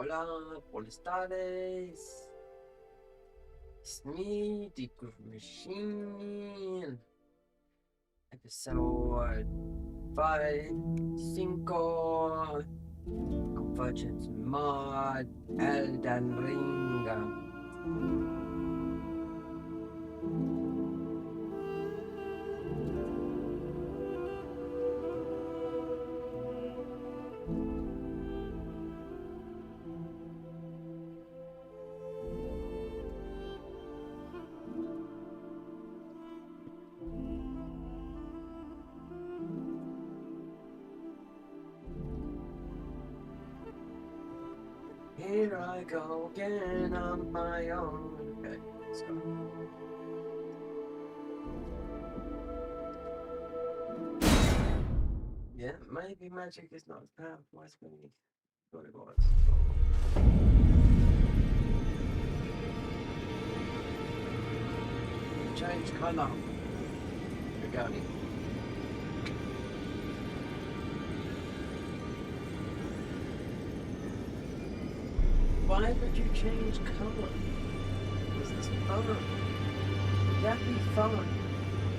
Hola, buenas tardes. It's me, the convrtgene. Episode 5, 5. Convergence mod, Elden Ring. Here I go again on my own. Okay, let's go. Yeah, maybe magic is not as powerful as we thought it was. Change colour. We're going. Why would you change colour? Is this fun? That'd be fun.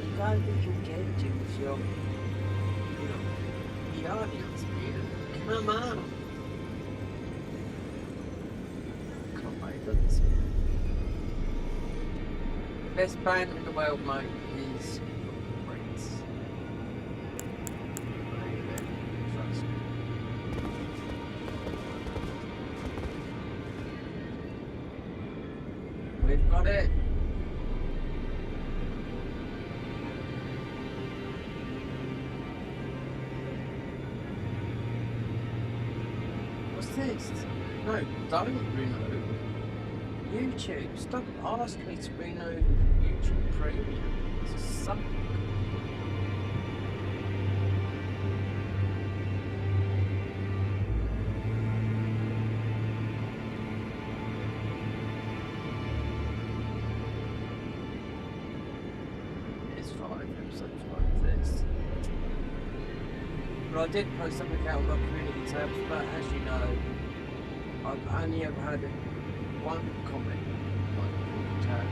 You gotta be engaging with your, the audience, man. Come on. Come on, this. The best band in the world, mate, is Prince. Trust me. We've got it. What's this? No, don't reload. YouTube, stop asking me to reload YouTube Premium. It's a suck. But I did post something out on my community tabs, but as you know, I've only ever had one comment on my community tab.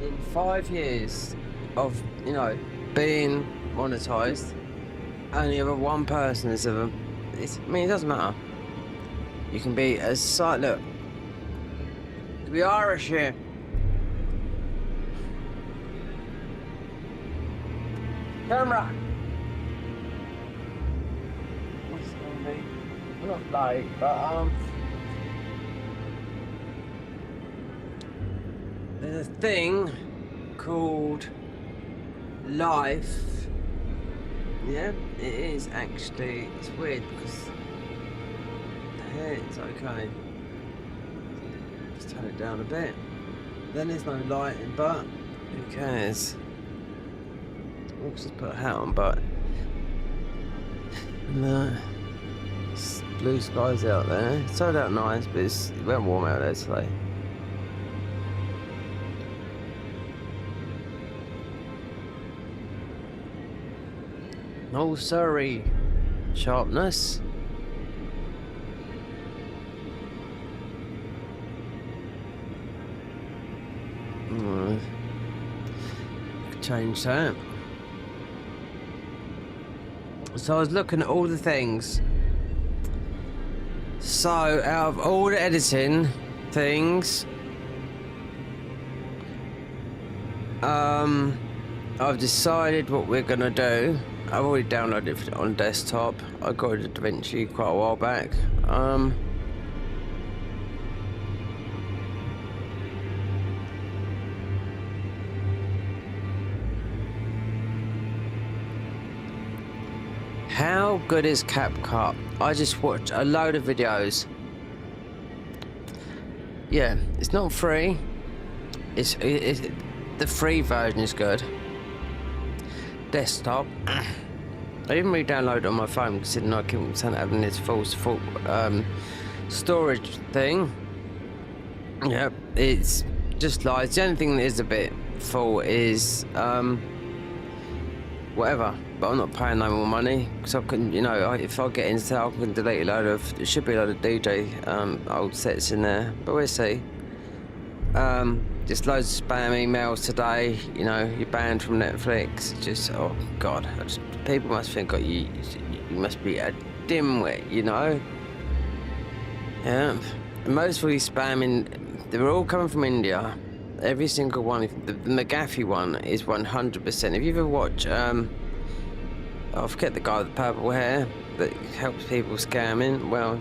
In 5 years of, being monetized, only ever one person has ever. I mean, it doesn't matter. You can be as look. We Irish here. Camera. What's it gonna be? I'm not late, but there's a thing called life. Yeah, it is actually. It's weird because it's okay. Just turn it down a bit. Then there's no lighting, but who cares? We'll just put a hat on, but no, it's blue skies out there. It started out nice, but it went warm out there today. Oh, sorry, sharpness. Change that. So I was looking at all the things. So out of all the editing things, I've decided what we're gonna do. I've already downloaded it on desktop. I got it at DaVinci quite a while back. How good is CapCut? I just watched a load of videos. Yeah, it's not free. It's the free version is good. Desktop. I didn't re-download it on my phone because I didn't like it having this full storage thing. Yep, it's just lies. The only thing that is a bit full is whatever. but I'm not paying no more money because I can, you know, if I get into that, I can delete a load of. There should be a load of DJ old sets in there, but we'll see. Just loads of spam emails today. You know, you're banned from Netflix. Just oh god, people must think you must be a dimwit, you know. Yeah, and most of these spamming, they're all coming from India. Every single one. The McAfee one is 100%. If you ever watch, I forget the guy with the purple hair that helps people scamming. Well,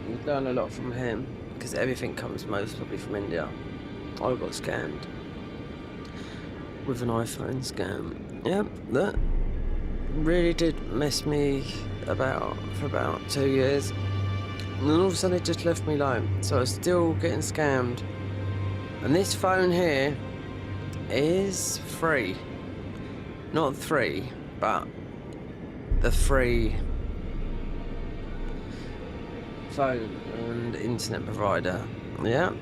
you learn a lot from him because everything comes most probably from India. I got scammed with an iPhone scam. Yep, that really did mess me about for about 2 years. And then all of a sudden it just left me alone. So I was still getting scammed. And this phone here is free. Not free, but the free phone and internet provider. Yep.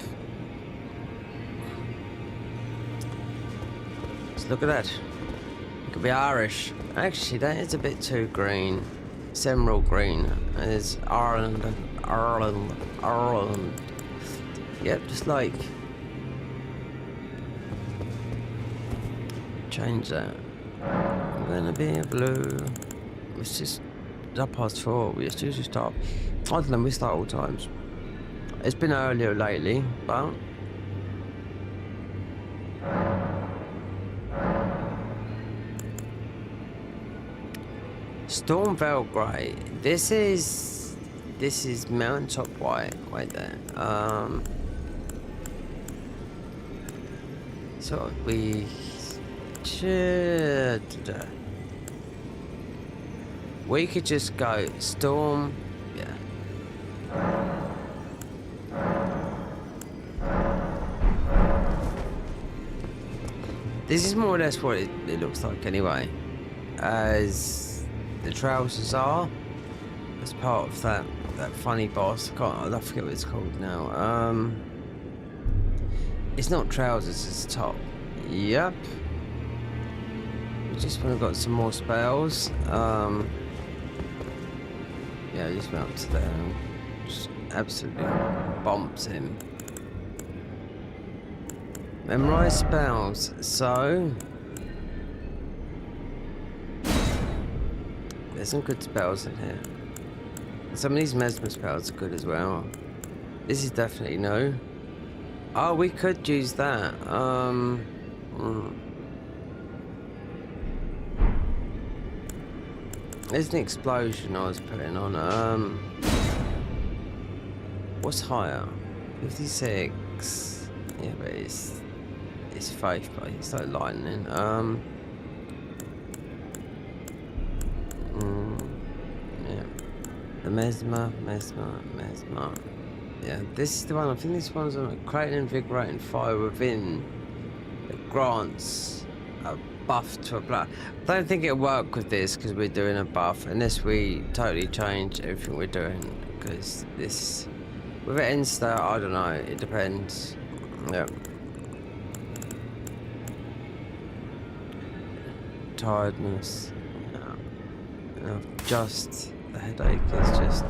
So look at that. It could be Irish. Actually, that is a bit too green. It's emerald green. It's Ireland. Yep, just like. Change that. I'm gonna be blue. It's just 4:30. We just usually start. I don't know, we start all times. It's been earlier lately, but Stormvale Grey. This is Mountaintop White right there. So we could just go Storm, yeah. This is more or less what it looks like anyway, as the trousers are, as part of that funny boss. I forget what it's called now. It's not trousers, it's top. Yep. We just want to got some more spells. Yeah, I just went up to there and just absolutely bombs him. Memorize spells. So there's some good spells in here. Some of these mesmer spells are good as well. This is definitely no. Oh, we could use that. There's an explosion I was putting on. What's higher? 56. Yeah, but it's faith, but it's like lightning. Yeah. The mesmer. Yeah, this is the one. I think this one's on create an invigorating fire within that grants a buff to a blood. I don't think it'll work with this because we're doing a buff unless we totally change everything we're doing. Because this, with it insta, I don't know. It depends. Yeah. Tiredness. Yeah. Just the headache is just.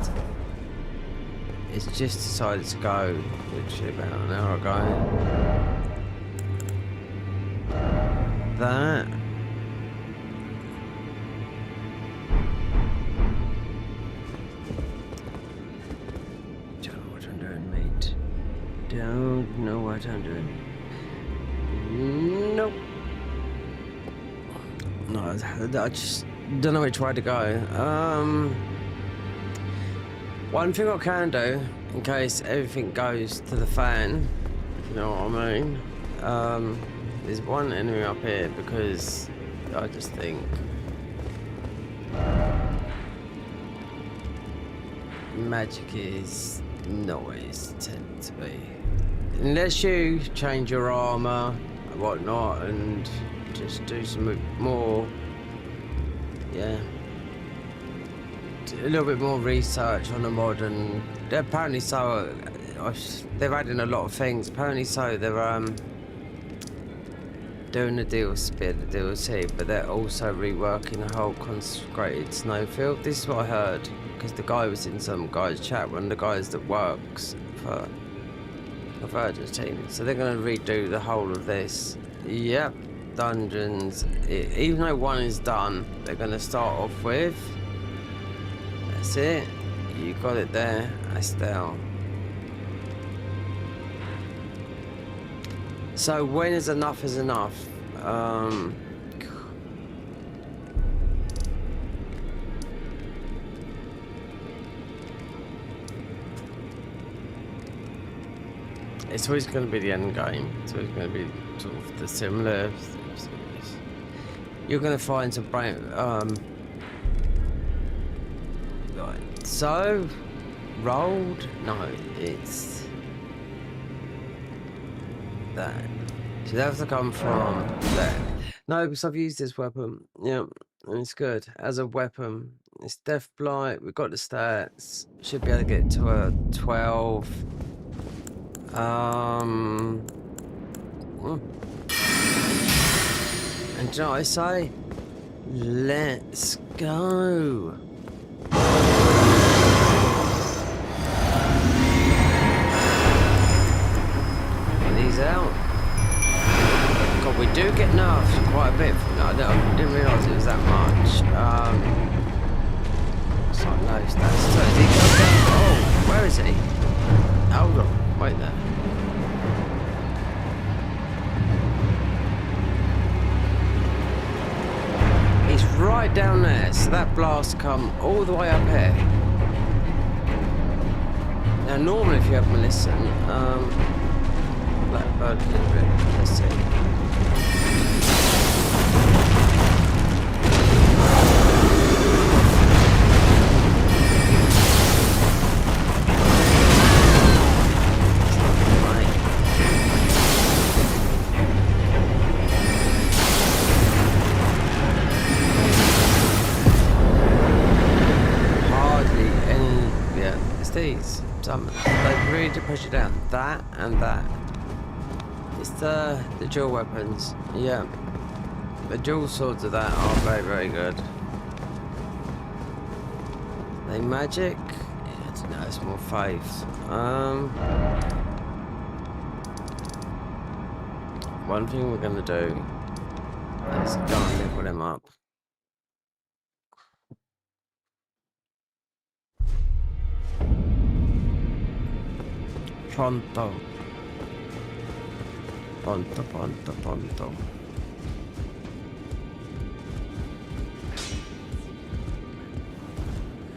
It's just decided to go literally about an hour ago. That. Don't know what I'm doing, mate. Don't know what I'm doing. Nope. No, I just don't know which way to go. One thing I can do, in case everything goes to the fan, if you know what I mean, there's one enemy up here because I just think magic is not what it's intended to be. Unless you change your armor and whatnot and just do some more, yeah. A little bit more research on the mod, and apparently so they're adding a lot of things. Apparently so they're doing the DLC, but they're also reworking the whole consecrated snowfield. This is what I heard, because the guy was in some guy's chat, one of the guys that works for Convergence team. So they're going to redo the whole of this. Yep, dungeons. Even though one is done, they're going to start off with. That's it. You got it there, Estelle. So when is enough is enough? It's always going to be the end game. It's always going to be sort of the similar. You're going to find some brain. Right. So rolled. No, it's that. So they have to come from there. No, because I've used this weapon. Yeah, and it's good as a weapon. It's Death Blight. We've got the stats. Should be able to get to a 12. And do you know what I say? Let's go. Get these out. God, we do get nerfed quite a bit from that. I didn't realise it was that much. It's like low stats. So is he going down? Oh, where is he? Hold on. Wait there. He's right down there, so that blast come all the way up here. Now normally if you have Millicent, Blackbird, let's see. These they really do push you down. That and that. It's the dual weapons. Yeah, the dual swords of that are very, very good. They magic. Yeah, no, it's more faith. One thing we're gonna do is go and level them up. Pronto.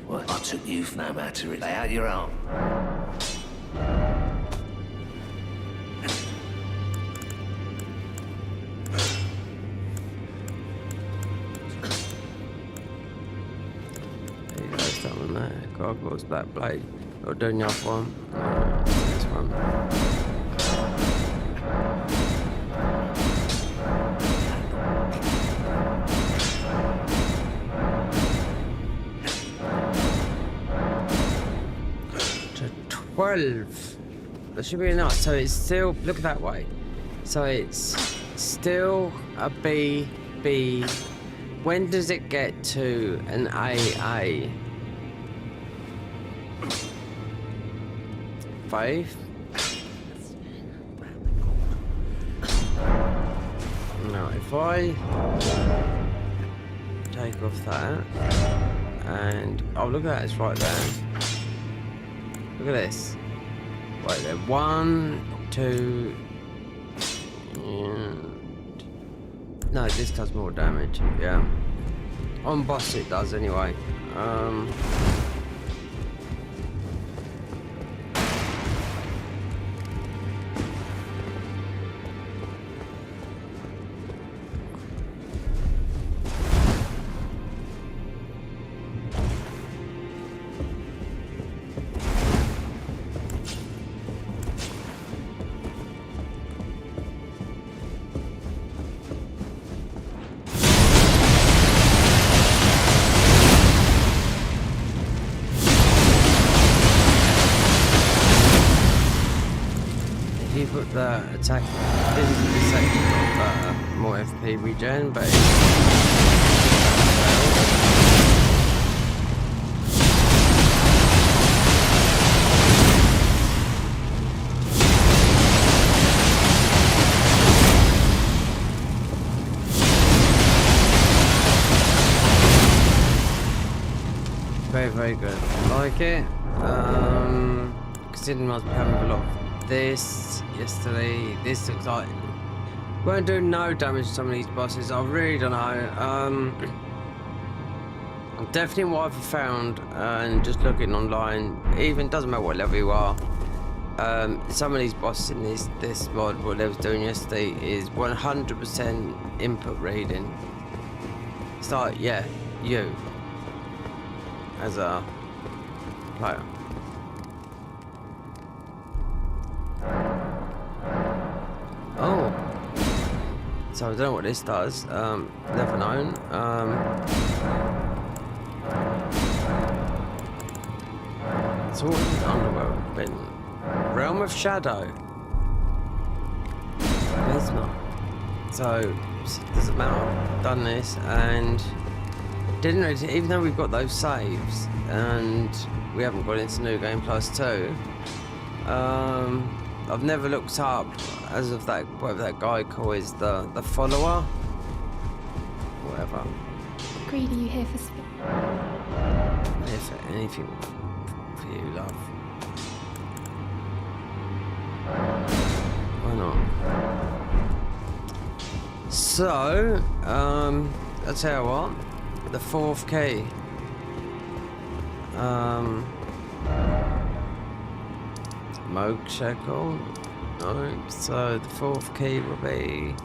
Well, I took you for no matter. Lay out your arm. There you go, that one there. Gargoyle's Black Blade. Or doing the other one. This one. To 12. That should be enough. So it's still, look at that way. So it's still a B. When does it get to an AA? 5. Now if I take off that and oh look at that, it's right there. Look at this. Right there. 1, 2 and no, this does more damage, yeah. On boss it does anyway. Put the attack, this is the second more FP regen, but very good. Like it. Considering I was playing with a lot of this yesterday, this looks like won't do no damage to some of these bosses. I really don't know. Definitely what I've found, and just looking online, even doesn't matter what level you are. Some of these bosses in this mod, what they was doing yesterday, is 100% input reading. It's like, yeah, you as a player. Oh, so I don't know what this does. Never known. So what is underworld been? Realm of Shadow. There's not. So it doesn't matter. I've done this and didn't really, even though we've got those saves and we haven't got into New Game Plus 2. I've never looked up as of that, whatever that guy called is, the follower. Whatever. Greedy, you here for speed? If anything for you, love. Why not? So, I'll tell you what, the fourth key. Moog Shekel. No, so the fourth key will be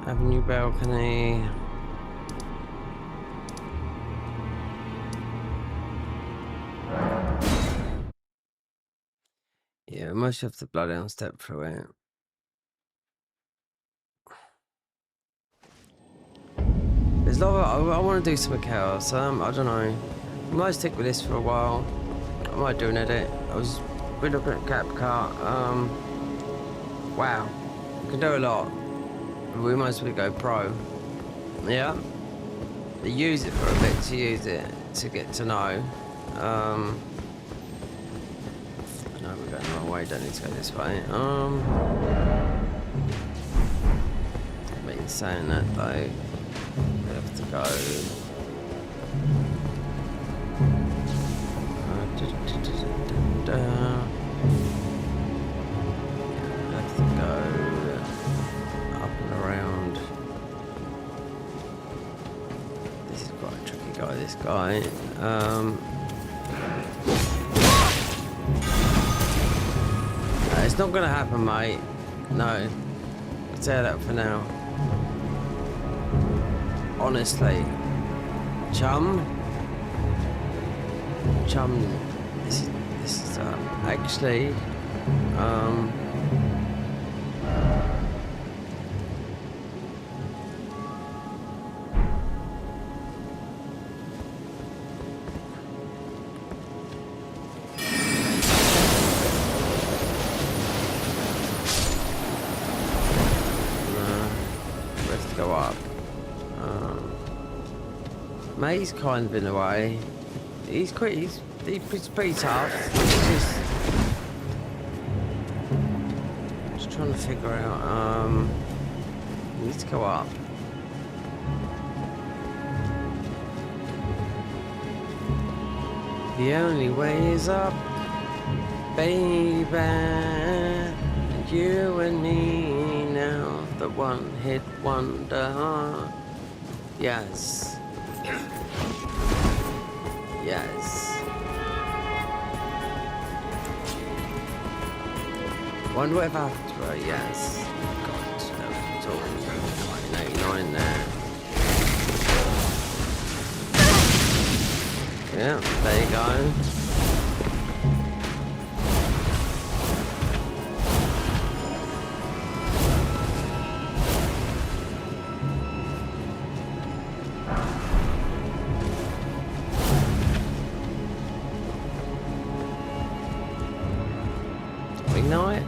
Avenue Balcony. Yeah, most have to bloody hell step through it. There's a lot of, I want to do something else. I don't know. I might stick with this for a while. I might do an edit. I was looking at CapCut. Wow, we can do a lot. We might as well go pro. Yeah. Use it for a bit to use it to get to know. No, we're going the wrong way. Don't need to go this way. I mean, saying that though, we have to go. Have to go up and around. This is quite a tricky guy. This guy. It's not gonna happen, mate. No. I'll tell you that for now. Honestly. Chum, this is actually, let's go up. He's kind of in a way. He's pretty tough. Just trying to figure out. We need to go up. The only way is up, baby. You and me now, the one-hit wonder. Yes. Yes. Wonder if after yes. God, that was all 1989 there. Yeah, there you go. Ignite.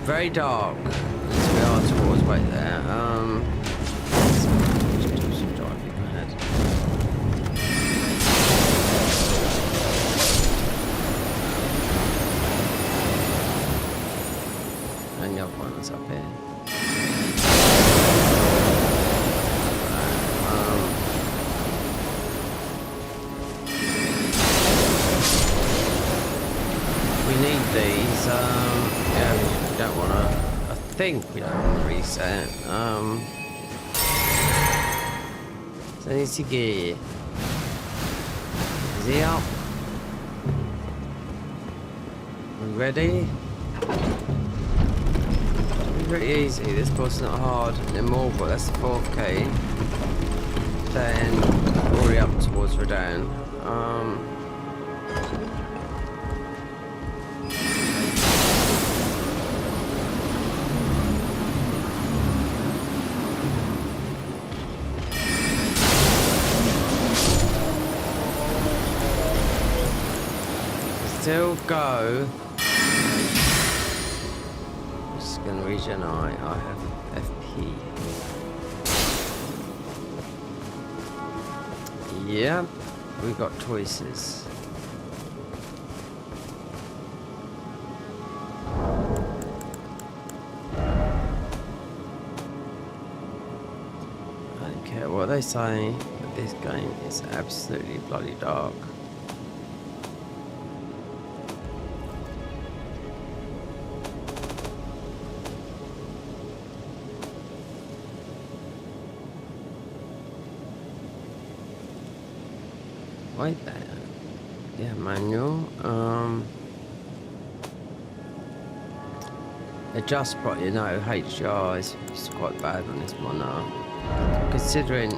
very dark. So we are towards right there. And the other one's up here. We need these. Yeah, we don't want to. I think we don't want to reset. So let's see. Is he up? We ready? Pretty easy. This boss not hard. Then more, but that's the 4th key. Then already up towards Redan. Still go. Just gonna regen I have FP. Yeah, we got choices. I don't care what they say, but this game is absolutely bloody dark. Wait there. Yeah, manual. Adjust, but you know, HDR is quite bad on this one now. Considering,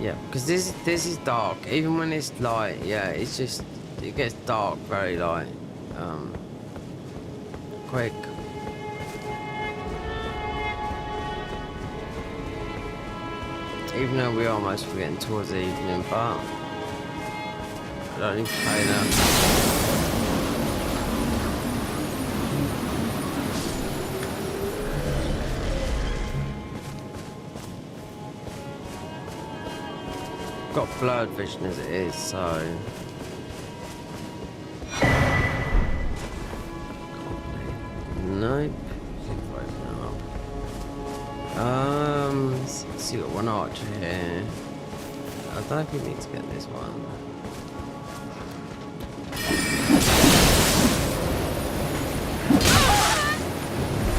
yeah, because this is dark. Even when it's light, yeah, it's just it gets dark very light, quick. Even though we are almost getting towards the evening, but I don't need to play now. Got blurred vision as it is, so nope. So you got one archer here. I don't think we need to get this one.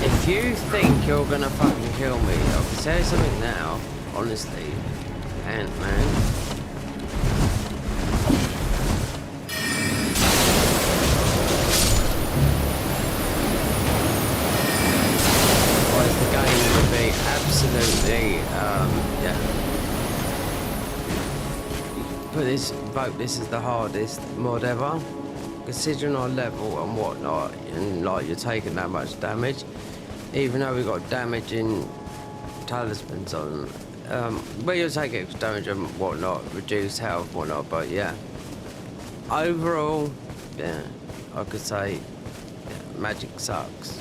If you think you're gonna fucking kill me, I can say something now, honestly, Ant-Man. Otherwise the game would be absolutely, yeah. Put this, vote this is the hardest mod ever. Considering our level and whatnot, and like you're taking that much damage, even though we got damaging talismans on, where you're taking damage and whatnot, reduce health and whatnot, but yeah. Overall, yeah, I could say yeah, magic sucks.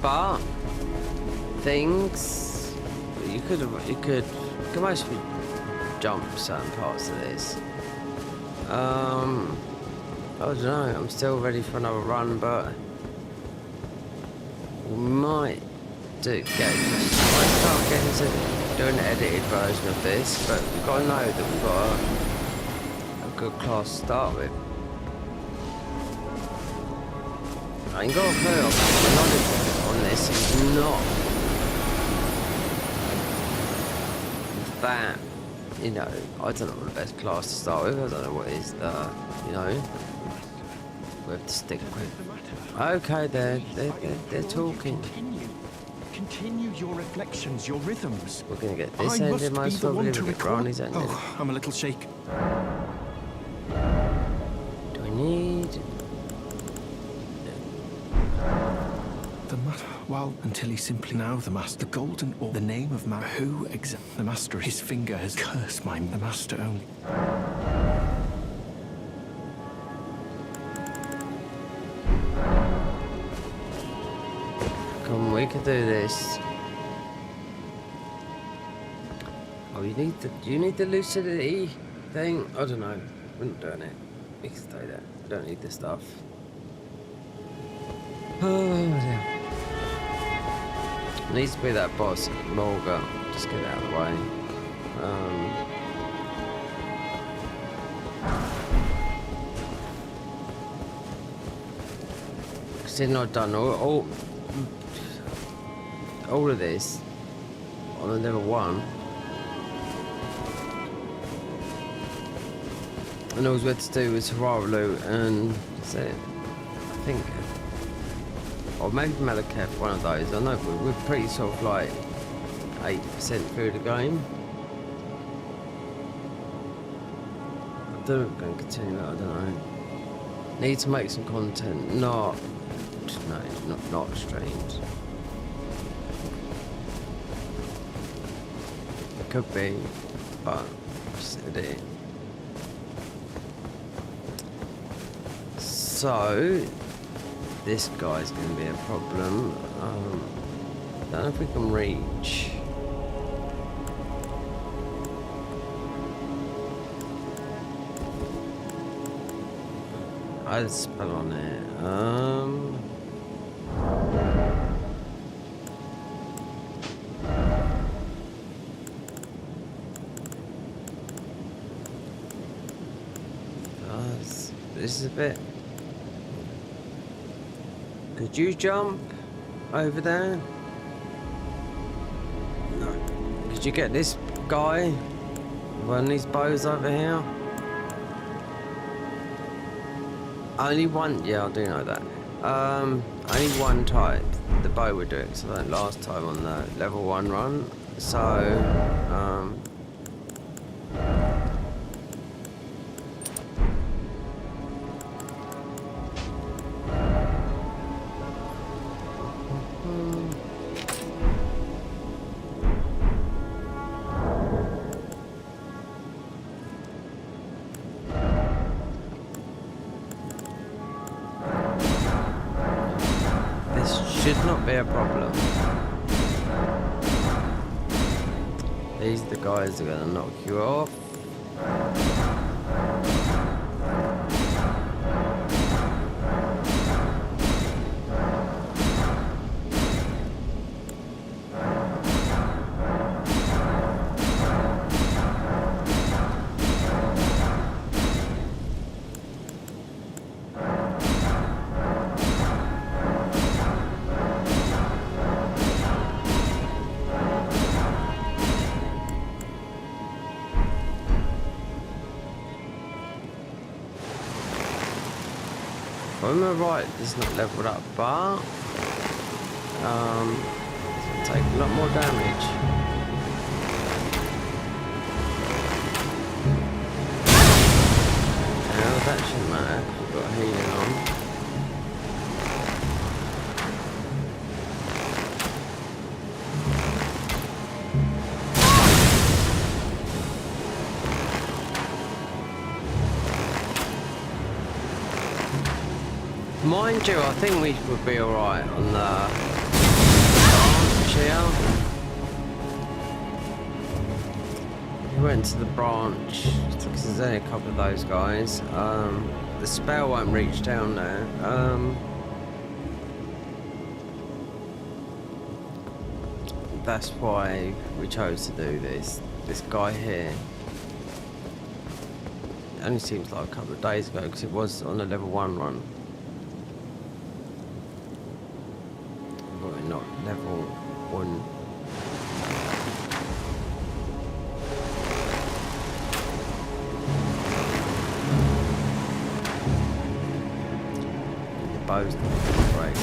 But things you could mostly jump certain parts of this. I don't know, I'm still ready for another run, but we might might start getting to do an edited version of this, but we've got to know that we've got a good class to start with. I ain't got a clue, my knowledge on this is not that, you know, I don't know what the best class to start with, I don't know what is the, you know, we have to stick with. Okay, they're talking. Continue your reflections, your rhythms. We're gonna get this ended, most probably we'll get Ronnie's ended. Oh, I'm a little shaken. Do I need... The matter, well, until he simply now the master, the golden or the name of man, who exactly the master, his finger has cursed the master only. we could do this. Oh, you need the lucidity thing? I don't know. We're not doing it. We can stay there. We don't need this stuff. Oh dear. Needs to be that boss at Morga. Just get it out of the way. Because he's not done all of this on the level 1. And all we had to do was survival loot and that's it. I think. Or maybe Malaketh, one of those. I know we're pretty sort of like 8% through the game. I don't know if we're going to continue that, I don't know. Need to make some content, not streams. It could be, but just edit. So, this guy's going to be a problem. Don't know if we can reach. I had a spell on it. This is a bit. Could you jump over there? No. Could you get this guy? One of these bows over here? Only one, yeah, I do know that. Only one type, the bow would do it, so that last time on the level 1 run. So, should not be a problem. These are the guys that are going to knock you off. On the right, it's not leveled up, but it's gonna take a lot more damage. Now that shouldn't matter. We've got healing on. Mind you, I think we would be alright on the branch here. We went to the branch, because there's only a couple of those guys. The spell won't reach down there. That's why we chose to do this. This guy here. It only seems like a couple of days ago, because it was on a level 1 run. Not level 1. The bow's not great.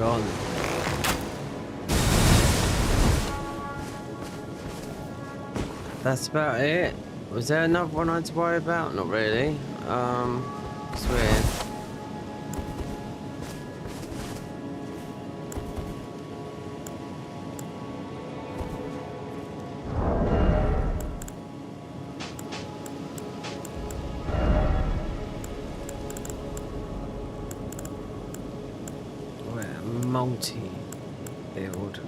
gone. That's about it. Was there another one I had to worry about? Not really. It's weird. Multi-build.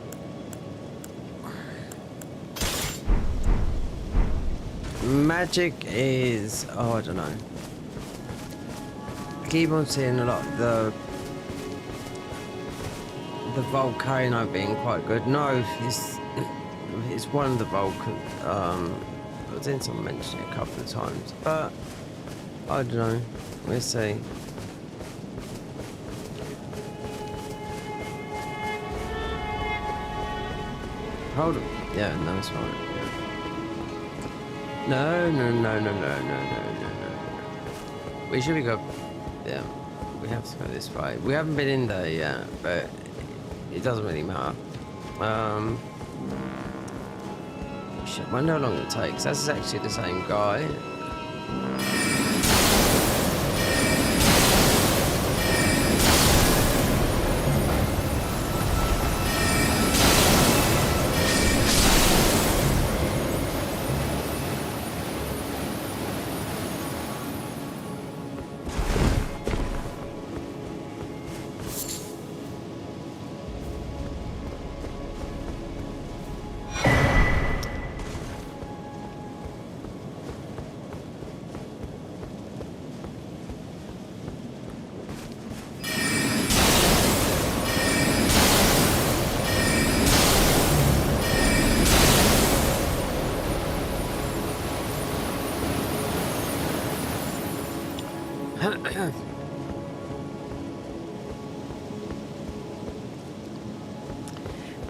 Magic is, oh, I don't know. I keep on seeing a lot of the volcano being quite good. No, it's one of the I think someone mentioned it a couple of times, but I don't know. We'll see. Hold on. Yeah, no, it's right. No. We should be go. Yeah, we have to go this way. We haven't been in there yet, but it doesn't really matter. Shit, I wonder how long it takes. That's actually the same guy.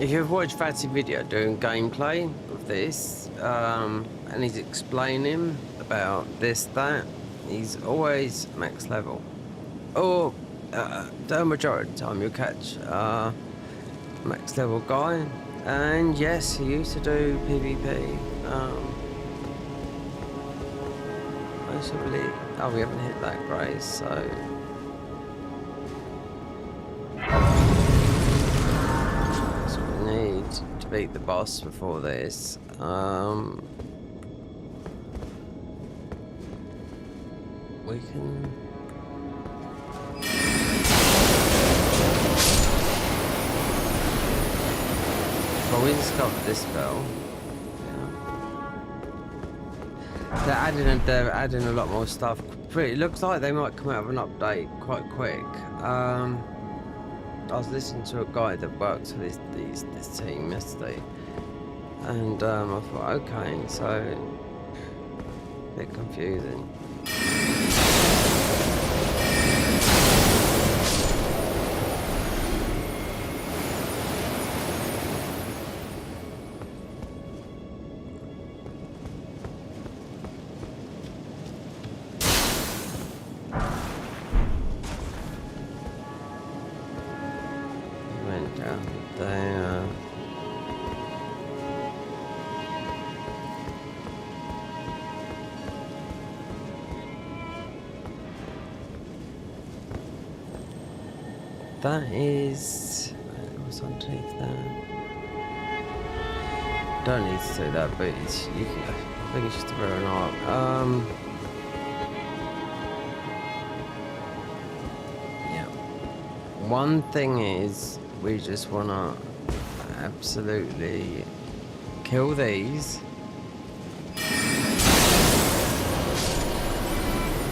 If you've watched Fatty's video doing gameplay of this, and he's explaining about this, that, he's always max level. Or the majority of the time you'll catch max level guy. And yes, he used to do PvP. Mostly, oh, we haven't hit that grace, so. To beat the boss before this. We can. Well, we discovered this spell. Yeah. They're adding a lot more stuff. It looks like they might come out with an update quite quick. I was listening to a guy that works for this team yesterday, and I thought, okay, so a bit confusing. That is what's underneath there. Don't need to do that, but it's, I think it's just a very art. Yeah. One thing is, we just wanna absolutely kill these.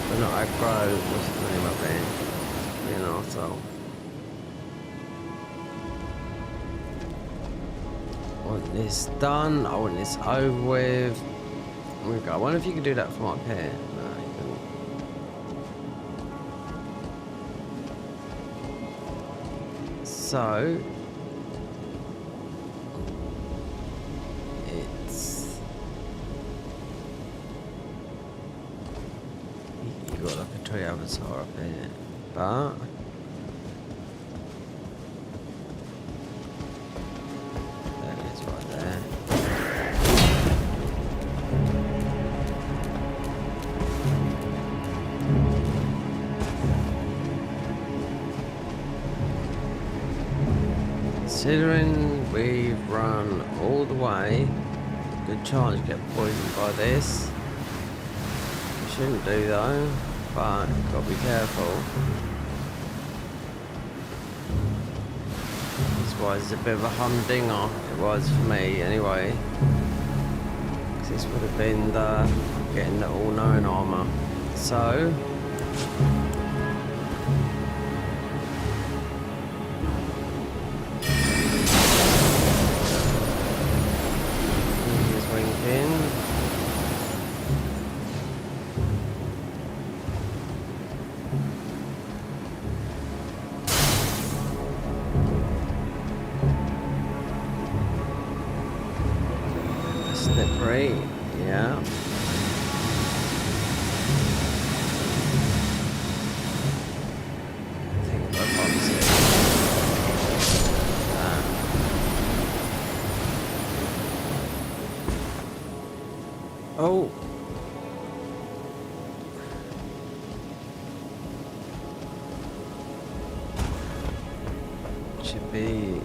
But not aggro. What's the name up there? Be an arsehole. I want this done. I want this over with. There we go. I wonder if you can do that from up here. No, you couldn't. So it's you got like a tree avatar up here, but Considering we've run all the way, good chance to get poisoned by this. We shouldn't do though, but gotta be careful. This was a bit of a humdinger, it was for me anyway. 'Cause this would have been the getting the all-knowing armor. So slippery, yeah. I think we're opposite. Oh. Should be.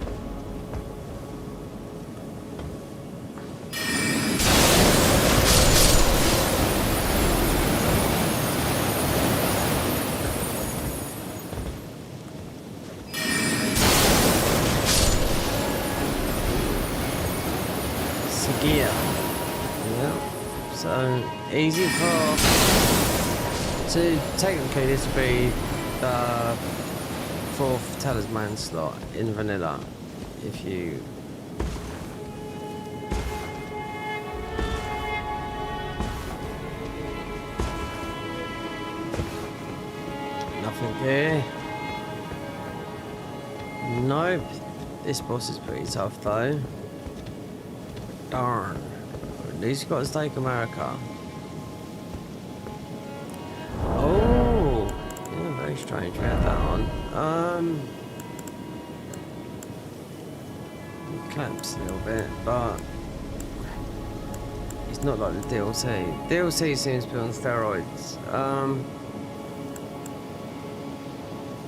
Gear. Yeah. So easy for. So technically this would be the 4th talisman slot in vanilla. If you. Nothing here. Nope. This boss is pretty tough though. Darn. At least you got to take America. Oh! Yeah, very strange we had that on. It clamps a little bit, but it's not like the DLC. DLC seems to be on steroids.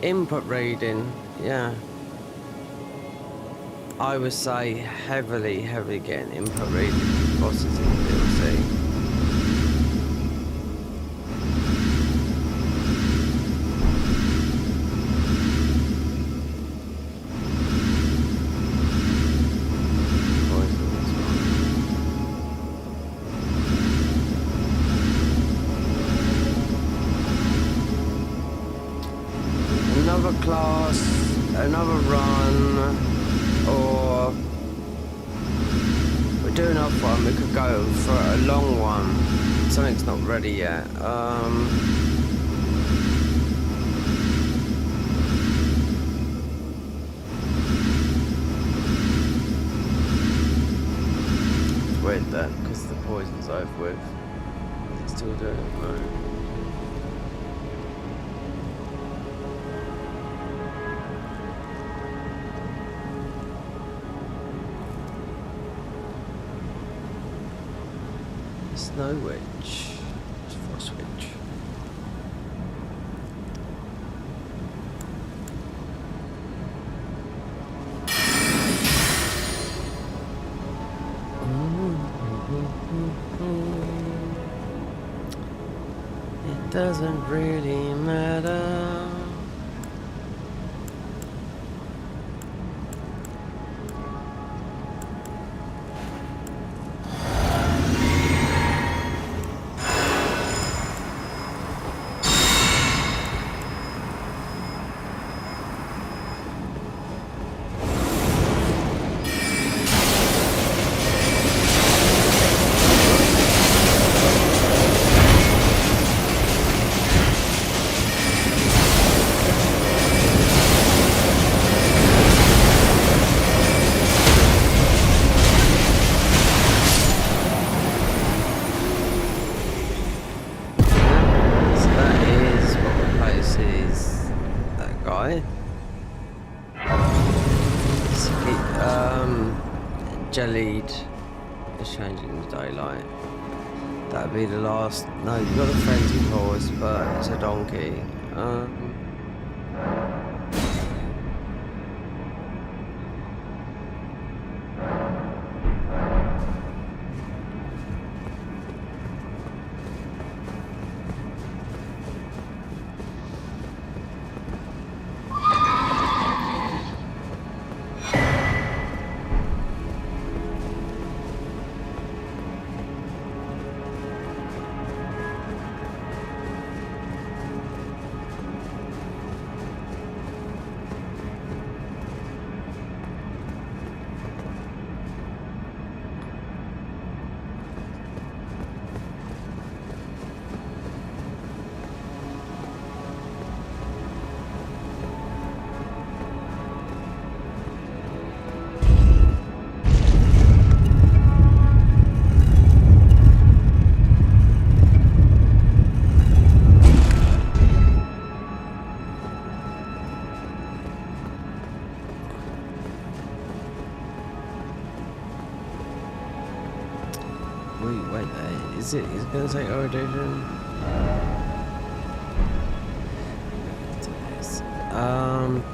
Input reading, yeah. I would say heavily getting input reading bosses in the DLC. Another class, another run. Or we're doing up one, we could go for a long one. Something's not ready yet. It's weird that because the poison's over with. It's still doing it, right? Snow Witch. Frost Witch. It doesn't really matter. Jellied is changing the daylight. That'd be the last. No, you've got a frenzied horse, but it's a donkey. Wait, is it gonna say erudition?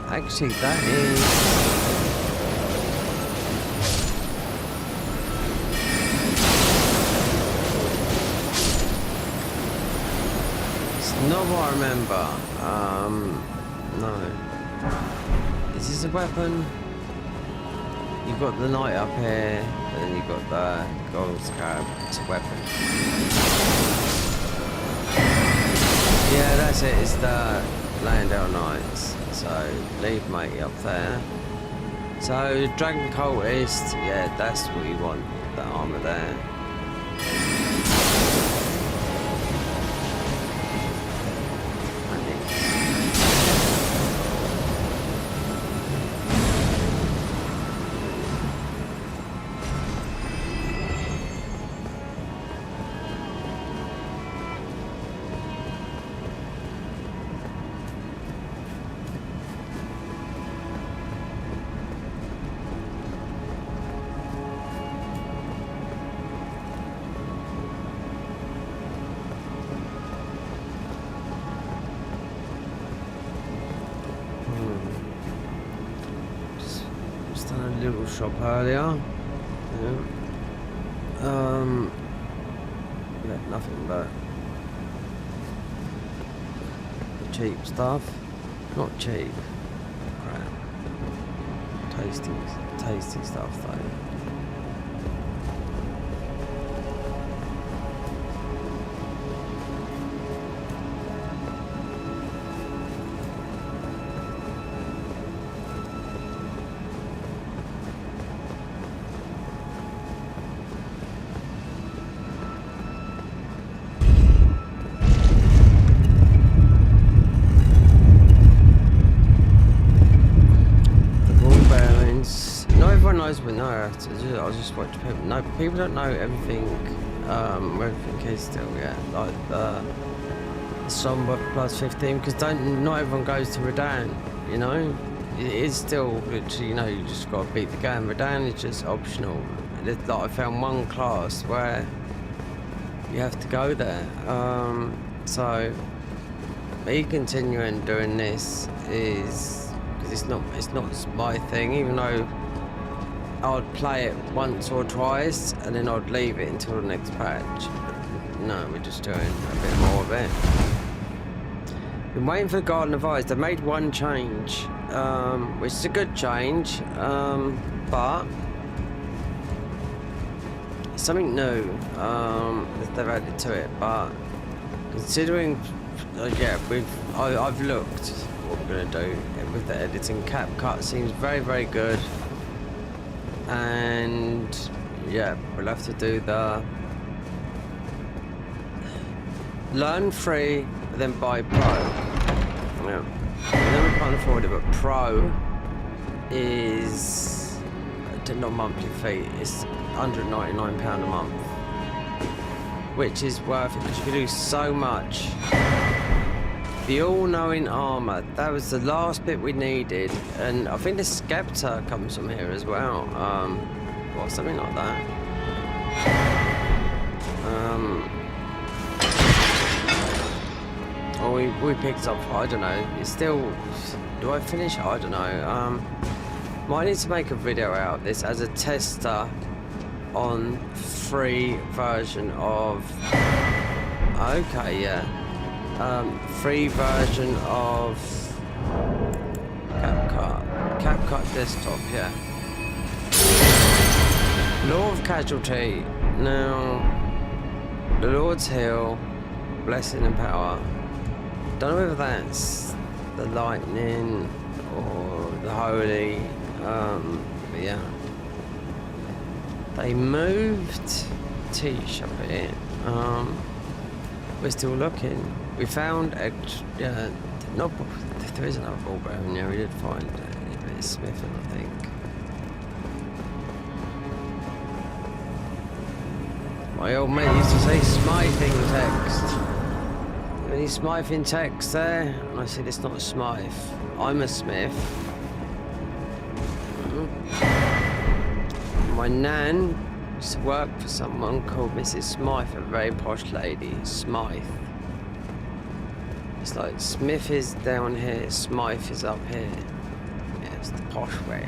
Actually, that is. It's not what I remember. No. Is this a weapon? You've got the knight up here, and then you've got the gold scarab. It's a weapon. Yeah, that's it. It's the Landau Knights. So leave mate up there. So Dragon Cultist, yeah, that's what you want. The armor there. Little shop earlier. Yeah, nothing but the cheap stuff. Not cheap. Crap. Tasty stuff though. Knows we know. I just watch people. No, people don't know everything. Where everything is still. Yeah, like the somber plus 15, because not everyone goes to Redan. You know, it is still literally. You know, you just got to beat the game. Redan is just optional. Like I found one class where you have to go there. So me continuing doing this is because it's not my thing, even though I'd play it once or twice and then I'd leave it until the next patch. No, we're just doing a bit more of it. Been waiting for the Garden of Eyes. They made one change, which is a good change, but it's something new that they've added to it. But considering, yeah, I've looked what we're gonna do with the editing. CapCut seems very, very good. And yeah, we'll have to do the learn free, but then buy pro. Yeah, I know we can't afford it, but pro is not monthly fee. It's £199 a month, which is worth it because you can do so much. The all-knowing armor, that was the last bit we needed, and I think the scepter comes from here as well, or something like that. Or we picked up, I don't know, it's still, do I finish it? I don't know. Might need to make a video out of this as a tester on free version of, okay, yeah. Free version of CapCut desktop, yeah. Law of Casualty. Now, the Lord's Hill, Blessing and Power. Don't know whether that's the Lightning or the Holy, but yeah. They moved Tish a bit. We're still looking. We found there is another ball bearing. Yeah, we did find a smithing, I think. My old mate used to say smithing text. Any smithing text there? And I said it's not a smith. I'm a smith. My nan Used to work for someone called Mrs. Smythe, a very posh lady. Smythe. It's like Smith is down here, Smythe is up here. Yeah, it's the posh way.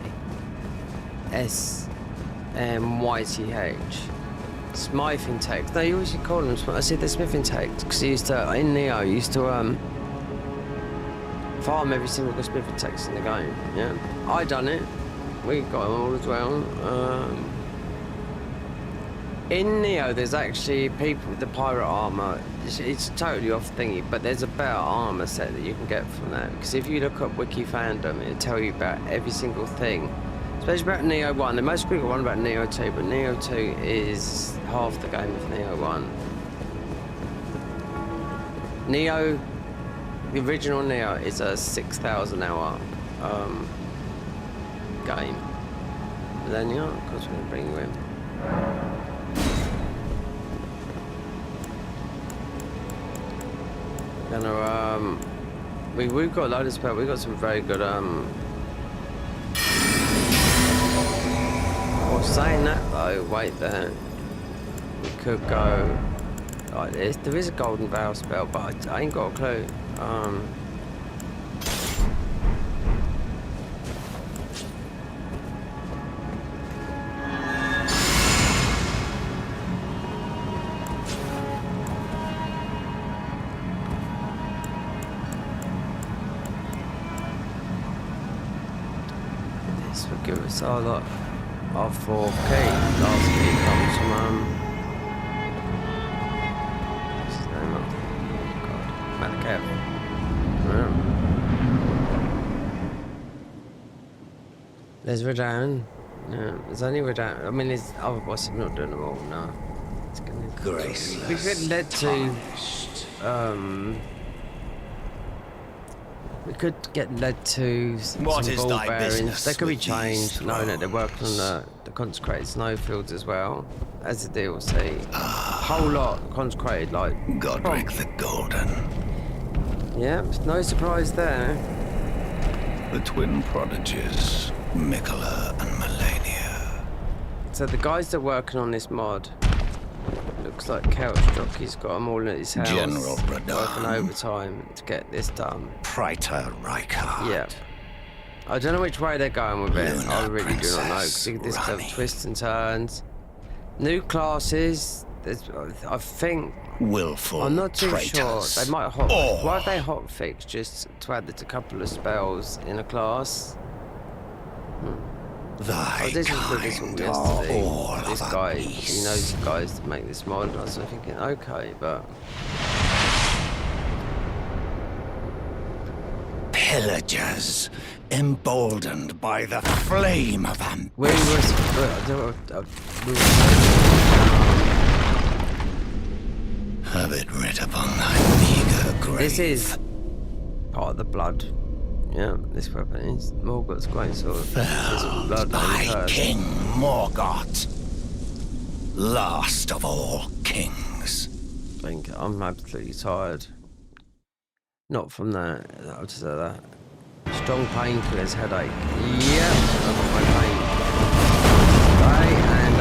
SMYTH. Smythe intakes. No, you always call them Smythe. I said they're Smith intakes because he used to, in Neo, he used to farm every single Smith intakes in the game. Yeah, I done it. We got them all as well. In Neo, there's actually people with the pirate armor. It's totally off thingy, but there's a better armor set that you can get from that. Because if you look up Wiki Fandom, it'll tell you about every single thing. Especially about Neo 1. The most critical one about Neo 2, but Neo 2 is half the game of Neo 1. Neo, the original Neo, is a 6,000 hour game. But then, yeah, of course, we're going to bring you in. Gonna, we've got a load of spells. We've got some very good, well, saying that though, wait there. We could go like this. There is a golden vow spell, but I ain't got a clue. This will give us our lot. Our 4 key. Last key comes from what's his name? Oh God, Malakav. Yeah. There's Radan. Yeah, there's only Radan. I mean, there's other bosses. I'm not doing them all. No. It's gonna. Graceless. We could lead to. We could get led to some What is ball thy bearings. business They could be with changed, these knowing that they're working on the consecrated snowfields as well as the DLC. Whole lot consecrated, like. Godric the Golden. Yeah, no surprise there. The twin prodigies, Mikola and Melania. So the guys that are working on this mod, looks like Couch Jockey's got them all at his house. General Radon. Working overtime to get this done. Praetor Rykard. Yeah. I don't know which way they're going with it. Luna I really do not know. Princess Because this stuff Rani. twists and turns. New classes. I think. Willful I'm not too traitors. sure. They might hot. Or Why have they hotfix just to add a couple of spells in a class? thy I did look at this one kind are yesterday. all This of a guy, piece. he knows the guys to make this mod. I was thinking, okay, but Pillagers, emboldened by the flame of ambition. we were Have it writ upon thy meager grave. this is part of the blood. Yeah, this weapon is Morgoth's great sword. This Fell blood thy and curse. King Morgoth, last of all kings. I think I'm absolutely tired. Not from that. I'll just say that. Strong painkillers, headache. Yeah, I've got my pain today, and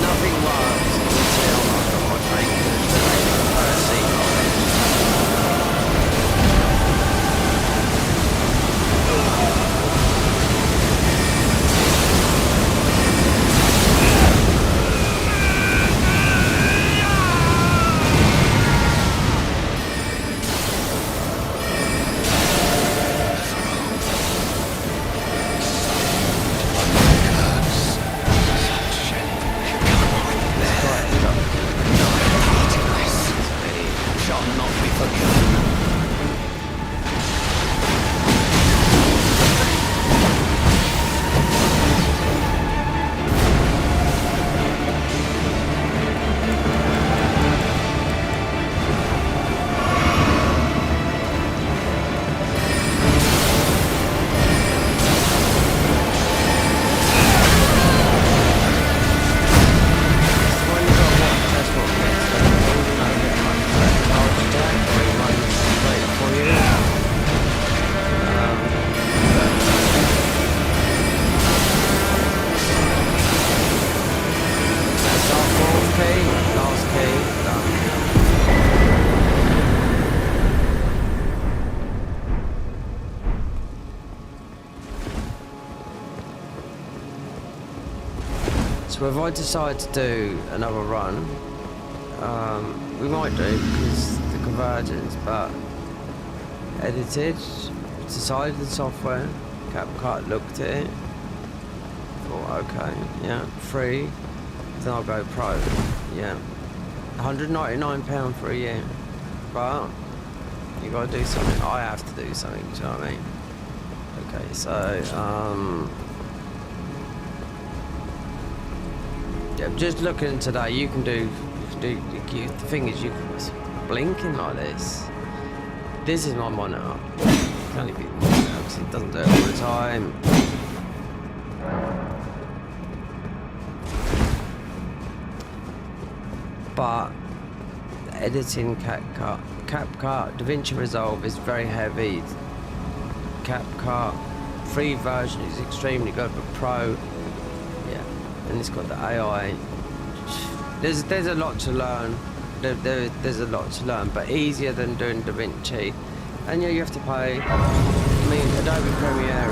nothing works until I've got my painkillers today. So if I decide to do another run, we might do because the convergence, but edited, decided the software, CapCut looked at it, thought okay, yeah, free, then I'll go pro, yeah, £199 for a year, but you gotta do something, I have to do something, do you know what I mean? Okay, so, yeah, just looking today, you can do, the thing is, you can blinking like this. This is my monitor. It can only be the monitor because it doesn't do it all the time. But editing CapCut, DaVinci Resolve is very heavy. CapCut free version is extremely good, but Pro, yeah, and it's got the AI. There's a lot to learn. There's a lot to learn, but easier than doing DaVinci. And yeah, you have to pay. I mean, Adobe Premiere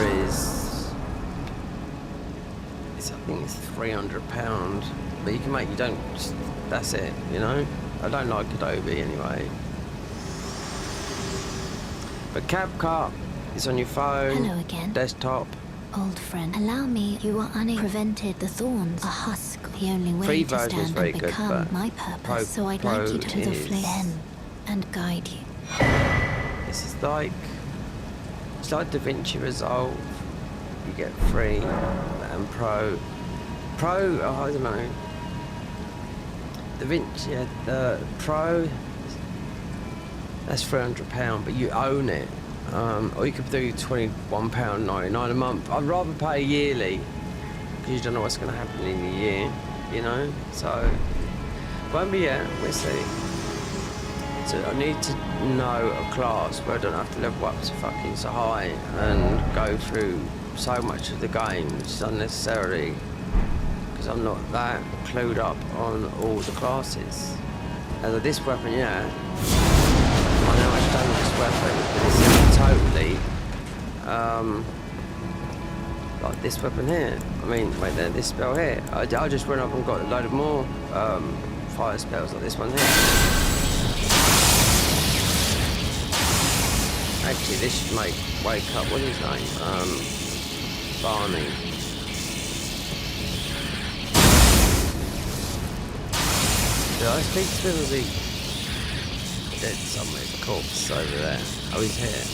I think it's £300, but you can make, you don't, that's it, you know? I don't like Adobe anyway. But CapCut is on your phone, Hello again. desktop. Old friend, allow me. You are unable prevented the thorns. A husk, the only way Free to version is stand very and good, become but my purpose. Pro- So I'd Pro like you to the is- flame and guide you. This is like, it's like DaVinci Resolve. You get free and Pro. Pro, oh, I don't know. DaVinci, yeah, the Pro, that's £300, but you own it. Or you could do £21.99 a month. I'd rather pay yearly because you don't know what's going to happen in a year, you know. So, but yeah, we'll see. So I need to know a class where I don't have to level up to fucking so high and go through so much of the game, which is unnecessary because I'm not that clued up on all the classes. As this weapon, yeah. I know I don't this weapon, but it's totally like this weapon here. I mean, wait there, this spell here. I just went up and got a load of more fire spells like this one here. Actually, this should make wake up. What's his name? Barney. Did I speak to the dead somewhere? The corpse over there. Oh, he's here.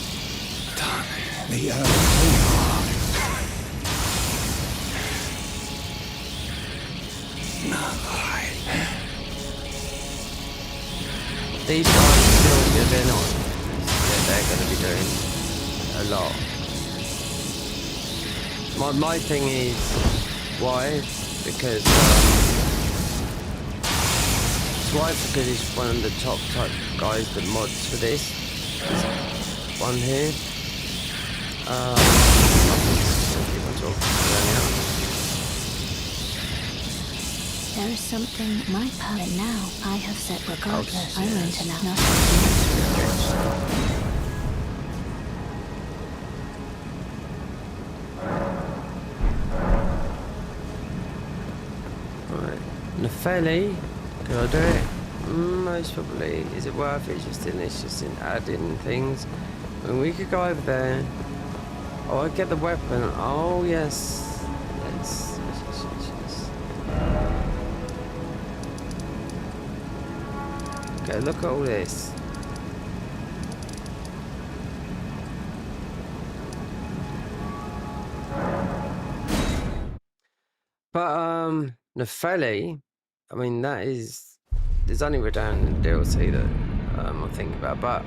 The earth. These guys still, yeah, they're not. Yeah, they're going to be doing a lot. My thing is, why? Because because he's one of the top type guys that mods for this. There's one here. There is something my power now I have set regardless. I won't allow nothing. Right. Nefeli, can I do it? Most probably. Is it worth it? Just in adding things. I mean, we could go over there. Oh, I get the weapon. Oh yes. Yes. Okay, look at all this. But Nefeli, I mean there's only redundant DLC that I'm thinking about, but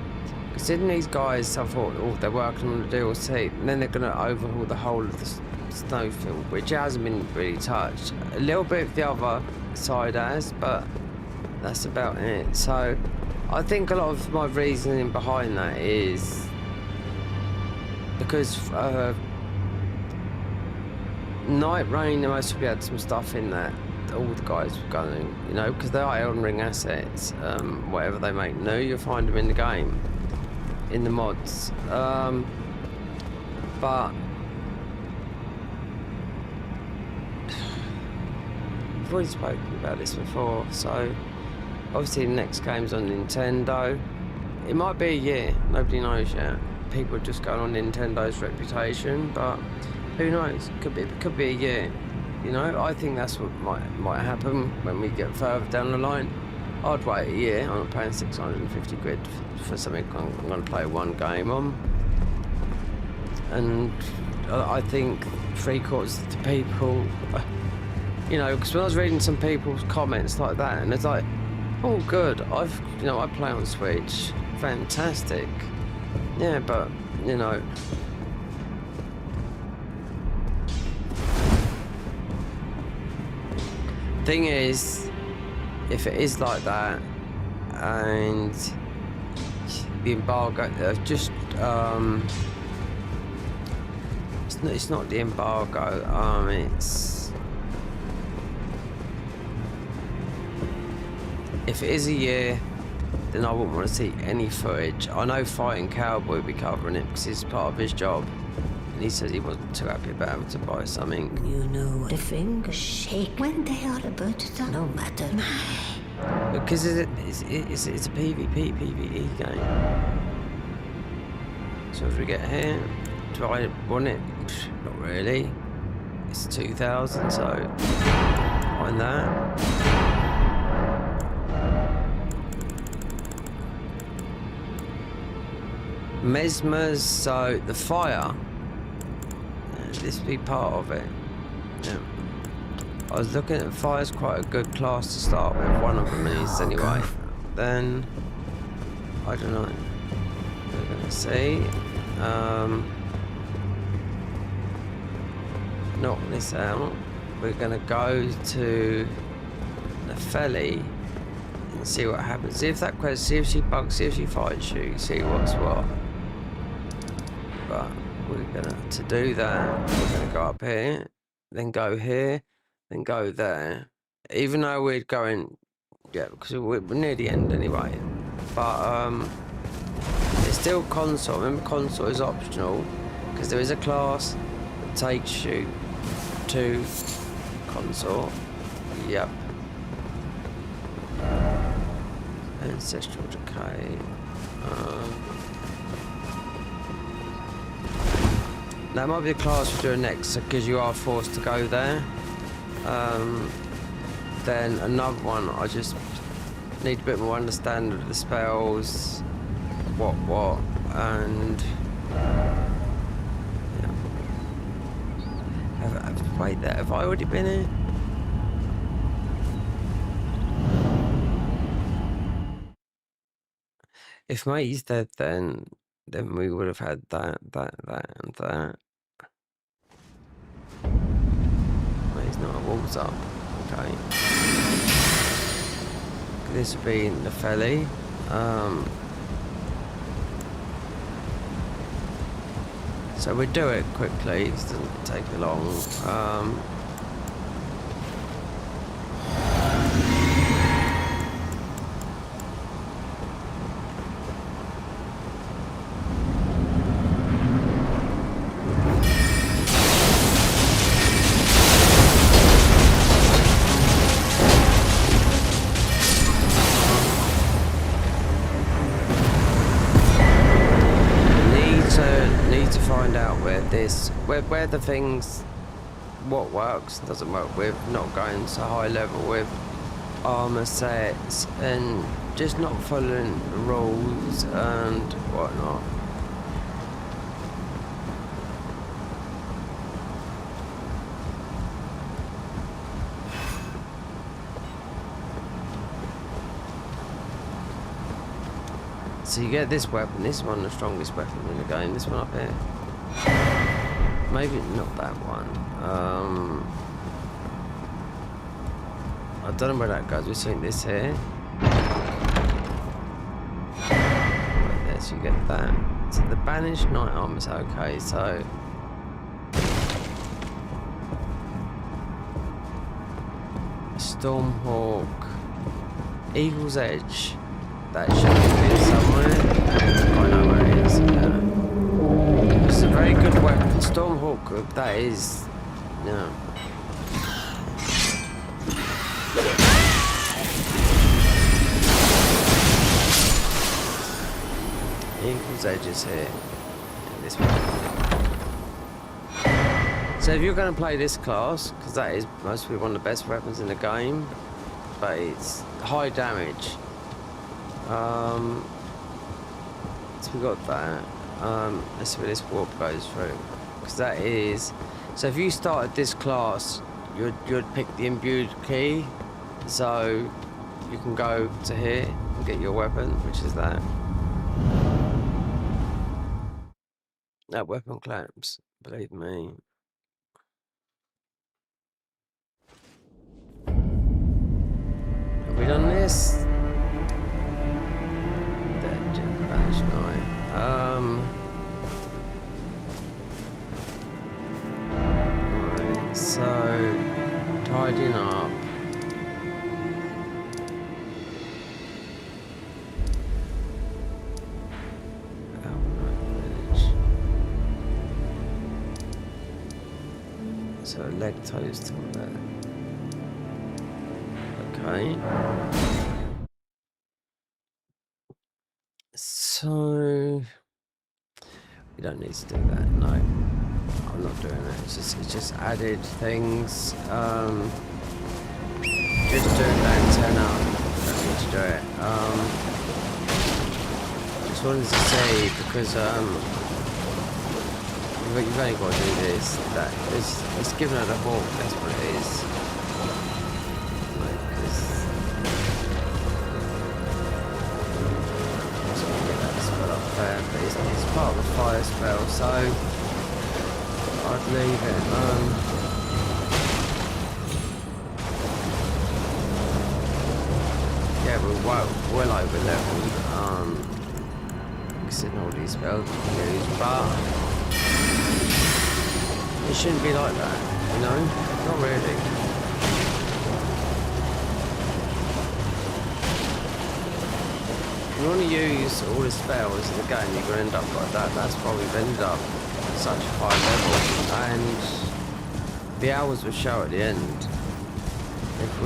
considering these guys, I thought, oh, they're working on the DLC, and then they're gonna overhaul the whole of the snowfield, which hasn't been really touched. A little bit of the other side has, but that's about it. So I think a lot of my reasoning behind that is because Night Rain, they must have had some stuff in that all the guys were going, you know, because they are Elden Ring assets. Whatever they make new, you'll find them in the game, in the mods. But already spoken about this before, so obviously the next game's on Nintendo. It might be a year, nobody knows yet. People are just going on Nintendo's reputation, but who knows? Could be a year. You know, I think that's what might happen when we get further down the line. I'd wait a year. I'm not paying 650 quid for something I'm going to play one game on. And I think 3/4 of the people, you know, because when I was reading some people's comments like that, and it's like, oh, good, I play on Switch, fantastic. Yeah, but, you know, thing is, if it is like that, and the embargo, it's not the embargo, it's, if it is a year, then I wouldn't want to see any footage. I know Fighting Cowboy will be covering it because it's part of his job, and he says he wasn't too happy about having to buy something. You know, the fingers shake when they are about to, no matter. Because it's a PvE game. So as we get here, do I want it? Not really. It's 2000, so find that. Mesmers, so the fire. This would be part of it. Yeah. I was looking at fire's quite a good class to start with. One of them is anyway. Then I don't know. We're gonna see. Knock this out. We're gonna go to the Felly and see what happens. See if that quest. See if she bugs. See if she fights you. See what's what. But we're gonna to do that. We're gonna go up here, then go here. Then go there, even though we're going, yeah, because we're near the end anyway. But it's still console. Remember, console is optional because there is a class that takes you to console. Yep. Ancestral decay. That might be the class we're doing next because you are forced to go there. Then another one, I just need a bit more understanding of the spells, what, and yeah. Wait there, have I already been here? If mate's dead, then we would have had that, and that. He's not, walls up. Okay. This would be in the Felly. So we do it quickly. This doesn't take long. Where the things, what works and doesn't work with not going so high level with armor sets and just not following the rules and whatnot. So you get this weapon. This is one of the strongest weapons in the game. This one up here. Maybe not that one. I don't know where that goes. We've seen this here. Right there, so you get that. So the banished knight armor is okay. So Stormhawk, Eagle's Edge. That should be somewhere. I know where it is. Yeah. It's a very good weapon. Stormhawk, that is, you know. Equals edges here. This one. So if you're going to play this class, because that is mostly one of the best weapons in the game, but it's high damage. So we got that. Let's see where this warp goes through, because that is. So if you started this class, you'd pick the imbued key, so you can go to here and get your weapon, which is that. That weapon clamps, believe me. Have we done this? That Jim Bash Knight. Right, so tidying up. So leg toast on there. Okay. So we don't need to do that. No, I'm not doing it. It's just added things. Just doing that antenna. Don't need to do it. Just wanted to say because you've only got to do this. That it's giving her the hawk. That's what it is. Like, so I'll get that spell up there, but it's part of the fire spell, so I'd leave it. Yeah, we're well over leveled. Considering all these spells we can use, but it shouldn't be like that, you know? Not really. If you want to use all the spells in the game, you're going to end up like that. That's why we've ended up at such a high level. And the hours will show at the end. If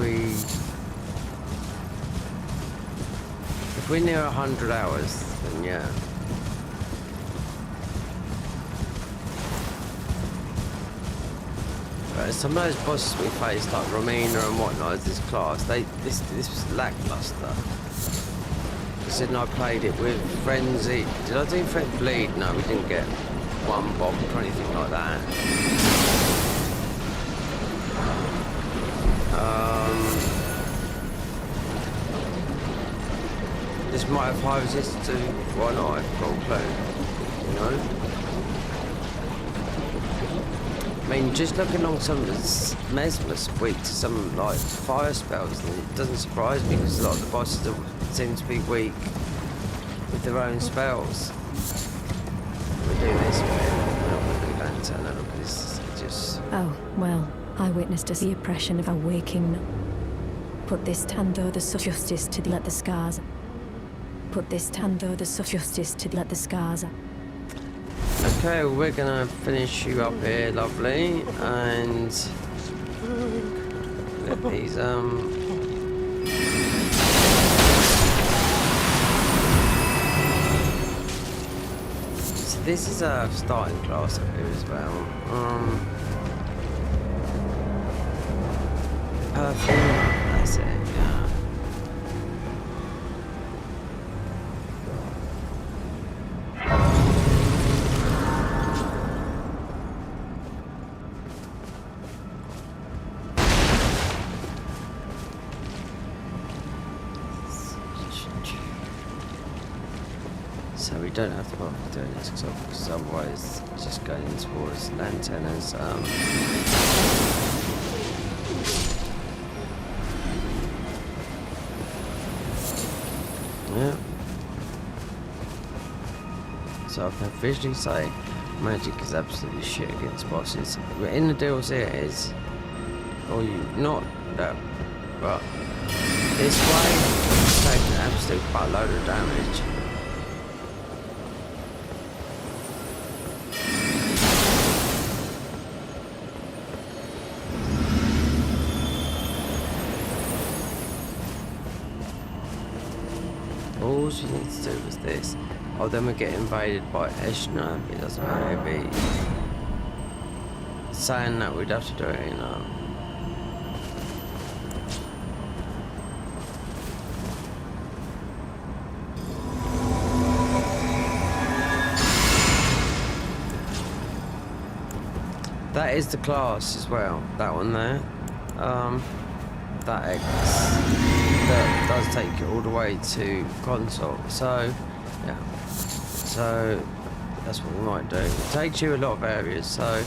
we're near 100 hours, then yeah. Some of those bosses we faced, like Romina and whatnot, this class, this was lackluster. Considering I played it with Frenzy. Did I do Frenzy Bleed? No, we didn't get one bomb or anything like that. This might have high resistance to why not? I've got a clue, you know. I mean, just looking on some of the Mesmer's weak to some like fire spells, and it doesn't surprise me because a lot of the bosses seem to be weak with their own spells. We do this bit, we're not going to do Lantana because it's just. Oh, well, I witnessed as the oppression of a waking. Put this tando the justice to let the scars. Put this tando the justice to let the scars. Okay, we're gonna finish you up here, lovely, and get these So this is a starting class up here as well. Perfume, that's it, yeah. So we don't have to bother doing this because otherwise it's just going towards antennas. Yeah. So I can officially say magic is absolutely shit against bosses. But in the DLC it is. Or you not that, but this way it's taking an absolute buttload of damage. course we need to do was this. Oh, then we get invaded by Eshna. It doesn't matter. It'd be saying that we'd have to do it, you know. That is the class as well, that one there. That X, that does take you all the way to console. So, yeah. So, that's what we might do. It takes you a lot of areas, so.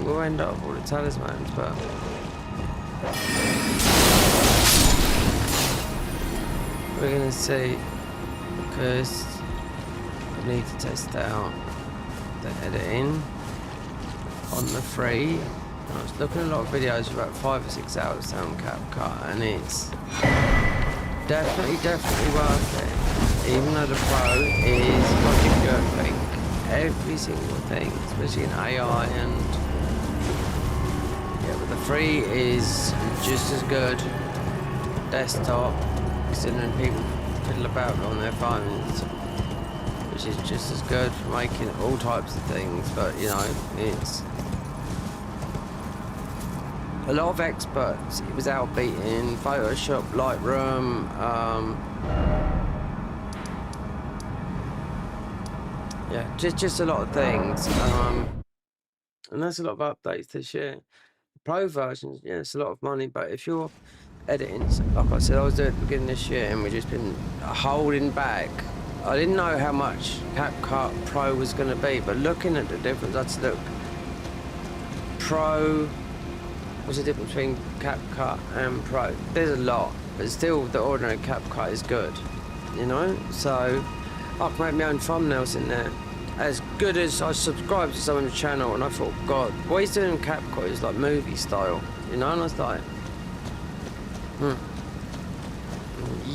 We'll end up with all the talismans, but we're gonna see, because we need to test out the editing on the free. I was looking at a lot of videos for about 5 or 6 hours on CapCut, and it's definitely worth it. Even though the pro is fucking good, like every single thing, especially in AI and. But the free is just as good desktop, considering people fiddle about on their phones, which is just as good for making all types of things. But you know, it's a lot of experts. It was outbeating Photoshop, Lightroom, yeah, just a lot of things, and that's a lot of updates this year. Pro versions, yeah, it's a lot of money, but if you're editing, like I said, I was doing it at the beginning of this year, and we've just been holding back. I didn't know how much CapCut Pro was going to be, but looking at the difference, I said, look, Pro, what's the difference between CapCut and Pro? There's a lot, but still the ordinary CapCut is good, you know? So I can make my own thumbnails in there. As good as I subscribed to someone's channel, and I thought, God, what he's doing in CapCut is like movie style, you know? And I was like,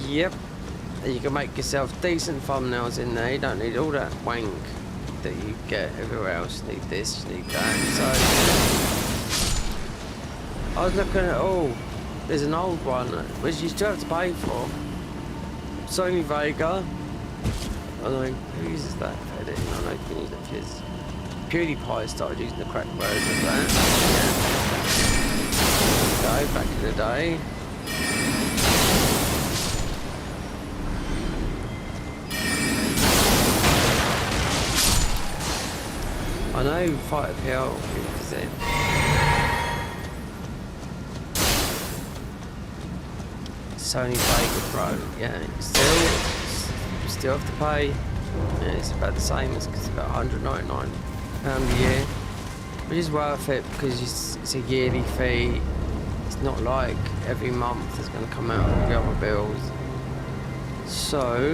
yep. You can make yourself decent thumbnails in there. You don't need all that wank that you get everywhere else. You need this, you need that. So I was looking at, oh, there's an old one which you still have to pay for. Sony Vega. I don't know who uses that for editing. I know you can use it for his. PewDiePie started using the cracked version of that. Yeah. Go back in the day. I know Fighter PL uses it. Sony Vega Pro, yeah, still have to pay. Yeah, it's about the same, it's about £199 a year, which is worth it because it's a yearly fee. It's not like every month it's going to come out of the other bills. So,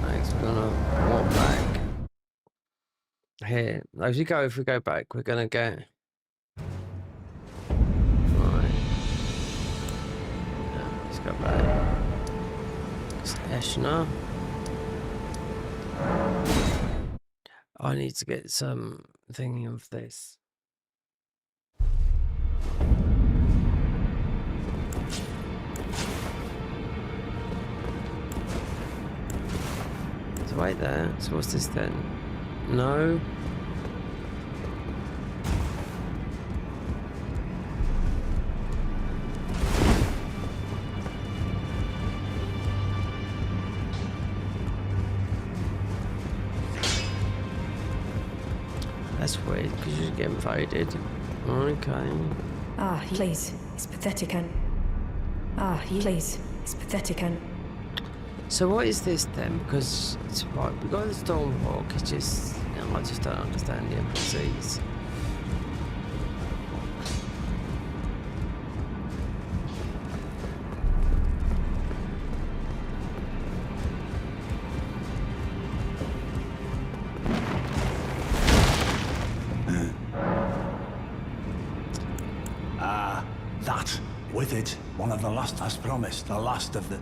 next we're gonna walk back here. If we go back, we're gonna go right. Yeah, let's go back. It's Eshna. I need to get some thinking of this. Right there. So what's this then? No. That's weird because you're getting invaded. Okay. Ah, please. It's pathetic and... Ah, please. It's pathetic and... So what is this then? Because it's right, we got the Stormhawk. It's just, you know, I just don't understand the NPCs. that. With it, one of the last as promised, the last of the...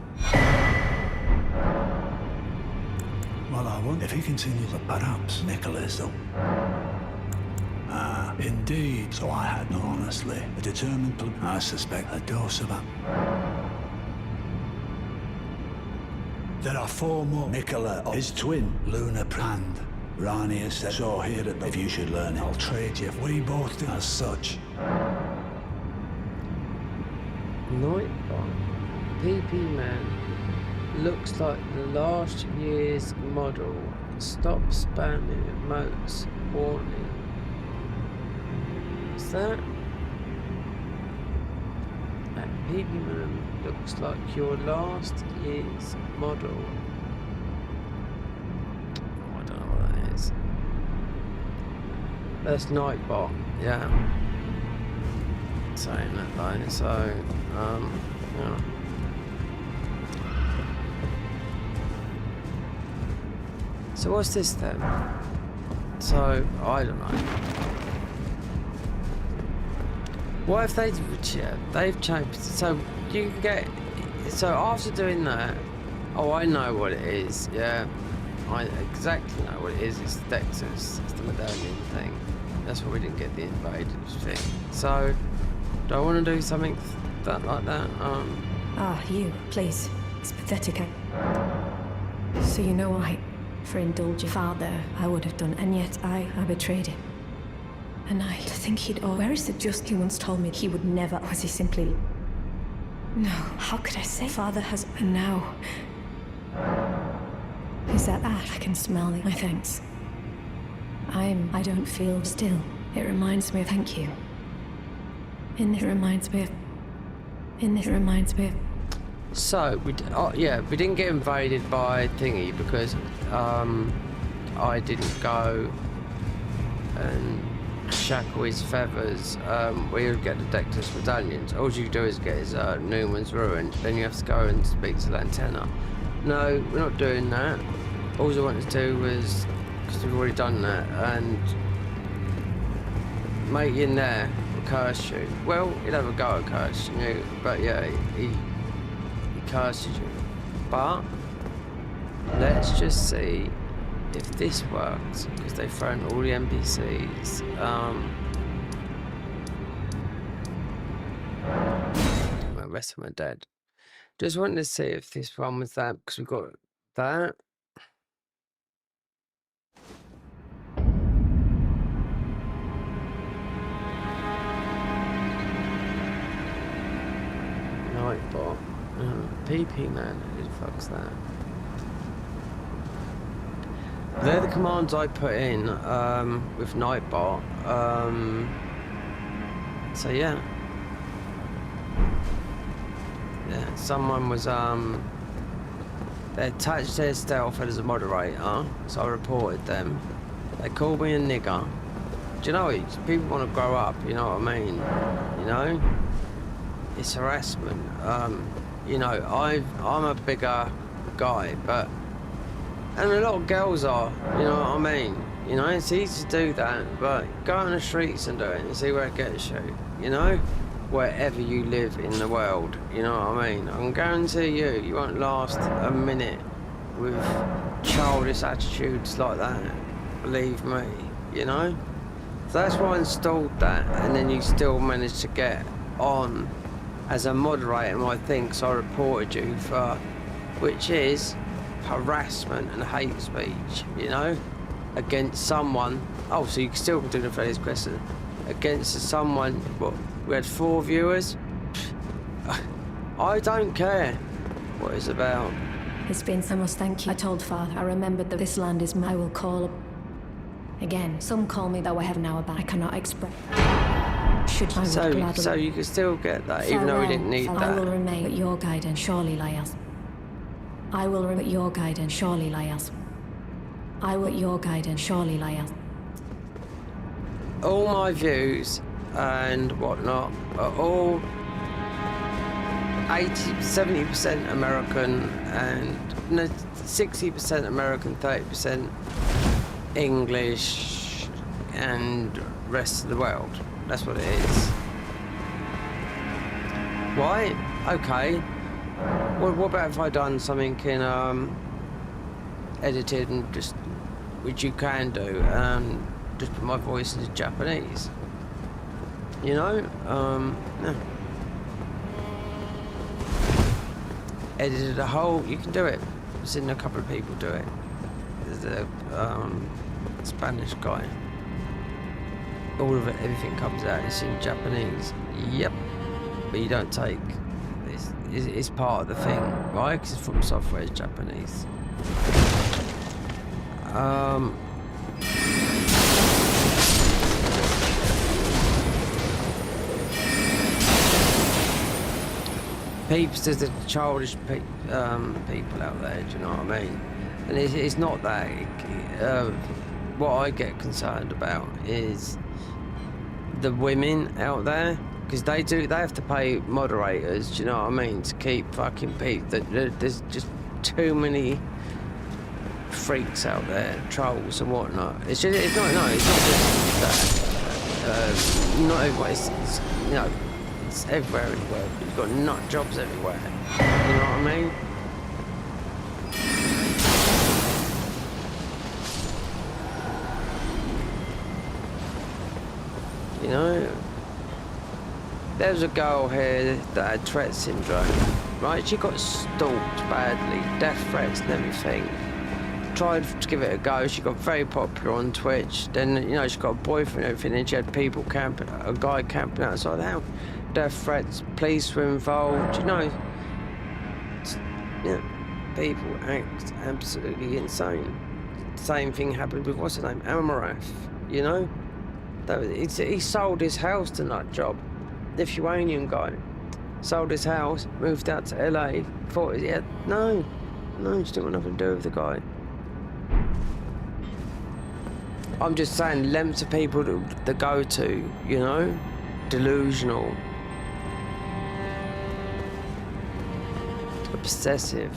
Well, I wonder if he continues, perhaps Nicholas, though. Ah, indeed. So I had no, honestly. A determined I suspect a dose of that. There are 4 more. Nicola, his twin, Luna and Rani has said, so here at the... If you should learn it, I'll trade you. We both do as such. Nightbot. PP Man. Looks like the last year's model. Stop spamming emotes. Warning. Is that? That PP Man looks like your last year's model. Oh, I don't know what that is. That's Nightbot, yeah. Saying that line, so, yeah. So what's this then? So, I don't know. What if they, yeah, they've changed, so you can get, so after doing that, oh, I know what it is, yeah. I exactly know what it is, it's the Dexter's, it's the medallion thing. That's why we didn't get the invaders thing. So, do I want to do something like that? Ah, you, please. It's pathetic. So you know why? For indulging father, I would have done, and yet I betrayed him. And I to think he'd where is the just he once told me he would never, was he simply... No, how could I say? Father has, and now... Is that ash? I can smell it. My thanks. I don't feel still. It reminds me of thank you. And it reminds me of... So, we didn't get invaded by Thingy because I didn't go and shackle his feathers. We would get the Dectus medallions. All you do is get his Newman's Ruin, then you have to go and speak to Lantana. No, we're not doing that. All I wanted to do was, because we've already done that, and make you in there curse you. Well, he'd have a go at cursing you, but yeah, he curses you. But let's just see if this works, because they've thrown all the NPCs. The rest of them are dead. Just wanted to see if this one was that, because we've got that. Nightbot. PP Man, who the fuck's that? They're the commands I put in with Nightbot. So yeah. Yeah, someone was they attached their stealth as a moderator, so I reported them. They called me a nigger. Do you know it? People want to grow up, you know what I mean? You know? It's harassment. You know, I'm a bigger guy, but and a lot of girls are, you know what I mean? You know, it's easy to do that, but go on the streets and do it and see where it gets you, you know? Wherever you live in the world, you know what I mean? I can guarantee you won't last a minute with childish attitudes like that, believe me, you know? So that's why I installed that, and then you still managed to get on as a moderator in my thing, so I reported you for, which is harassment and hate speech, you know, against someone. Oh, so you still can do the first question against someone. What, we had 4 viewers. I don't care what it's about. It's been so much thank you. I told Father, I remembered that this land is mine. I will call again. Some call me, though I have now a back. I cannot express. Should I would gladly. So you can still get that, even though we didn't need that. I will remain at your guidance, surely, Lyas. I will remain at your guidance, surely, Lyas. I will at your guidance, surely, Lyas. All my views and whatnot are all 70% American and 60% American, 30% English and rest of the world. That's what it is. Right? Okay. What about if I done something in edited and just, which you can do, just put my voice into Japanese. You know? Yeah. Edited a whole, you can do it. I've seen a couple of people do it. There's a Spanish guy. All of it, everything comes out, it's in Japanese. Yep. But you don't take, it's part of the thing, right? Because From Software is Japanese. Peeps, there's the childish people out there, do you know what I mean? And it's not that. What I get concerned about is the women out there, because they have to pay moderators, do you know what I mean, to keep fucking people. There's just too many freaks out there, trolls and whatnot. It's not just that. Not everywhere. It's, you know, it's everywhere. You've got nut jobs everywhere. You know what I mean? You know, there's a girl here that had Tourette syndrome, right? She got stalked badly, death threats and everything. Tried to give it a go. She got very popular on Twitch. Then, you know, she got a boyfriend and everything, and she had people camping, a guy camping outside the house. Death threats, police were involved. You know, people act absolutely insane. Same thing happened with, what's his name, Amarath. You know, he sold his house to nut job. Lithuanian guy sold his house, moved out to LA. Thought he had no, she didn't want nothing to do with the guy. I'm just saying, lengths of people that go to, you know, delusional, obsessive.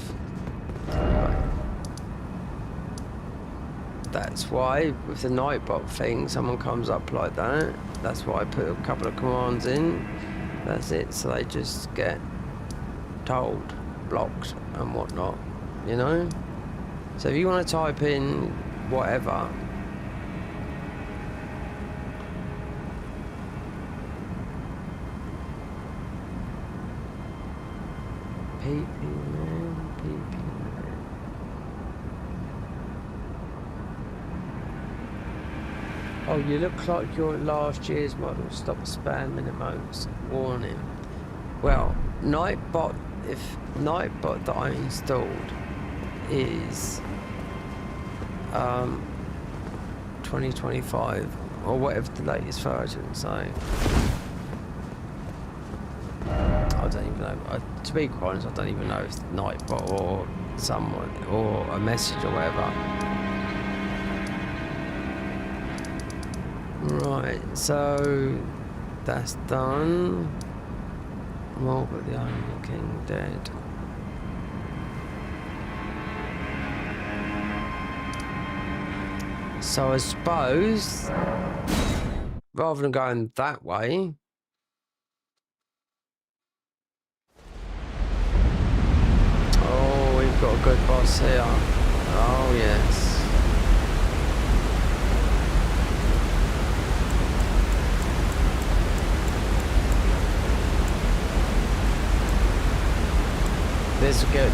That's why with the Nightbot thing, someone comes up like that. That's why I put a couple of commands in. That's it. So they just get told, blocked and whatnot, you know? So if you want to type in whatever, PP man. Oh, you look like you're last year's model. Stop spamming emotes. Warning. Well, Nightbot, if Nightbot that I installed is 2025 or whatever the latest version, so I don't even know. To be quite honest, I don't even know if Nightbot or someone or a message or whatever. Right, so that's done. More but the only king dead. So I suppose rather than going that way, oh, we've got a good boss here. Oh yes.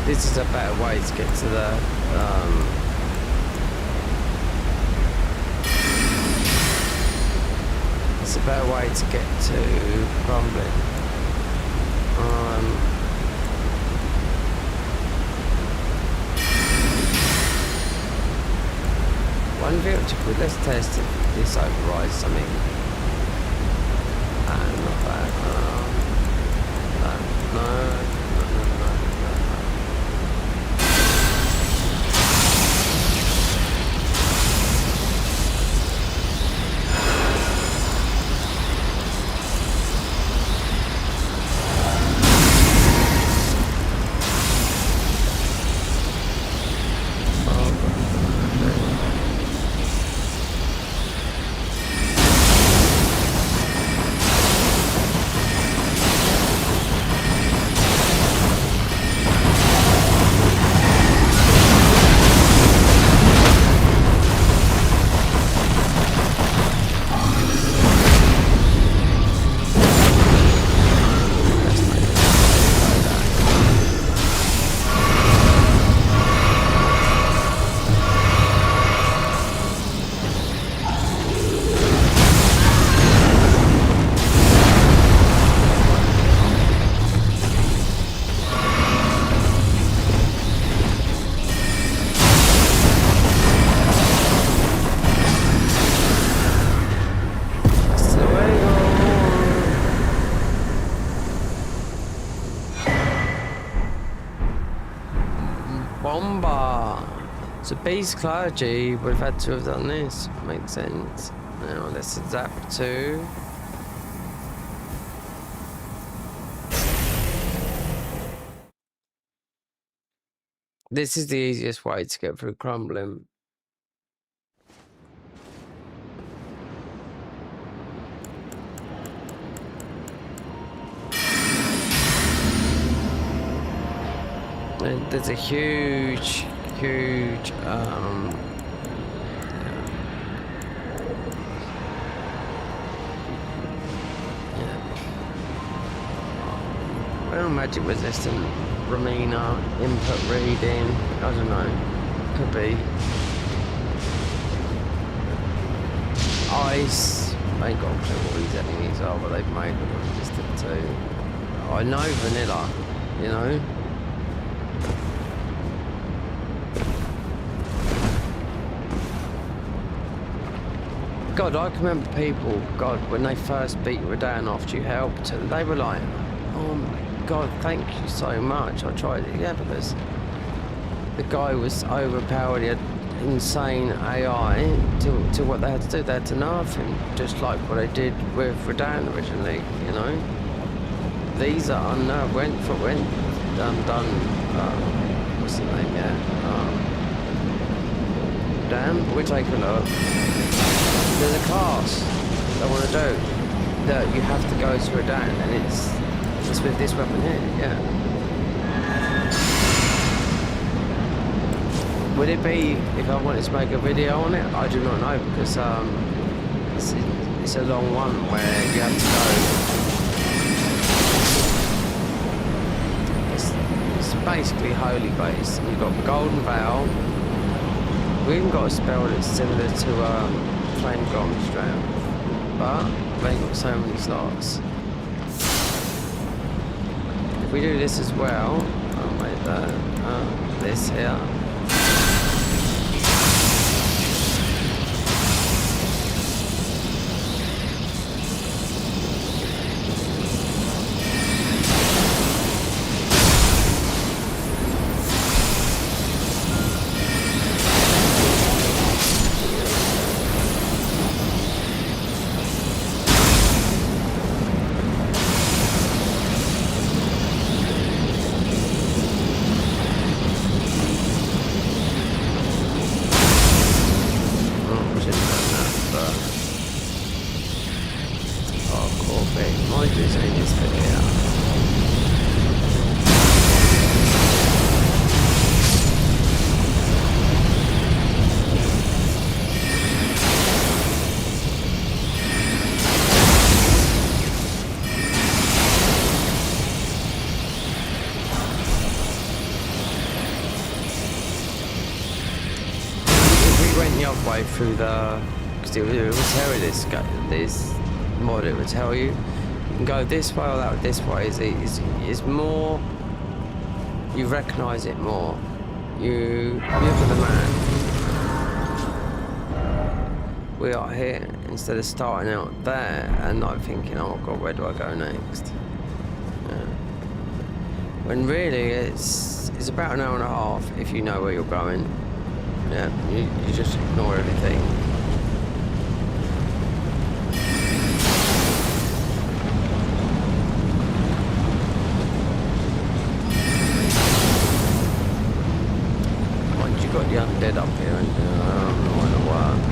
This is a better way to get to the it's a better way to get to Crumbling. One vehicle, let's test if this overrides something. Not bad. No. Beast clergy would have had to have done this. Makes sense. Now let's adapt to. This is the easiest way to get through crumbling. And there's a huge well, magic resistant, Ramina, input reading, I don't know, could be. Ice, I ain't got a clue what these enemies are, but they've made them resistant to. I know vanilla, you know? God, I can remember people, God, when they first beat Radahn after you helped, they were like, oh my God, thank you so much. I tried it, yeah, because the guy was overpowered, he had insane AI to what they had to do. They had to nerf him, just like what they did with Radahn originally, you know? These are unnerved, what's the name, yeah? Damn, we'll take a look. There's a class I want to do that you have to go to Radahn, and it's with this weapon here, yeah. Would it be if I wanted to make a video on it? I do not know, because it's a long one where you have to go. It's basically holy base. You've got the Golden Veil. We even got a spell that's similar to Flame Gone Strand, but they ain't got so many slots. If we do this as well, I'll make that this here. Way through the, because it will tell you this mod, it will tell you can go this way or that this way. Is more, you recognise it more. You look at the man. We are here instead of starting out there and not thinking, oh God, where do I go next? Yeah. When really it's about an hour and a half if you know where you're going. Yeah, you just ignore everything. Once you got the undead up here, and I don't know what it'll work.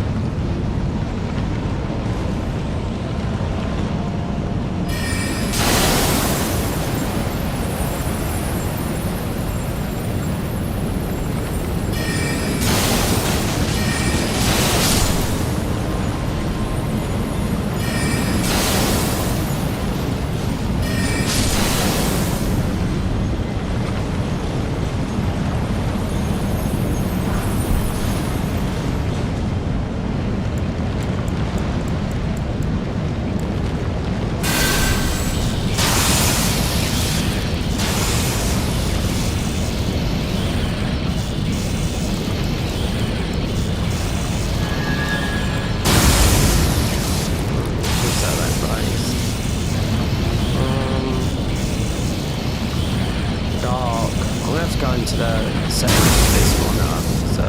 Into the settings of this one up, so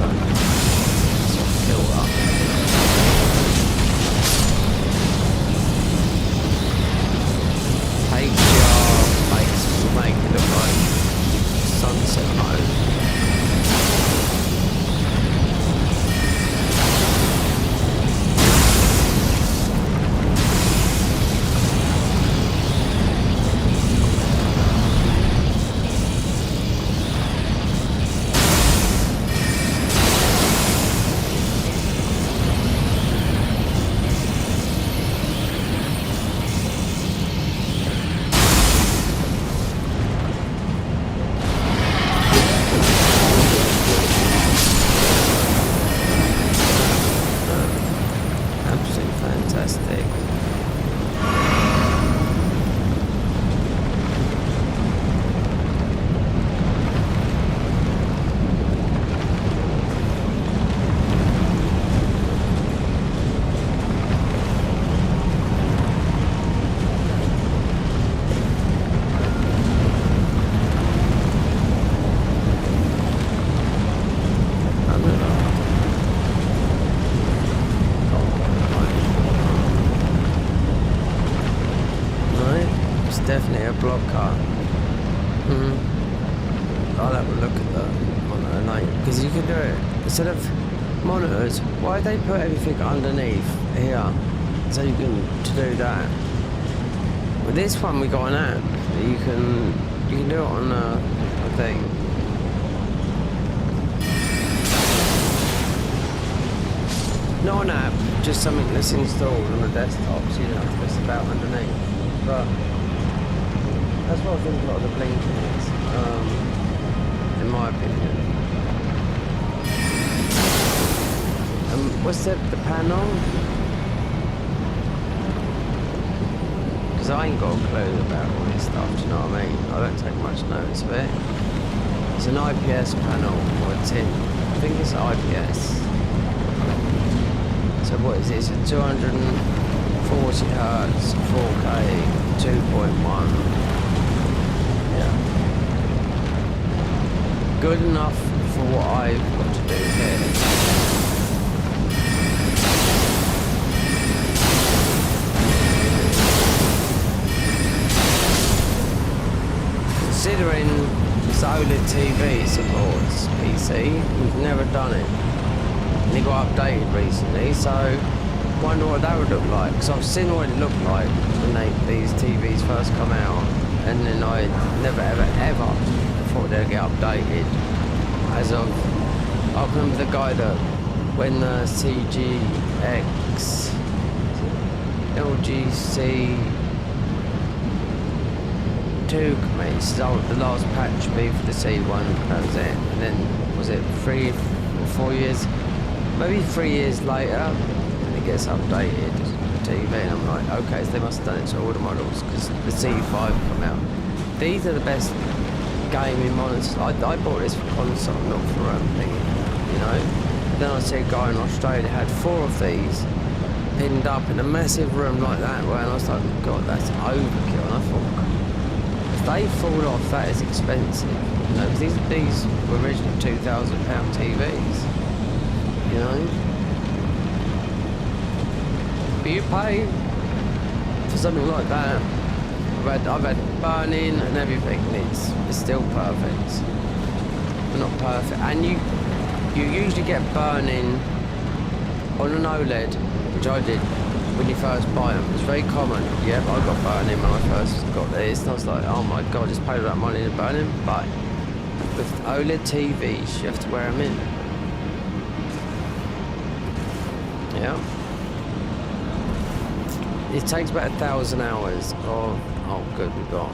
definitely a blocker. I'll have a look at the monitor later, because you can do it instead of monitors. Why they put everything underneath here so you can do that? With this one we got an app. You can do it on a thing. Not an app, just something that's installed on the desktop, so you don't have to mess about underneath. But that's what I think a lot of the blinking is, in my opinion. What's the panel? Because I ain't got a clue about all this stuff, do you know what I mean? I don't take much notice of it. It's an IPS panel, or a tin. I think it's IPS. So what is it? It's a 240 hertz, 4K, 2.1. Yeah. Good enough for what I've got to do here. Considering OLED TV supports PC, we've never done it. And it got updated recently, so wonder what that would look like. Because I've seen what it looked like when these TVs first come out, and then I never ever thought they'd get updated. As of, I remember the guy that when the CGX LGC 2 commenced, the last patch be for the C1, that was it. And then was it 3 or 4 years? Maybe 3 years later, and it gets updated TV, and I'm like, okay, so they must have done it to all the models, because the C5 come out. These are the best gaming monitors. I bought this for console, not for thingy, you know. Then I see a guy in Australia had 4 of these pinned up in a massive room like that, and I was like, God, that's overkill. And I thought, if they fall off, that is expensive, you know, because these were originally £2,000 TVs. You know, but you pay for something like that. I've had burn-in and everything, and it's still perfect, but not perfect. And you usually get burn-in on an OLED, which I did when you first buy them. It's very common. Yeah, I got burn-in when I first got this, and I was like, oh my god, I just paid all that money to burn-in. But with OLED TVs, you have to wear them in. Yeah. It takes about 1,000 hours of, oh good, we got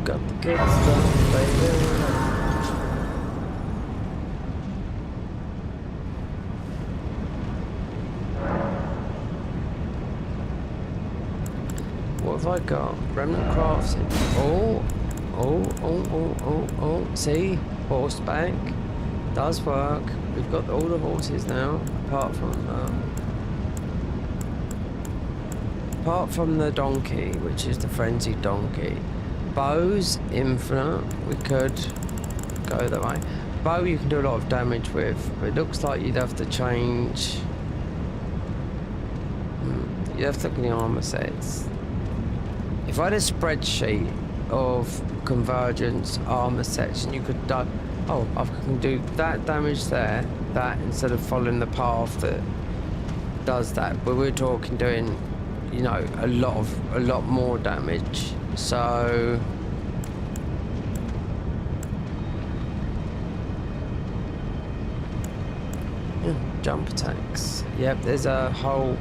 the good stuff, baby. What have I got? Remnant crafts. Oh. See? Horseback. Does work. We've got all the horses now, apart from the donkey, which is the frenzied donkey. Bows, infinite. We could go that way. Bow you can do a lot of damage with, but it looks like you'd have to change. You'd have to look at the armor sets. If I had a spreadsheet of convergence armor sets, and you could do, oh, I can do that damage there, that, instead of following the path that does that. But we're talking doing, you know, a lot more damage. So yeah, jump attacks. Yep, there's a whole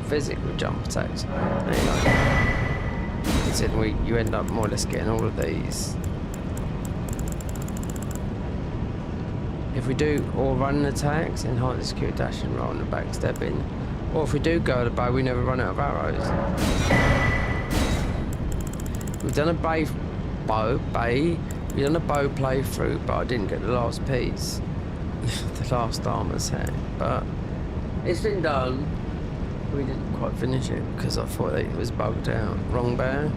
physics with jump attacks. There you go. Considering you end up more or less getting all of these. If we do all running attacks, enhance secure dash and roll and backstepping, or if we do go to bow, we never run out of arrows. We've done a bow playthrough, but I didn't get the last piece, the last armor set. But it's been done. We didn't quite finish it because I thought it was bugged out. Wrong bear.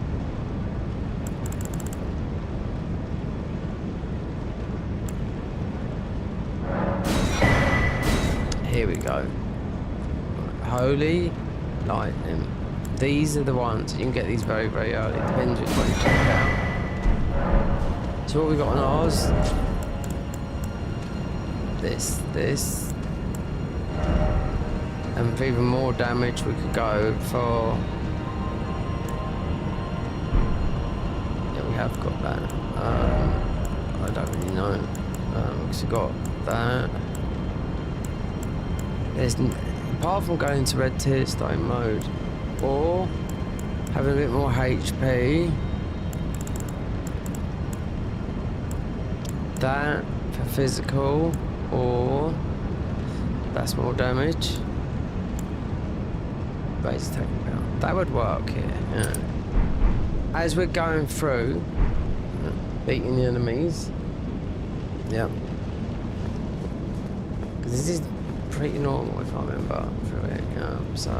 Here we go. Holy lightning. These are the ones, you can get these very, very early, depends which one you check out. So what we got on ours? This. And for even more damage we could go for... Yeah, we have got that. I don't really know. Because we got that. There's... Apart from going into red tear stone mode, or having a bit more HP, that for physical, or that's more damage. Base attack power. That would work here, yeah. As we're going through, beating the enemies, yeah. Because this is pretty normal if I remember through it, so.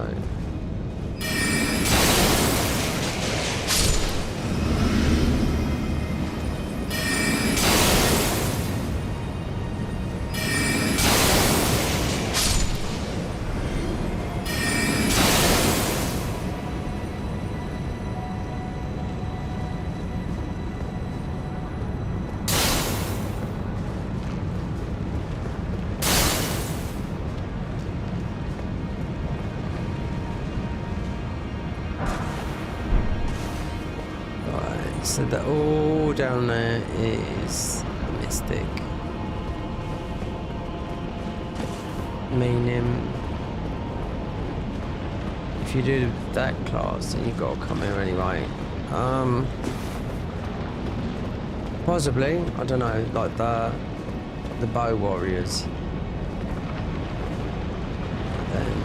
So that all down there is mystic, meaning if you do that class, then you've got to come here anyway. Possibly, I don't know, like the bow warriors. Then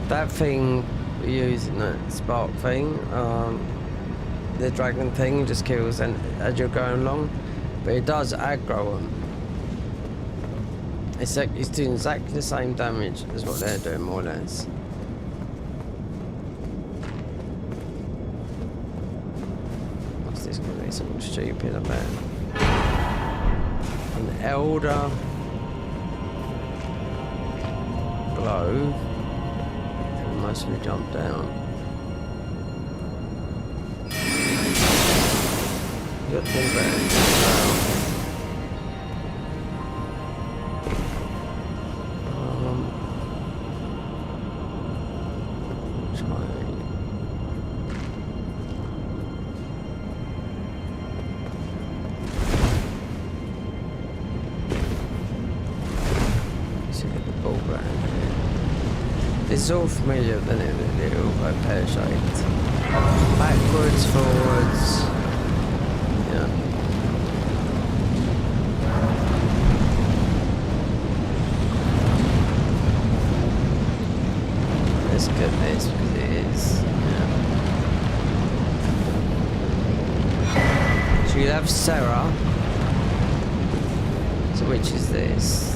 that thing we're using, that spark thing, the dragon thing just kills and as you're going along, but it does aggro them. It's doing exactly the same damage as what they're doing, more or less. What's this gonna be? Something stupid, I bet. An elder glow. Mostly jump down. You got the ball bearing It's all familiar, then it all like pear-shaped. Backwards, forwards. Yeah. Let's get this because it is. Yeah. So you have Sarah. So which is this?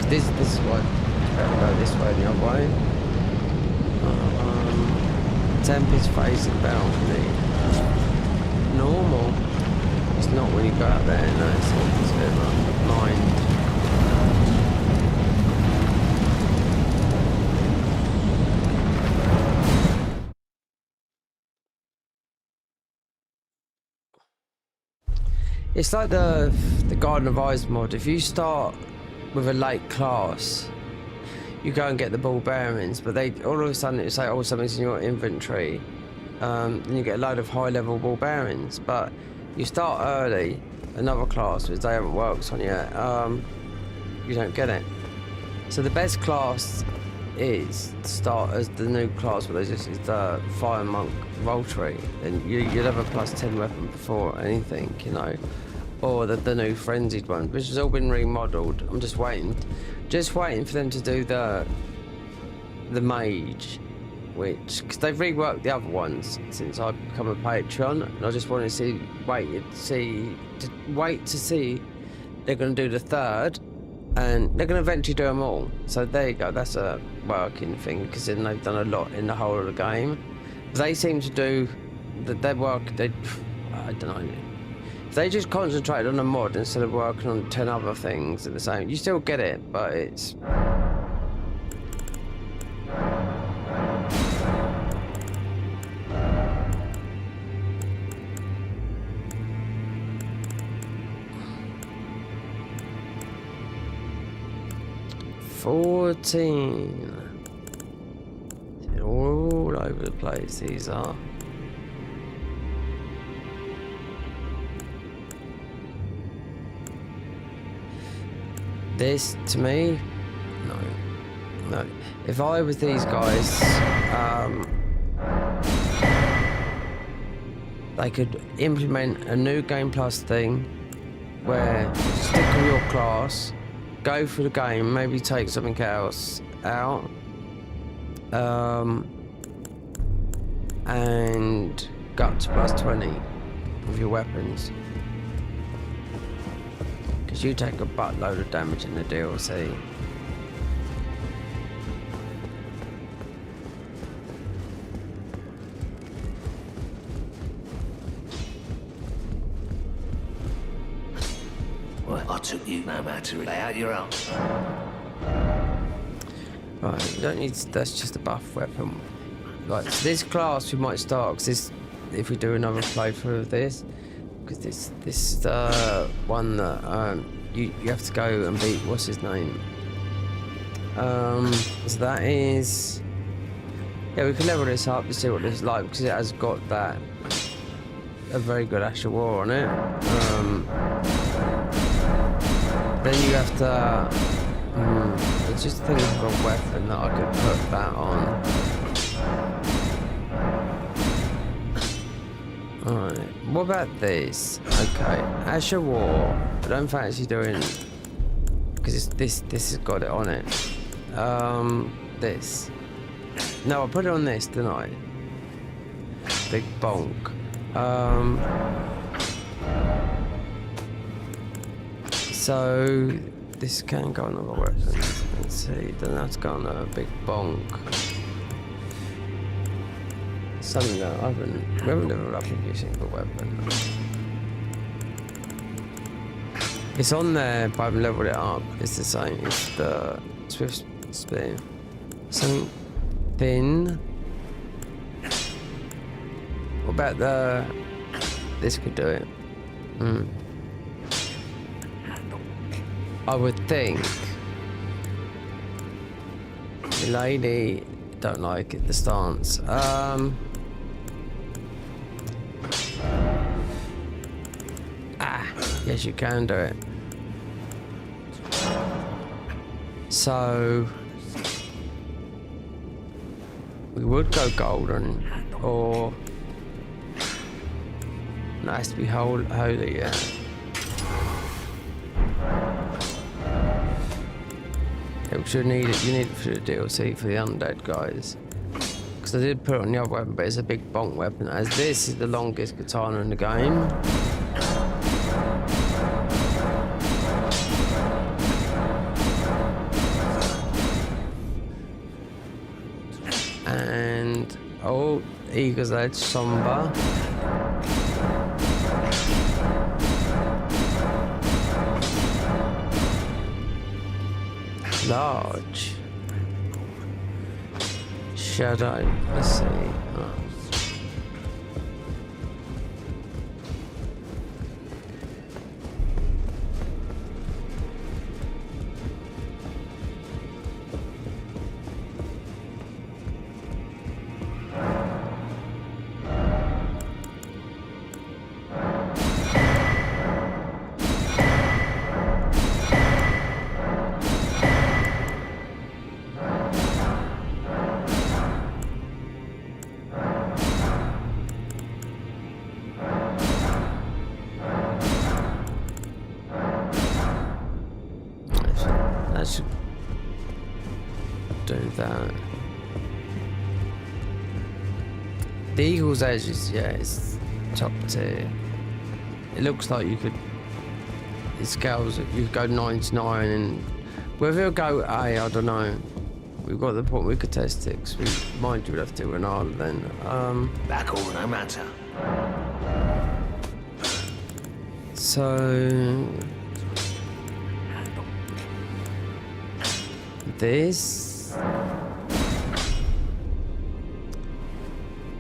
This is what go this way and the other way. Tempest facing balcony. Normal. It's not when you go out there, no, it's a bit of a mind. It's like the Garden of Eyes mod. If you start with a late class, you go and get the ball bearings, but they all of a sudden it say, oh, something's in your inventory. Then you get a load of high-level ball bearings. But you start early, another class which they haven't worked on yet. You don't get it. So the best class is to start as the new class, where is the Fire Monk Voltry, and you'd have a +10 weapon before anything, you know, or the new Frenzied one, which has all been remodeled. I'm just waiting for them to do the Mage, which, because they've reworked the other ones since I've become a Patreon, and I just want to wait to see they're going to do the third. And they're going to eventually do them all. So there you go, that's a working thing, because then they've done a lot in the whole of the game. They seem to do their work, I don't know. If they just concentrated on a mod instead of working on 10 other things at the same, you still get it, but it's... all over the place these are. This to me, no. If I was these guys, they could implement a new Game Plus thing where stick with your class, go for the game, maybe take something else out, and go up to +20 with your weapons. Because you take a buttload of damage in the DLC. Well, I took you no matter. Lay out your arms. Right, you don't need. That's just a buff weapon. Right, so this class we might start, because this, if we do another playthrough of this, because this is the one that you have to go and beat. What's his name? So that is. Yeah, we can level this up to see what this is like, because it has got that a very good Ash of War on it. Then you have to. It's just think of a weapon that I could put that on. Alright, what about this? Okay, Ash of War. I don't fancy doing, because this has got it on it. This. No, I put it on this, didn't I? Big bonk. So this can go on other weapons. Let's see, then that's gone a big bonk. Something that we haven't leveled up every single weapon. It's on there, but I haven't leveled it up. It's the same. It's the Swift Spear. Something thin. What about the? This could do it. I would think. The lady don't like it. The stance. Yes, you can do it. So we would go golden, or no, it has to be holy, yeah. You need it for the DLC for the undead guys. Because I did put it on the other weapon, but it's a big bonk weapon, as this is the longest katana in the game. And oh, Eagle's Edge Somber. Large. Shadow. Let's see. Oh. do that. The Eagle's Edge is, yeah, it's top tier. It looks like you could, it scales, you could go 99 and whether it'll go A, I don't know. We've got the point we could test it, because we mind you would have to do an R then. Back all no matter. So this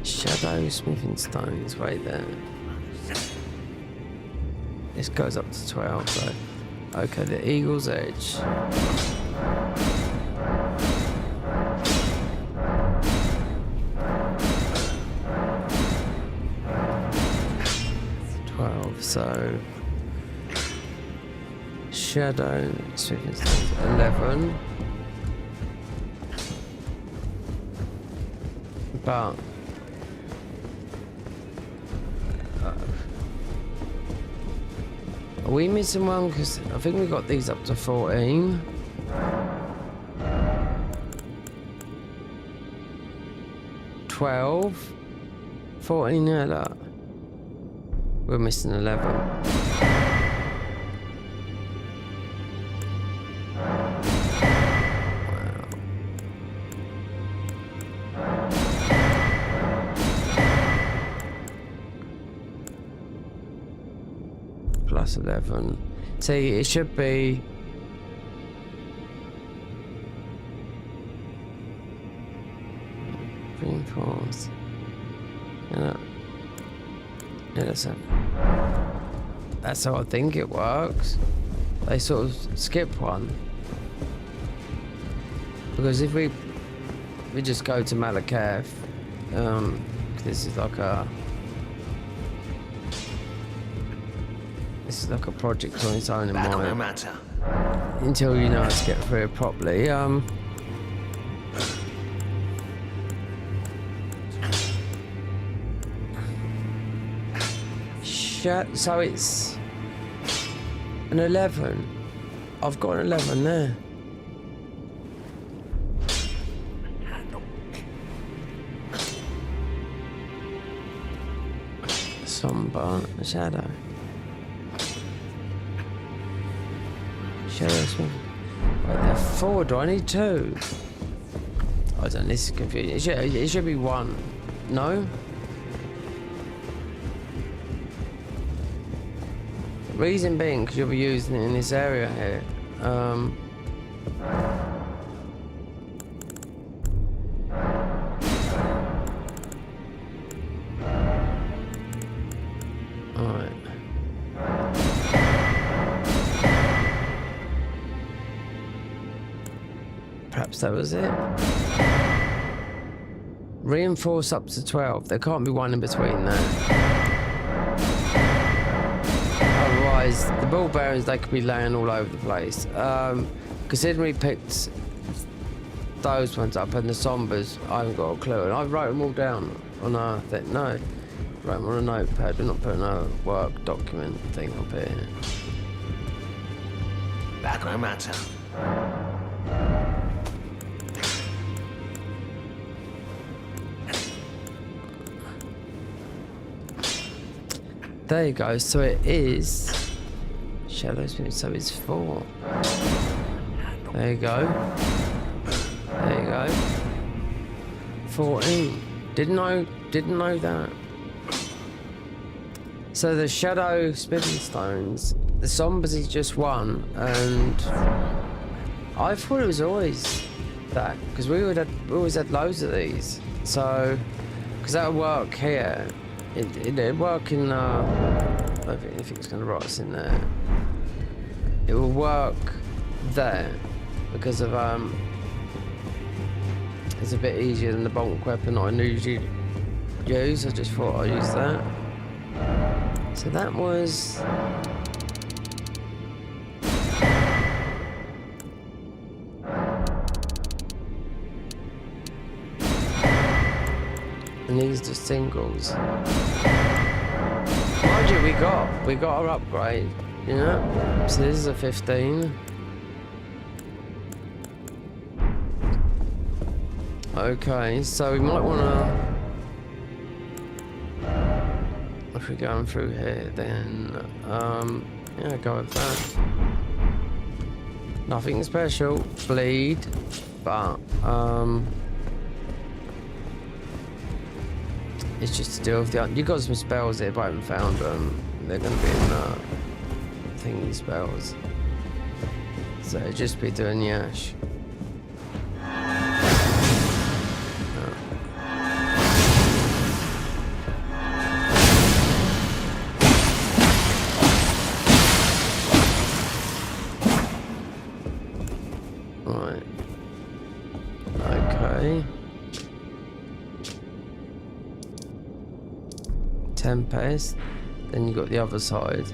shadow smithing stones right there. This goes up to 12, so okay, the Eagle's Edge. So shadow smithing stones 11, but are we missing one? Because I think we got these up to 14. $12, 14, yeah, look. We're missing 11. Plus 11. See, it should be reinforced. Yeah, that's how I think it works. They sort of skip one. Because if we just go to Malakath, this is like a project on its own in Back no mind. matter. Until you know how to get through it properly. So it's an 11. I've got an 11 there. Somber shadow. Shadows. Wait, there are 4. Do I need 2? I don't know. This is confusing. It should be 1. No. Reason being, because you'll be using it in this area here. Alright. Perhaps that was it. Reinforce up to 12. There can't be one in between there. The ball bearings, they could be laying all over the place. Considering we picked those ones up and the sombers, I haven't got a clue. And I wrote them all down on a thing. No, wrote them on a notepad. We're not putting a work document thing up here. Back no matter. There you go. So it is shadows. So it's 4. There you go. There you go. 14. Didn't know that. So the shadow smithing stones, the sombers is just 1, and I thought it was always that because we always had loads of these. So because that would work here. It'd work in, I don't think anything's going to rot us in there. It will work there because of, it's a bit easier than the bulk weapon I usually use. I just thought I'd use that. So that was... And these are singles. Mind you, we got our upgrade, you know? So this is a 15. Okay, so we might wanna, if we're going through here, then yeah, go with that. Nothing special. Bleed, but it's just to deal with the. You got some spells here, but I haven't found them. They're gonna be in thingy spells. So it'd just be doing Yash. Right. Okay. Tempest. Then you got the other side.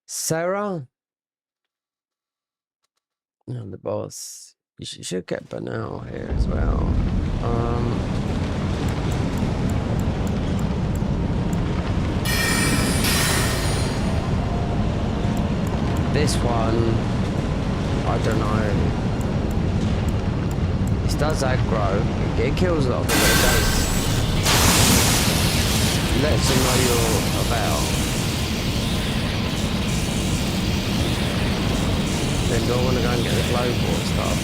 Sarah. And the boss. You should get Banal here as well. This one, I don't know. This does aggro. It kills a lot of them, but it does. Lets you know you're about. Then do I want to go and get the global stuff?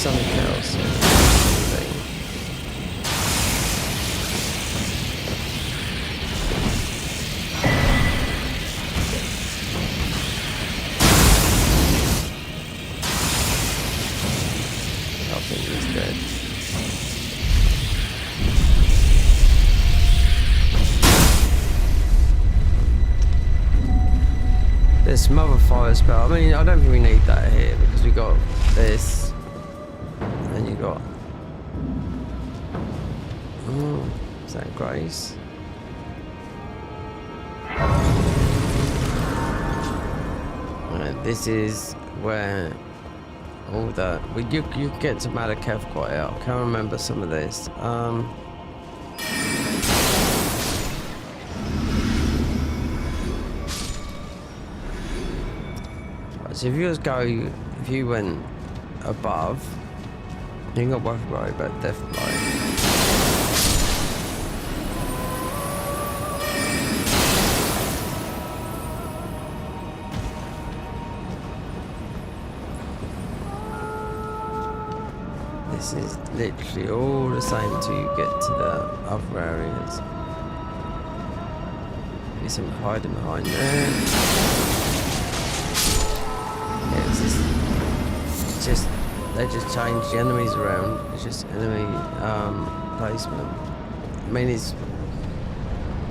Something else. I think he's dead. There's some other fire spell. I mean, I don't think we need that here because we got this. And you got. Oh, is that Grace? Right, this is where all that. You get to Malakev quite out. I can't remember some of this. So if you went above. You ain't got to worry about death flying. This is literally all the same until you get to the other areas. There's some hiding behind there. Yeah, it's just they just change the enemies around. It's just enemy placement. I mean, it's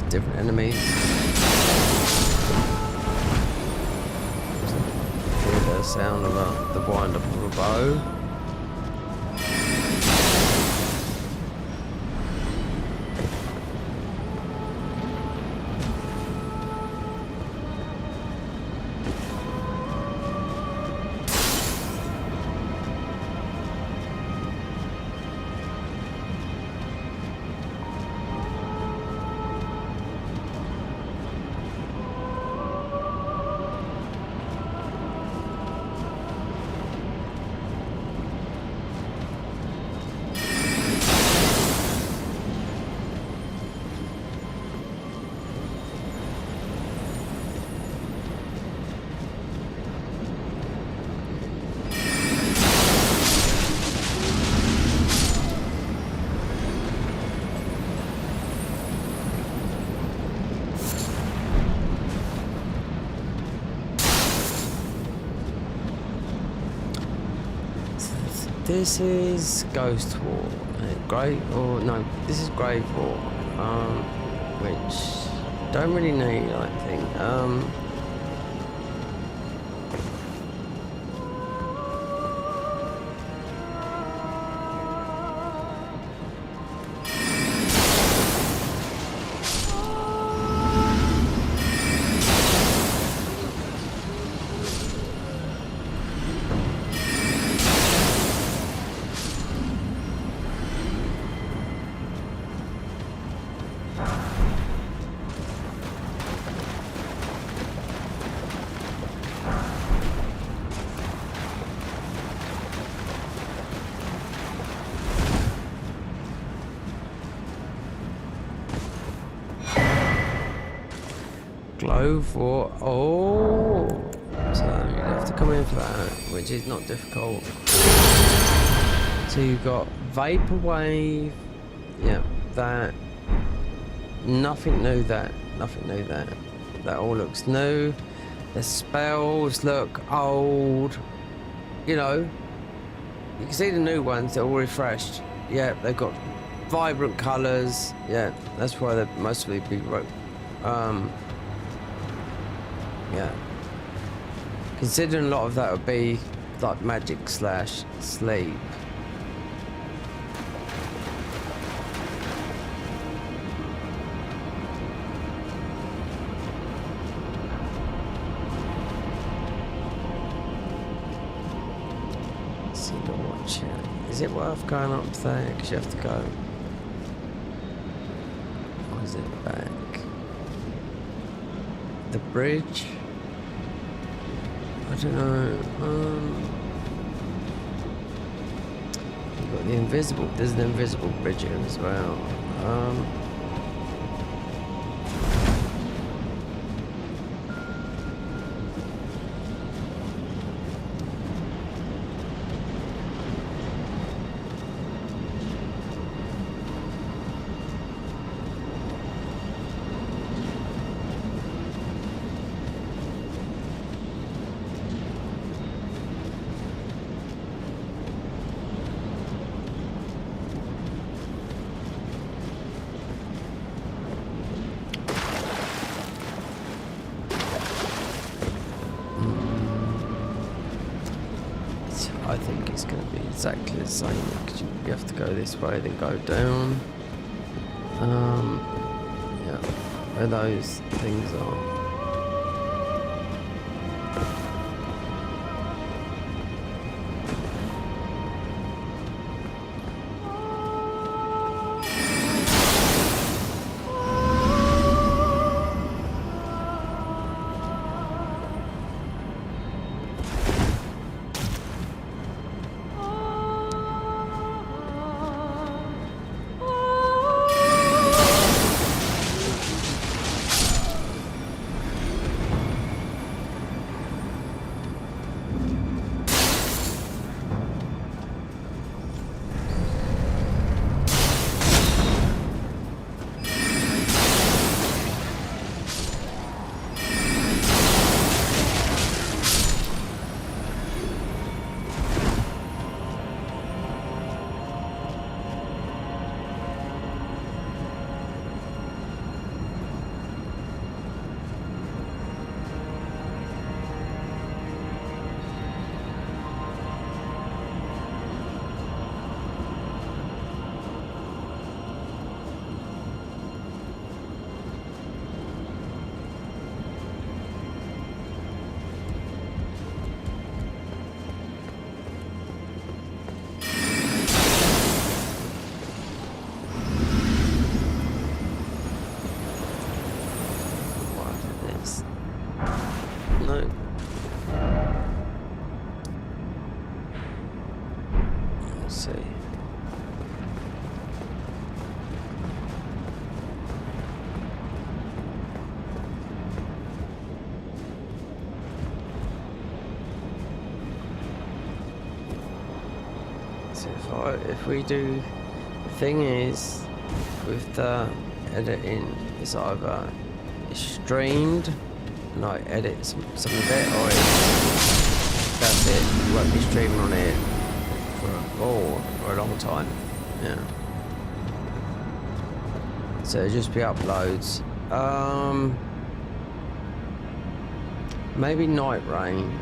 different enemies. Hear the sound of the wind up of a bow. This is Ghost War. No, this is Grave War. Which don't really need, I think. for... Oh! So you have to come in for that, which is not difficult. So you've got Vaporwave. Yeah, that. Nothing new that. Nothing new that. That all looks new. The spells look old. You know, you can see the new ones, they're all refreshed. Yeah, they've got vibrant colours. Yeah, that's why they're mostly big rope. Yeah. Considering a lot of that would be like magic / sleep. See the watch here. Is it worth going up there? Because you have to go. Or is it back? The bridge? I don't know. You've got the invisible. There's an invisible bridge here as well. I think it's going to be exactly the same because you have to go this way, then go down. Yeah, where those things are. No. Let's see. So if we do, the thing is with the editing, it's either it's streamed. Like edit some of it, or that's it. You won't be streaming on it for a long time. Yeah. So it'll just be uploads. Maybe Night Rain.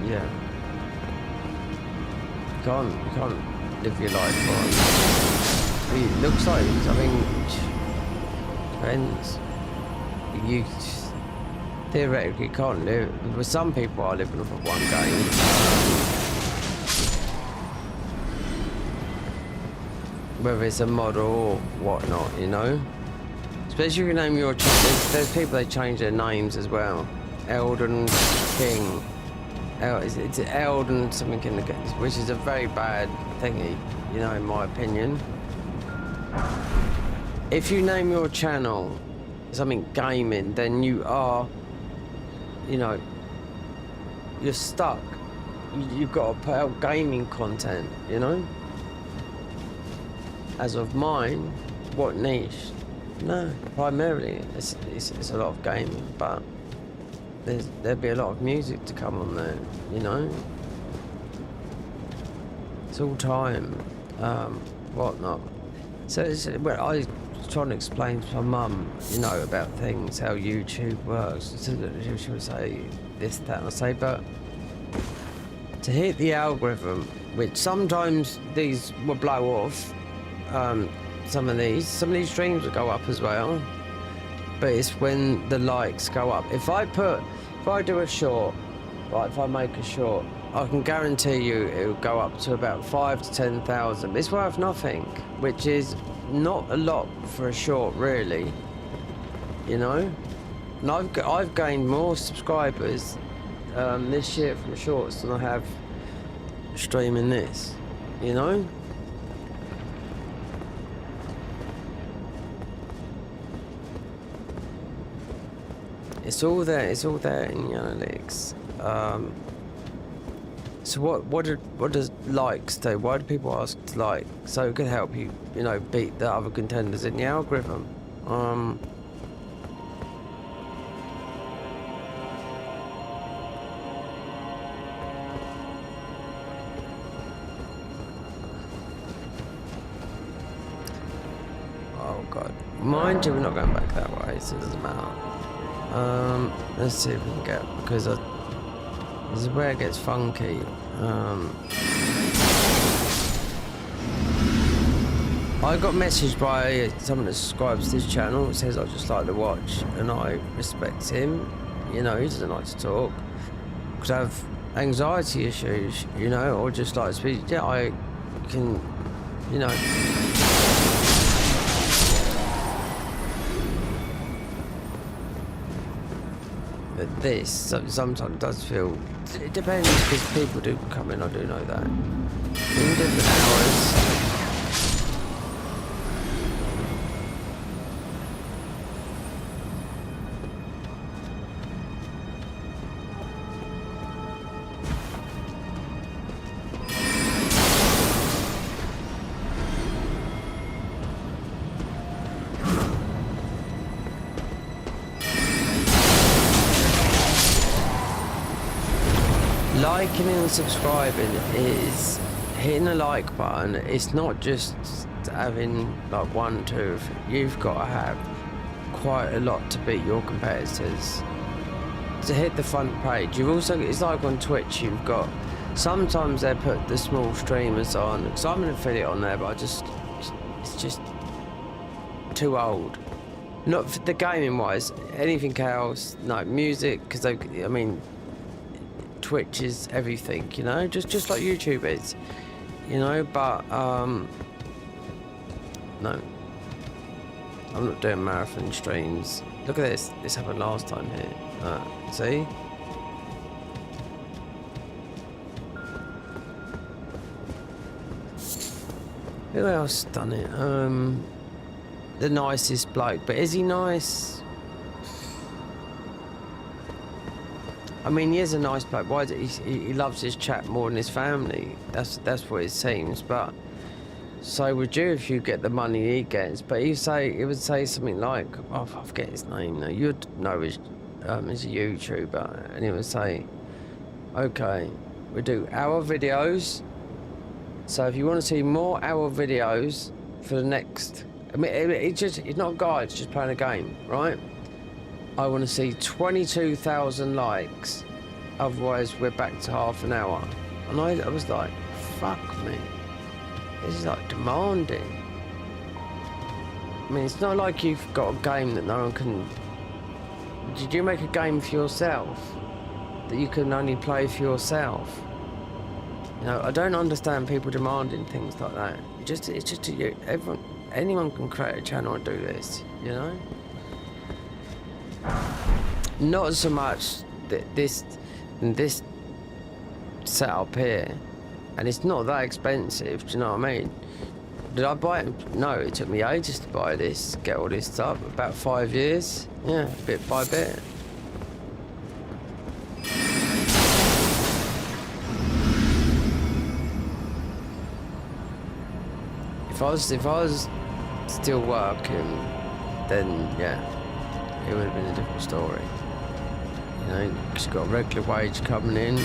Yeah. You can't live your life on. It looks like, I mean, depends. You theoretically can't live. With some people are living off of one game. Whether it's a model or whatnot, you know. Especially if you name your there's people that change their names as well. Elden King. It's Elden something in the game, which is a very bad thingy, you know, in my opinion. If you name your channel something gaming, then you are, you know, you're stuck. You've got to put out gaming content, you know? As of mine, what niche? No, primarily it's a lot of gaming, but there'll be a lot of music to come on there, you know? It's all time, whatnot. So well, I was trying to explain to my mum, you know, about things, how YouTube works. So she would say this, that, and I say, but to hit the algorithm, which sometimes these will blow off, some of these streams will go up as well, but it's when the likes go up. If I do a short, right, if I make a short, I can guarantee you it'll go up to about 5,000 to 10,000. It's worth nothing, which is not a lot for a short, really, you know. And I've gained more subscribers this year from shorts than I have streaming this, you know. It's all there in the analytics. So what does likes do? Why do people ask to like? So it could help you, you know, beat the other contenders in the algorithm. Oh god. Mind you, we're not going back that way, so it doesn't matter. Let's see if we can get, because this is where it gets funky. I got messaged by someone that subscribes to this channel. It says I just like to watch, and I respect him. You know, he doesn't like to talk. Could have anxiety issues, you know, or just like speech. Yeah, I can, you know. But this sometimes does feel. It depends, because people do come in. I do know that in different hours. Liking and subscribing is hitting the like button. It's not just having like 1, 2. You've got to have quite a lot to beat your competitors to hit the front page. You've also, it's like on Twitch, you've got, sometimes they put the small streamers on, because I'm an affiliate on there, but it's just too old. Not for the gaming wise, anything else, no, music, because I mean, Twitch is everything, you know, just like YouTube is, you know, but no, I'm not doing marathon streams. Look at this happened last time here. See, who else done it? The nicest bloke, but is he nice? I mean, he is a nice bloke. Why is it he loves his chat more than his family? That's what it seems. But so would you if you get the money he gets. But he would say something like, oh, I forget his name now. You'd know he's a YouTuber, and he would say, okay, we do our videos. So if you want to see more our videos for the next, I mean, it's not a guide. It's just playing a game, right? I want to see 22,000 likes, otherwise we're back to half an hour. And I was like, fuck me, this is like demanding. I mean, it's not like you've got a game that no one can. Did you make a game for yourself that you can only play for yourself? You know, I don't understand people demanding things like that. It's just you. Anyone can create a channel and do this, you know. Not so much this setup here, and it's not that expensive. Do you know what I mean? Did I buy it? No, it took me ages to buy this, get all this stuff. About 5 years. Yeah, bit by bit. If I was still working, then yeah, it would have been a different story. You know, 'cause you've got a regular wage coming in.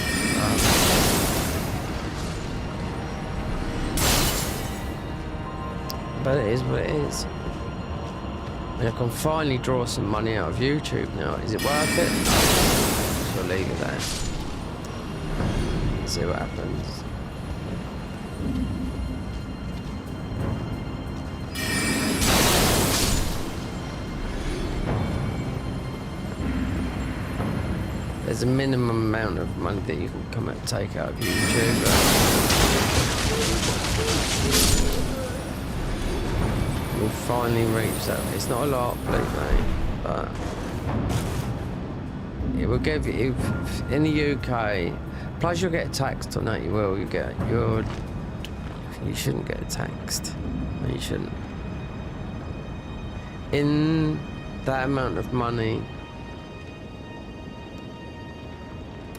But it is what it is. And I can finally draw some money out of YouTube now. Is it worth it? No. So I'll leave it there. See what happens. There's a minimum amount of money that you can come and take out of YouTube. We'll finally reach that. It's not a lot, believe me, but it will give you in the UK. Plus, you'll get taxed on that. You will. You shouldn't get taxed. No, you shouldn't. In that amount of money.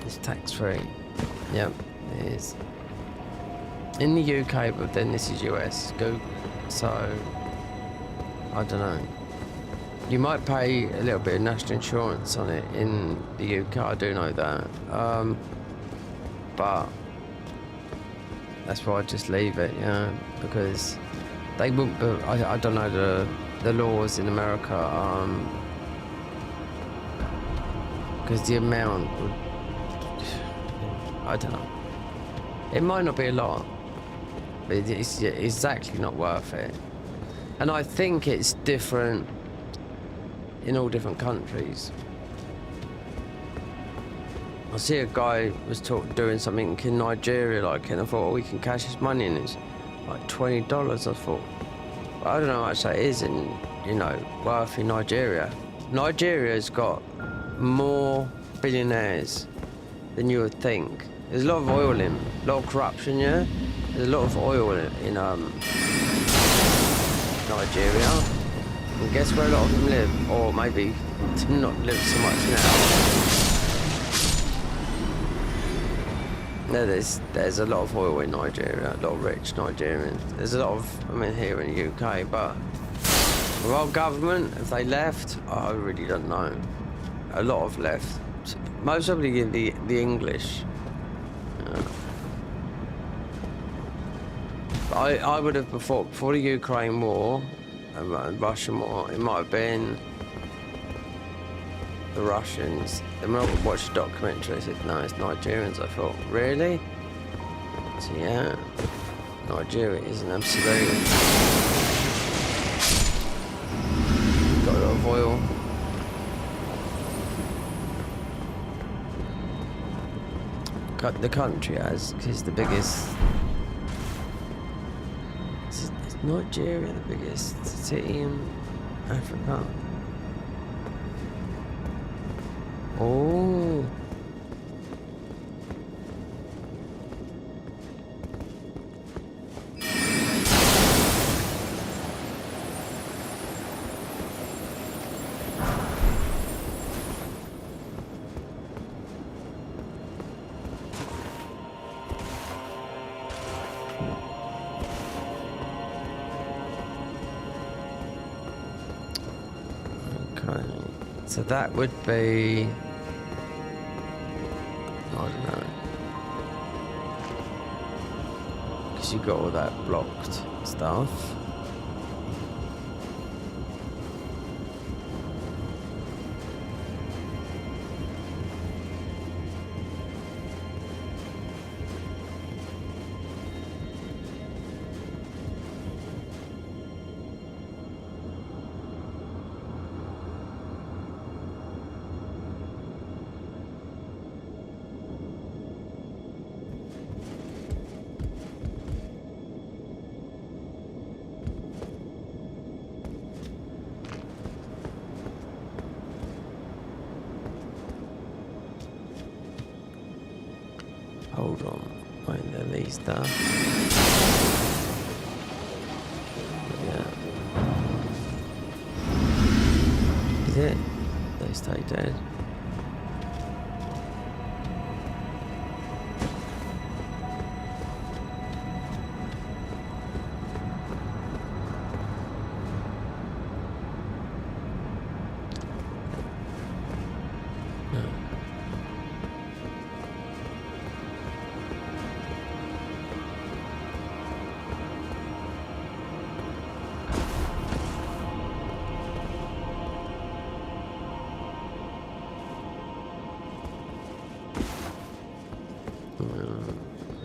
It's tax-free. Yep, it is. In the UK, but then this is US. Go. So, I don't know. You might pay a little bit of national insurance on it in the UK. I do know that. But that's why I just leave it. Yeah, because they wouldn't. I don't know the laws in America. Because the amount would. I don't know. It might not be a lot, but it's exactly not worth it. And I think it's different in all different countries. I see a guy was doing something in Nigeria, and I thought, oh, we can cash his money, and it's like $20. I thought, well, I don't know how much that is in, worth in Nigeria. Nigeria's got more billionaires than you would think. There's a lot of oil in, a lot of corruption, yeah? There's a lot of oil in Nigeria. And guess where a lot of them live? Or maybe not live so much now. No, there's a lot of oil in Nigeria, a lot of rich Nigerians. There's a lot of, here in the UK, but the our government, if they left, I really don't know. A lot of left. Most probably the English. I would have before the Ukraine war and Russian war, it might have been the Russians. Then when I watched a documentary, they said, no, it's Nigerians. I thought, really? So yeah, Nigeria is an absolute. Got a lot of oil. The country is the biggest. Is Nigeria the biggest city in Africa? Oh. So that would be, I don't know, because you got all that blocked stuff. Hold on, wait, there these stuff. it. They stay dead.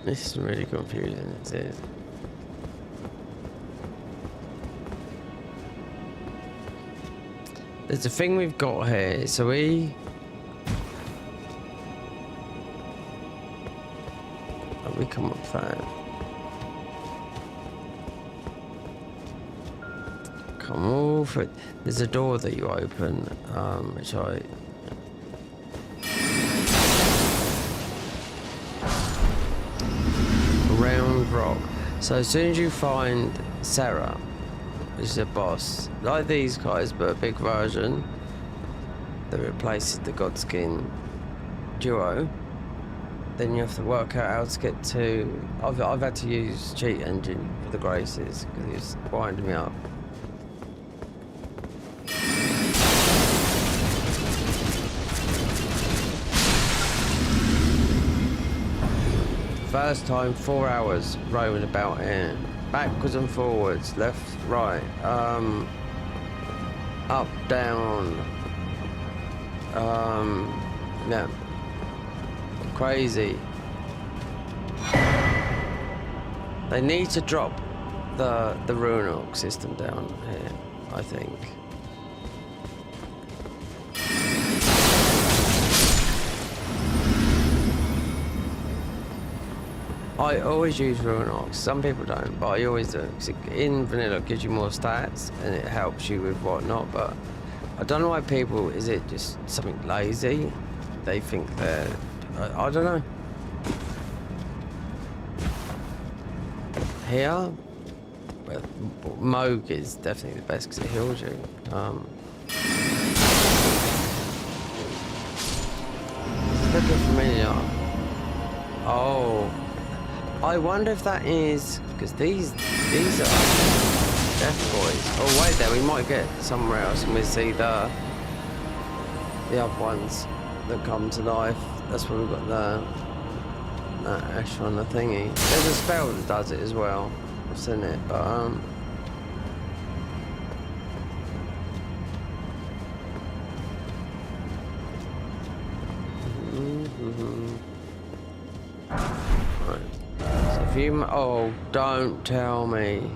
This is really confusing, it is. There's a thing we've got here, so we come up that. Come over. There's a door that you open, which I. Round rock. So as soon as you find Sarah, which is a boss, like these guys, but a big version that replaces the Godskin duo, then you have to work out how to get to. I've had to use cheat engine for the Graces because it's winding me up. First time, 4 hours roaming about here, backwards and forwards, left, right, up, down, yeah, crazy. They need to drop the Runok system down here, I think. I always use Runok. Some people don't, but I always do. 'Cause in vanilla it gives you more stats and it helps you with whatnot, but I don't know why people, is it just something lazy? They think they're, I don't know. Here, well, Moog is definitely the best because it heals you. Looking familiar. Oh. I wonder if that is because these are death boys. Oh wait, there we might get somewhere else and we see the other ones that come to life. That's where we've got the ash on the thingy. There's a spell that does it as well. I've seen it, but oh, don't tell me.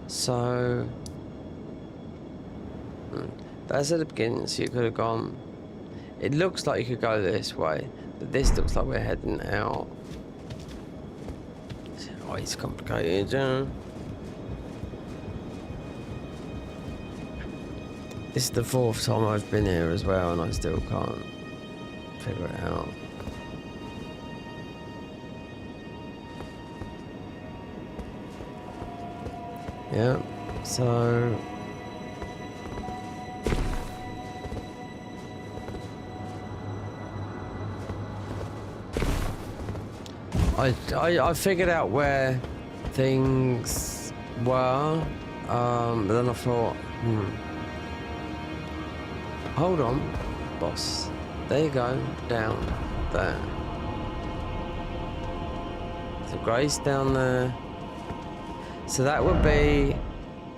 So that's at the beginning, so you could have gone. It looks like you could go this way, but this looks like we're heading out. Oh, it's complicated. This is the 4th time I've been here as well, and I still can't figure it out. Yeah, so I figured out where things were, but then I thought, hold on, boss. There you go, down there. So Grace down there. So that would be,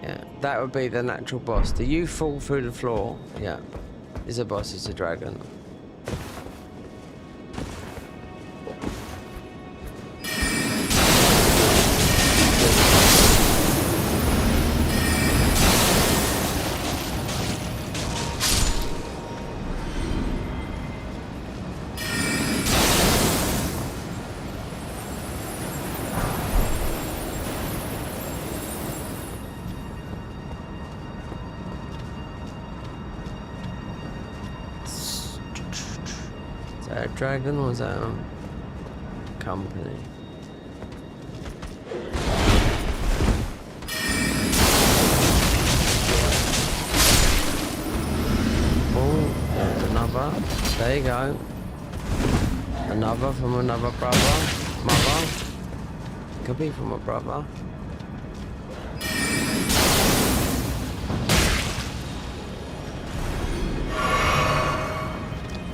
yeah, that would be the natural boss. Do you fall through the floor? Yeah, is a boss, it's a dragon. Dragon was our company. brother. There you go. Another from another brother. Mother. Could be from a brother.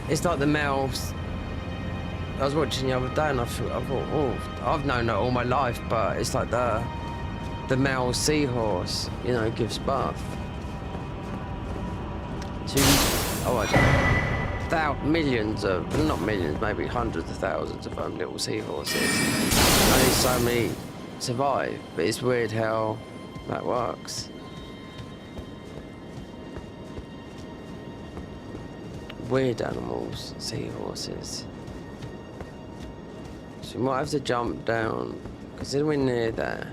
It's like the males. I was watching the other day and I thought, oh, I've known that all my life, but it's like the male seahorse, you know, gives birth. So millions of, not millions, maybe hundreds of thousands of little seahorses. Only so many survive, but it's weird how that works. Weird animals, seahorses. So you might have to jump down, because then we're near there.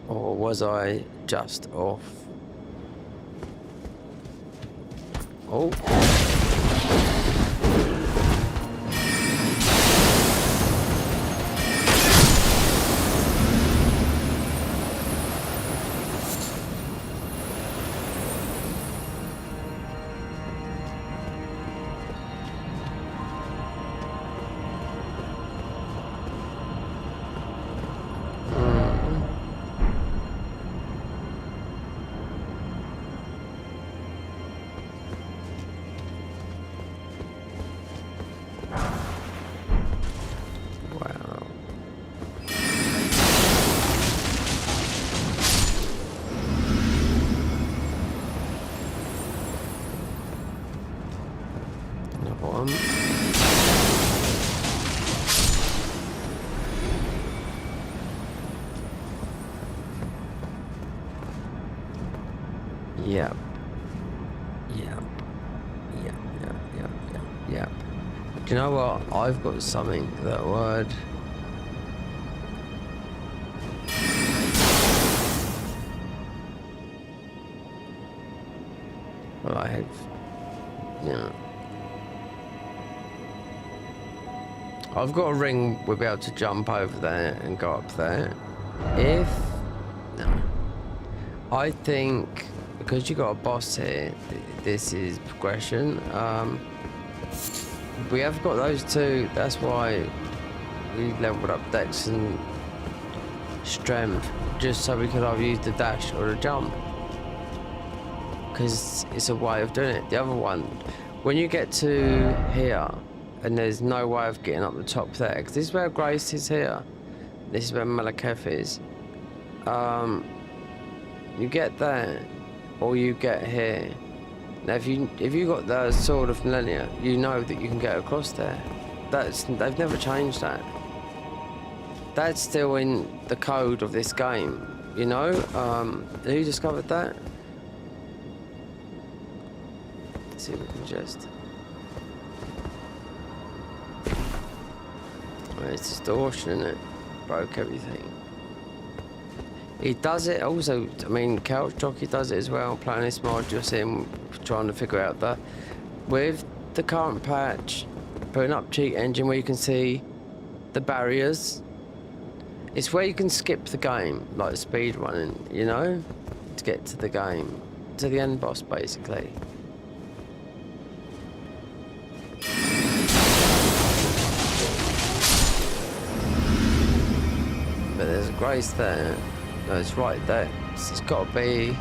Or was I just off? Oh. Yep. Do you know what? I've got something, that word. Well, I have, you know. I've got a ring, we'll be able to jump over there and go up there. No. I think, because you got a boss here, this is progression. We have got those two, that's why we leveled up Dex and Strength, just so we could either use the dash or the jump. Because it's a way of doing it. The other one, when you get to here, and there's no way of getting up the top there, because this is where Grace is here, this is where Malekith is. You get there, or you get here. Now, if you got the Sword of Millennia, you know that you can get across there. They've never changed that. That's still in the code of this game, you know. Who discovered that? Let's see if we can just. Well, it's distortion, isn't it? Broke everything. He does it also, I mean, Couch Jockey does it as well, playing this mod, you'll see him trying to figure out that. With the current patch, putting up Cheat Engine where you can see the barriers, it's where you can skip the game, like speed running, you know, to get to the game, to the end boss basically. But there's a Grace there. No, it's right there. It's got to be.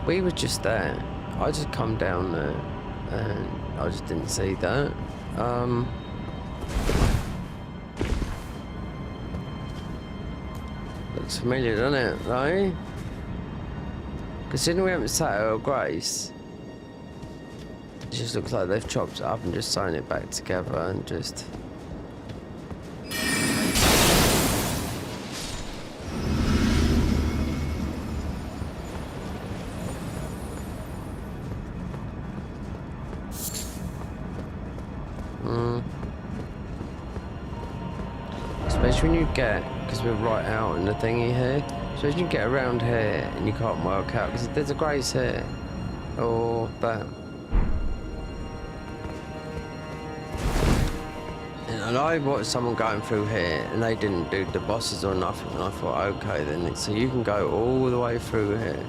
We were just there. I just come down there, and I just didn't see that. Looks familiar, doesn't it? Though, considering we haven't sat at Grace. It just looks like they've chopped it up and just sewn it back together and just. Especially when you get, because we're right out in the thingy here, especially when you get around here and you can't work out, because there's a Grace here, or that. You And I watched someone going through here and they didn't do the bosses or nothing, and I thought, okay then, so you can go all the way through here.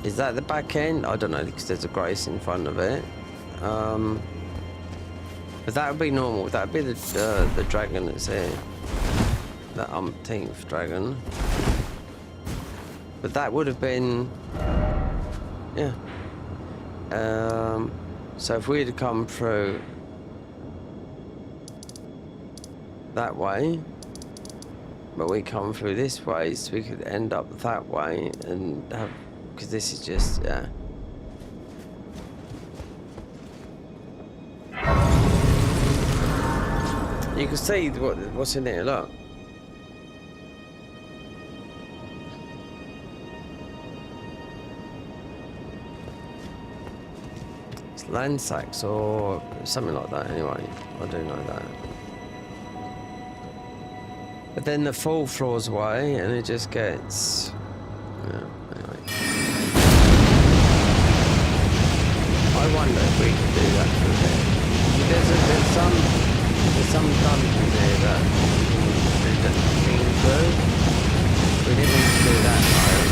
Is that the back end? I don't know, because there's a grace in front of it. But that would be normal. That would be the dragon that's here. The umpteenth dragon. But that would have been... yeah. So if we had come through that way, but we come through this way, so we could end up that way and have... because this is just... yeah. You can see what's in here, look. It's land sacks or something like that anyway. I do know that. But then the full floor's away and it just gets... yeah, anyway. I wonder if we could do that through here. There's some dungeons here that we didn't through. We didn't need to do that though.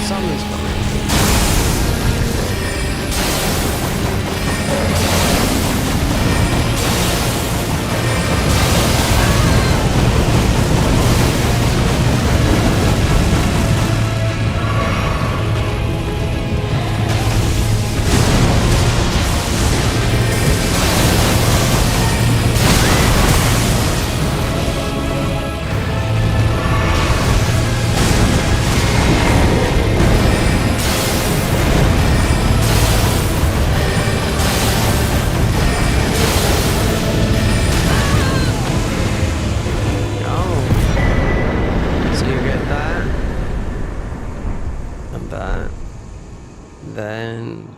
Someone's coming. Then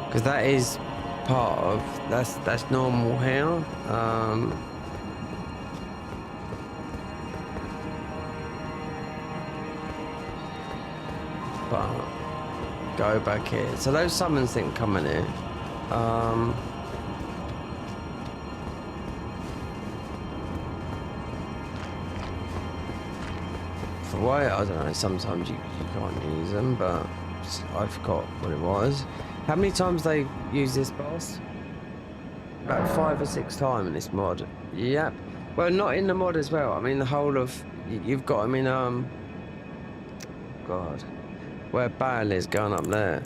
because that is part of that's normal here. But go back here. So those summons didn't come in here. For why, I don't know, sometimes you can't use them, but I forgot what it was. How many times they use this boss? About 5 or 6 times in this mod. Yep. Well, not in the mod as well. I mean, the whole of... You've got him in, God. Where Bale is going up there.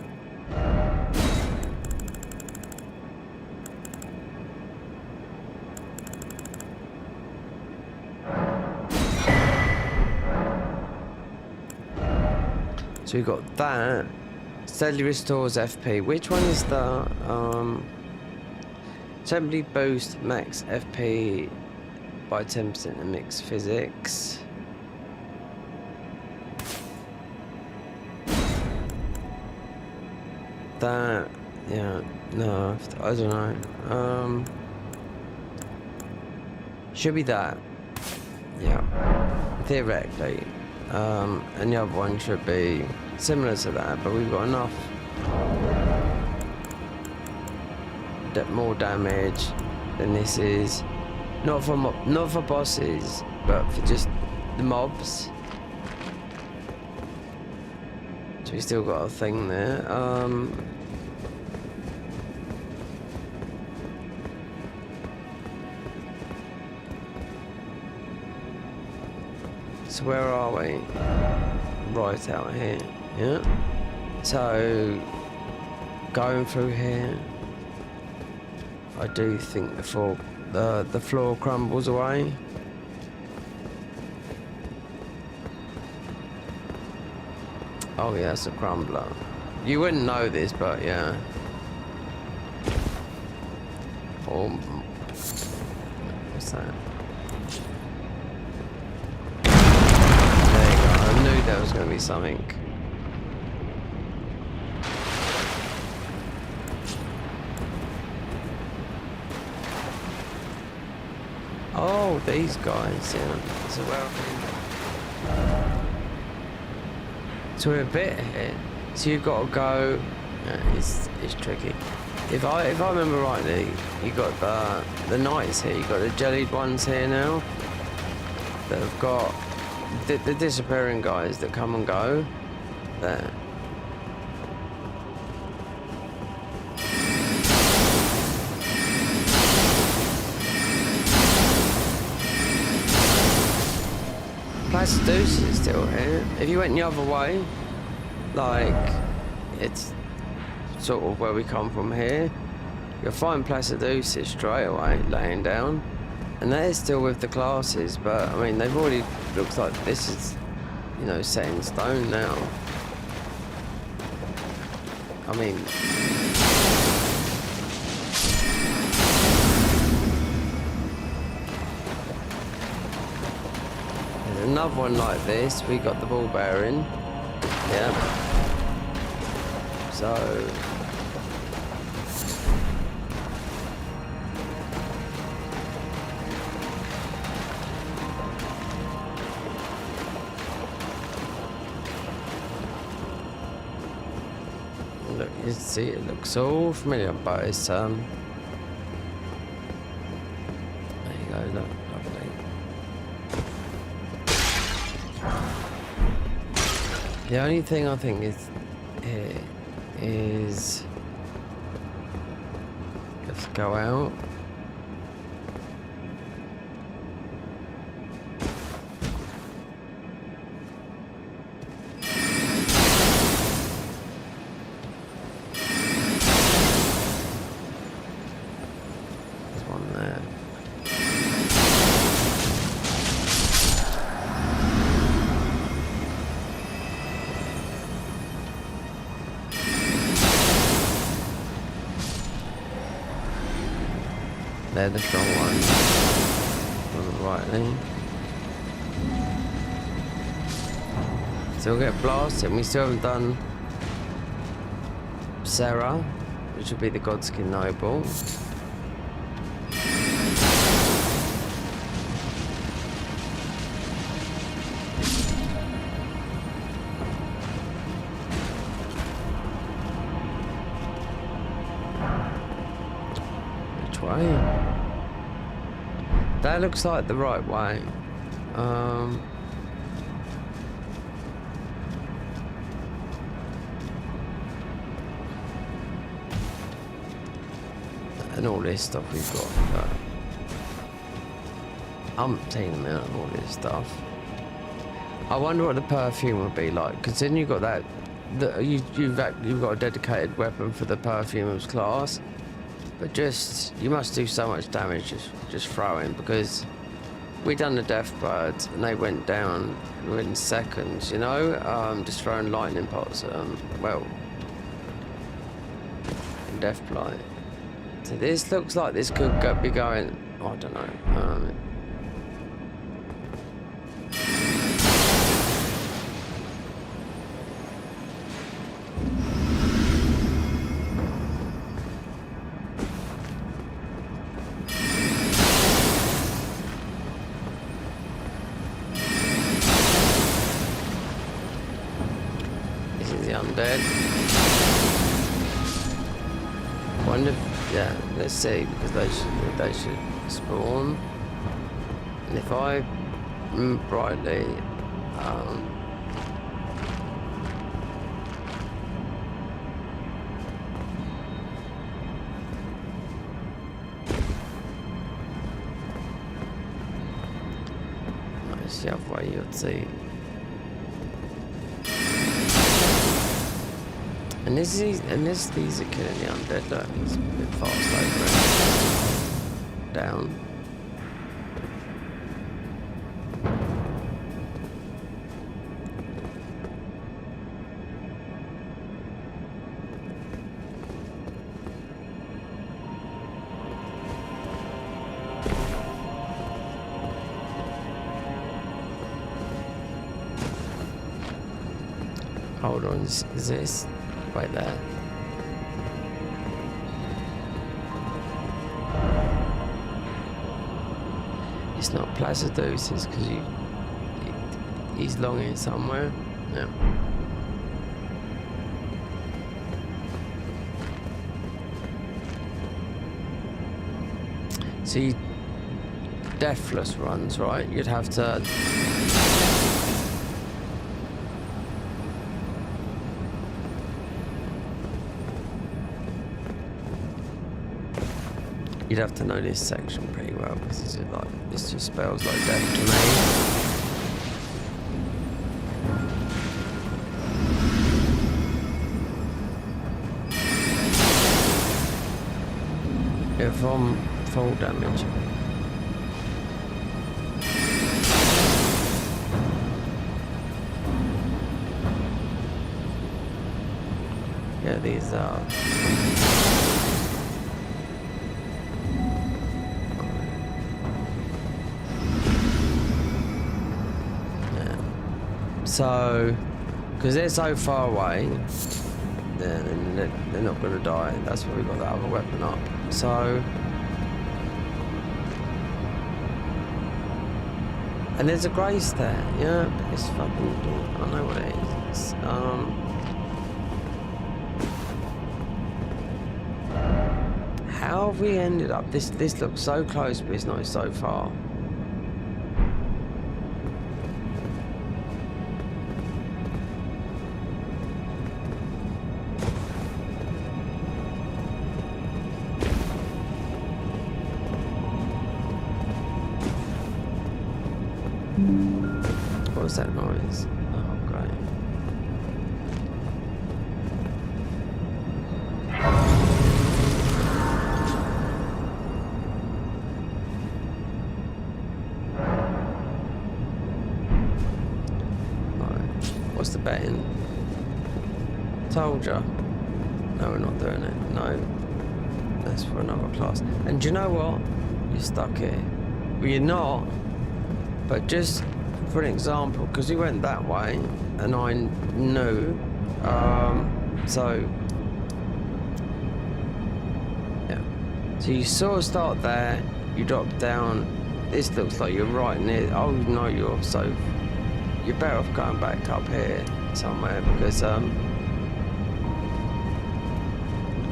So we've got that. Steadily restores FP. Which one is the temporarily boost max FP by 10% in mixed physics? That, yeah, no, I don't know. Should be that. Yeah, theoretically. And the other one should be similar to that, but we've got enough more damage than this is. Not for bosses, but for just the mobs. So we still got a thing there. So where are we? Right out here. Yeah. So going through here, I do think the floor crumbles away. Oh yeah, it's a crumbler. You wouldn't know this, but yeah. Oh, what's that? There you go. I knew there was going to be something. Oh, these guys, yeah. So so we're a bit ahead. So you've got to go. It's tricky. If I remember rightly, you got the knights here. You got the jellied ones here now. That have got the disappearing guys that come and go. There. Placiduce is still here. If you went the other way, like it's sort of where we come from here, you'll find Placiduce straight away laying down, and they're still with the classes. But I mean, they've already looks like this is, you know, set in stone now. I mean. Another one like this, we got the ball bearing. Yeah. So look, you see, it looks all familiar, but it's there you go, look, lovely. The only thing I think is here is let's go out. There's one there. They're the strong ones on the right lane. Still get blasted. We still haven't done Sarah, which will be the Godskin Noble. Which way? That looks like the right way. And all this stuff we've got. Umpteen amount of all this stuff. I wonder what the perfume would be like, because then you've got that. You've got a dedicated weapon for the perfumer's class. But you must do so much damage just throwing, because we done the Death Birds and they went down within seconds, you know, just throwing lightning bolts at them. Well, Death Blight. So this looks like this could be going, I don't know. Undead. Wonder if, yeah, let's see, because they should spawn. And if I brightly. It's the other way you'd see. And this is, unless these are killing the undead, look, it's a bit fast over it. Down. Hold on, is this right there? It's not Placiduce's because he's longing somewhere. No. See, deathless runs, right? You'd have to. You'd have to know this section pretty well because this just spells like death to me. If I'm full damage. Yeah, these are. So, because they're so far away, they're not going to die. That's why we've got that other weapon up. So, and there's a grace there. Yeah, but it's fucking. I don't know what it is. How have we ended up? This looks so close, but it's not so far. What was that noise? Oh, great. Right. What's the betting? Told ya. No, we're not doing it. No. That's for another class. And do you know what? You're stuck here. Well, you're not. But just for an example, because he went that way, and I knew, so, yeah. So you sort of start there, you drop down, this looks like you're right near, oh no, you're better off going back up here somewhere, because,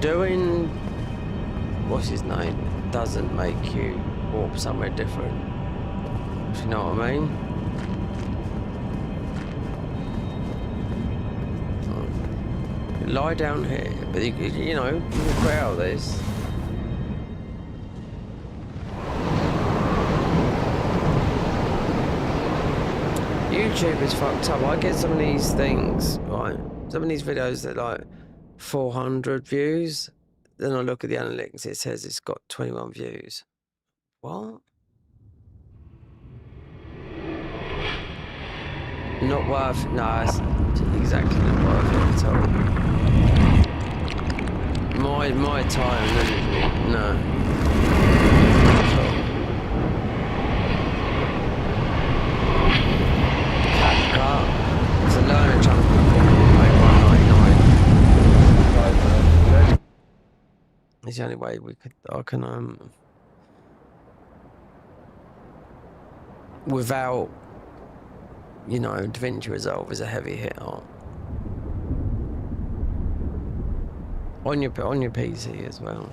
doing, what's his name, doesn't make you warp somewhere different. If you know what I mean? Lie down here, but you know, you can quit out this. YouTube is fucked up. I get some of these things, right? Some of these videos that are like 400 views. Then I look at the analytics, it says it's got 21 views. What? Not worth, no, it's exactly not worth it at all. My time, no. CapCut, it's a learner chunk of 199. It's the only way I can, without, you know, DaVinci Resolve is a heavy hit on your PC as well,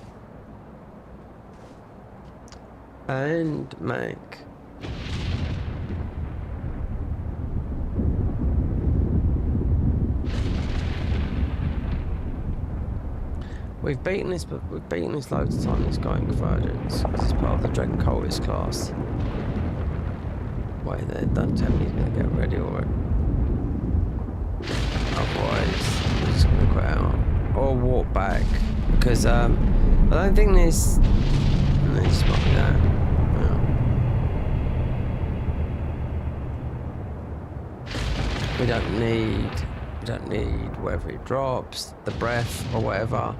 and Mac. We've beaten this, but we've beaten this loads of times. This guy in convergence. This is part of the Dread Cultist class. Wait there, don't tell me he's gonna get ready already. Otherwise, we're just gonna quit out. Or walk back. Because I don't think this. This might be that. No. We don't need whatever it drops, the breath or whatever.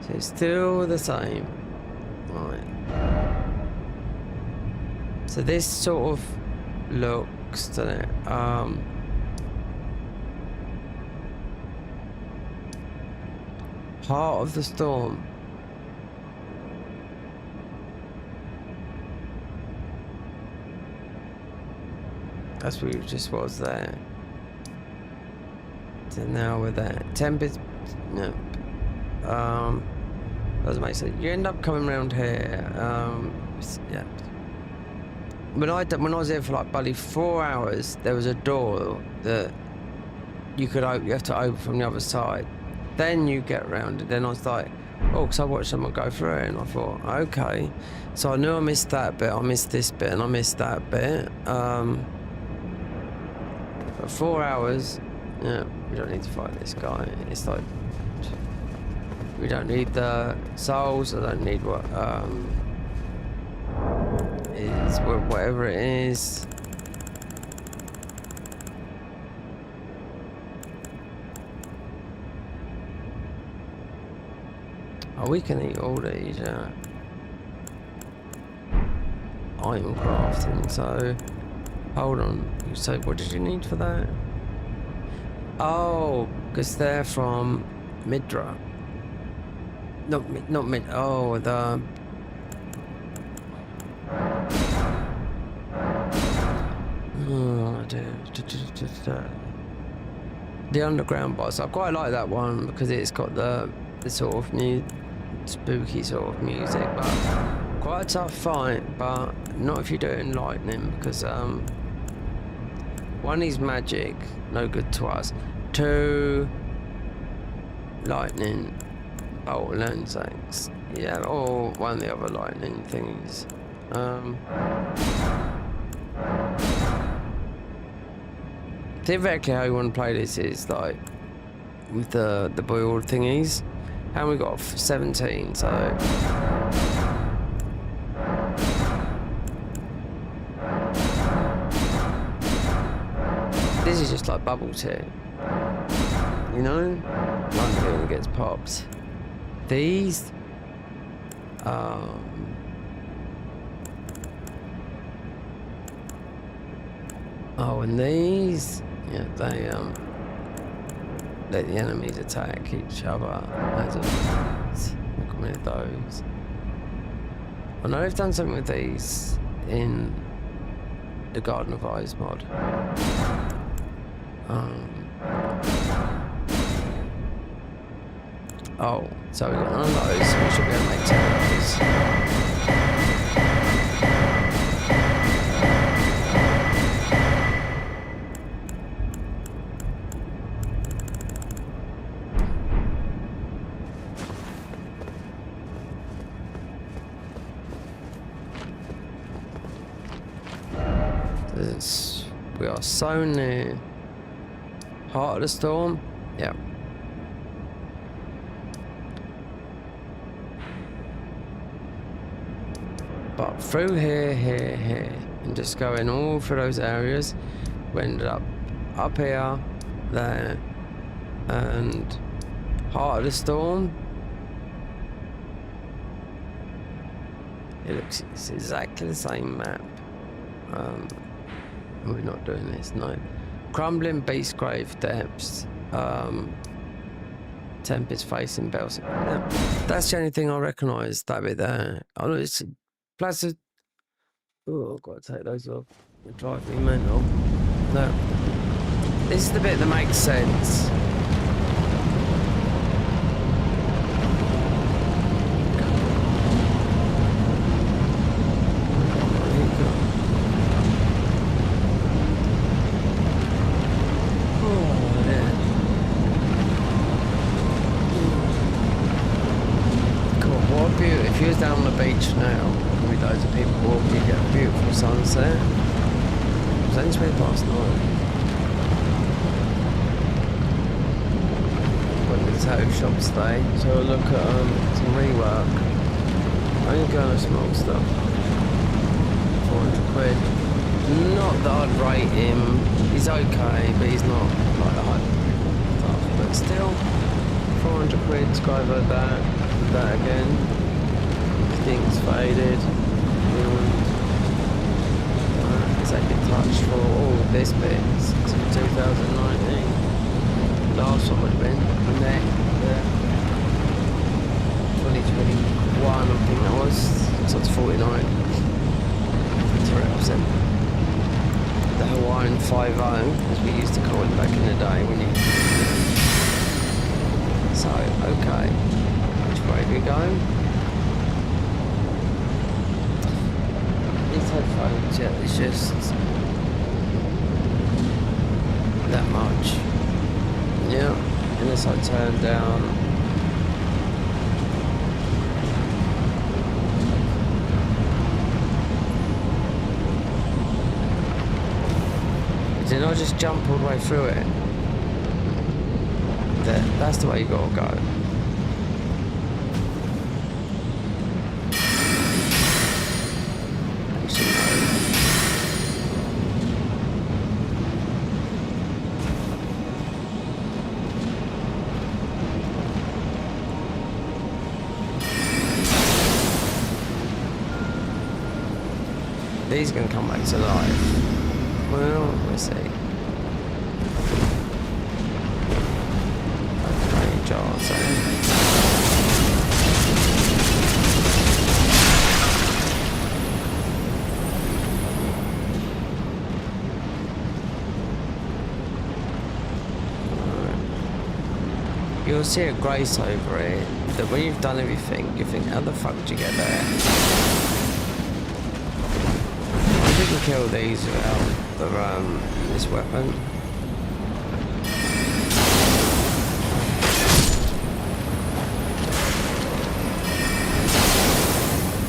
So it's still the same. Right. So this sort of looks, doesn't it? Heart of the Storm. That's what it just was there. So now we're there. Tempest. No. Doesn't make sense. You end up coming around here. Yeah. When I was there for like bloody 4 hours, there was a door that you could open. You have to open from the other side. Then you get around it. Then I was like, oh, because I watched someone go through it, and I thought, okay. So I knew I missed that bit. I missed this bit, and I missed that bit. For 4 hours, yeah, we don't need to fight this guy. It's like, we don't need the souls. I don't need what is whatever it is. Oh, we can eat all these, yeah. Item crafting, so hold on. You say, what did you need for that? Oh, because they're from Midra. Not Mid. Oh, the. Oh, the underground boss. I quite like that one because it's got the sort of new spooky sort of music, but quite a tough fight. But not if you do it in lightning, because one is magic, no good to us. Two, lightning, bolt lensax. Yeah, or one of the other lightning things. Theoretically, how you want to play this is like with the boiled thingies, and we got 17. So this is just like bubble tea, you know. One thing gets popped. These, oh, and these, yeah, they let the enemies attack each other. Look at me at those. I know they've done something with these in the Garden of Eyes mod. Oh, so we've got none of those. We should be able to make 10 of these. We are so near Heart of the Storm. Yeah. But through here, and just going all through those areas, we ended up here, there, and Heart of the Storm. It's exactly the same map. We're not doing this, no. Crumbling Beast Grave Depths. Tempest facing bells. Yeah. That's the only thing I recognise, that bit there. I know it's Placid. Oh, I've got to take those off. They drive me mental. No. This is the bit that makes sense. sunset. It was only 20 past 9. Went to the tattoo shop today, so I'll look at some rework. I'm only going to small stuff. 400 quid. Not that I'd rate him. He's okay, but he's not like the hype stuff. But still, 400 quid to go over that again. Things faded. Second touch for all of this bit since 2019. Last one would have been neck, 2021, I think that was. So it's 49 to represent the Hawaiian 5-0, as we used to call it back in the day. When you so okay, which way do we go? These headphones, yeah, it's just that much. Yeah, unless I turn down. Did I just jump all the way through it? That's the way you gotta go. These are going to come back to life. Well, we'll see. Okay, jars there. You'll see a grace over it, that when you've done everything, you think, how the fuck did you get there? I didn't kill these without this weapon.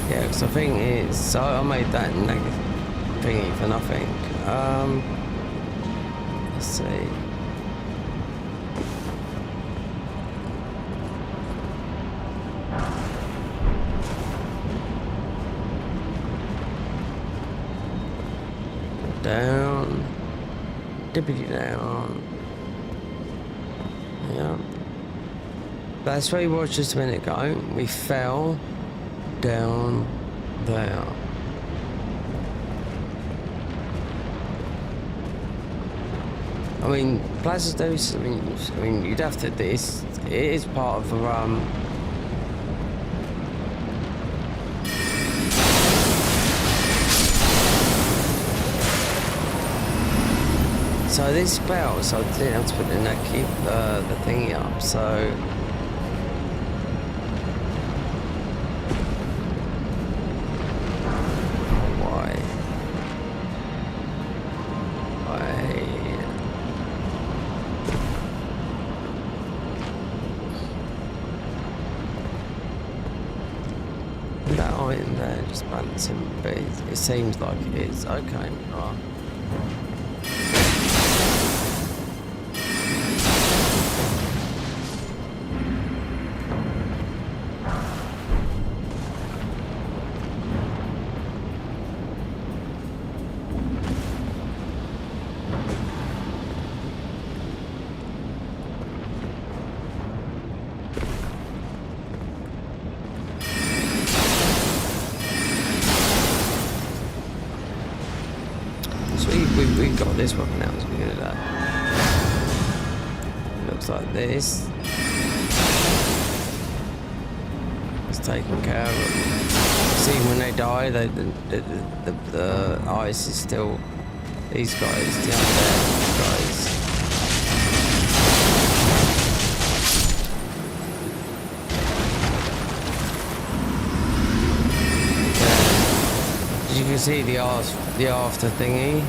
Yeah, because I think it's... So I made that negative thingy for nothing. Let's see. Down, dippity down. Yeah. That's where we was just a minute ago. We fell down there. I mean, Plaza's Deuce, I mean, you'd have to, this, it is part of the, so this spell, so I didn't have to put the thingy up, so... Why? That item there just balancing, but it seems like it is. Okay, right. We got this one now, so we're gonna do that. Looks like this. It's taken care of them. See, when they die, the ice is still these guys, the undead guys. As you can see, the after thingy.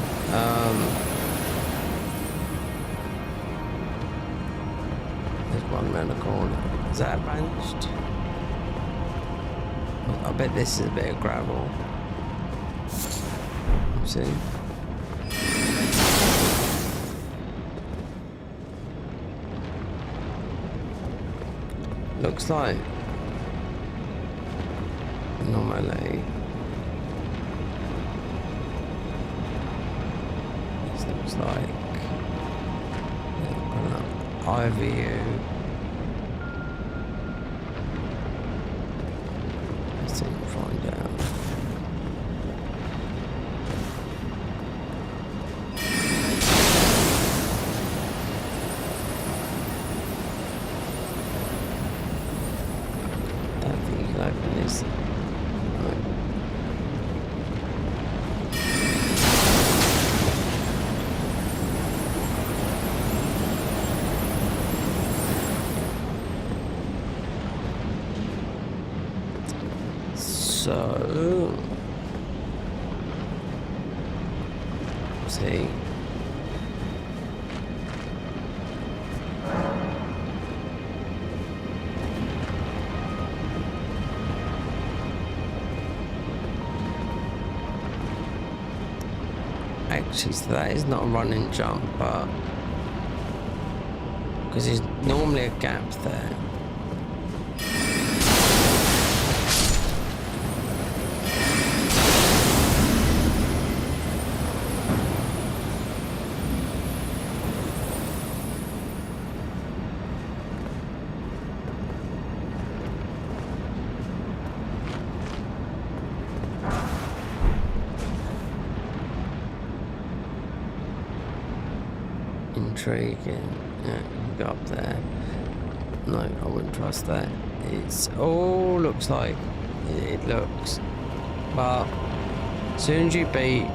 There's one around the corner. Is that banched? I bet this is a bit of gravel. See? Looks like normally this looks like IVU. Let's see if we can find out. Don't think you can open this. Right. So, see. Actually, so that is not a run and jump, but because there's normally a gap there. Intriguing. Yeah, you go up there. No, I wouldn't trust that. It's all looks like it looks. But as soon as you beat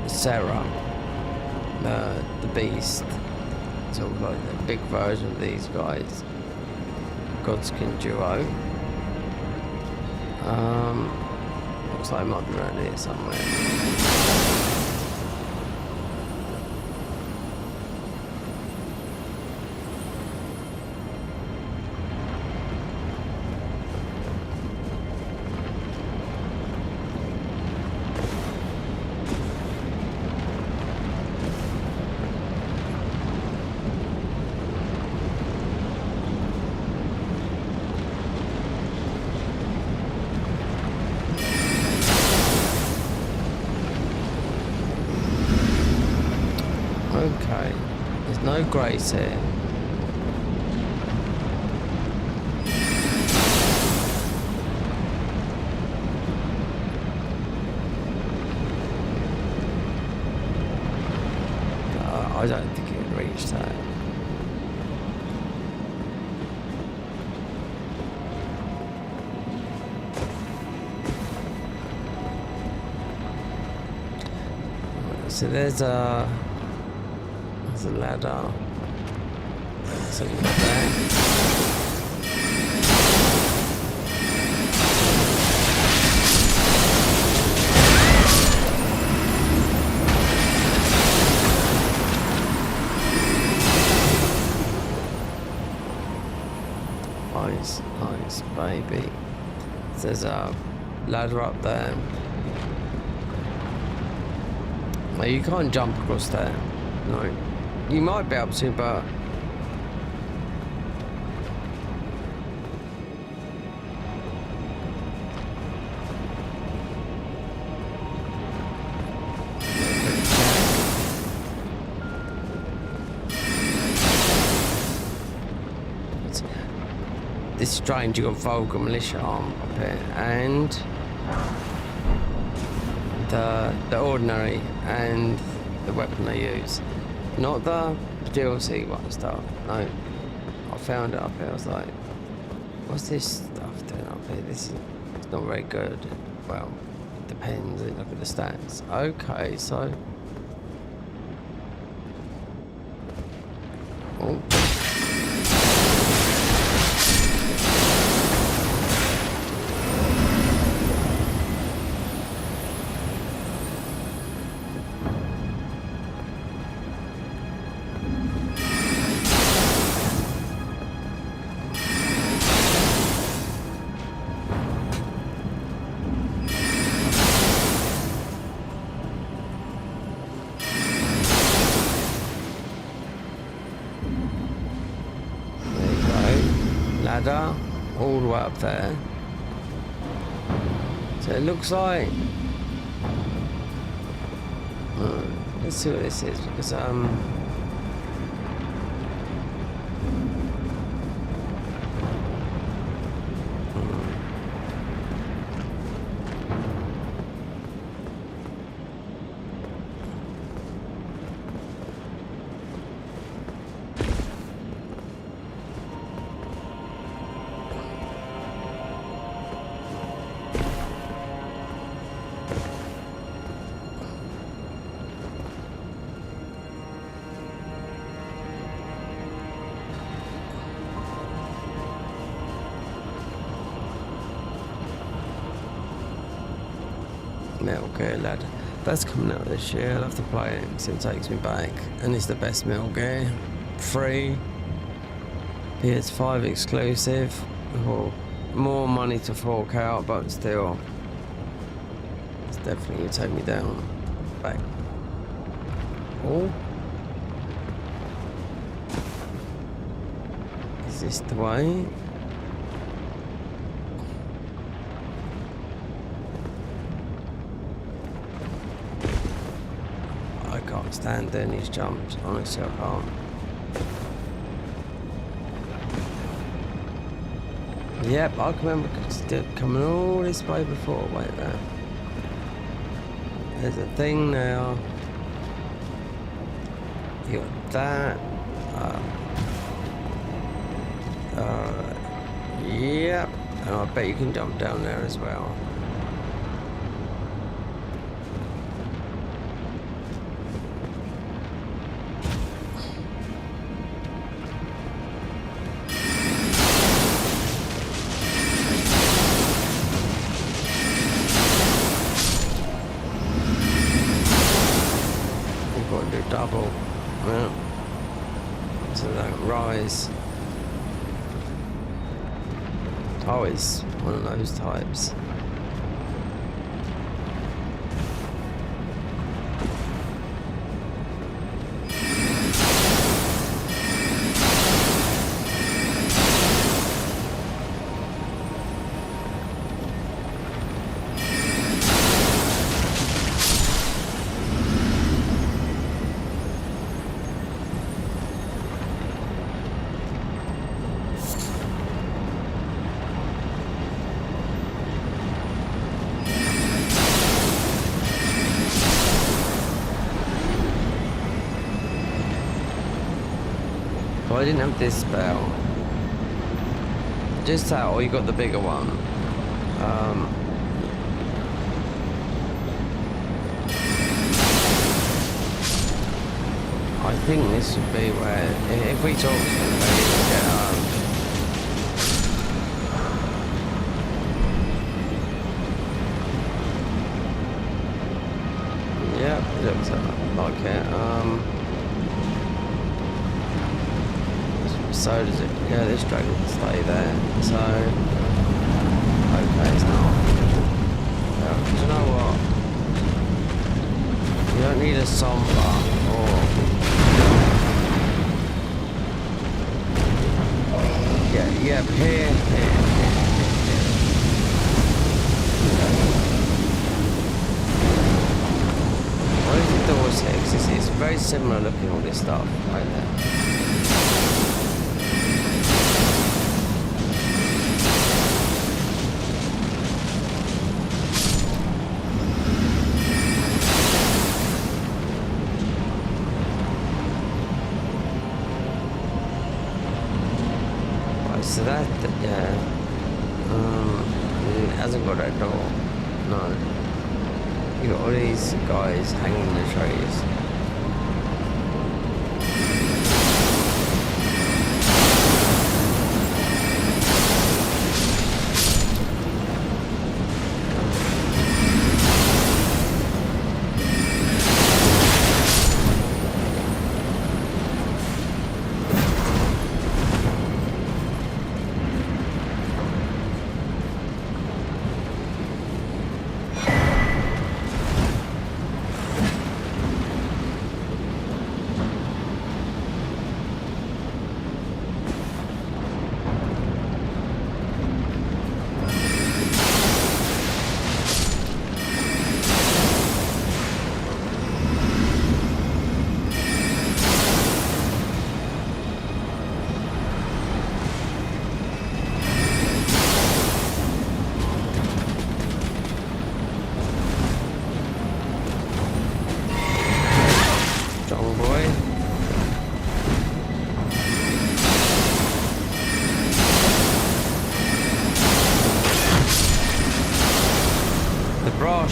Sarah, the beast, sort of like the big version of these guys, Godskin duo. Looks like it might be around here somewhere. Okay, there's no grace here. I don't think it would reach that. So there's a ladder. So you got that. Nice, nice, baby. There's a ladder up there. Well, you can't jump across there. No. You might be able to, but this is strange. You got Vulgar Militia arm up here, and the ordinary, and the weapon they use. Not the DLC one stuff. No, I found it up here. I was like, "What's this stuff doing up here? It's not very good." Well, it depends. Look at the stats. Okay, so. Oh. all the way up there. So it looks like... let's see what this is, because Metal Gear Lad. That's coming out this year. I'll have to play it because it takes me back. And it's the best Metal Gear. Free. PS5 exclusive. Oh, more money to fork out, but still. It's definitely going to take me down. Back. Oh. Is this the way? I can't stand doing these jumps, honestly I can't. Yep, I can remember coming all this way before. Wait there. There's a thing now. You got that. Yep. And I bet you can jump down there as well. Double, yeah. So that rise. Oh, it's one of those types. I didn't have this spell. Just that, or you got the bigger one. I think this would be where, if we talk to them, they get yeah, it looks like it. So does it? Yeah, this dragon can stay there. So, okay, it's not. Do you know what? You don't need a somber or. Yeah, here. What is the door 6? It's very similar looking, all this stuff right there. So that, yeah, it hasn't got that door, no. You got all these guys hanging in the trees.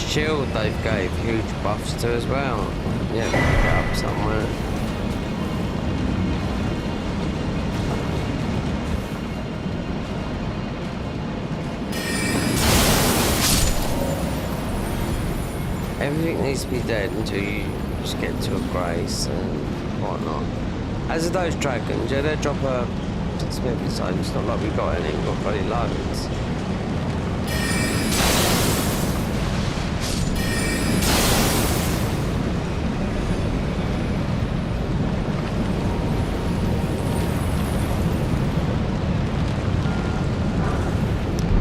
shield they've gave huge buffs to as well. Yeah, pick it up somewhere. Everything needs to be dead until you just get to a grace and whatnot. As of those dragons, yeah, they drop a smith inside. It's not like we've got any, we've got bloody loads.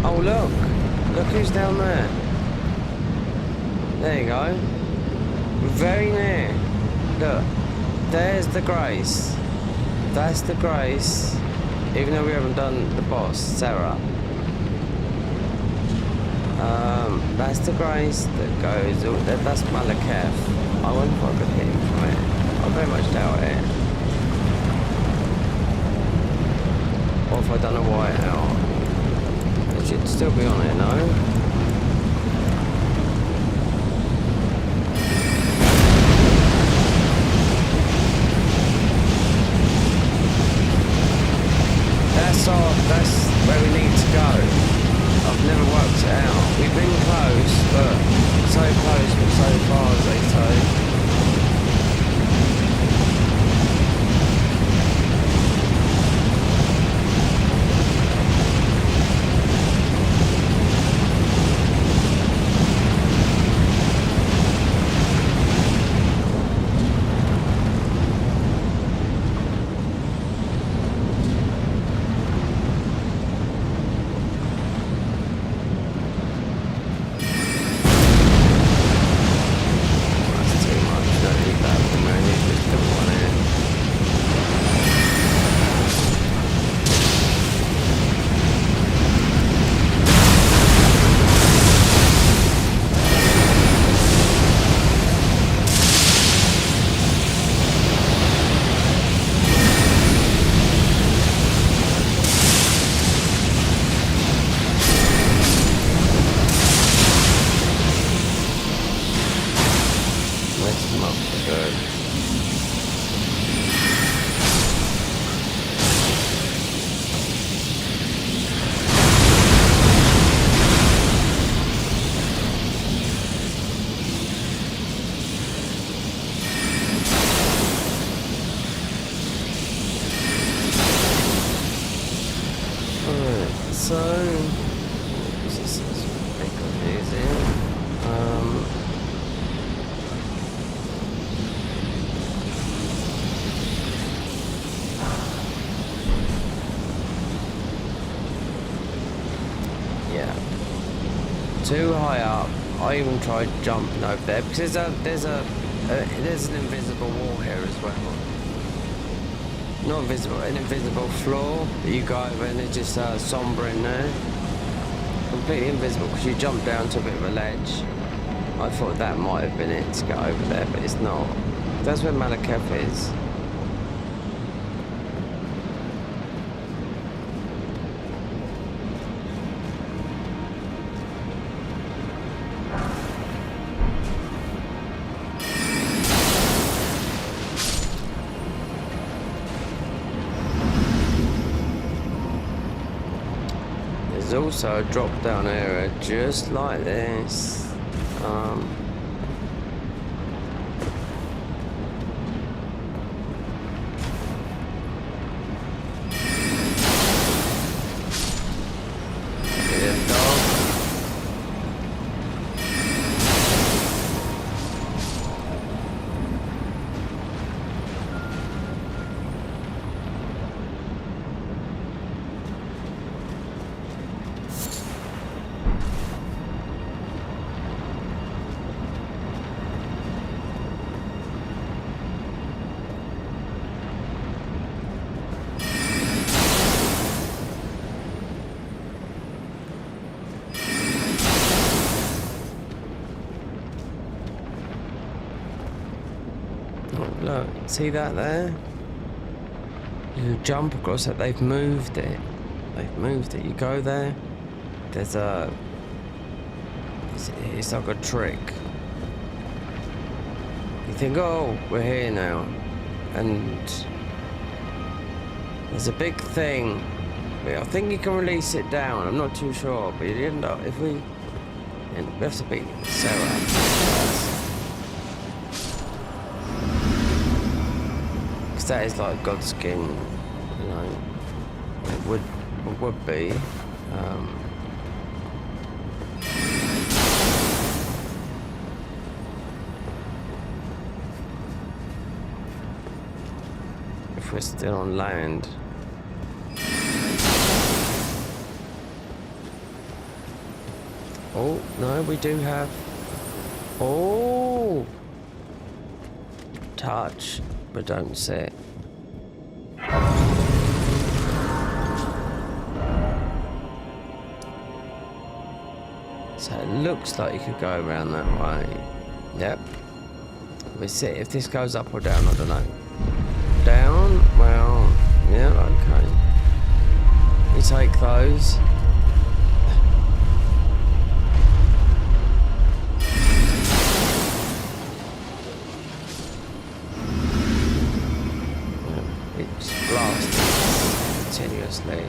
Oh look who's down there. There you go. Very near. Look, there's the grace. That's the grace. Even though we haven't done the boss, Sarah. That's the grace that goes. That's Malaketh. I wonder if I could hit him from it. I very much doubt it. Or if I done a white out. It should still be on it, no? That's where we need to go. I've never worked it out. We've been close, but so close, but so far, as they say. Too high up. I even tried jumping over there because there's an invisible wall here as well. Not invisible, an invisible floor that you go over and it's just somber in there. Completely invisible because you jump down to a bit of a ledge. I thought that might have been it to get over there, but it's not. That's where Malaketh is. There's also a drop down area just like this. Look, see that there? You jump across it, they've moved it. They've moved it. You go there, there's a It's like a trick. You think, oh, we're here now, and there's a big thing. I think you can release it down. I'm not too sure, but you end up if we have to beat Sarah. Because that is like God's skin, you know. It would be. If we're still on land. Oh, no, we do have... Oh! Touch, but don't sit. So it looks like you could go around that way. Yep. We see if this goes up or down, I don't know. Down? Well, yeah, okay. We take those. It's blasting continuously.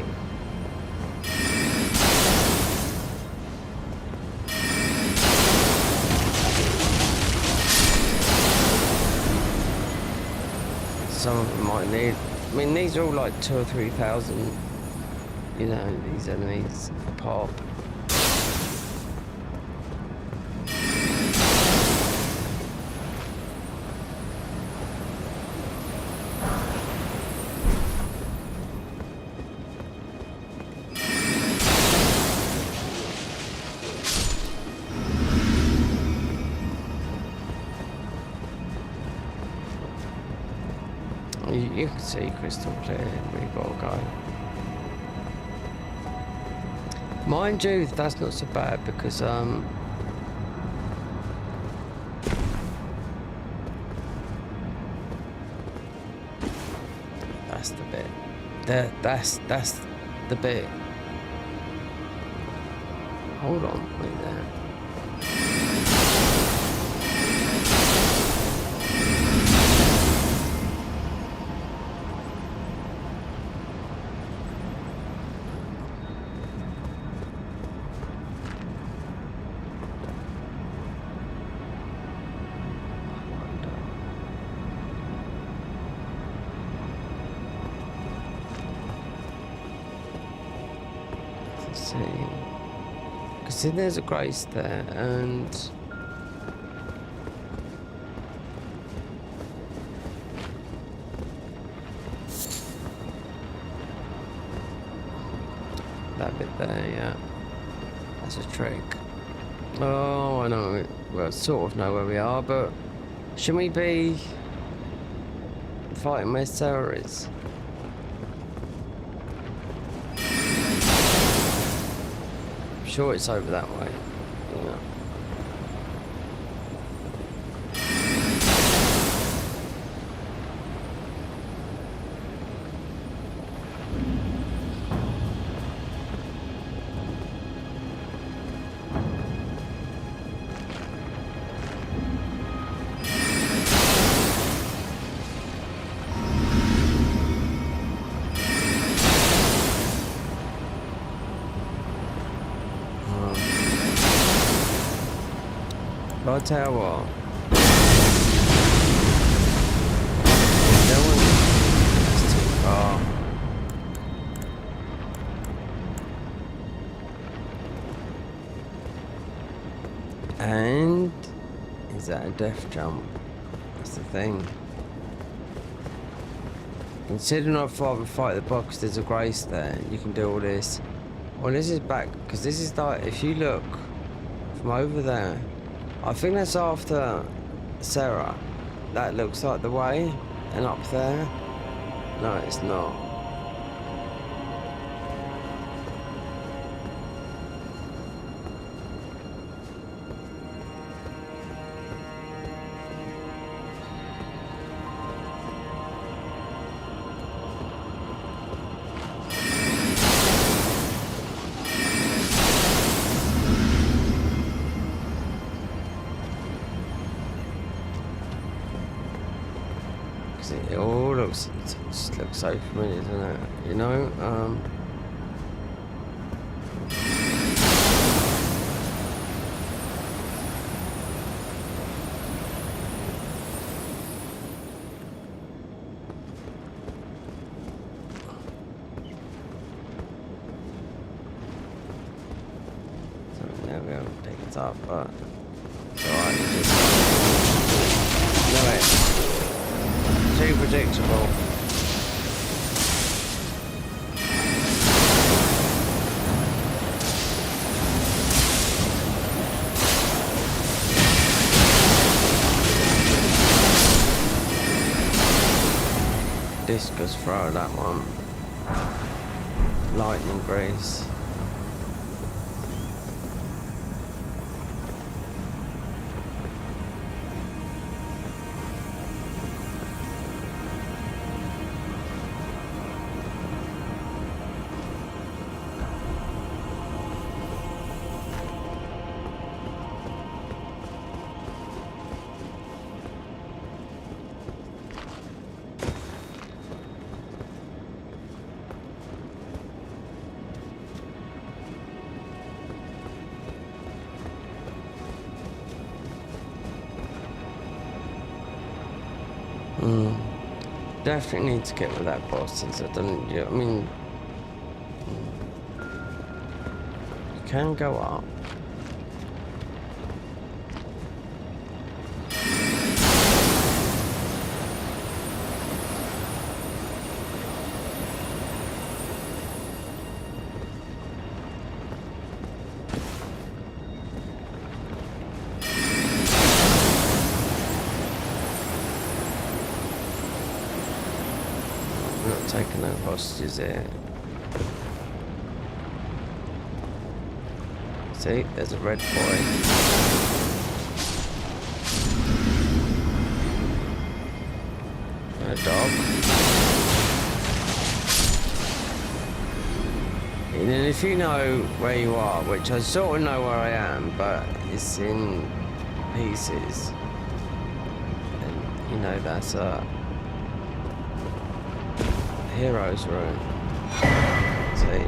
Some of them might need. I mean, these are all like 2,000 or 3,000. You know, these enemies pop. You can see crystal clear where you gotta go. Mind you, that's not so bad because that's the bit. That's the bit. Hold on, wait there. See, there's a grace there, and that bit there, yeah, that's a trick. Oh, I know, well, sort of know where we are, but shouldn't we be fighting where Sarah is? Sure, it's over that way. Yeah. But I'll tell you what. That one's too far. And is that a death jump? That's the thing. Considering I'd rather fight the box, there's a grace there. You can do all this. Well, this is back because this is like if you look from over there. I think that's after Sarah. That looks like the way. And up there. No, it's not. 'cause it all looks, it just looks so familiar, doesn't it? You know? So now we haven't picked it up, but it's alright, we just no way. Too predictable. Discus throw, that one. Lightning grease. Definitely need to get with that boss since I don't. I mean, you can go up. Taking no hostages here. See, there's a red boy. And a dog. And then if you know where you are, which I sort of know where I am, but it's in pieces. And you know that's a hero's room. See?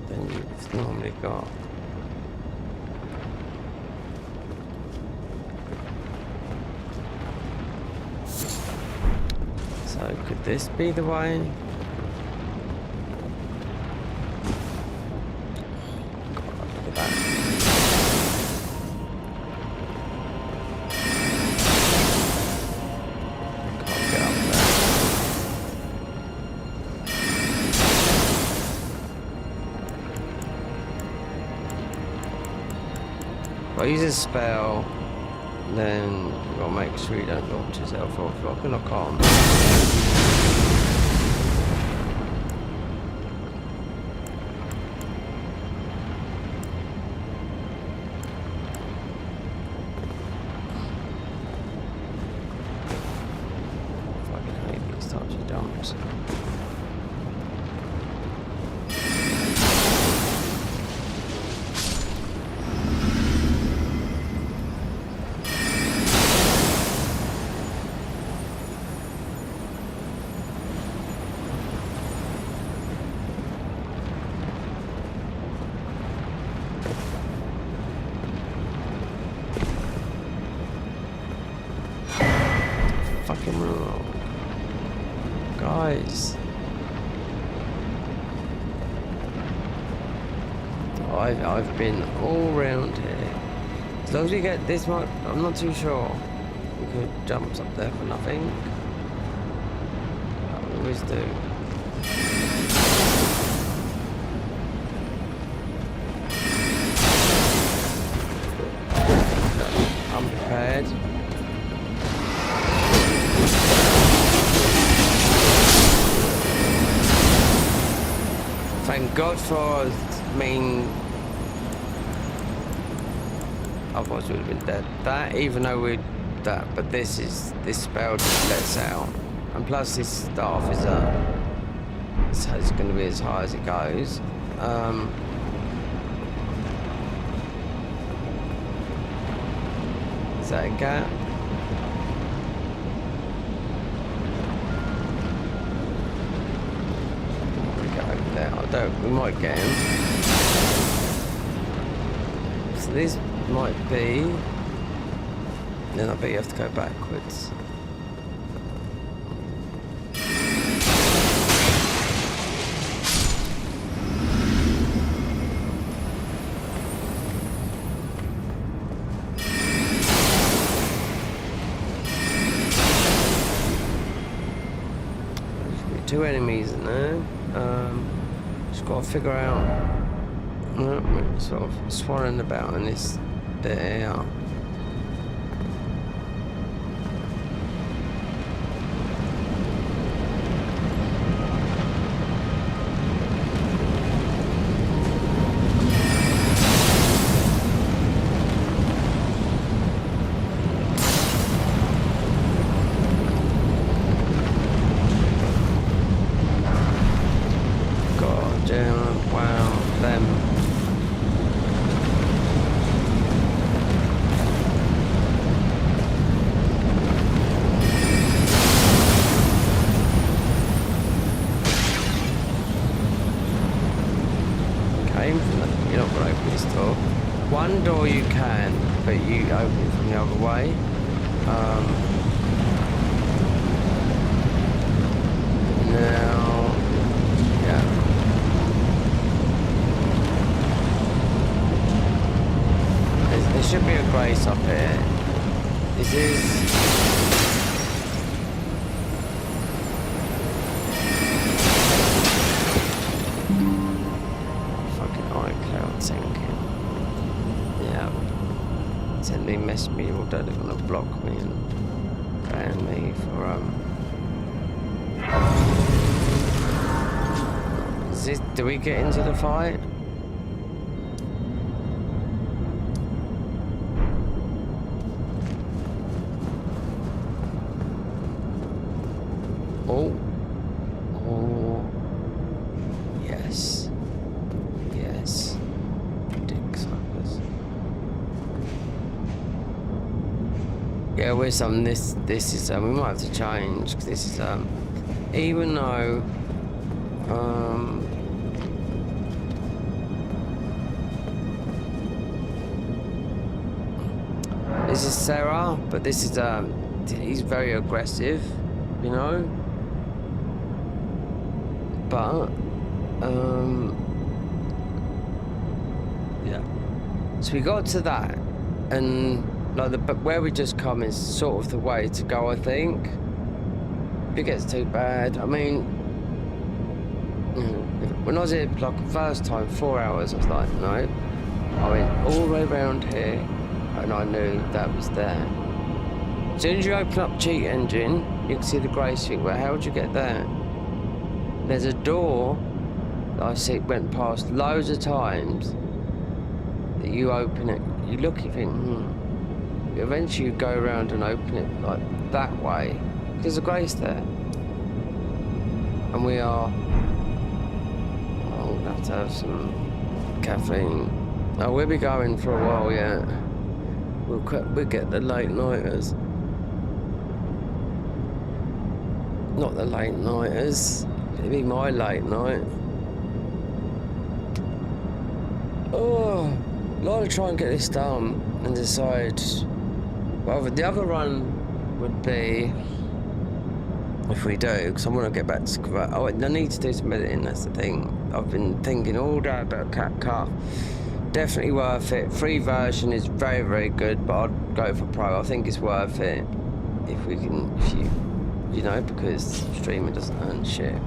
Then you've normally got so could this be the way? If I use a spell, then you've got to make sure you don't launch yourself off. I can knock on. Fucking hate these types of dumps. Fucking wrong. Guys. I've been all round here. As long as you get this much, I'm not too sure. We could jump up there for nothing. I always do. I'm prepared. Thank God for, otherwise we would have been dead. That, even though we'd that, but this spell just lets out. And plus this staff is so it's going to be as high as it goes. Is that a gap? We go over there. We might get him. So this might be. Then I bet you have to go backwards. Two enemies in there. Just got to figure out. We're sort of swanning about in this bit here. You're not going to open this door. One door you can, but you open it from the other way. Now, yeah. There should be a grace up here. This is... mess me or they're gonna block me and ban me for do we get into the fight? Oh yes. Yeah, with some this is we might have to change because this is even though this is Sarah, but this is he's very aggressive, you know. But yeah. So we got to that and. But where we just come is sort of the way to go, I think. If it gets too bad, I mean, when I was here like the first time, 4 hours, I was like, no. I went all the way around here, and I knew that was there. As soon as you open up cheat engine, you can see the grey thing. Well, how would you get there? There's a door that I see went past loads of times. That you open it, you look, you think, Eventually you go around and open it like that way. There's a grace there. And we are... Oh, we'll have to have some caffeine. Oh, we'll be going for a while yet. We'll get the late nighters. Not the late nighters. It'll be my late night. Oh, I'd like to try and get this done and decide... Well, the other run would be, if we do, because I want to get back to convert. Oh, I need to do some editing, that's the thing. I've been thinking all day about CapCut. Definitely worth it. Free version is very, very good, but I'd go for Pro. I think it's worth it if we can, you know, because streaming doesn't earn shit.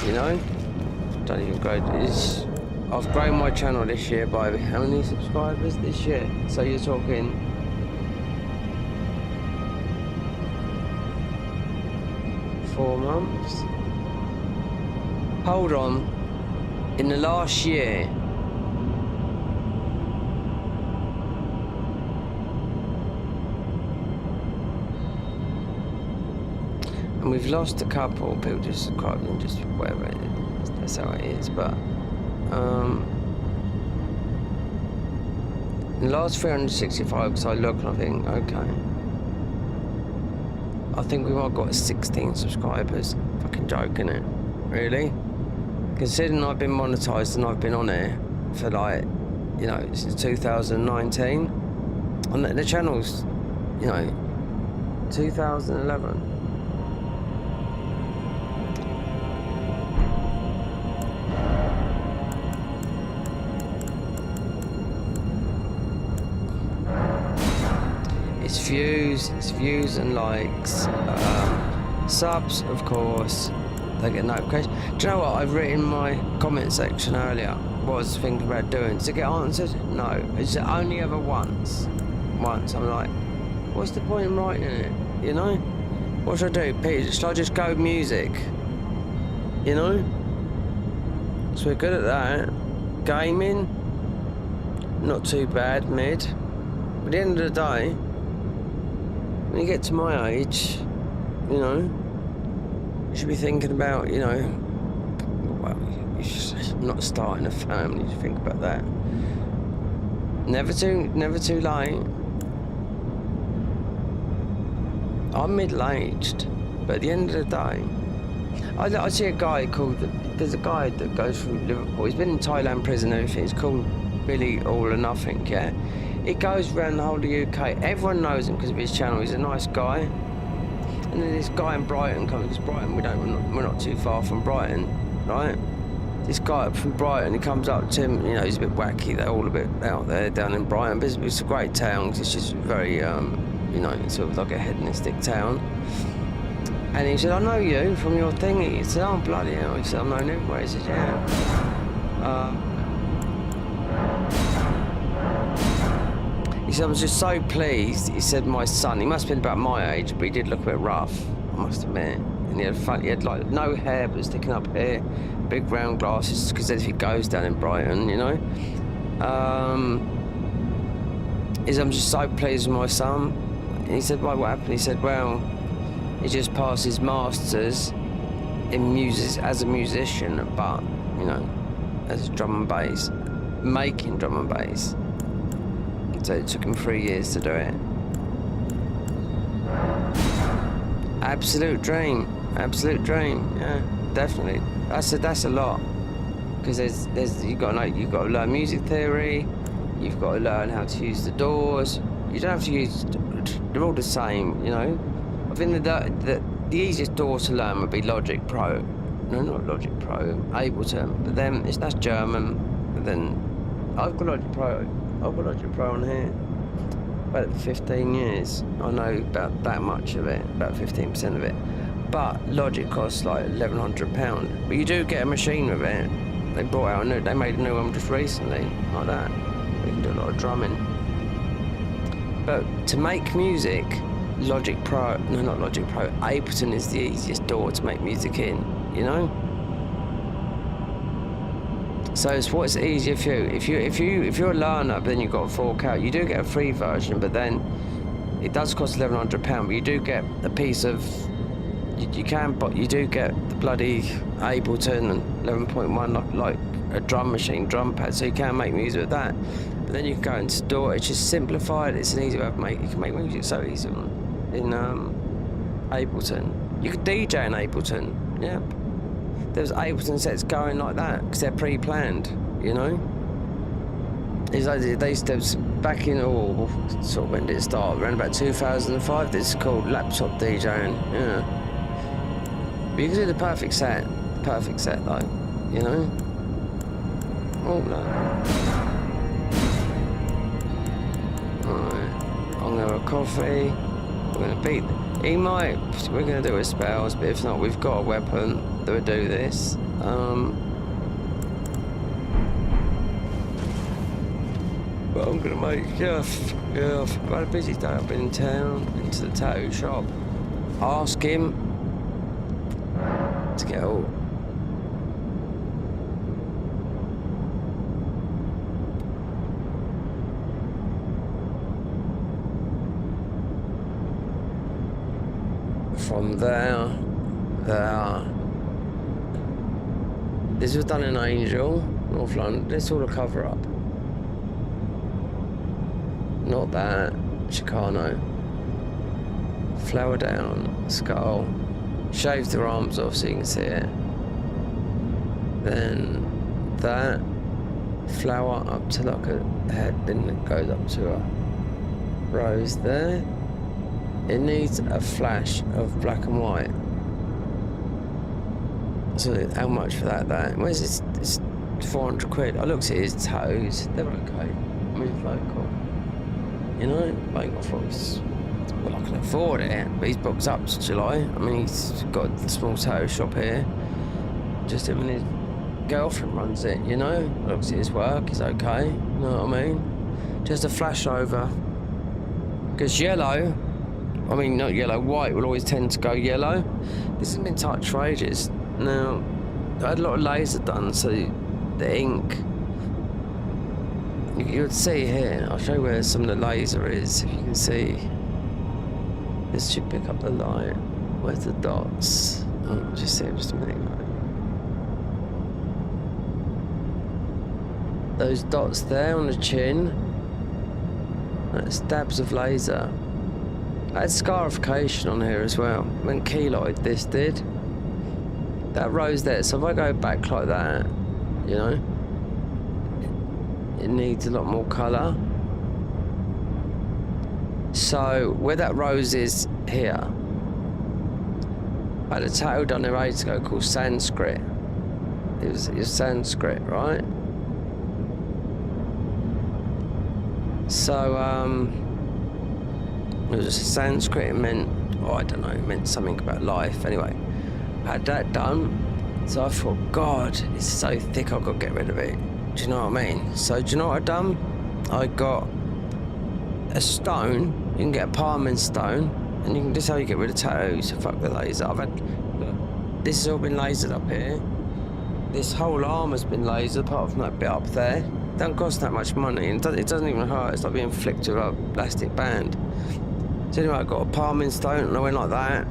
You know? Don't even grow this. I've grown my channel this year by how many subscribers this year? So you're talking 4 months. Hold on. In the last year, And we've lost a couple. People just subscribe and just whatever it is. That's how it is. But in the last 365, because I look and I think, okay, I think we might have got 16 subscribers. Fucking joking it, really? Considering I've been monetized and I've been on it for like, you know, since 2019, and the channel's, you know, 2011. It's views and likes, subs, of course. They get notifications. Do you know what I've written in my comment section earlier? What I was thinking about doing to get answered? No, it's only ever once. I'm like, what's the point in writing it? You know, what should I do, Peter? Should I just go music? You know, so we're good at that. Gaming, not too bad, mid. But at the end of the day, when you get to my age, you know, you should be thinking about, you know, well, you're not starting a family, you think about that. Never too late. I'm middle-aged, but at the end of the day, I see a guy called, there's a guy that goes from Liverpool, he's been in Thailand prison and everything, it's called Billy All or Nothing, yeah? He goes around the whole of the UK, everyone knows him because of his channel, he's a nice guy. And then this guy in Brighton comes, because Brighton, we're not too far from Brighton, right? This guy from Brighton, he comes up to him, you know, he's a bit wacky, they're all a bit out there down in Brighton, but it's a great town, because it's just very, you know, it's sort of like a hedonistic town. And he said, I know you from your thing. He said, oh, bloody hell. He said, I've known everywhere. He said, yeah. He said, I was just so pleased. He said, my son, he must have been about my age, but he did look a bit rough, I must admit. And he had like no hair, but sticking up here, big round glasses, because if he goes down in Brighton, you know. He said, I'm just so pleased with my son. And he said, well, what happened? He said, well, he just passed his masters in music as a musician, but, you know, as drum and bass, making drum and bass. So it took him 3 years to do it. Absolute dream, yeah, definitely. That's a lot, because you've got to learn music theory, you've got to learn how to use the doors. You don't have to use, they're all the same, you know. I think the easiest door to learn would be Logic Pro. No, not Logic Pro, Ableton. But then that's German. But then I've got Logic Pro on here. About 15 years. I know about that much of it, about 15% of it. But Logic costs like £1,100. But you do get a machine with it. They made a new one just recently, like that. You can do a lot of drumming. But to make music, Ableton is the easiest door to make music in, you know? So it's what's easier for you. If you're a learner, but then you've got to fork out, you do get a free version, but then it does cost £1,100, but you do get a piece of, you do get the bloody Ableton 11.1, like a drum machine, drum pad, so you can make music with that. But then you can go and store it. It's just simplified. It's an easy way of you can make music so easy in Ableton. You could DJ in Ableton, yeah. There's Ableton sets going like that because they're pre-planned, you know. It's like they used to, back in, sort of when did it start? Around about 2005. This is called laptop DJing, yeah. But you can do the perfect set though, you know. Oh no. Alright, I'm gonna have a coffee. We're gonna beat. We're gonna do his spells, but if not, we've got a weapon that would do this. But I'm gonna make, I've had a busy day. I've been in town, into the tattoo shop. Ask him to get all. from there. This was done in Angel, North London. It's all a cover-up. Not that. Chicano. Flower down. Skull. Shaved their arms off so you can see it. Then that. Flower up to like a head. Then it goes up to a rose there. It needs a flash of black and white. So how much for that? Where's this? It's 400 quid. I looked at his toes. They're okay. I mean, it's local. You know, like I thought well, I can afford it, but he's booked up to July. I mean, he's got a small tattoo shop here. Just him and his girlfriend runs it, you know? Looks at his work, he's okay. You know what I mean? Just a flash over. Because yellow, I mean, not yellow, white will always tend to go yellow. This hasn't been touched for ages. Now, I had a lot of laser done, so the ink, you would see here, I'll show you where some of the laser is, if you can see. This should pick up the light. Where's the dots? Oh, just see it just a minute ago. Those dots there on the chin, that's dabs of laser. I had scarification on here as well. When keloid, this did. That rose there, so if I go back like that, you know, it needs a lot more colour. So where that rose is here, I had a tattoo done there ages ago called Sanskrit. It was Sanskrit, right? So it was Sanskrit. It meant, I don't know, it meant something about life. Anyway, I had that done. So I thought, God, it's so thick, I've got to get rid of it. Do you know what I mean? So do you know what I've done? I got a stone. You can get a Parmin stone, and you can just how you get rid of tattoos. So fuck the laser. I've had, look, this has all been lasered up here. This whole arm has been lasered, apart from that bit up there. It doesn't cost that much money, and it doesn't even hurt. It's like being flicked with a plastic band. So anyway, I got a Parmin stone, and I went like that,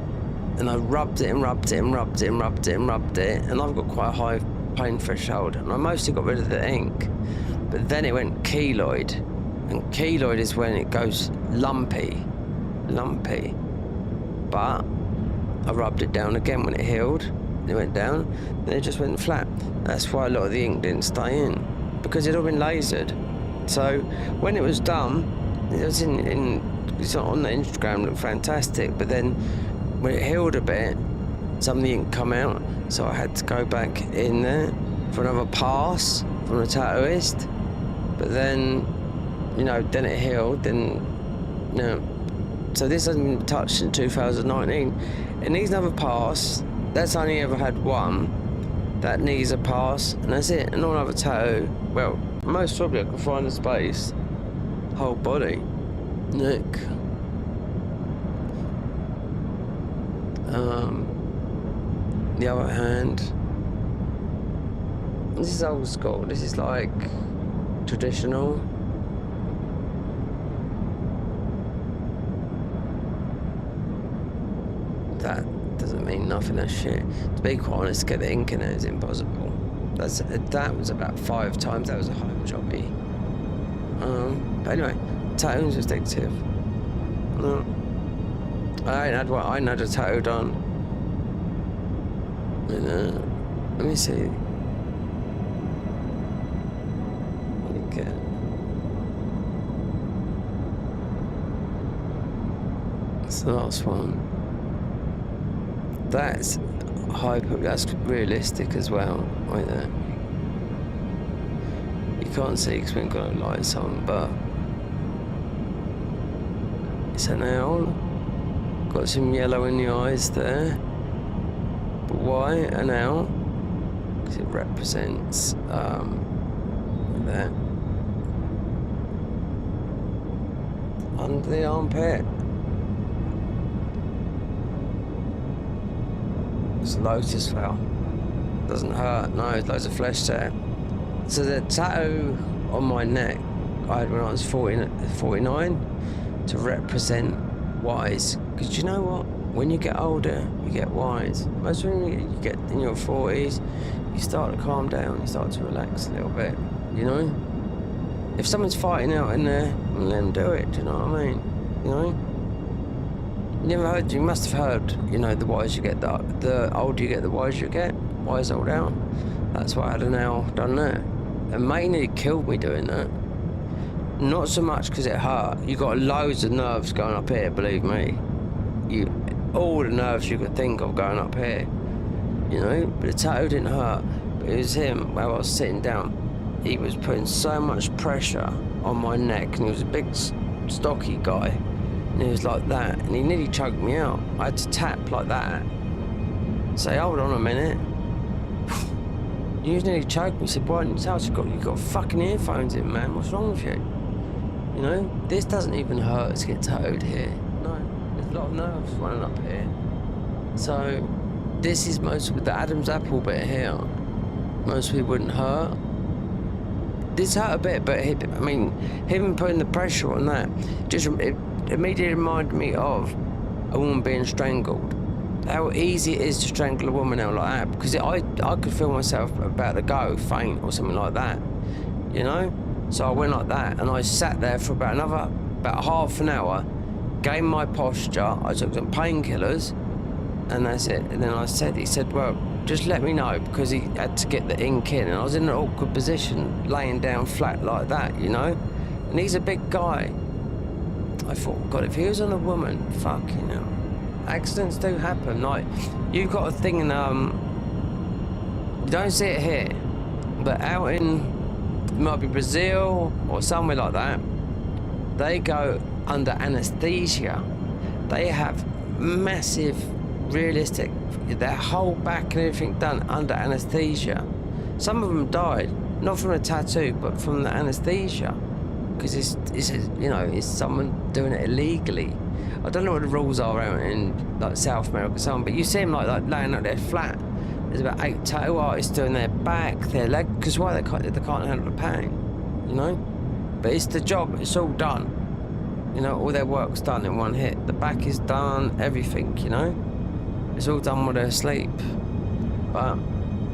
and I rubbed it and rubbed it and rubbed it and rubbed it and rubbed it, and I've got quite a high pain threshold, and I mostly got rid of the ink. But then it went keloid, and keloid is when it goes lumpy. But I rubbed it down again when it healed. It went down, then it just went flat. That's why a lot of the ink didn't stay in, because it had all been lasered. So when it was done, it was it's on the Instagram, looked fantastic. But then when it healed a bit, some of the ink come out, so I had to go back in there for another pass from the tattooist. But then, you know, then it healed, then, you know. So this hasn't been touched in 2019. It needs another pass. That's only ever had one. That needs a pass, and that's it. And not another tattoo. Well, most probably I can find a space. Whole body. Neck. The other hand. This is old school. This is like traditional. That doesn't mean nothing, that shit. To be quite honest, to get the ink in it is impossible. That was about 5 times. That was a home jobby. But anyway, tattoos was addictive. I ain't had a tattoo done. And, let me see. What do you get? That's the last one. That's that's realistic as well, right there. You can't see because we ain't got no lights on, but it's an owl. Got some yellow in the eyes there. But why an owl? Because it represents that. Under the armpit. It's a lotus flower. Doesn't hurt, no, there's loads of flesh there. So the tattoo on my neck I had when I was 49 to represent wise. Because you know what? when you get older, you get wise. Most when you get in your 40s, you start to calm down, you start to relax a little bit, you know? If someone's fighting out in there, let them do it, do you know what I mean? You know? You must have heard, you know, the wiser you get, the older you get, the wiser you get. Wise old owl. That's why I had an owl done that. And mate nearly killed me doing that. Not so much because it hurt. You got loads of nerves going up here, believe me. All the nerves you could think of going up here. You know? But the tattoo didn't hurt. But it was him, where I was sitting down. He was putting so much pressure on my neck, and he was a big, stocky guy. And he was like that, and he nearly choked me out. I had to tap like that. Say, hold on a minute. You nearly choked me. He said, why didn't you tell us? You got fucking earphones in, man. What's wrong with you? You know, this doesn't even hurt to get tattooed here. No, there's a lot of nerves running up here. So, this is most with the Adam's apple bit here. Most people wouldn't hurt. This hurt a bit, but I mean, him putting the pressure on that, it immediately reminded me of a woman being strangled. How easy it is to strangle a woman out like that, because I could feel myself about to go faint or something like that, you know? So I went like that, and I sat there for about half an hour, gained my posture, I took some painkillers, and that's it. And then he said, well, just let me know, because he had to get the ink in, and I was in an awkward position, laying down flat like that, you know? And he's a big guy. I thought, God, if he was on a woman, fucking hell. Accidents do happen. Like, you've got a thing in, you don't see it here, but out in, it might be Brazil or somewhere like that, they go under anesthesia. They have massive, realistic, their whole back and everything done under anesthesia. Some of them died, not from a tattoo, but from the anesthesia, because it's someone doing it illegally. I don't know what the rules are out in like South America or something, but you see them like laying out there flat. There's about 8 tattoo artists doing their back, their leg, because why they can't handle the pain, you know? But it's the job, it's all done. You know, all their work's done in one hit. The back is done, everything, you know? It's all done while they're asleep. But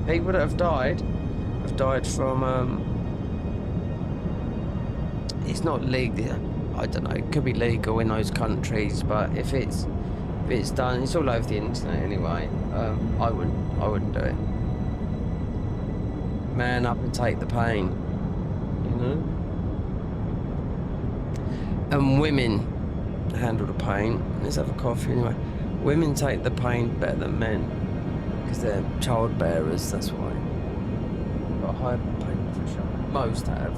people that have died from, it's not legal. I don't know, it could be legal in those countries, but if it's done, it's all over the internet anyway. I wouldn't do it. Man up and take the pain, you know? And women handle the pain. Let's have a coffee anyway. Women take the pain better than men, because they're child bearers, that's why. Got a high pain pressure. Most have.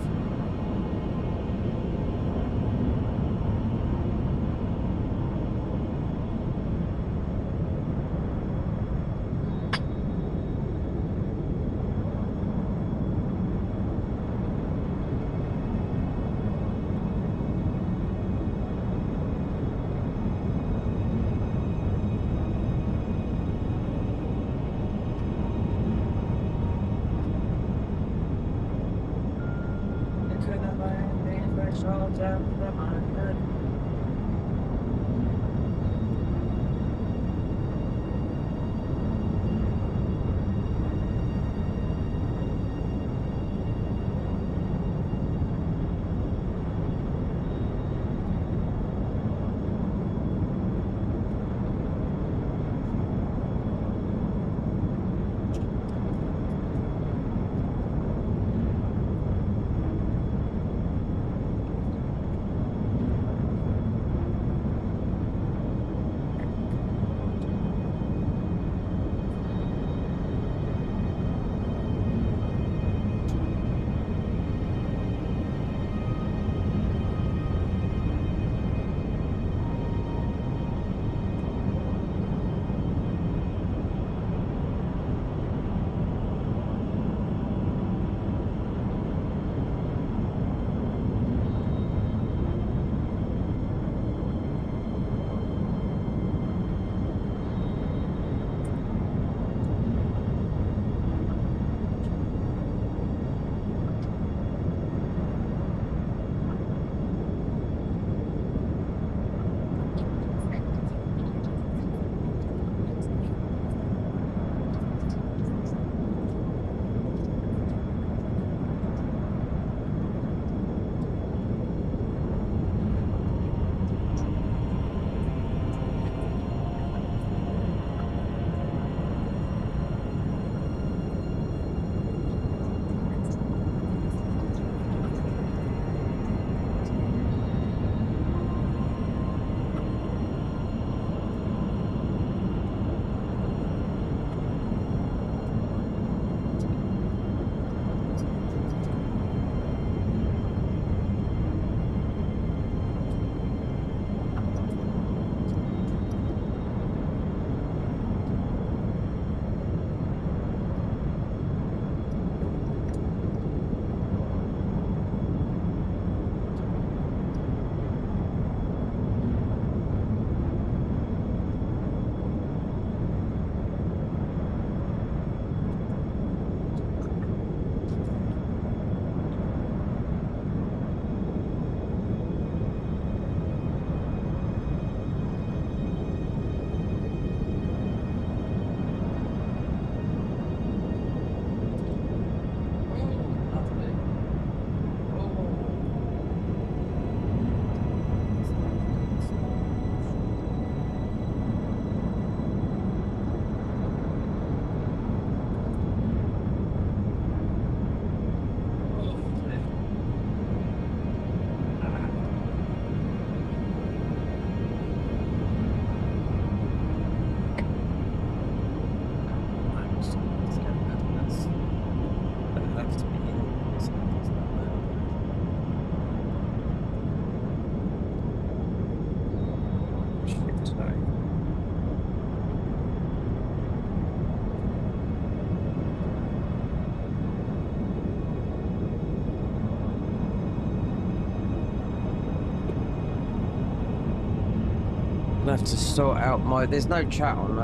have to sort out my... There's no chat on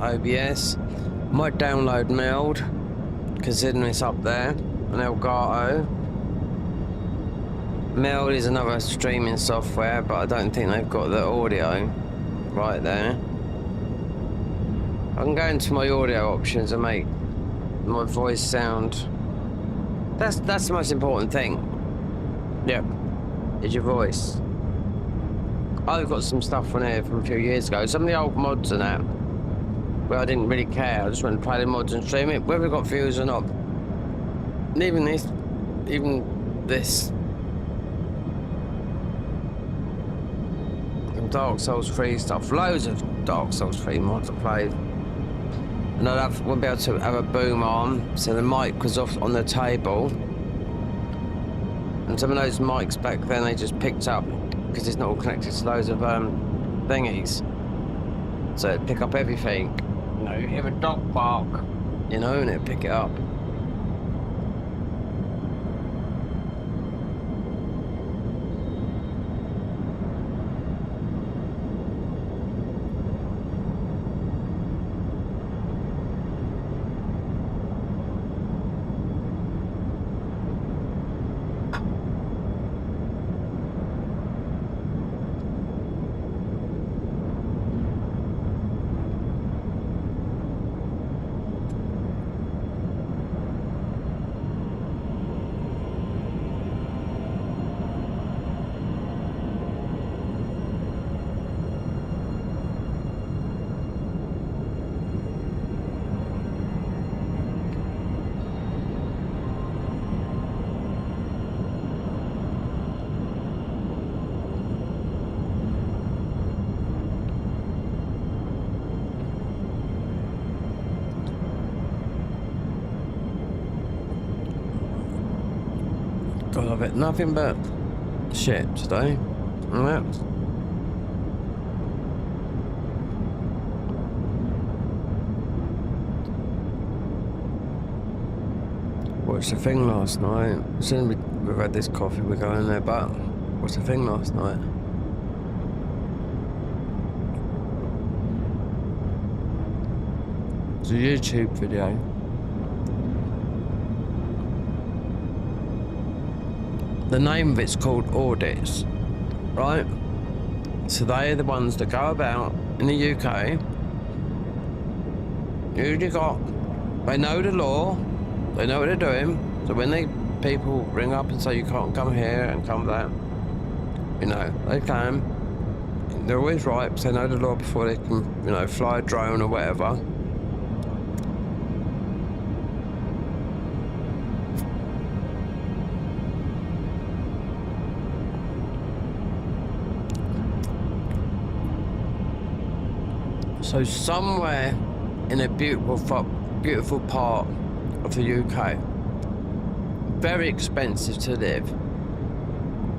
OBS. Might download Meld, considering it's up there, and Elgato. Meld is another streaming software, but I don't think they've got the audio right there. I can go into my audio options and make my voice sound. That's the most important thing. Yep, is your voice. I've got some stuff on here from a few years ago. Some of the old mods and that, where I didn't really care. I just went and play the mods and stream it, whether it got views or not. And even this. Dark Souls 3 stuff. Loads of Dark Souls 3 mods I played. And we'll be able to have a boom on, so the mic was off on the table. And some of those mics back then they just picked up because it's not all connected to loads of thingies. So it'd pick up everything. You know, you hear a dog bark, you know, and it'd pick it up. God, I've had nothing but shit today. Yep. Watched the thing last night. As soon as we've had this coffee, we're going there, but watched the thing last night. It's a YouTube video. The name of it's called Audits, right? So they're the ones that go about in the UK. Usually they know the law, they know what they're doing. So when people ring up and say you can't come here and come there, you know, they can. They're always right because they know the law before they can, you know, fly a drone or whatever. So somewhere in a beautiful part of the UK, very expensive to live.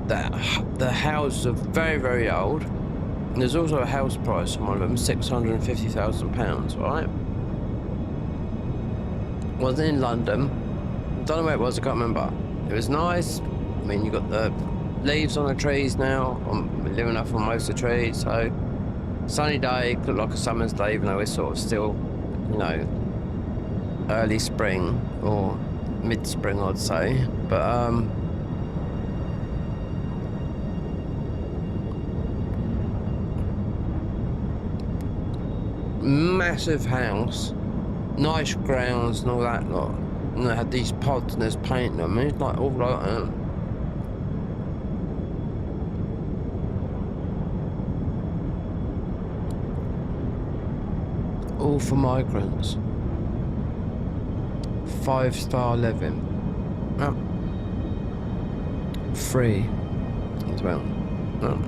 The houses are very, very old. And there's also a house price on one of them, £650,000, right? Wasn't in London. Don't know where it was, I can't remember. It was nice. I mean, you got the leaves on the trees now. I'm living up on most of the trees, so sunny day, looked like a summer's day, even though we're sort of still, you know, early spring or mid-spring, I'd say. But massive house, nice grounds and all that lot. And they had these pods and there's paint them. It's like all like that. All for migrants. 5-star living. Oh. Free as well. Oh.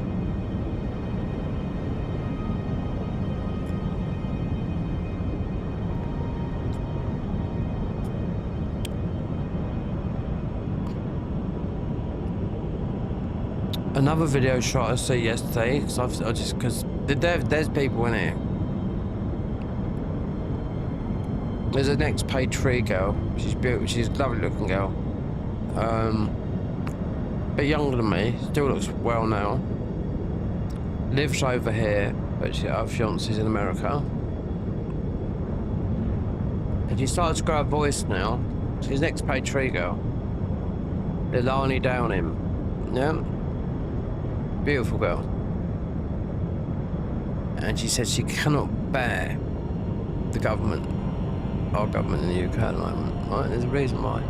Another video shot I saw yesterday, because there's people in here. There's a next page 3 girl. She's beautiful. She's a lovely looking girl. A bit younger than me. Still looks well now. lives over here, but her fiance's in America. And she started to grow a voice now. She's next page tree girl. Lilani Downing. Yeah. Beautiful girl. And she said she cannot bear the government, our government in the UK at the moment. Right? There's a reason why.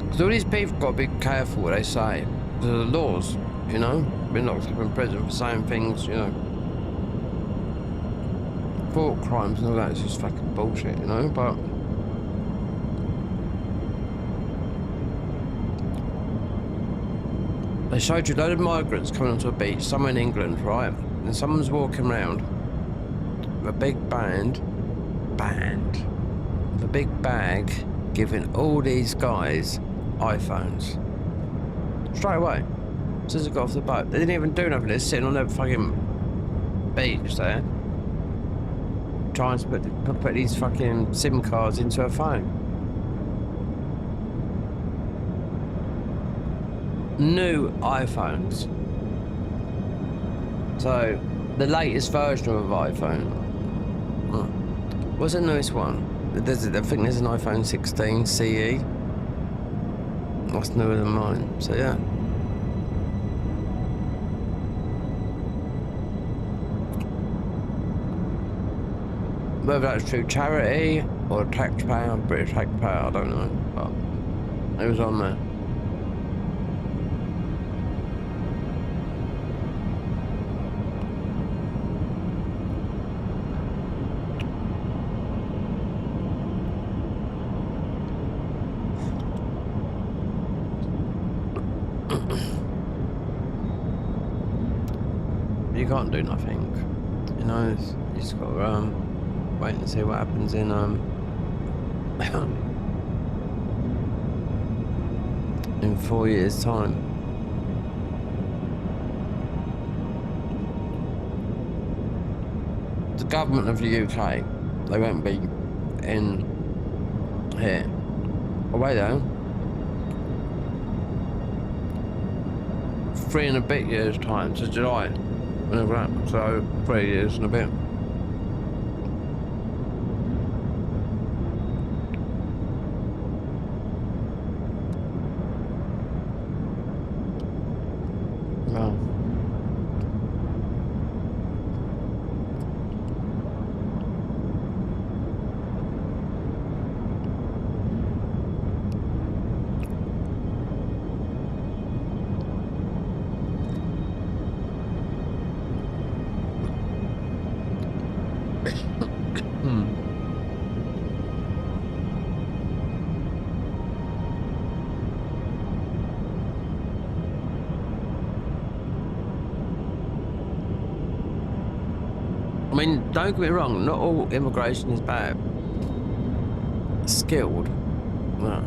Because all these people got to be careful what they say. Because of the laws, you know? Been locked up in prison for saying things, you know. Thought crimes and all that is just fucking bullshit, you know? But they showed you a load of migrants coming onto a beach somewhere in England, right? And someone's walking around with a big band, with a big bag, giving all these guys iPhones. Straight away. As soon as they got off the boat. They didn't even do nothing, they're sitting on their fucking beach there. Trying to put these fucking SIM cards into a phone. New iPhones. So, the latest version of iPhone. What's the newest one? I think there's an iPhone 16 CE. That's newer than mine, so yeah. Whether that's through charity or taxpayer, British taxpayer, I don't know, but it was on there. You can't do nothing, you know. You just got to wait and see what happens in in 4 years' time. The government of the UK, they won't be in here. Oh wait though. 3 and a bit years' time, to July. Whenever that, so 3 years and a bit. Well. I mean, don't get me wrong, not all immigration is bad. Skilled. No.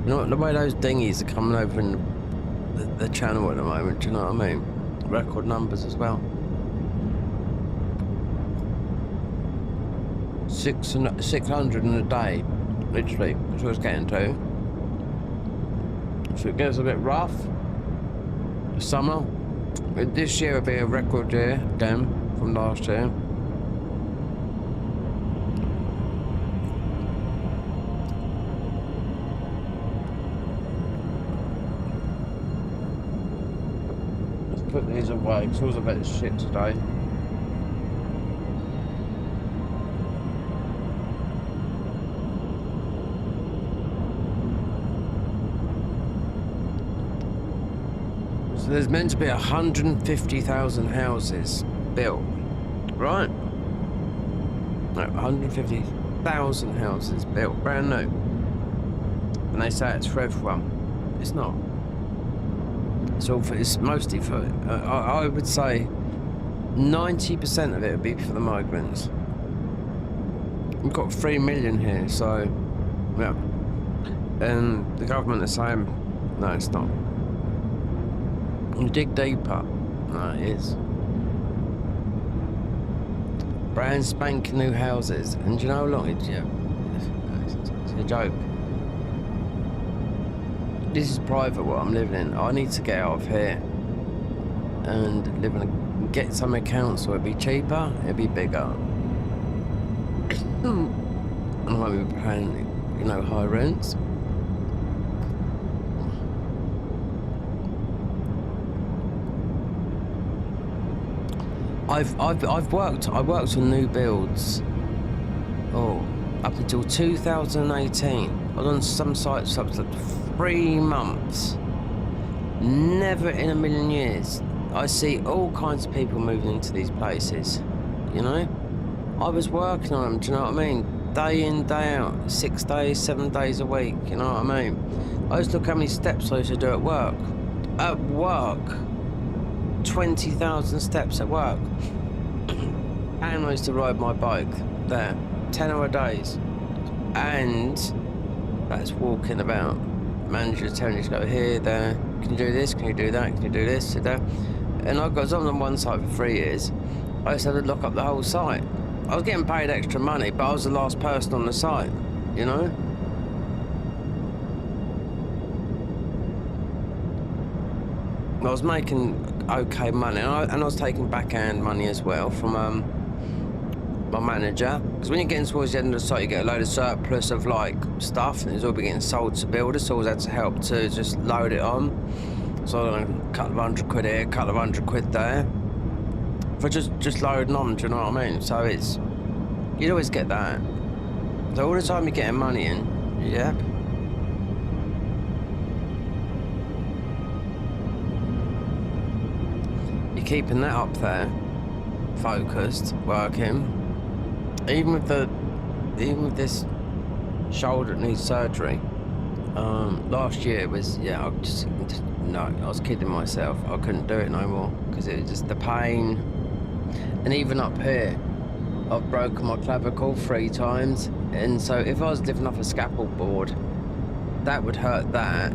You know what, the way those dinghies are coming over in the channel at the moment, do you know what I mean? Record numbers as well. 600 in a day, literally, that's what it's getting to. If it gets a bit rough, summer, this year will be a record year again from last year. Let's put these away because it was a bit of shit today. So there's meant to be 150,000 houses built, right? No, 150,000 houses built, brand new. And they say it's for everyone. It's not. It's all for, it's mostly for, I would say 90% of it would be for the migrants. We've got 3 million here, so, yeah. And the government is saying, no, it's not. You dig deeper. No, it is. brand spanking new houses. And do you know how long it's a joke. This is private what I'm living in. I need to get out of here and live in get somewhere council. It'd be cheaper, it'd be bigger. And I won't be paying, you know, high rents. I worked on new builds. Up until 2018. I was on some sites up to 3 months. Never in a million years. I see all kinds of people moving into these places. You know? I was working on them, do you know what I mean? Day in, day out. 6 days, 7 days a week, you know what I mean? I used to look how many steps I used to do at work. At work. 20,000 steps at work. And I used to ride my bike there. 10-hour days. And that's walking about. Manager telling you to go here, there. Can you do this? Can you do that? Can you do this? There. And I was on one site for 3 years. I used to have to lock up the whole site. I was getting paid extra money, but I was the last person on the site, you know? I was making okay money, and I was taking backhand money as well from my manager. Because when you're getting towards the end of the site, you get a load of surplus of like stuff, and it's all getting sold to builders, so I always had to help to just load it on. So I don't know, a couple of £100 here, a couple of £100 there. For just loading on, do you know what I mean? So it's, you'd always get that. So all the time you're getting money in, yep. You're keeping that up there, focused, working. Even with this shoulder that needs surgery. Last year was, yeah, I was kidding myself. I couldn't do it no more because it was just the pain. And even up here, I've broken my clavicle 3 times. And so if I was living off a scaffold board, that would hurt that.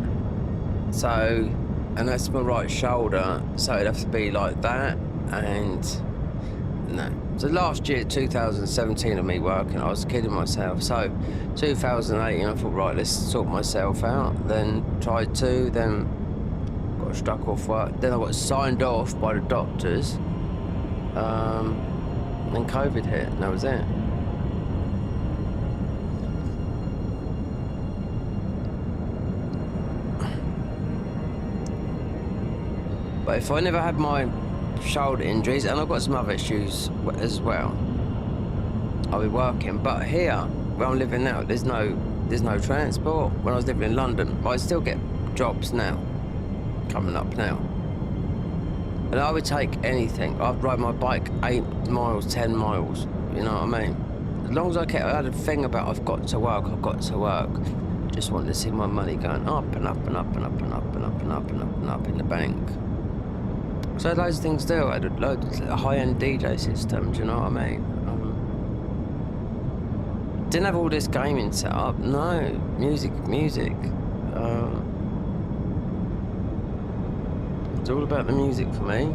So, and that's my right shoulder, so it'd have to be like that. And no. So last year, 2017 of me working, I was kidding myself. So 2018, I thought, right, let's sort myself out. Then tried to, then got struck off work. Then I got signed off by the doctors. Then COVID hit, and that was it. But if I never had my shoulder injuries, and I've got some other issues as well, I'll be working. But here, where I'm living now, there's no transport. When I was living in London, but I still get jobs now, coming up now. And I would take anything. I'd ride my bike 8 miles, 10 miles, you know what I mean? As long as I had a thing about I've got to work. Just wanted to see my money going up and up and up and up and up and up and up and up and up in the bank. So I had loads of things to do. I had a high-end DJ system, do you know what I mean? Didn't have all this gaming set up, no. Music. It's all about the music for me.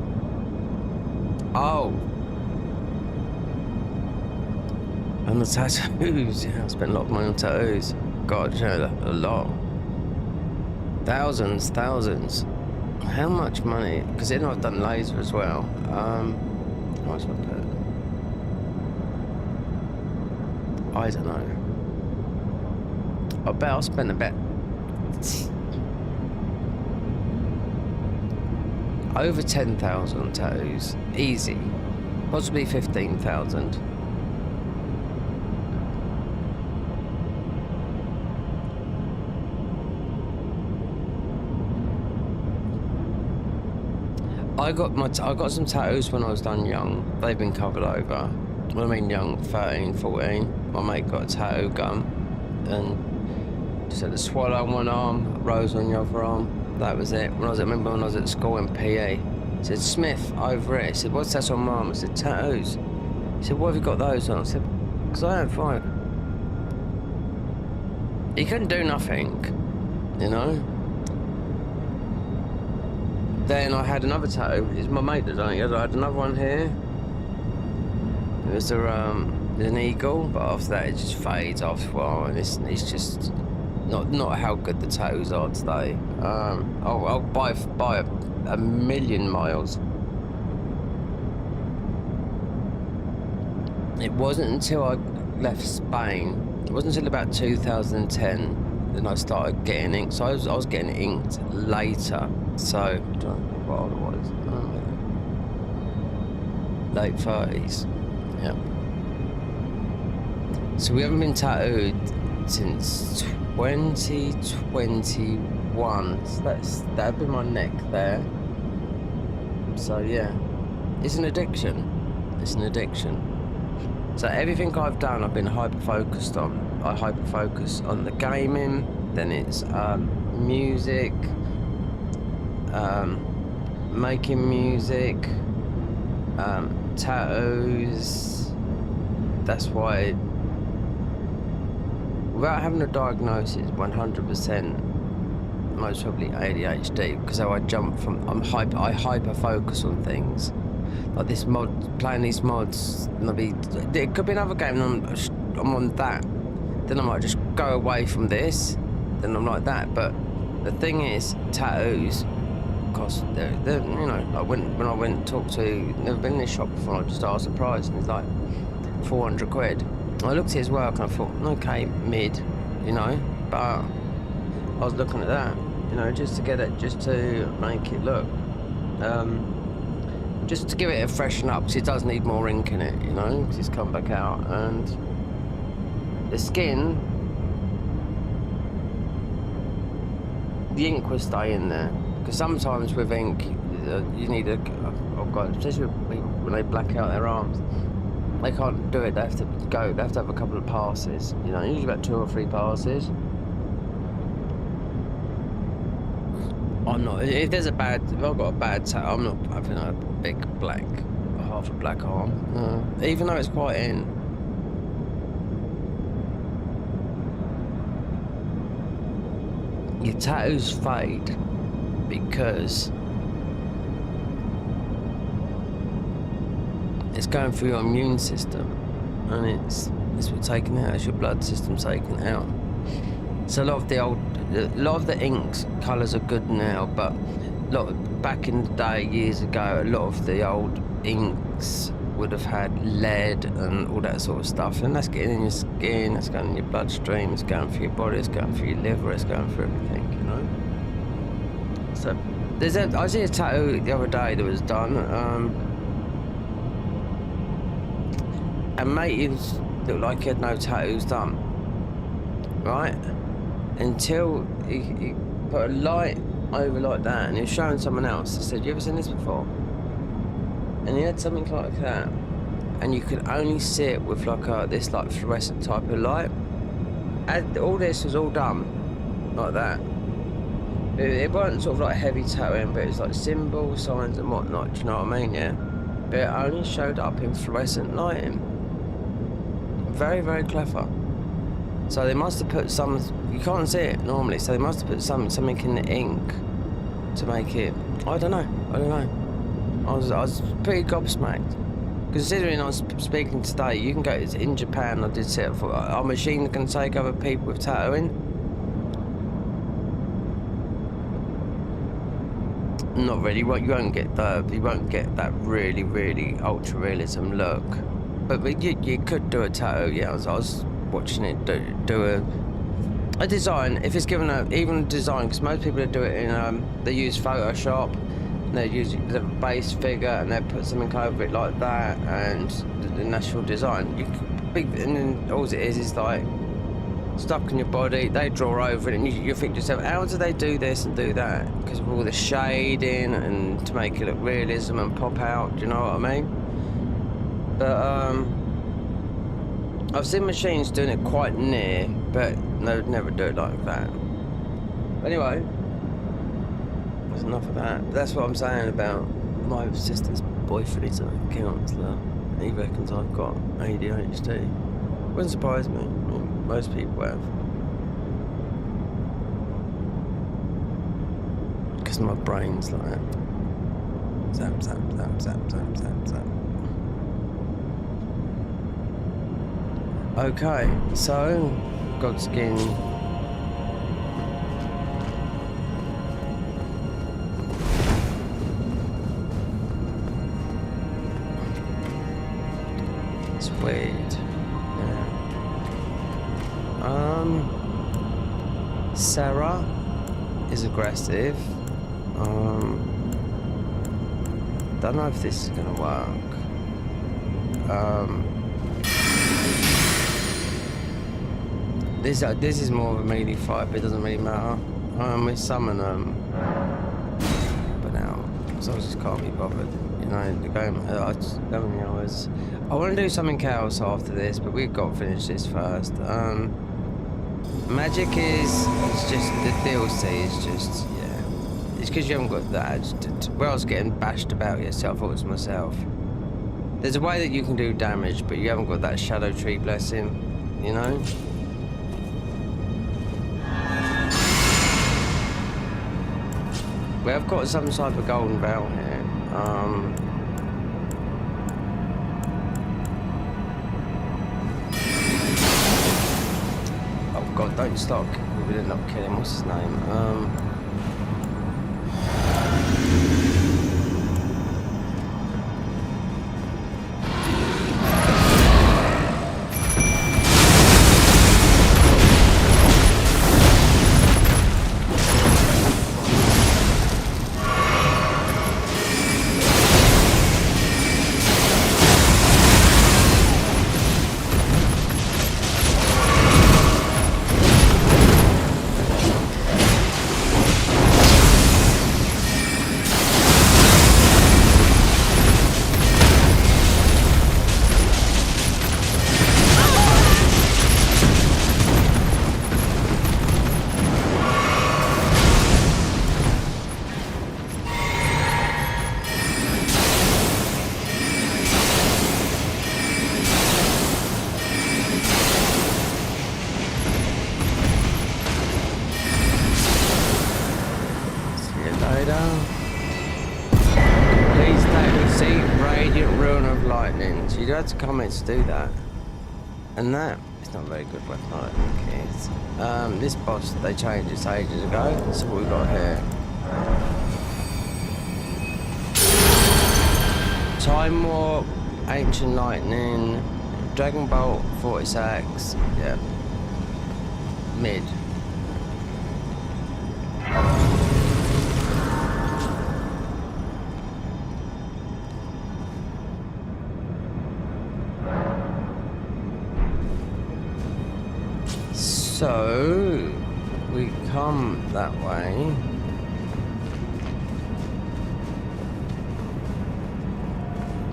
Oh. And the tattoos, yeah, I spent a lot of money on tattoos. God, yeah, a lot. Thousands. How much money? Because then I've done laser as well. How much have I put? I don't know. I bet I spent about over 10,000 on tattoos. Easy. Possibly 15,000. I got some tattoos when I was done young. They've been covered over. When I mean young, 13, 14. My mate got a tattoo gun and just had a swallow on one arm, a rose on the other arm. That was it. I remember when I was at school in PE. He said, Smith, over it. He said, what's that on my arm? I said, tattoos. He said, why have you got those on? I said, because I have 5. He couldn't do nothing, you know? Then I had another tattoo. It's my mate that done it. I had another one here. was an eagle, but after that it just fades after a while, and it's just not how good the tattoos are today. I'll buy a million miles. It wasn't until I left Spain, it wasn't until about 2010 then I started getting inked. So I was getting inked later. So I don't know what old I was. Late 30s. Yeah. So we haven't been tattooed since 2021. So that'd be my neck there. So yeah, it's an addiction. It's an addiction. So everything I've done, I've been hyper-focused on. I hyper-focus on the gaming, then it's music, making music, tattoos. That's why, without having a diagnosis, 100%, most probably ADHD, because how I jump from, I hyper-focus on things. Like this mod, playing these mods, and it could be another game, and I'm on that. Then I might just go away from this, then I'm like that. But the thing is, tattoos cost, they're you know, like when I went and talked to, never been in this shop before, I just asked the price, and it's like 400 quid. I looked at his work and I thought, okay, mid, you know, but I was looking at that, you know, just to get it, just to make it look. Just to give it a freshen up, because it does need more ink in it, you know, because it's come back out. And the skin, the ink will stay in there. Because sometimes with ink, you need a, oh God, especially when they black out their arms, they can't do it, they have to have a couple of passes, you know, usually about 2 or 3 passes. I'm not, if I've got a bad tattoo, I'm not having a big black, half a black arm. No. Even though it's quite in. Your tattoos fade because it's going through your immune system, and it's taken out, it's your blood system taken out. So a lot of the inks colours are good now, but back in the day, years ago, a lot of the old inks would have had lead and all that sort of stuff, and that's getting in your skin, that's going in your bloodstream, it's going through your body, it's going through your liver, it's going through everything, you know. So I see a tattoo the other day that was done, and mate, he looked like he had no tattoos done, right? Until he put a light over like that, and he was showing someone else. I said, "You ever seen this before?" And he had something like that, and you could only see it with like this like fluorescent type of light. And all this was all done like that. It wasn't sort of like heavy tattooing, but it was like symbols, signs, and whatnot. Do you know what I mean? Yeah. But it only showed up in fluorescent lighting. Very, very clever. So they must have put some, you can't see it normally, so they must have put something in the ink to make it, I don't know. I was pretty gobsmacked. Considering I was speaking today, you can go, it's in Japan, I did see it for, our machine can take over people with tattooing. Not really, you won't get that really, really ultra realism look. But you could do a tattoo, yeah, I was watching it do a design, if it's given even a design, because most people do it in they use Photoshop, and they use the base figure and they put something over it like that, and the natural design, and then all it is like stuck in your body. They draw over it, and you think to yourself, how do they do this and do that? Because of all the shading and to make it look realism and pop out, do you know what I mean? But I've seen machines doing it quite near, but they would never do it like that. Anyway, that's enough of that. But that's what I'm saying about my sister's boyfriend. He's a counsellor. He reckons I've got ADHD. Wouldn't surprise me. I mean, most people have. Because my brain's like that. Zap, zap, zap, zap, zap, zap, zap. Okay, so Godskin. It's weird. Yeah. Sarah is aggressive. Don't know if this is gonna work. This is more of a melee fight, but it doesn't really matter. We summon them, but now so I just can't be bothered. You know, the game. I want to do something else after this, but we've got to finish this first. Magic is just the DLC is just it's because you haven't got that. Where I was getting bashed about yesterday, I thought it was myself. There's a way that you can do damage, but you haven't got that Shadow Tree blessing, you know? We have got some type of golden belt here. Oh god, don't stop. We'll end up killing, what's his name? Please take the seat, Radiant Rune of Lightning. So you had to come here to do that. And that is not a very good weapon, I don't think it is. This boss, they changed this ages ago. So what we got here. Time Warp, Ancient Lightning, Dragon Bolt, Vortex Axe, yeah. Mid. So, we come that way.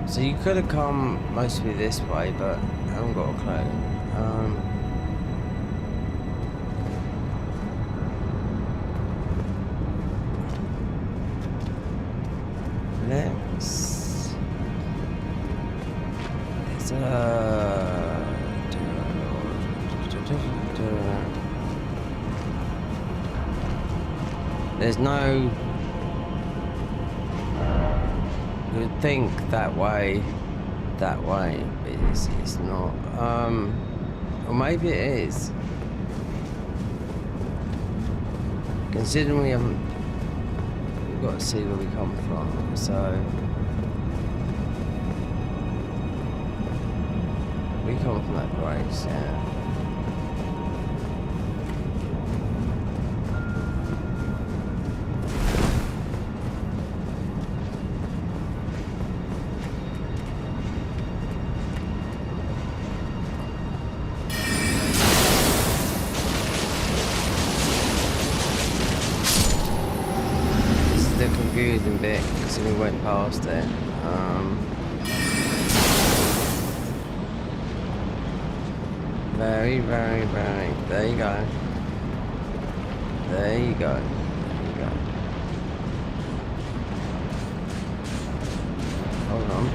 So you could have come mostly this way, but I haven't got a clue. There's no. You would think that way, but it's not. Or maybe it is. Considering we've got to see where we come from, so. We come from that place, yeah. Confusing bit because we went past it. Very. There you go. There you go. Hold on.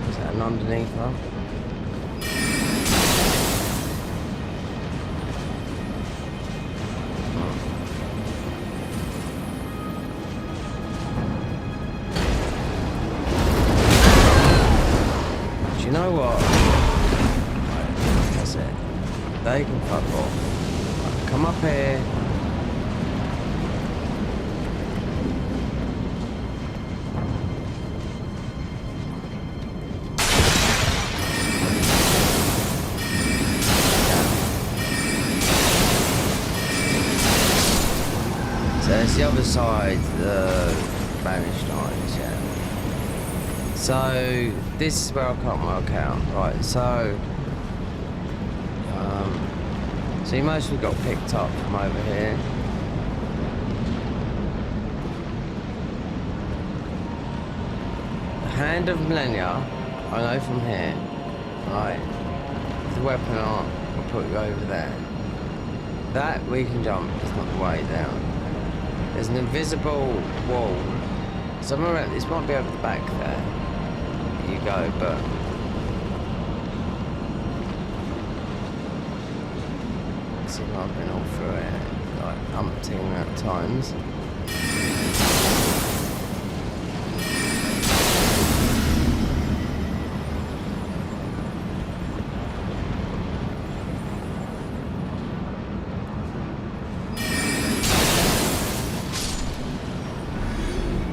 Is that an underneath one? You know what? Right, that's it. They can fuck off. Right, come up here. So it's the other side, the Spanish lines, yeah. So this is where I can't work out, right? So so you mostly got picked up from over here. The Hand of Millennia, I know from here, right? The weapon art will put you over there. That we can jump, it's not the way down. There's an invisible wall. Somewhere around, this might be over the back there. You go, but see, I've been all through it like umpteen amount of times.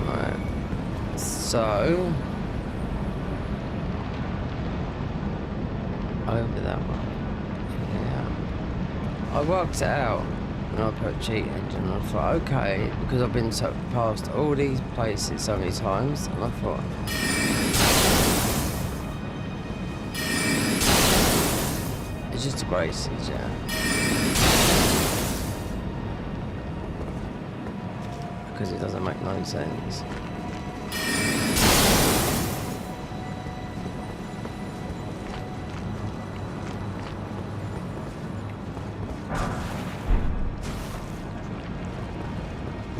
Right, so over that one. Yeah. I worked it out when I put cheat engine and I thought, okay, because I've been so past all these places so many times, and I thought it's just a braces, yeah. Because it doesn't make no sense.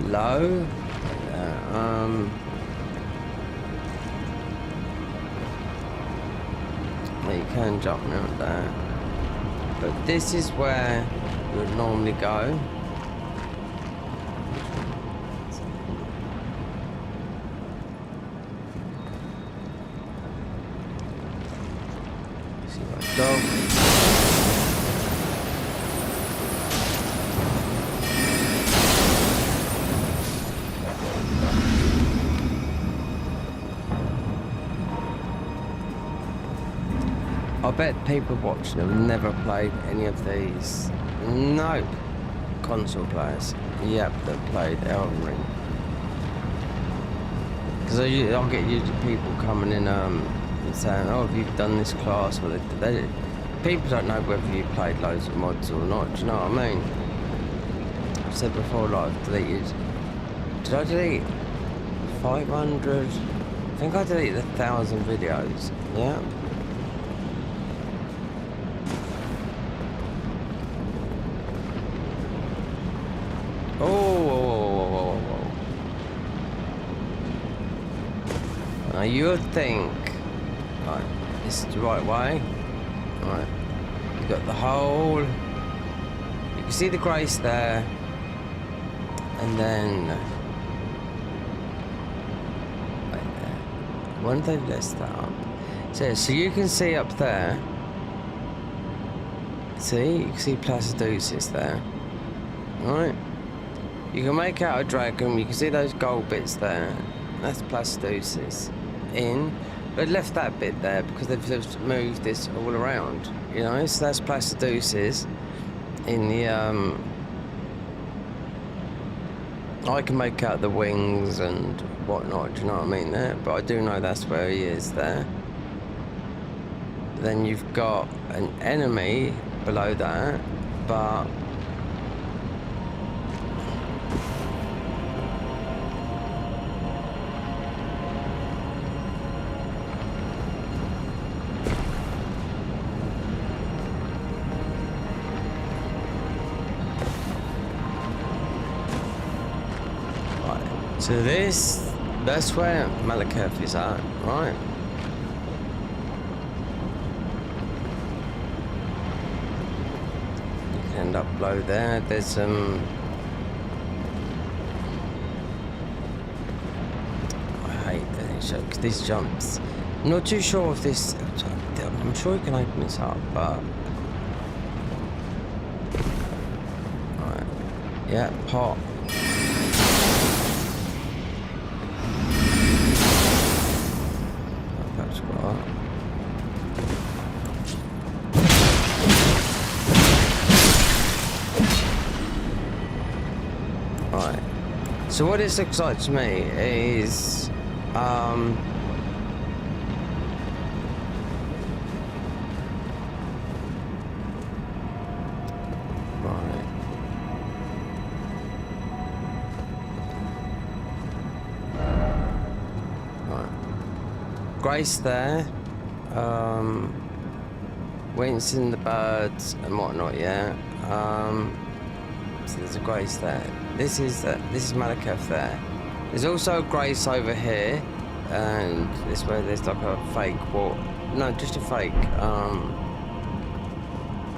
Low. Well, you can jump around there, but this is where you would normally go. See my dog. I bet people watching have never played any of these. No console players. Yep, that played Elden Ring. Because I'll get used to people coming in and saying, "Oh, have you done this class?" Well, people don't know whether you played loads of mods or not. Do you know what I mean? I've said before, like, I've deleted. Did I delete 500? I think I deleted 1,000 videos. Yeah. Now you would think, right, this is the right way. Right, you've got the hole. You can see the grace there, and then right there. When they list that up, so you can see up there. See, you can see Placidusis there. Right. You can make out a dragon. You can see those gold bits there. That's Placidusis. But left that bit there because they've just moved this all around, you know. So that's Placidusis in the I can make out the wings and whatnot, do you know what I mean there? But I do know that's where he is there. Then you've got an enemy below that, but so that's where Malekith is at, right? You can end up below there. There's some... I hate these jumps. I'm not too sure if this... I'm sure you can open this up, but... Yeah, pot. Perhaps got that. Right. So what this looks like to me is right. Grace there. Winston the birds and whatnot, yeah. So there's a Grace there. This is Malekith there. There's also a Grace over here, and this way there's like a fake wall. No, just a fake.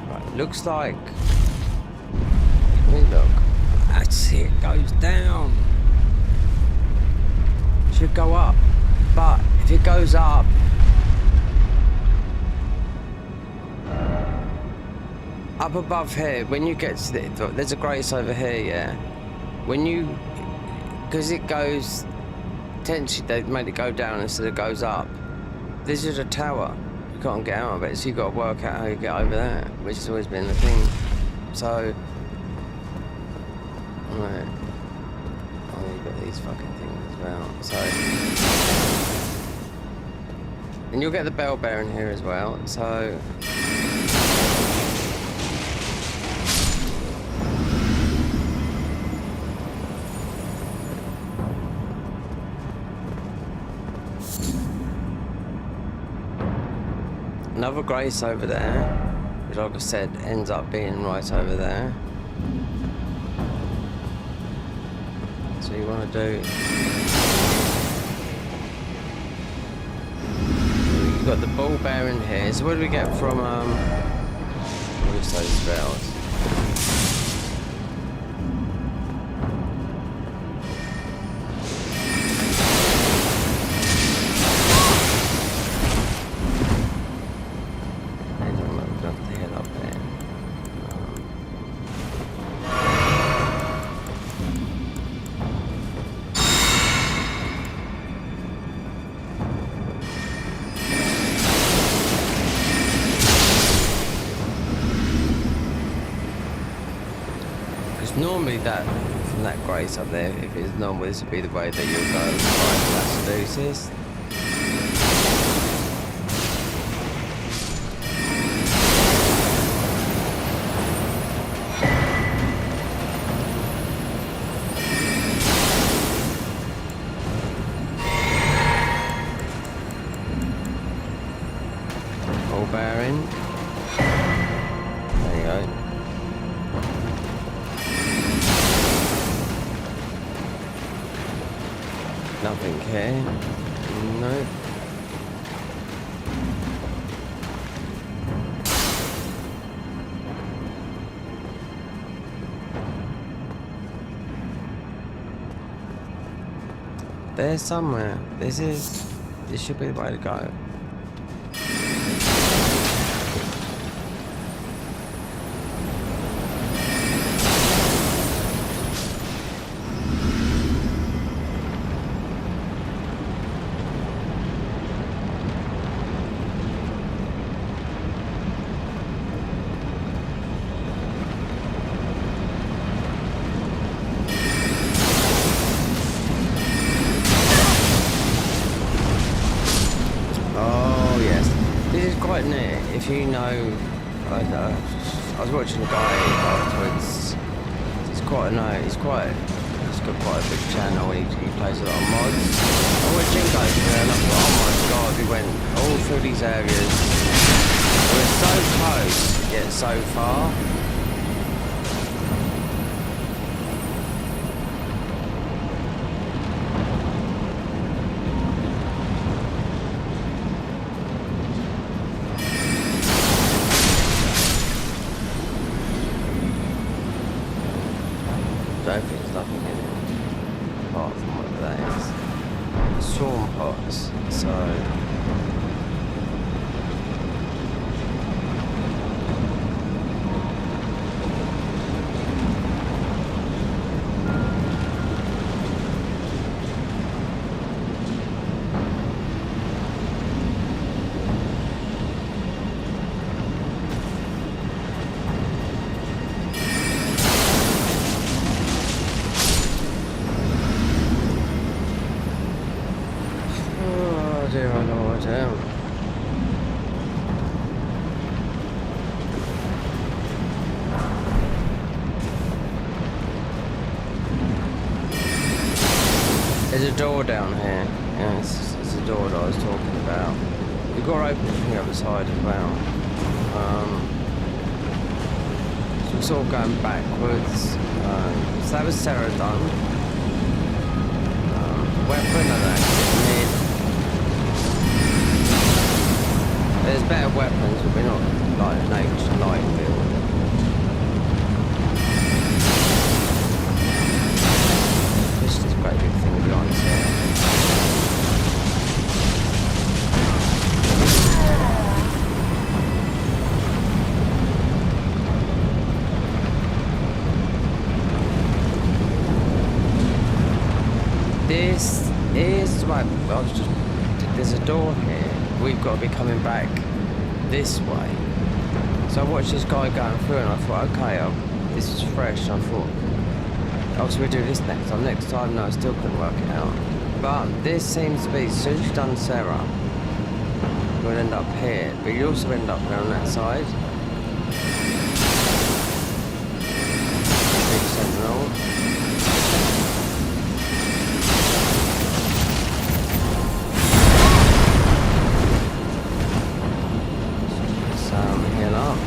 Right, looks like. Let me look. That's it. Goes down. Should go up, but if it goes up. Up above here, when you get to there's a Grace over here, yeah. When you, because it goes, potentially they made it go down instead of goes up. This is a tower. You can't get out of it, so you've got to work out how you get over there, which has always been the thing. So, right. Oh, you've got these fucking things as well. So, and you'll get the bell bearing here as well. So. Another Grace over there, which like I said ends up being right over there. So you want to do, you've got the ball bearing here. So what do we get from what is those spells? Normally that, from that Grace up there, if it's normal, this would be the way that you'll go. Right, that's Lucis. Ball bearing. There you go. Nothing here. No. There's somewhere. This should be the way to go. If you know, I was watching a guy afterwards. He's got quite a big channel. He plays a lot of mods. I watched him go through and I thought, oh my god, we went all through these areas. We're so close yet so far. I don't think there's nothing in it apart from whatever that is. Swarm pots, so all the way down. There's a door down here. Yeah, it's a door that I was talking about. We've got to open it from the other side as well. So we're sort of going backwards. So that was Sarah done. Weapon and that mid. There's better weapons, but we're not like nature light build. This is a great big thing behind Sarah. This is right. There's a door here. We've got to be coming back this way. So I watched this guy going through, and I thought, okay, this is fresh. I thought, oh, so we do this next time. Next time, no, I still couldn't work it out. But this seems to be, as soon as you've done Sarah, we'll end up here. But you also end up here on that side. Big sentinel. Heal up.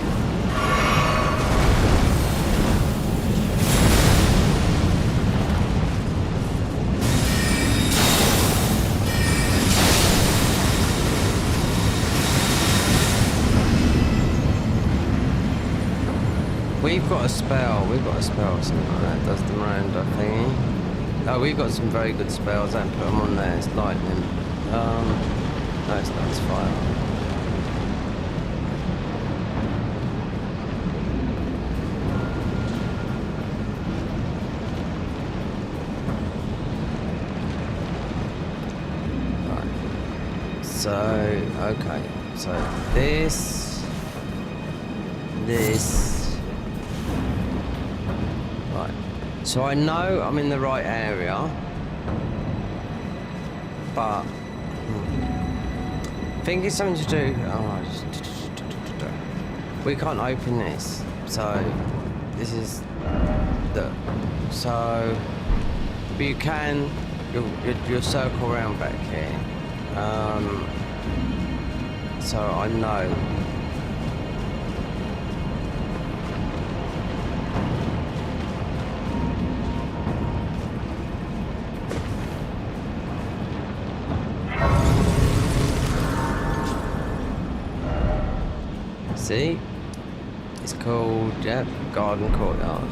We've got a spell or something like that, does the Miranda thingy. Oh, we've got some very good spells, I haven't put them on there, it's lightning. No, it's not, it's fire. So, okay, so this, right, so I know I'm in the right area, but I think it's something to do, we can't open this, so this is so but you can, you'll circle around back here. So I know. See? It's called, yep, Garden Courtyard.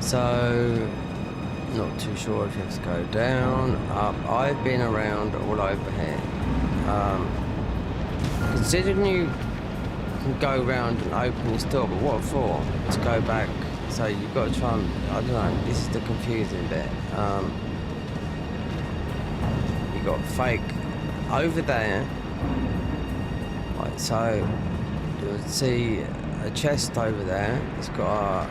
So, not too sure if you have to go down, up. I've been around all over here. Considering you can go around and open this door, but what for? To go back, so you've got to try and, I don't know, this is the confusing bit. You got fake over there. Right, so you'll see a chest over there. It's got a,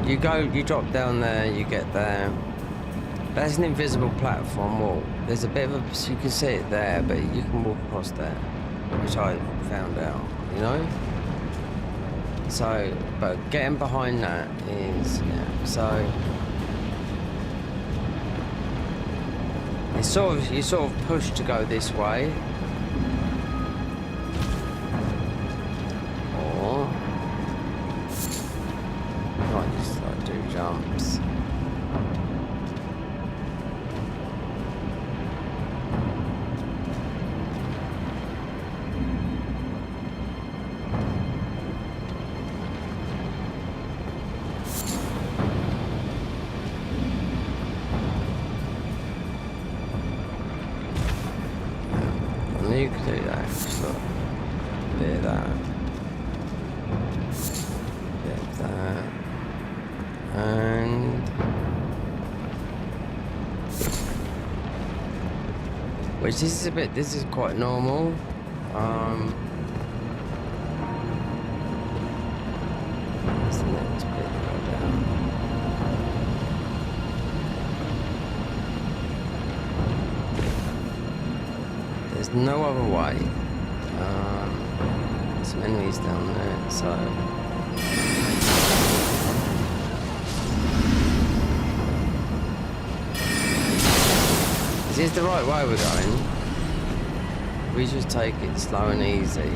you drop down there, you get there. That's an invisible platform wall. There's a bit of a, so you can see it there, but you can walk across there, which I found out, you know? So, but getting behind that is, yeah, so. It's you sort of push to go this way. Or, might just like do jumps. You can do that, just look. Bit of that. Bit of that. And which this is quite normal. What's the next bit to go down? There's no other way. Some enemies down there, so... Is this the right way we're going? We just take it slow and easy.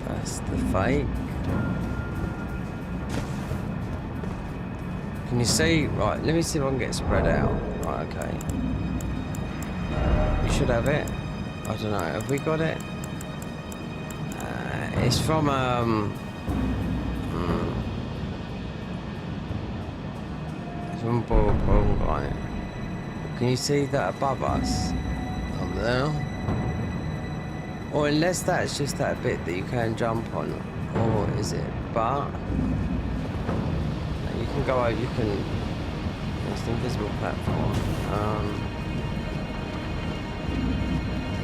That's the fake. Can you see? Right, let me see if I can get spread out. Right, okay. We should have it. I don't know, have we got it? It's from, it's from Boyle, right? Can you see that above us? Up there? Or unless that's just that bit that you can jump on. Or is it? But... You can go out, you can... It's the invisible platform.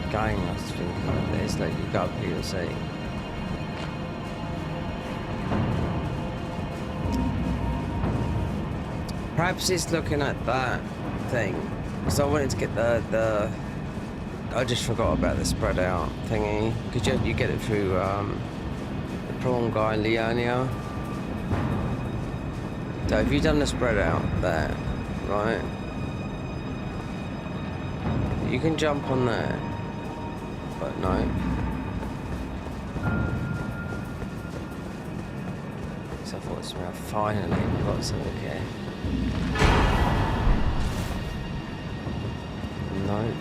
Again, I was thinking of this, like you go up here, you'll see. Perhaps it's looking at that thing. Because I wanted to get the... I just forgot about the spread out thingy. Because you get it through the prawn guy, Leonia. So if you've done the spread out there, right, you can jump on there, but no. So I thought, finally, we've got something here. No.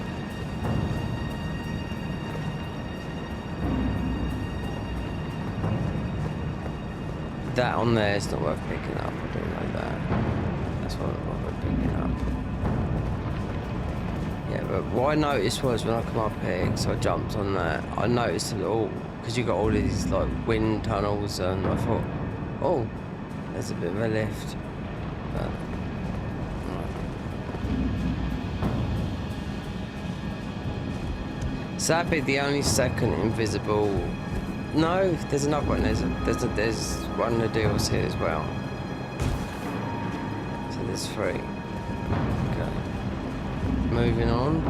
That on there is not worth picking up, I do know that. That's what I'm not worth picking up. Yeah, but what I noticed was when I come up here, so I jumped on that, I noticed a little, because you got all these like wind tunnels, and I thought, oh, there's a bit of a lift. But, so that'd be the only second invisible. No, there's another one. There's one of the deals here as well. So there's 3. Okay. Moving on.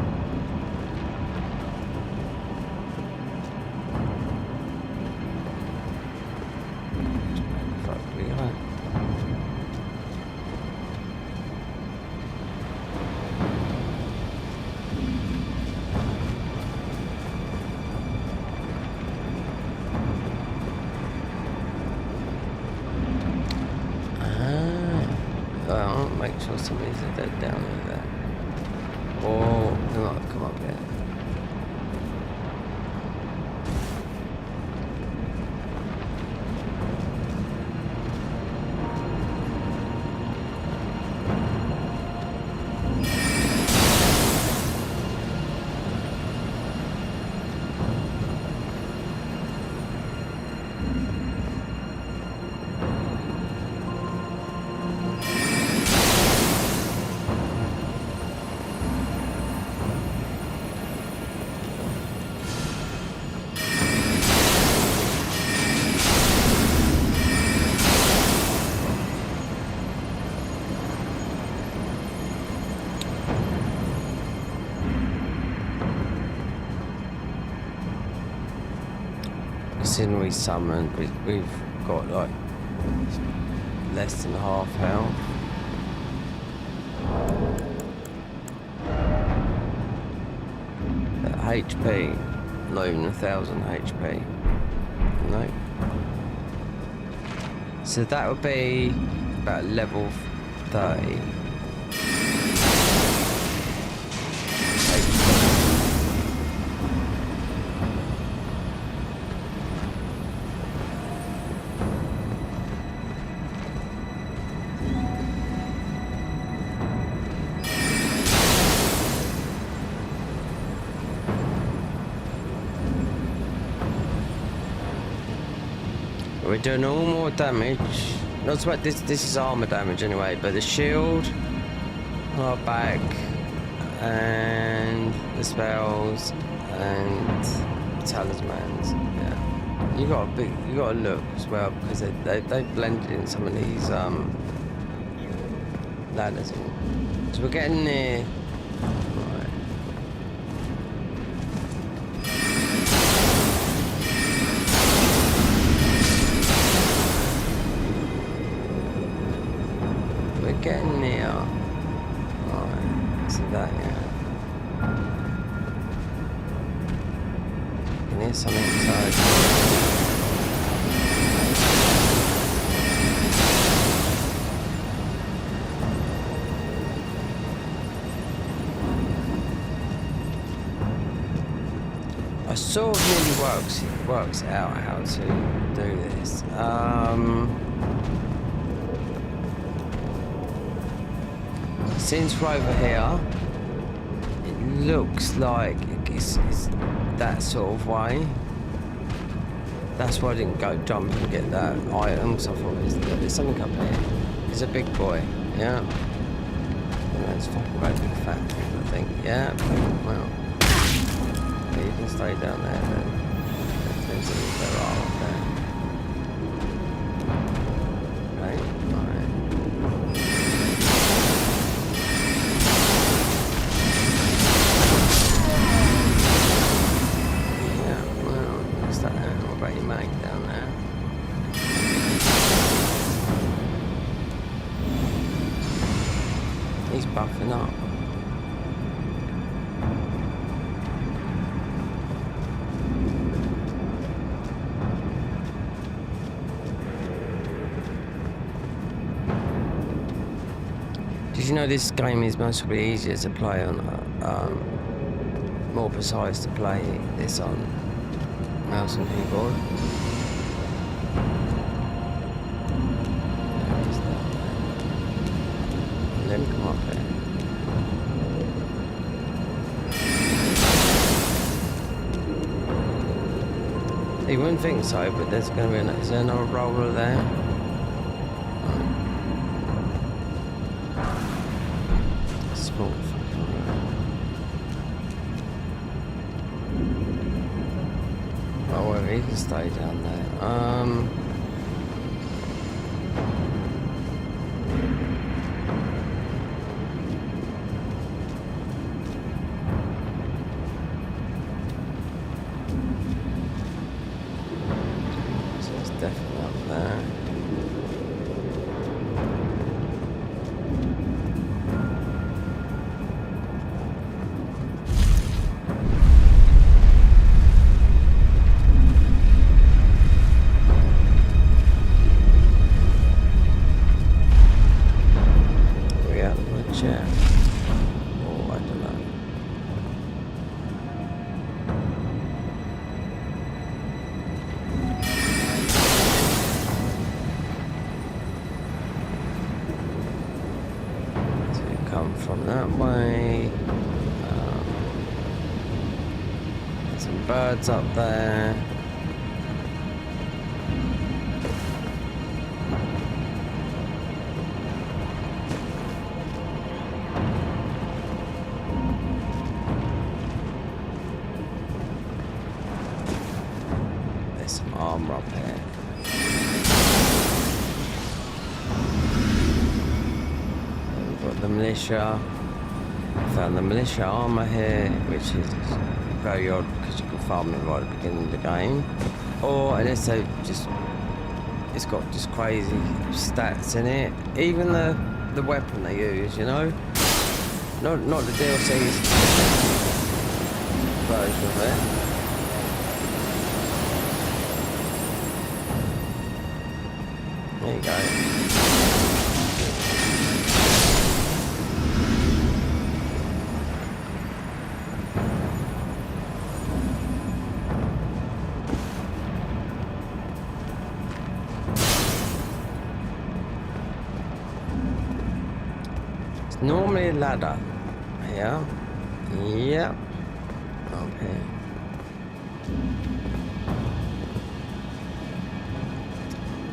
Where the fuck are we going? Make sure somebody's dead down there. Or they might come up here. Considering we summoned, we've got like less than half health. HP, not even 1,000 HP. No. So that would be about level 30. We're doing all more damage not to this is armor damage anyway, but the shield on our back and the spells and talismans. Yeah, you got to look as well because they blended in some of these ladders. So we're getting near. Right. We're getting near. Right, see that, yeah. Can hear something inside. I sort of really works out how to do this. Since we're over here, it looks like it's that sort of way. That's why I didn't go jump and get that item, because I thought there's something up here. He's a big boy, yeah. That's fucking great big fat thing, I think. Yeah, well. Yeah, you can stay down there then. There's there are up there. Right, alright. Yeah, well, what's that? What about your mate down there? He's buffing up. Did you know this game is mostly easier to play on, more precise to play this on mouse and keyboard? Let him come up here. You wouldn't think so, but there's going to be is there another roller there? Oh, well, he can stay down there. So it's definitely up there. Come from that way. There's some birds up there. There's some armor up here. The militia. Found the militia armor here, which is very odd because you can farm it right at the beginning of the game. Or unless they just, it's got just crazy stats in it. Even the weapon they use, you know, not the DLC's version of it. There you go. Normally a ladder here. Yep. Okay.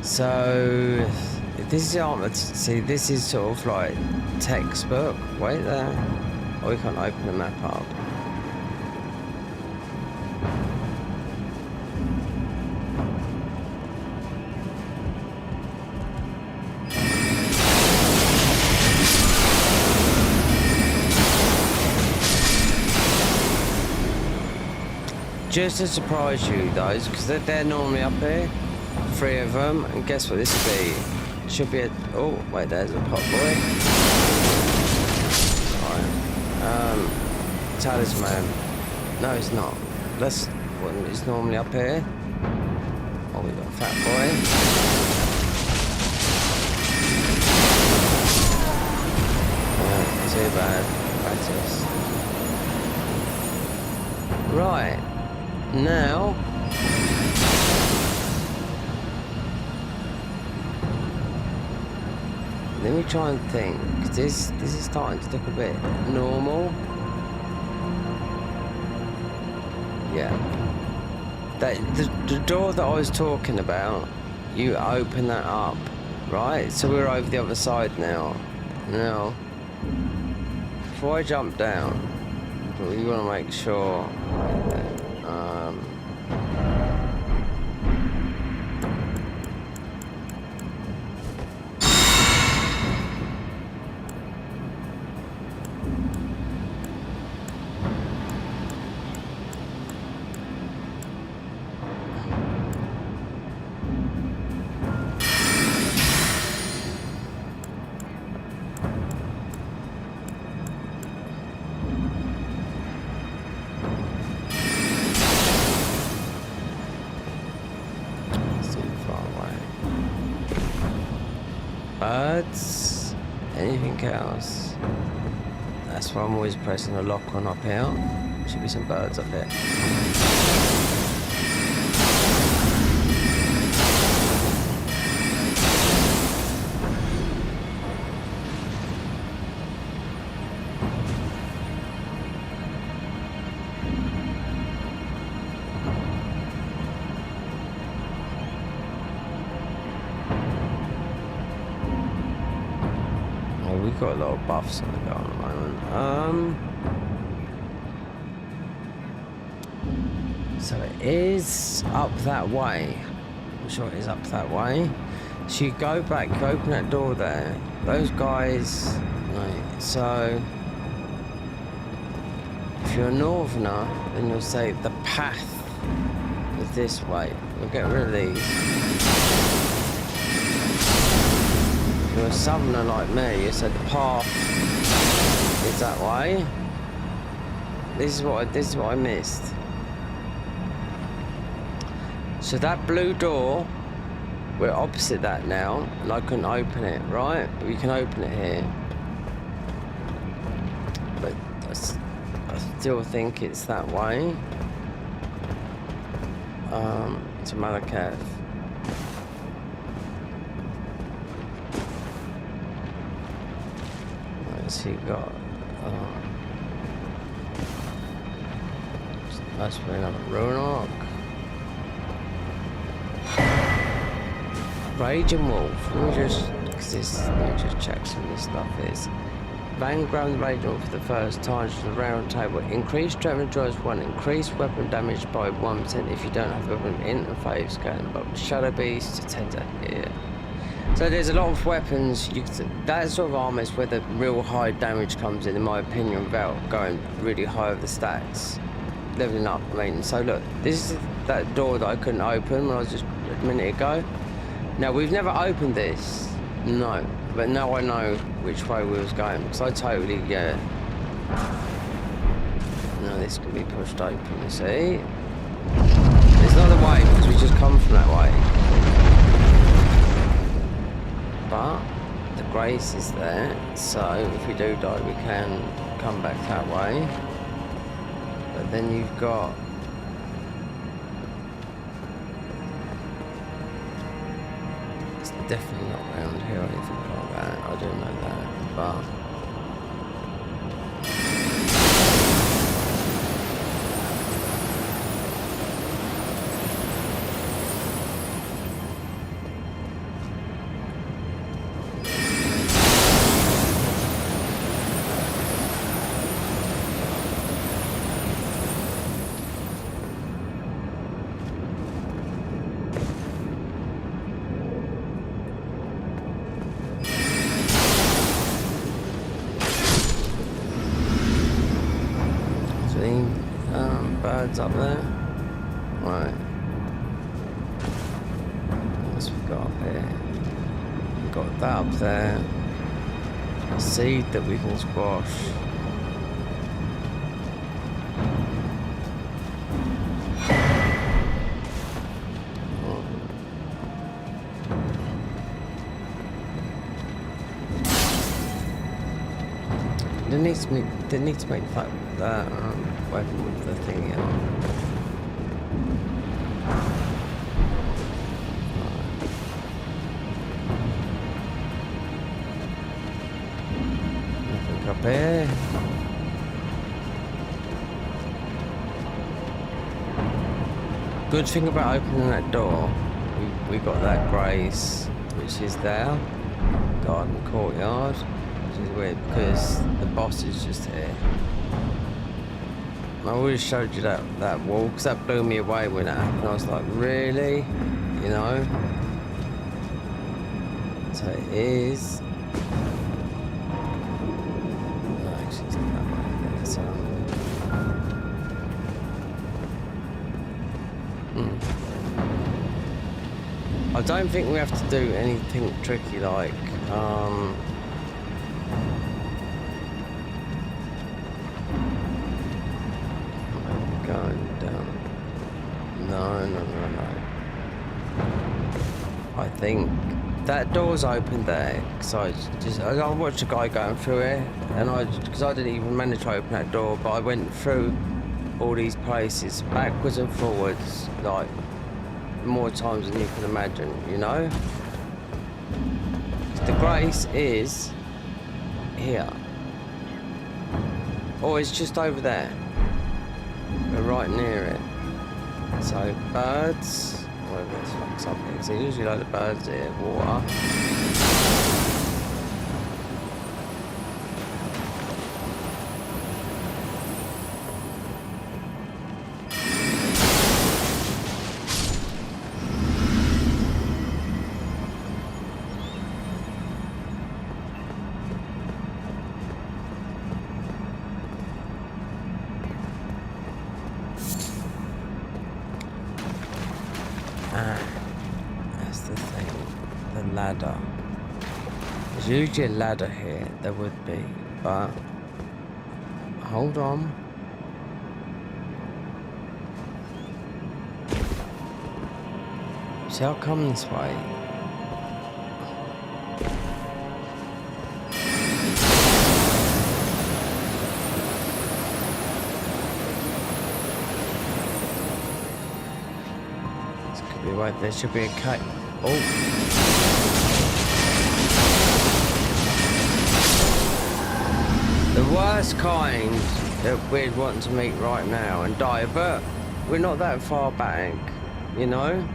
So This is armor. See, this is sort of like textbook. Wait there. Oh, we can't open the map up. Just to surprise you, those, because they're normally up here. 3 of them, and guess what this will be? Should be a... Oh, wait, there's a pot boy. Alright. Talisman. No, it's not. That's what is normally up here. Oh, we got a fat boy. Too bad. Practice. Right. Now... Let me try and think, because this is starting to look a bit normal. Yeah. The door that I was talking about, you open that up, right? So we're over the other side now. Now, before I jump down, we want to make sure... birds, anything else? That's why I'm always pressing the lock on up here. Should be some birds up here. We've got a lot of buffs on the go at the moment. So it is up that way. I'm sure it is up that way. So you go back, you open that door there. Those guys, right, so if you're a northerner, then you'll say the path is this way. We'll get rid of these. If you're a southerner like me, you said the path is that way. This is what I missed. So that blue door, we're opposite that now, and I couldn't open it, right? But we can open it here. But I still think it's that way. To Malakath. So you got that's for another ruin arc. Raging Wolf. Let me just check some of this stuff. Is Vanguard Raging Wolf for the first time to the round table. Increased strength drives 1. Increased weapon damage by 1% if you don't have weapon interface scan. But Shadow Beast to 10 to here. So there's a lot of weapons. That sort of armor is where the real high damage comes in my opinion, without going really high over the stats. Leveling up, I mean. So look, this is that door that I couldn't open when I was just a minute ago. Now, we've never opened this, no. But now I know which way we was going, because I totally, yeah. Now this can be pushed open, you see. There's another way, because we just come from that way. But the grace is there, so if we do die we can come back that way. But then you've got it's definitely not around here or anything like that, I do know that, but birds up there. Right. What's we got up here? We've got that up there. A seed that we can squash. They need to make that weapon with the thing on. Nothing up here. Good thing about opening that door, we got that grace, which is there. Garden courtyard. Which is weird because the boss is just here. I always showed you that wall because that blew me away when it happened. I was like, really? You know? So it is. No, actually, it's not that way there, so. I don't think we have to do anything tricky like, going down. No. I think that door's open there. So I watched a guy going through it, and because I didn't even manage to open that door, but I went through all these places, backwards and forwards, like more times than you can imagine, you know? The grace is here. Oh, it's just over there. We're right near it. So, birds. Well, there's like something. So, usually like the birds here. Water. That's the thing. The ladder. There's usually a ladder here. There would be, but hold on. See, I'll come this way. Right, there should be a cut. Oh. The worst kind that we'd want to meet right now and die, but we're not that far back, you know?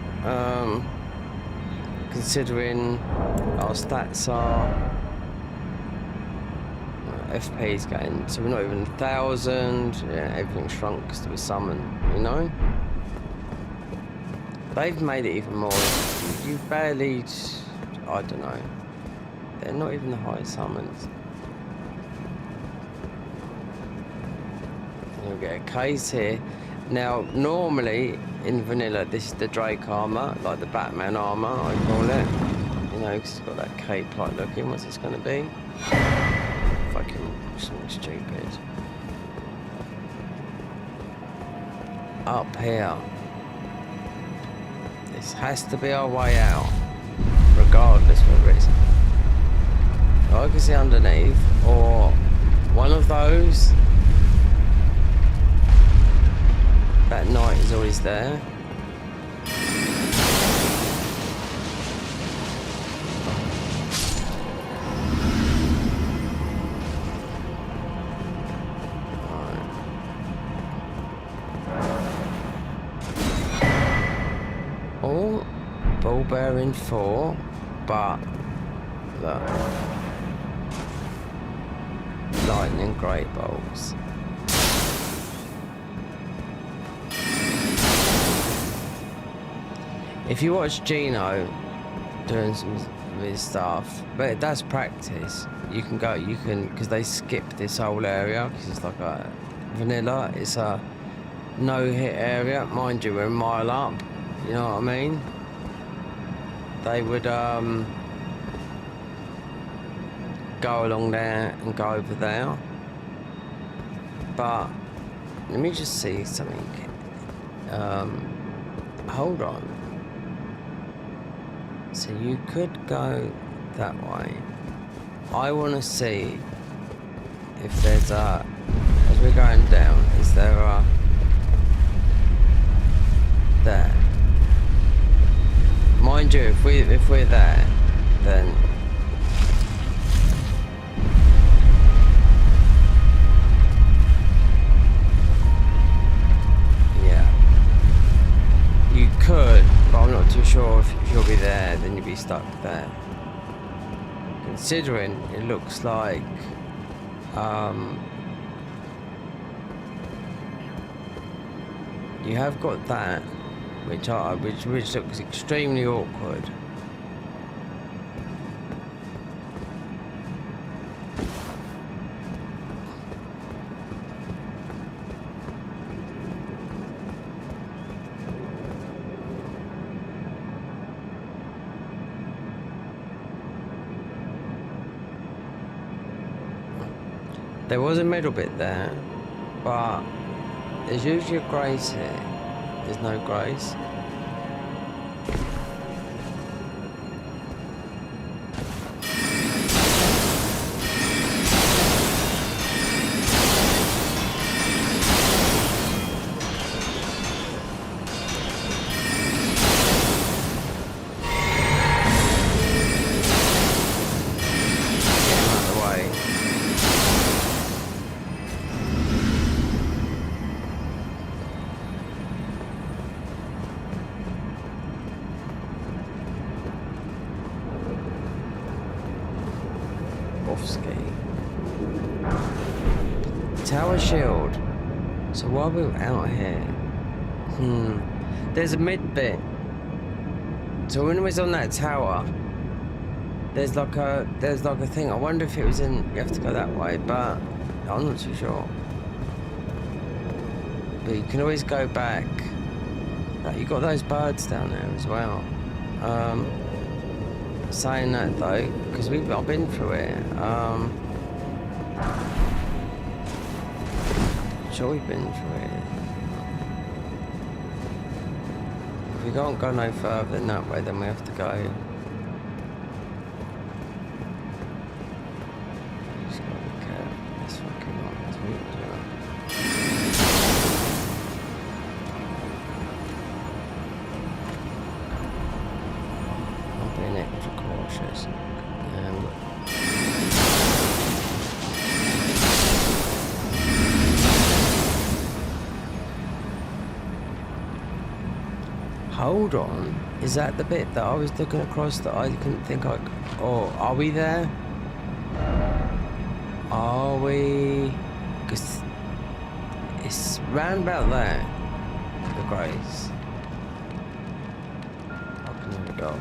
Considering our stats are FP's getting, so we're not even 1,000. Yeah, everything shrunk because we summoned, you know? They've made it even more. You barely, I don't know. They're not even the highest summons. You'll get a case here. Now, normally in vanilla, this is the Drake armor, like the Batman armor, I call it. You know, because it's got that cape-like looking. What's this going to be? Fucking something stupid. Up here. This has to be our way out, regardless whether it's I can see underneath or one of those. That knight is always there. All ball bearing 4, but look, lightning great bolts. If you watch Gino doing some of his stuff, but that's practice. You can because they skip this whole area because it's like a vanilla. It's a no hit area. Mind you, we're a mile up. You know what I mean? They would go along there and go over there. But let me just see something. Hold on. So you could go that way. I want to see if there's a, as we're going down, is there a, there. Mind you, if we're there, then yeah, you could, but I'm not too sure if you'll be there, then you'll be stuck there. Considering it looks like you have got that, which looks extremely awkward. There was a middle bit there, but there's usually a grace here. There's no grace. Tower shield. So while we're out here, there's a mid bit. So when we was on that tower, there's like a thing. I wonder if it was in. You have to go that way, but I'm not too sure. But you can always go back. Like, you got those birds down there as well. Saying that though, because I've been through it. Sure, we've been through it. If we can't go no further than that way, then we have to go. Just gotta be careful. This fucking light. I'm being extra cautious. Hold on, is that the bit that I was looking across that I couldn't think I... Oh, are we there? Are we... Because it's round about there, the grace. I can hear a dog.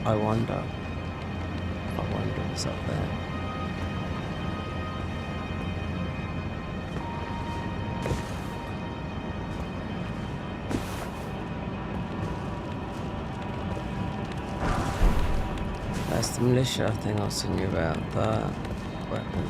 I wonder what's up there. That's the militia thing I was telling you about, the weapon.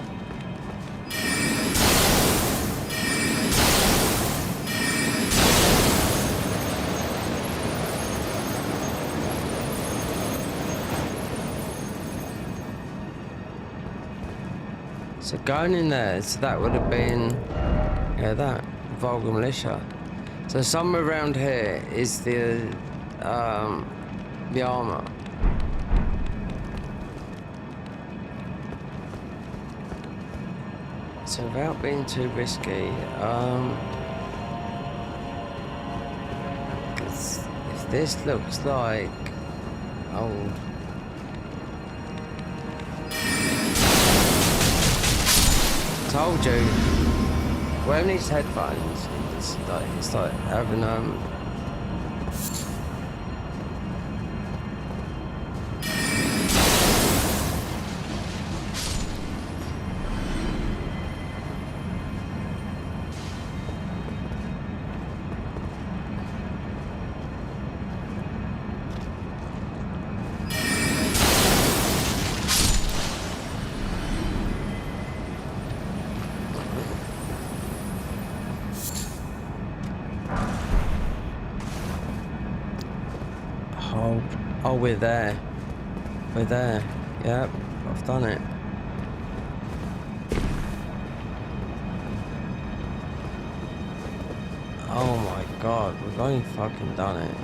So going in there, so that would have been, yeah, that vulgar militia. So somewhere around here is the the armor. So without being too risky, 'cause if this looks like old. Told you. Whoever needs headphones, it's like having Oh, we're there. We're there. Yep, I've done it. Oh my god, we've only fucking done it.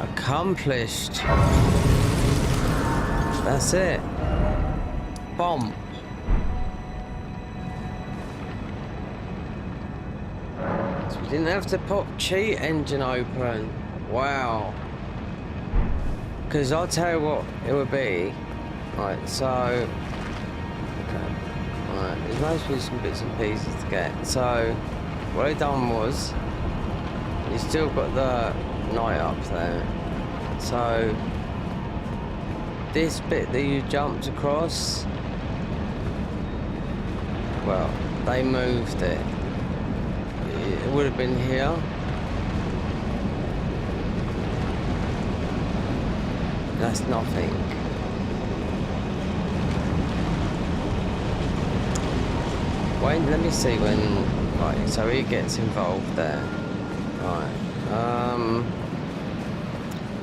Accomplished. That's it. Bomb. So we didn't have to pop cheat engine open. Wow. Because I'll tell you what it would be. Right, so... Okay. Right, there's mostly some bits and pieces to get. So, what I done was... You still got the night up there. So... This bit that you jumped across... Well, they moved it. It would have been here. That's nothing. Wait, let me see when... Right, so he gets involved there. Right.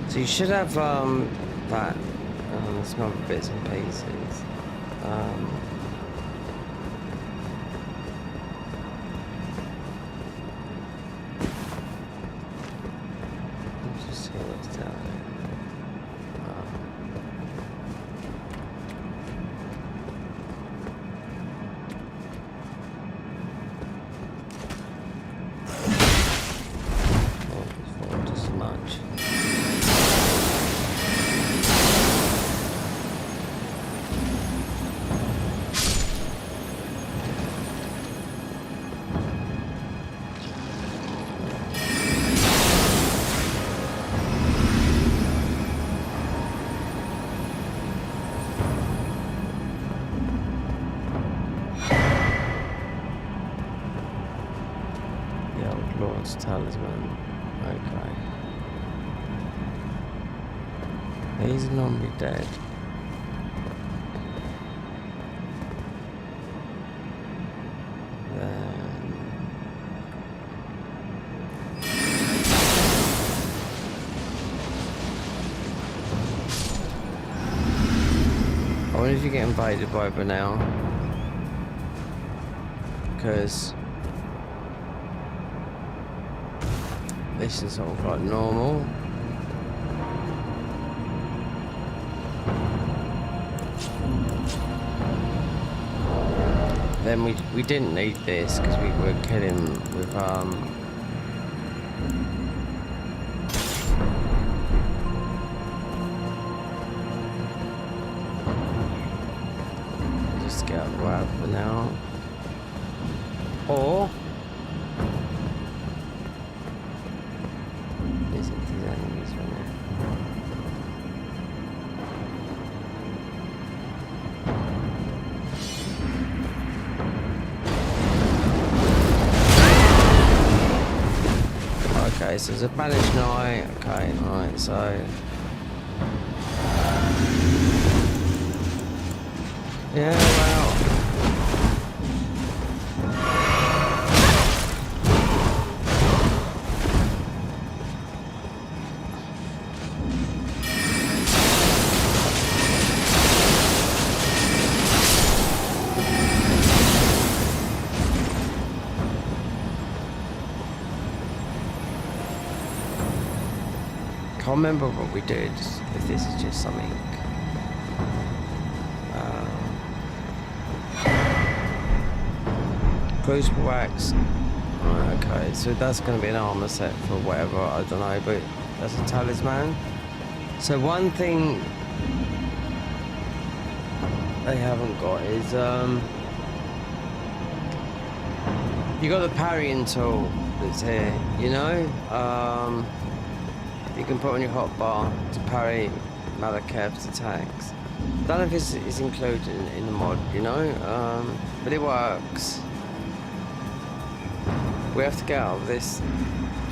So you should have, that. Some other bits and pieces. Let's just see what's down there. Talisman. Okay. He's normally dead. Then... I wonder if you get invaded by now. Because... This is all quite normal. Then we didn't need this because we were killing with just get out the way for now. Or okay, so there's a banished knight. Okay, right, so yeah, well. can't remember what we did. If this is just something. Crucible wax. Right, okay, so that's going to be an armor set for whatever, I don't know, but that's a talisman. So one thing they haven't got is you got the parrying tool that's here, you know? You can put on your hotbar to parry Malakev's attacks. I don't know if it's included in the mod, you know? But it works. We have to get out of this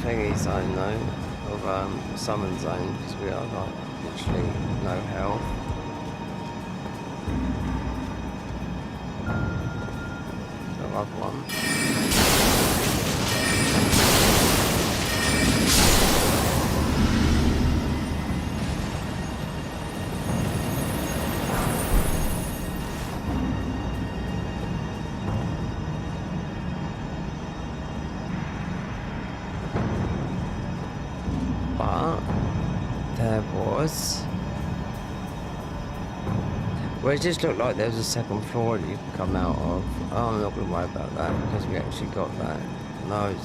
thingy zone though, of summon zone, because we are like literally no health. The other one. Well, it just looked like there was a second floor that you could come out of. Oh, I'm not going to worry about that because we actually got that. No,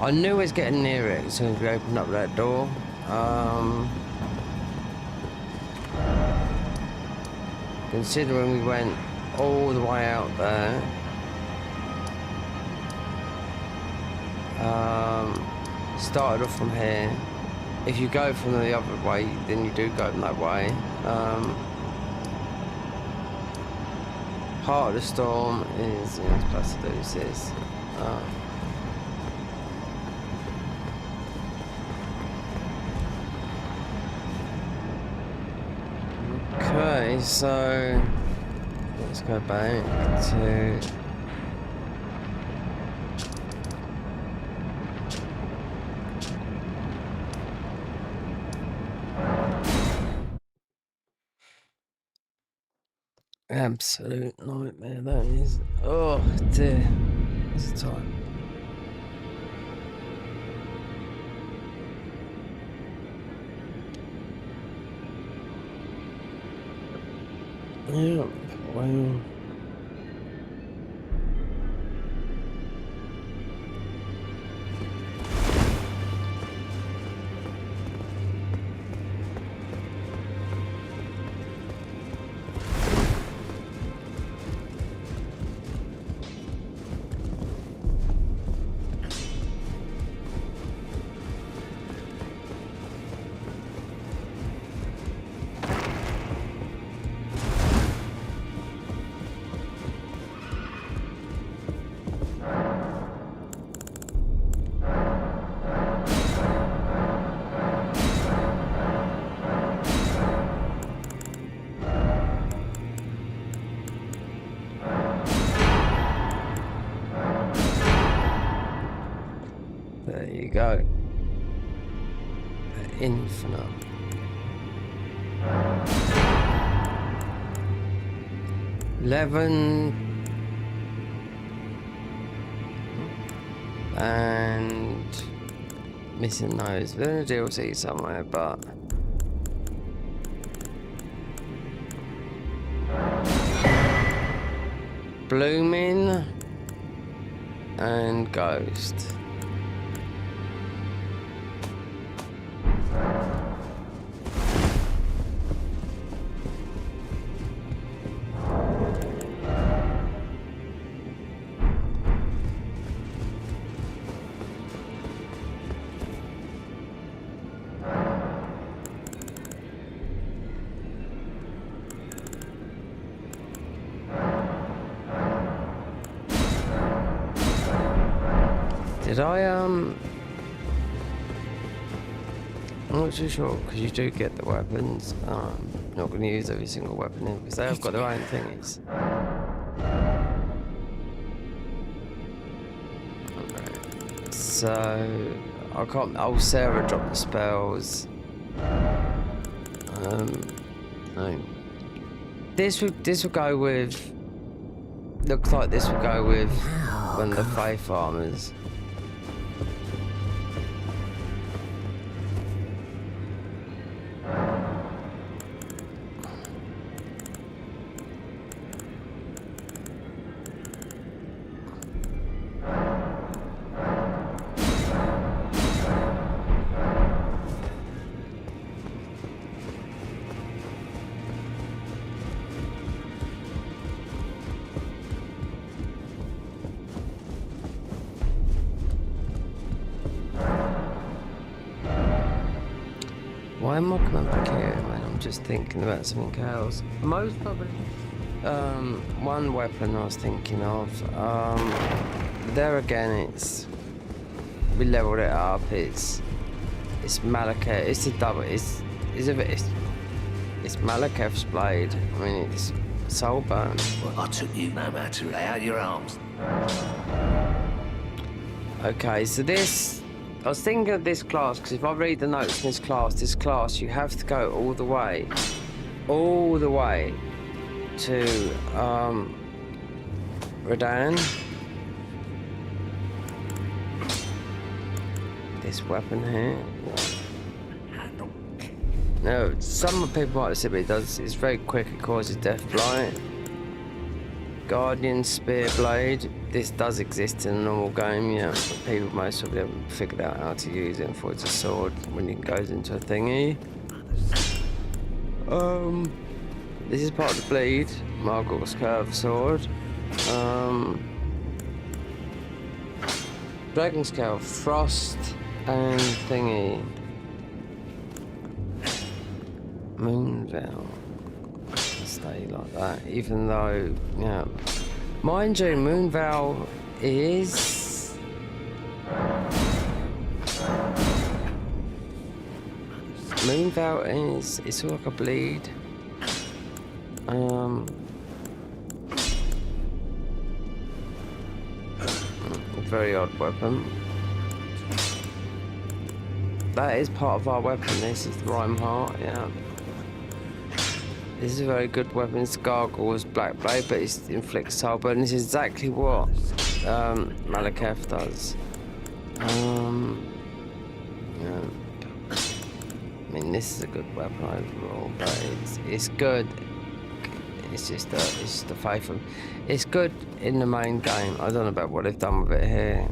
I knew I was getting near it as soon as we opened up that door. Considering we went all the way out there. Started off from here. If you go from the other way, then you do go that way. Heart of the Storm is, you know, supposed to do this. Okay, so let's go back to absolute nightmare that is. Oh dear. What's the time? Yeah, well. There you go. Infinite. And missing those. There's a DLC somewhere, but Blooming and Ghost. Did I'm not too sure, because you do get the weapons. Not going to use every single weapon in, because they have got their own thingies. Okay. So I can't. Oh, Sarah dropped the spells. No. This will go with. Looks like this will go with one of the Faith armors. Why am I coming back here when I'm just thinking about something else? Most probably. One weapon I was thinking of. There again, we leveled it up. It's Malekith. It's a double. It's Malekith's blade. I mean, it's soul burn. Well, I took you no matter. Lay out your arms. Okay, so this. I was thinking of this class because if I read the notes in this class, you have to go all the way to Redan. This weapon here. No, some people might say, but it does. It's very quick. It causes death blight. Guardian spear blade. This does exist in a normal game, yeah. But people most probably haven't figured out how to use it for it's a sword when it goes into a thingy. This is part of the bleed. Margot's curved sword. Dragon scale, frost and thingy. Moonveil. Stay like that, even though, yeah. Mind you, Moonveil is... Moonveil is... It's like a bleed. Very odd weapon. That is part of our weapon. This is the Rhyme Heart, yeah. This is a very good weapon. It's Gargoyle's Black Blade, but it inflicts soul burn. This is exactly what Malekith does. Yeah. I mean, this is a good weapon overall, but it's good. It's just a faith of. It's good in the main game. I don't know about what they've done with it here.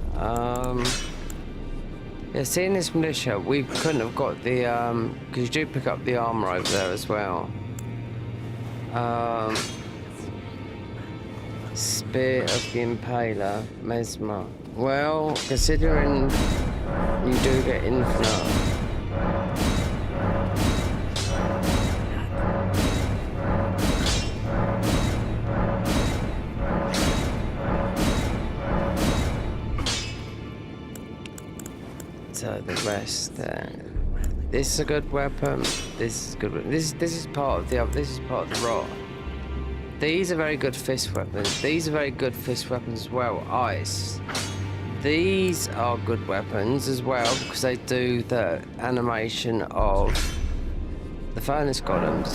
Yeah, seeing this militia, we couldn't have got the because you do pick up the armor over there as well. Spear of the Impaler, Mesmer. Well, considering you do get infinite. So the rest, this is a good weapon. This is good. This is part of the other. This is part of the rot. These are very good fist weapons. These are very good fist weapons as well. Ice. These are good weapons as well because they do the animation of the furnace golems.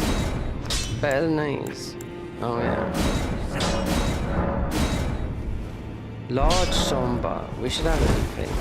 Better than these. Oh yeah. Large somber. We should have anything.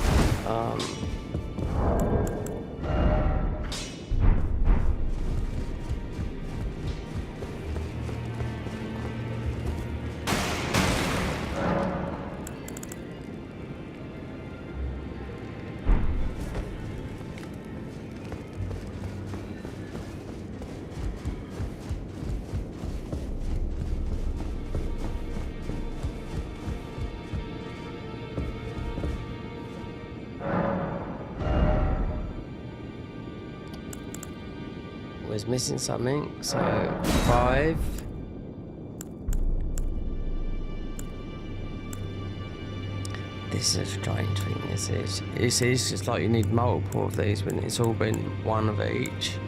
Was missing something, so 5. This is a strange thing, this is. It's just like you need multiple of these when it's all been one of each.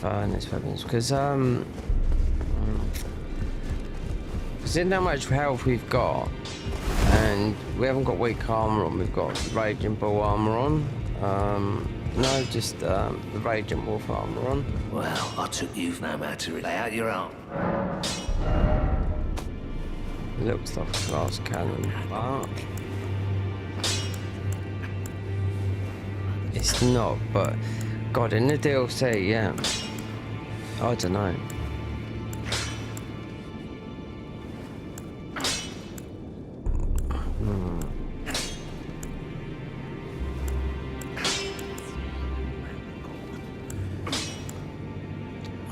Furnace weapons, because in how much health we've got, and we haven't got weak armor on, we've got Raging Bull armor on. No, just the Raging Wolf armor on. Well, I took you no matter. Lay out your arm. It looks like a glass cannon, but it's not. But God, in the DLC, yeah. I don't know.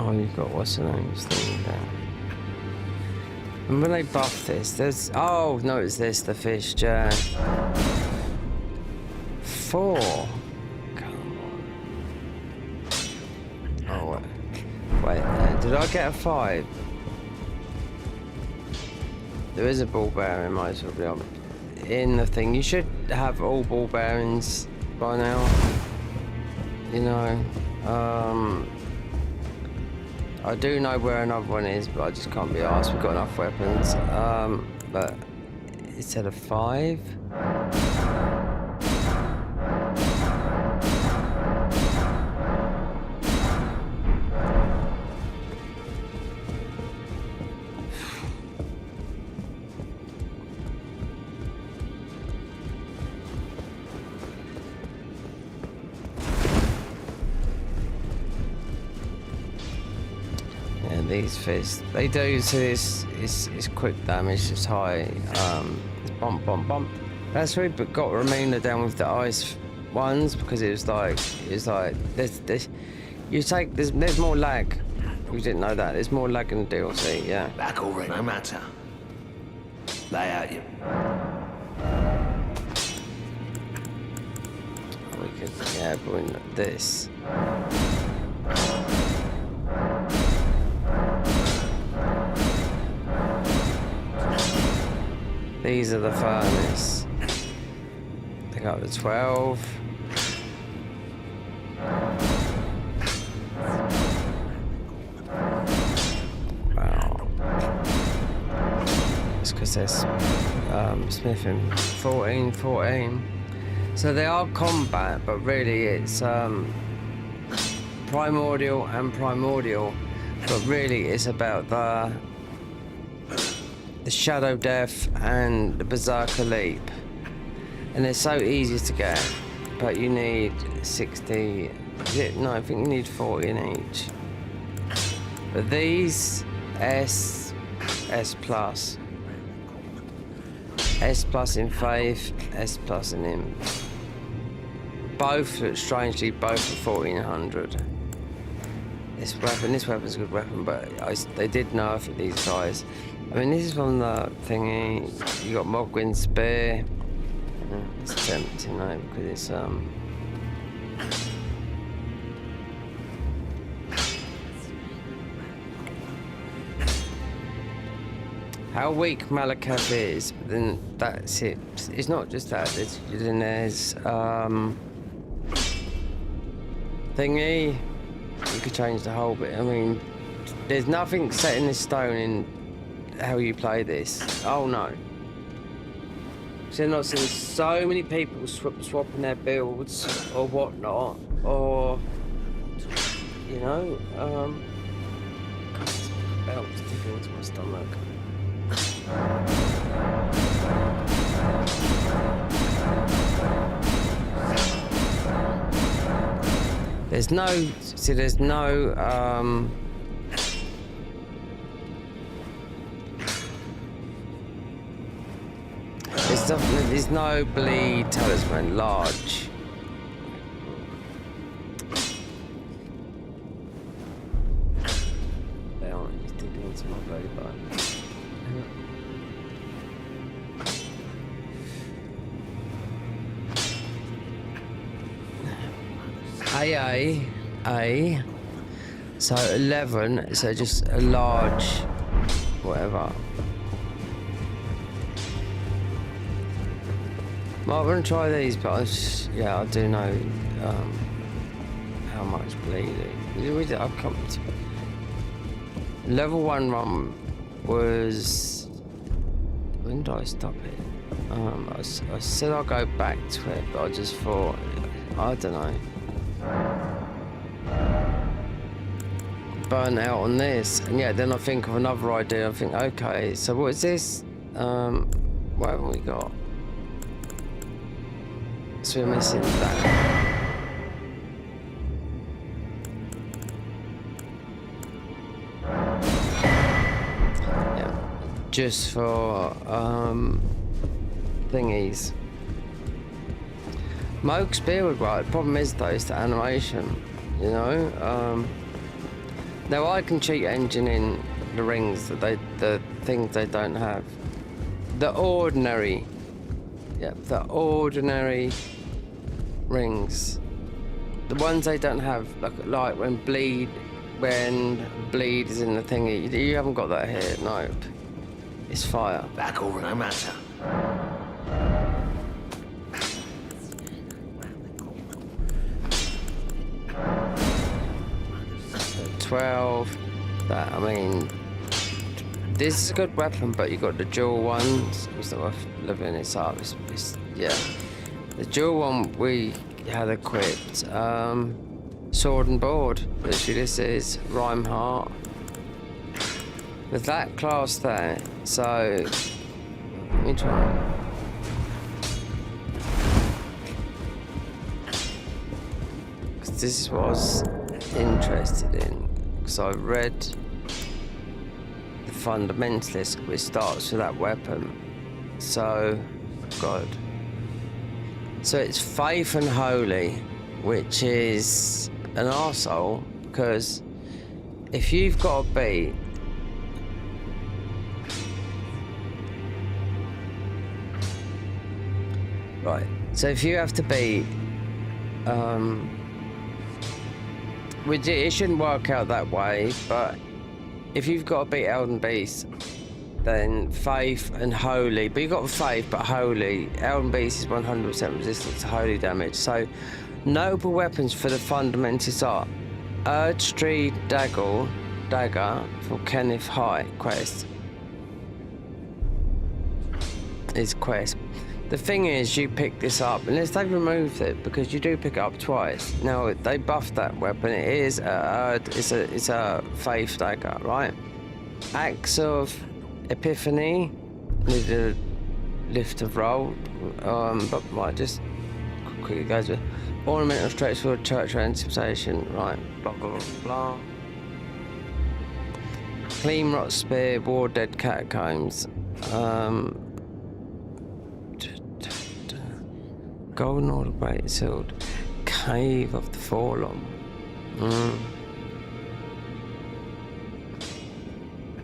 Oh, you've got what's the name's thing there. And when they buff this, there's oh no, it's this the fish jar. 4. Come on. Oh wait, did I get a 5? There is a ball bearing, might as well be on. In the thing, you should have all ball bearings by now. You know, I do know where another one is, but I just can't be asked. We've got enough weapons. But instead of 5. These fists, they do, so it's quick damage, it's high, it's bump, bump, bump. That's why we got Ramina down with the ice ones, because it was like there's more lag. We didn't know that, there's more lag in the DLC, yeah. Back already. No matter. Lay out you. We could, yeah, but we know this. These are the furnace. They got the 12. Wow. It's because there's smithing. 14. So they are combat, but really it's primordial and primordial. But really it's about the Shadow Death and the Berserker Leap, and they're so easy to get, but you need 60. No, I think you need 40 in each. But these S plus in Faith, S plus in Imp. Both, strangely, both are 1400. This weapon's a good weapon, but they did nerf these guys. I mean, this is from the thingy. You got Mogwin Spear. It's tempting, though, because it's how weak Malakath is, but then that's it. It's not just that. Then there's thingy. You could change the whole bit. I mean, there's nothing set in this stone in how you play this. Oh no. So I'm not seeing so many people swapping their builds or whatnot, or you know, belts sticking into my stomach. There's no there's no bleed talisman large. They aren't just digging into my belly button. A. So 11. So just a large, whatever. Well, I'm gonna try these, but I do know how much bleeding. I've come to level 1 run was, when did I stop it? I said I'll go back to it, but I just thought, I don't know. Burn out on this, and yeah, then I think of another idea. I think, okay, so what is this? What haven't we got? So we're missing that. Yeah, just for thingies. Moog Spear would work. The problem is though, it's the animation, you know. Now I can cheat engine in the rings that the things they don't have. The ordinary, the ordinary rings. The ones they don't have, like when bleed is in the thingy. You haven't got that here, nope. It's fire. Back over, no matter. 12. That, I mean, this is a good weapon, but you got the dual ones. It's not worth living it up. Yeah. The dual one we had equipped. Sword and board. Literally, this is Reinhardt. With that class there, so let me try. Because this is what I was interested in. Because I read the Fundamentalist, which starts with that weapon. So, God. So it's Faith and Holy, which is an arsehole, because if you've got to beat right, so if you have to beat which it shouldn't work out that way, but if you've got to beat Elden Beast, then Faith and Holy, but you've got Faith but Holy, Elden Beast is 100% resistant to holy damage. So notable weapons for the Fundamentalists are Urge Tree Dagger for Kenneth High quest. Is quest. The thing is, you pick this up, unless they've removed it, because you do pick it up twice. Now, they buffed that weapon. It is it's a Faith Dagger, right? Axe of Epiphany, need a lift of roll, but right, just quickly goes with Ornament of Straightforward Church Anticipation, right? Blah blah blah blah. Clean Rot Spear, War Dead Catacombs. Golden Order Great Sword, Cave of the Fallen.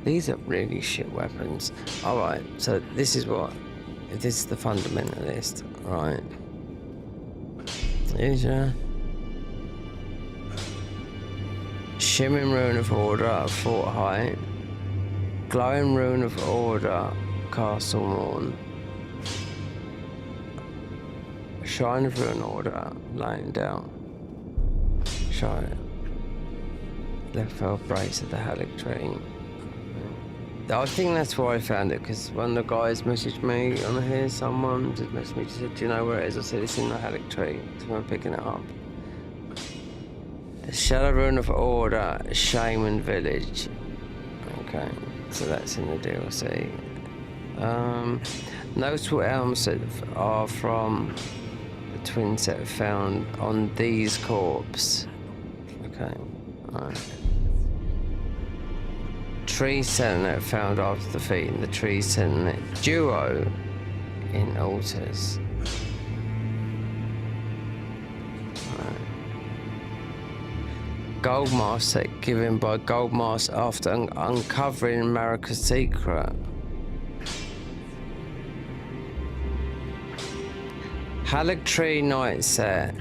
These are really shit weapons. Alright, so this is the Fundamentalist, right? Here's your Shimmering Rune of Order at Fort Height, Glowing Rune of Order, Castle Morn, Shrine of Ruin Order, lying down. Shrine. Left fell brace of the Halleck Tree. I think that's where I found it, because one of the guys messaged me on here, someone just messaged me, just said, do you know where it is? I said, it's in the Halleck Tree, so I'm picking it up. The Shadow Rune of Order, Shaman Village. Okay, so that's in the DLC. Notable elms that are from the twin set found on these corpses. Okay, alright. Tree Sentinel found after defeating the Tree Sentinel duo in altars. Gold mask set given by Gold Mask after uncovering America's secret. Halleck Tree Night set.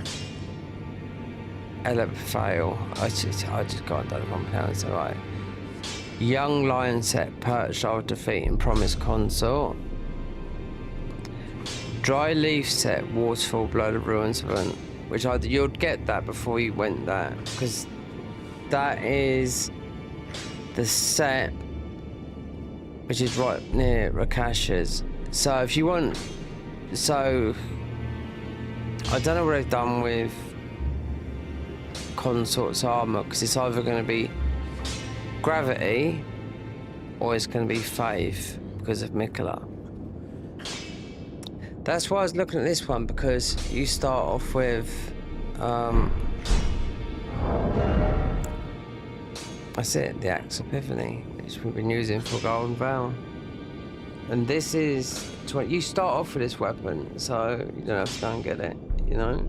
Fail. I just can't pronounce it right. Young Lion set perched after defeating Promised Consort. Dry Leaf set Waterfall Blood of Ruins event, which you'd get that before you went there, because that is the set which is right near Rakash's. So if you want, so I don't know what they've done with Consort's armor, because it's either going to be Gravity or it's going to be Faith because of Mikola. That's why I was looking at this one, because you start off with that's it, the Axe Epiphany, which we've been using for Golden Veil. And this is you start off with this weapon, so you don't have to go and get it, you know.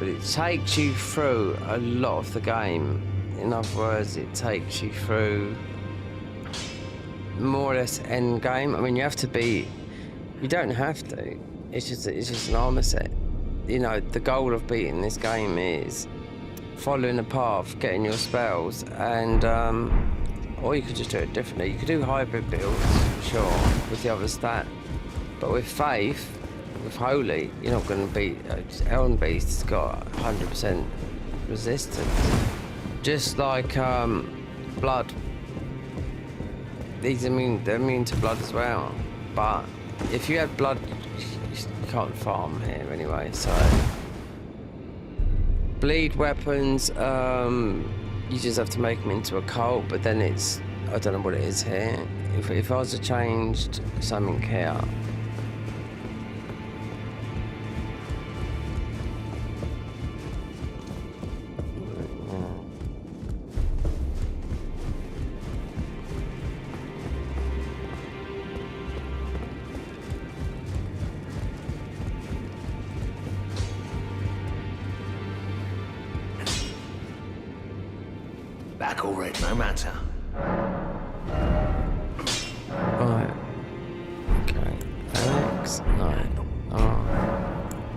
but it takes you through a lot of the game. In other words, it takes you through more or less end game. I mean, you have to be. You don't have to. It's just an armor set. You know, the goal of beating this game is following a path, getting your spells, and or you could just do it differently. You could do hybrid builds, sure, with the other stat, but with Faith, with Holy, you're not going to beat. Elden Beast's got 100% resistance, just like Blood. They're immune to blood as well, but if you had blood, you can't farm here anyway, so. Bleed weapons, you just have to make them into a cult, but then it's, I don't know what it is here. If I was to change something here. Back or red, no matter. Right. Okay. Alex. No. Oh.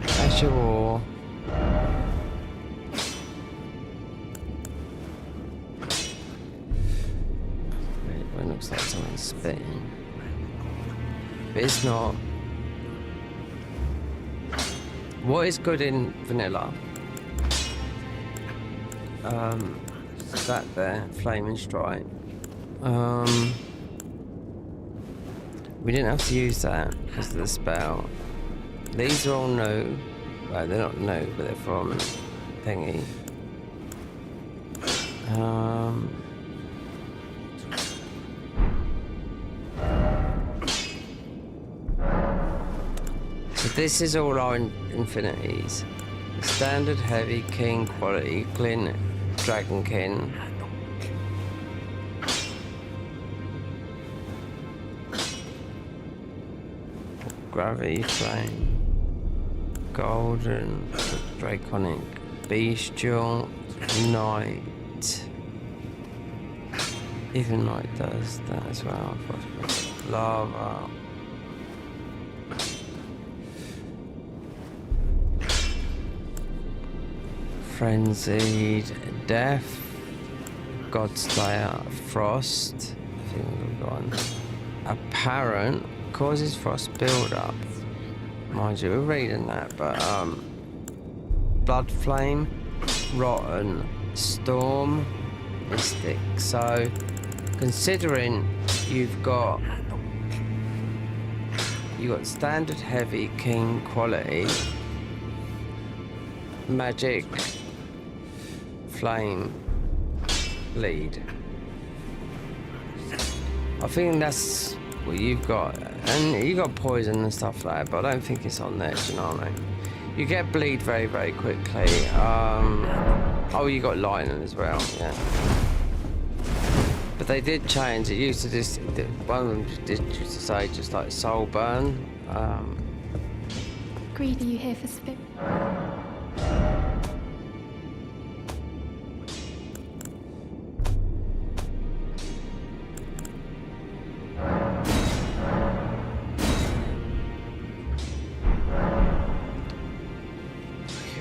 Asher War. It looks like someone's spitting. But it's not. What is good in vanilla? That there, Flaming Strike. We didn't have to use that because of the spell. These are all new. Well, they're not new, but they're from thingy. So this is all our infinities. Standard, heavy, king, quality, clean, dragonkin. Gravity, flame, golden, draconic, bestial, knight. Even knight does that as well. Lava. Frenzied, death, Godslayer, frost. I think we've gone. Apparent causes frost build-up. Mind you, we're reading that, but blood flame, rotten, storm, mystic. So, considering you've got standard, heavy, king, quality, magic, flame, bleed. I think that's what you've got, and you got poison and stuff like that, but I don't think it's on there. Do you know what I mean? You get bleed very, very quickly. Oh, you got lightning as well, yeah. But they did change. It used to just one of them used to say just like soul burn. Greed, are you here for spit?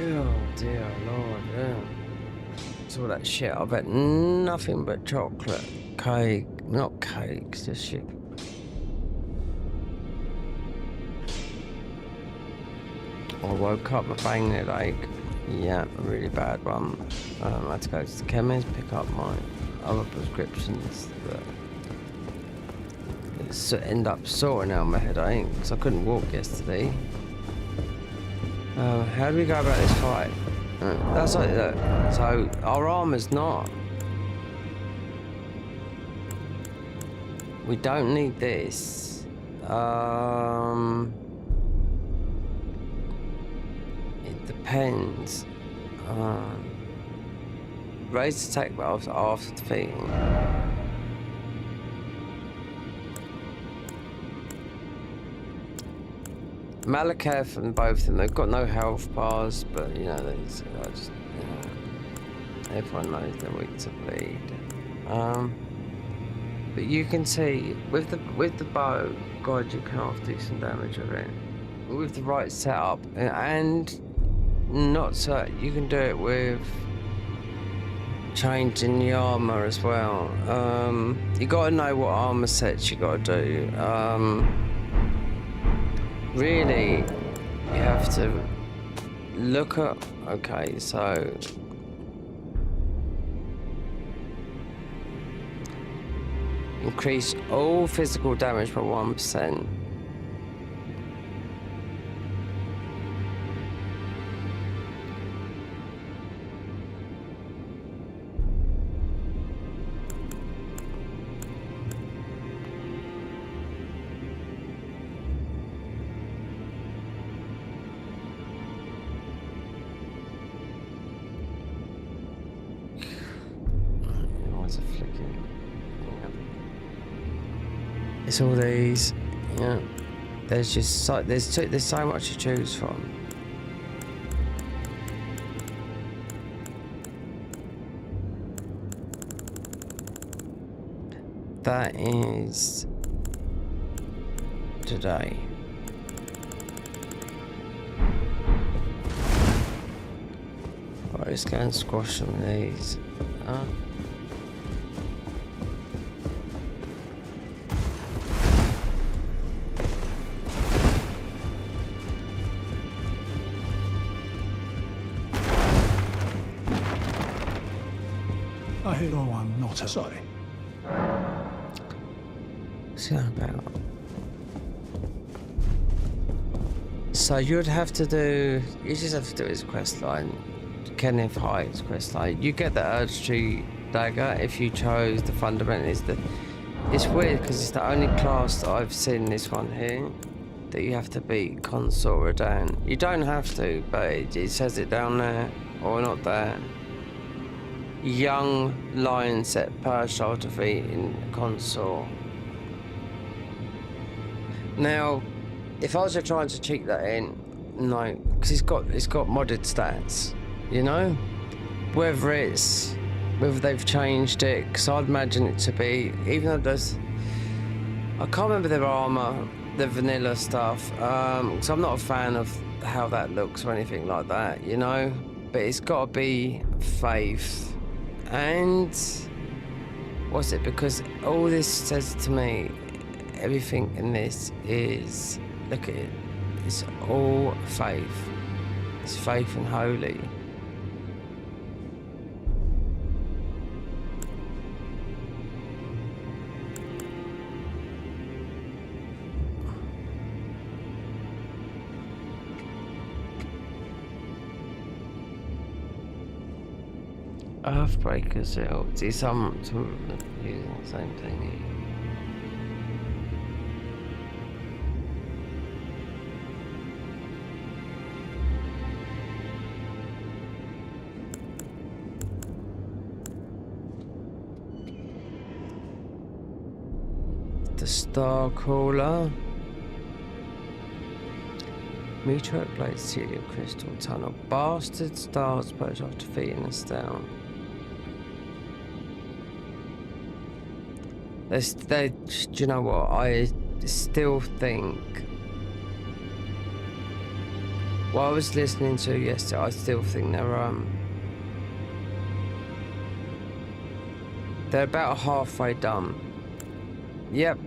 Oh dear Lord, yeah. It's all that shit. I bet nothing but chocolate, cake, not cakes, just shit. I woke up with a banging headache. Yeah, a really bad one. I had to go to the chemist, pick up my other prescriptions that end up sorting out my headache because I couldn't walk yesterday. How do we go about this fight? That's like that. So our armor's not. We don't need this. It depends. Raise attack buffs after defeating. Malakath and both of them, they've got no health bars, but you know, they just, you know, everyone knows they're weak to bleed. But you can see with the bow, God, you can half do some damage with it. With the right setup, and not so, you can do it with changing the armor as well. You gotta know what armor sets you gotta do. Really, you have to look at, okay, so increase all physical damage by 1%. It's all these, yeah. There's just so there's so much to choose from. That is today. Right, let's go and squash some of these. I hear I'm not sorry. So about. So you'd have to do. You just have to do his quest line. Kenneth Hyde's quest line. You get the Urge Tree dagger if you chose the fundamentalist. It's weird because it's the only class that I've seen this one here that you have to beat Consort Radahn. You don't have to, but it says it down there or not there. Young lion set per shoulder to feet in Consort. Now, if I was trying to cheat that in, no, because it's got modded stats, you know. Whether they've changed it, because I'd imagine it to be, even though there's, I can't remember their armor, the vanilla stuff. Because I'm not a fan of how that looks or anything like that, you know. But it's got to be faith. And what's it? Because all this says to me, everything in this is, look at it, it's all faith. It's faith and holy. Earthbreaker Seal. See, some using the same thing. The Star Crawler. Meteorite Blade Celia Crystal Tunnel. Bastard stars perch off defeating us down. Do you know what? I still think. What I was listening to yesterday, I still think they're about halfway done. Yep,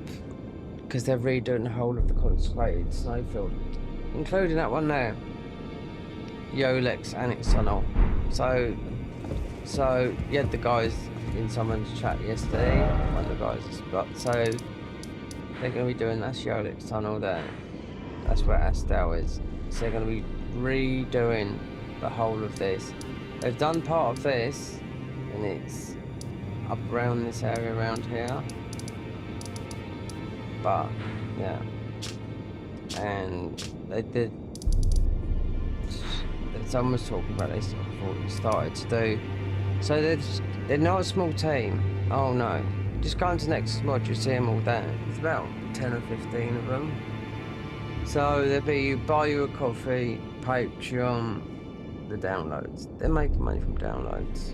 because they're redoing the whole of the consecrated snowfield, including that one there, Yolex Annex Tunnel. So you had the guys in someone's chat yesterday, one of the guys has got, so they're going to be doing that Yolex Tunnel there. That's where Astel is. So they're going to be redoing the whole of this. They've done part of this, and it's up around this area around here. But yeah, and they did. Someone was talking about this before we started to do. So they're not a small team. Oh no! Just go into next mod, you see them all there. It's about 10 or 15 of them. So there'll be you buy you a coffee, Patreon, the downloads. They're making money from downloads.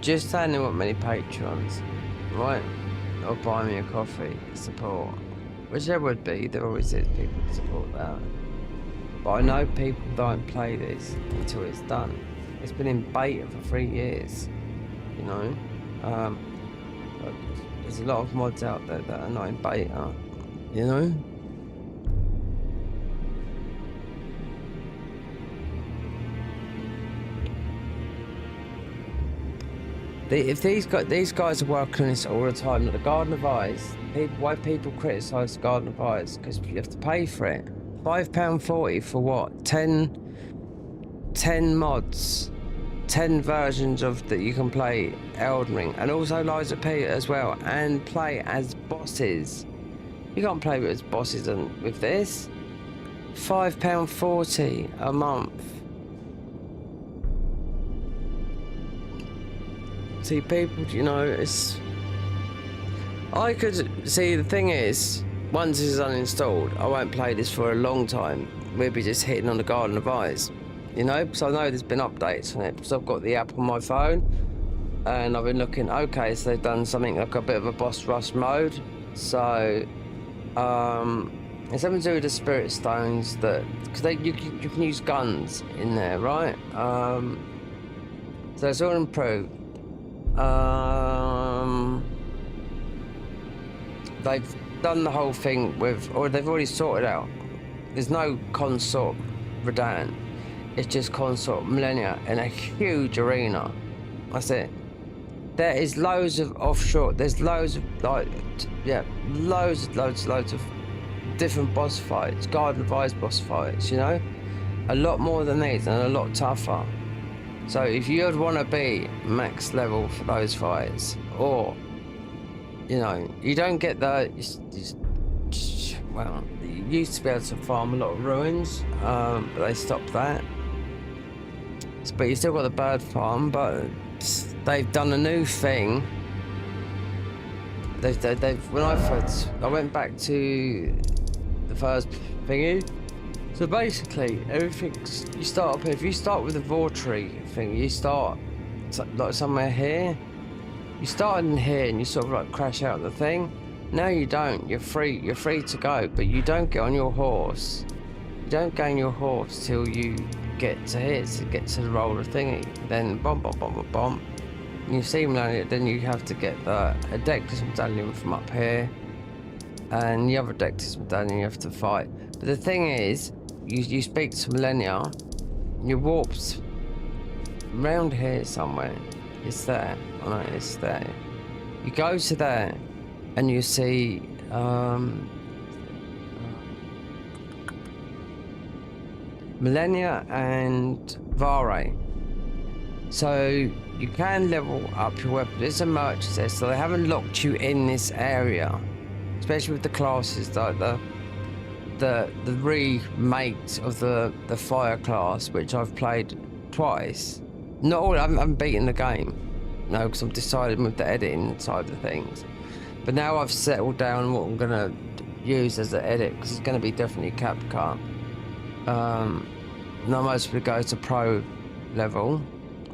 Just saying they want many Patreons, right? Or buy me a coffee, support. Which there would be, there always is people that support that. But I know people don't play this until it's done. It's been in beta for 3 years, you know? But there's a lot of mods out there that are not in beta, you know? If these guys are working on this all the time, like the Garden of Eyes, why people criticise the Garden of Eyes? Because you have to pay for it. £5.40 for what? 10 mods, 10 versions of that you can play Elden Ring, and also Lies of P as well, and play as bosses. You can't play as bosses with this. £5.40 a month. See, people, you know, it's... I could... See, the thing is, once this is uninstalled, I won't play this for a long time. We'll be just hitting on the Garden of Eyes, you know? Because I know there's been updates on it, because I've got the app on my phone, and I've been looking, okay, so they've done something like a bit of a boss rush mode. So, it's something to do with the spirit stones that... Because you can use guns in there, right? So it's all improved. They've done the whole thing with, or they've already sorted out. There's no consort Radahn. It's just consort Millennia in a huge arena. That's it. There is loads of offshore. There's loads of loads of different boss fights, Garden of Eyes boss fights. You know, a lot more than these and a lot tougher. So if you'd want to be max level for those fights, or, you know, you don't get the, well, you used to be able to farm a lot of ruins, but they stopped that. But you still got the bird farm, but they've done a new thing. When I went back to the first thingy. So basically, everything's, you start up here. If you start with the Vortree thing, you start like somewhere here. You start in here and you sort of like crash out the thing. Now you don't. You're free to go, but you don't get on your horse. You don't gain your horse till you get to here, to get to the roller thingy. Then bomb. And you see Millennia, then you have to get the Adectus medallion from up here, and the other Adectus medallion you have to fight. But the thing is, you speak to Millennia, you warped round here somewhere. It's there. Oh no, it's there. You go to there and you see Millennia and Vare. So you can level up your weapon. There's a merchant there, so they haven't locked you in this area, especially with the classes like the remake of the fire class, which I've played twice. Not all. I haven't beaten the game, no, because I've decided with the editing side of things. But now I've settled down what I'm gonna use as an edit, because it's gonna be definitely CapCut. Now most people go to pro level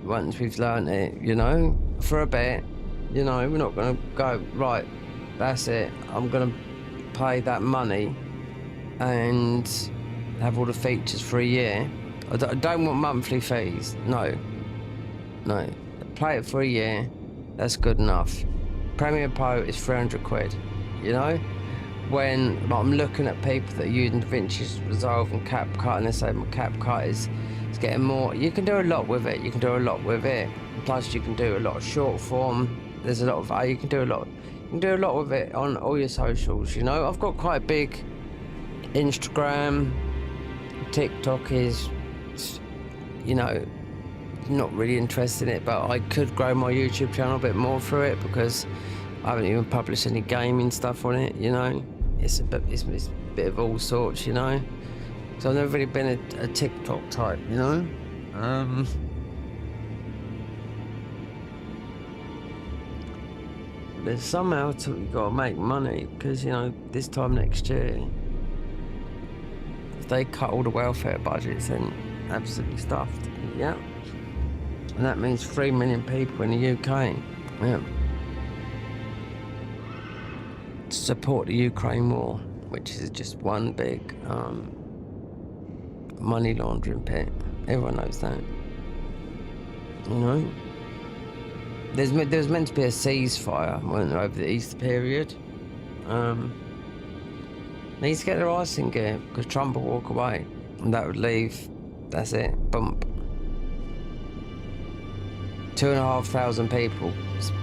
once we've learned it, you know, for a bit. You know, we're not gonna go right. That's it. I'm gonna pay that money and have all the features for a year. I don't want monthly fees. No. Play it for a year. That's good enough. Premiere Pro is 300 quid. You know, when I'm looking at people that are using DaVinci's Resolve and CapCut, and they say my CapCut is getting more. You can do a lot with it. Plus, you can do a lot of short form. There's a lot of you can do a lot. You can do a lot with it on all your socials. You know, I've got quite a big Instagram. TikTok is, you know, not really interested in it, but I could grow my YouTube channel a bit more through it, because I haven't even published any gaming stuff on it. You know, it's a bit of all sorts. You know, so I've never really been a TikTok type. You know, there's somehow you got to make money because, you know, this time next year, if they cut all the welfare budgets, then absolutely stuffed. Yeah. And that means 3 million people in the UK. Yeah. To support the Ukraine war, which is just one big money laundering pit. Everyone knows that. You know? There's meant to be a ceasefire over the Easter period. They need to get their ice in gear because Trump will walk away and that would leave, that's it, bump. 2,500 people,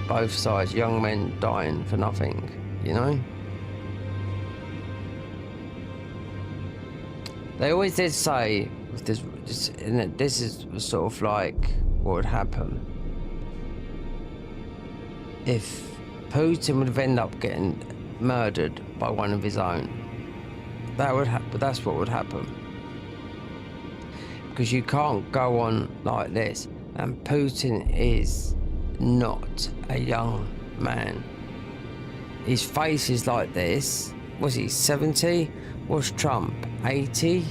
both sides, young men dying for nothing, you know? They always did say, this is sort of like what would happen if Putin would end up getting murdered by one of his own. That would happen. That's what would happen. Because you can't go on like this. And Putin is not a young man. His face is like this. Was he 70? Was Trump 80?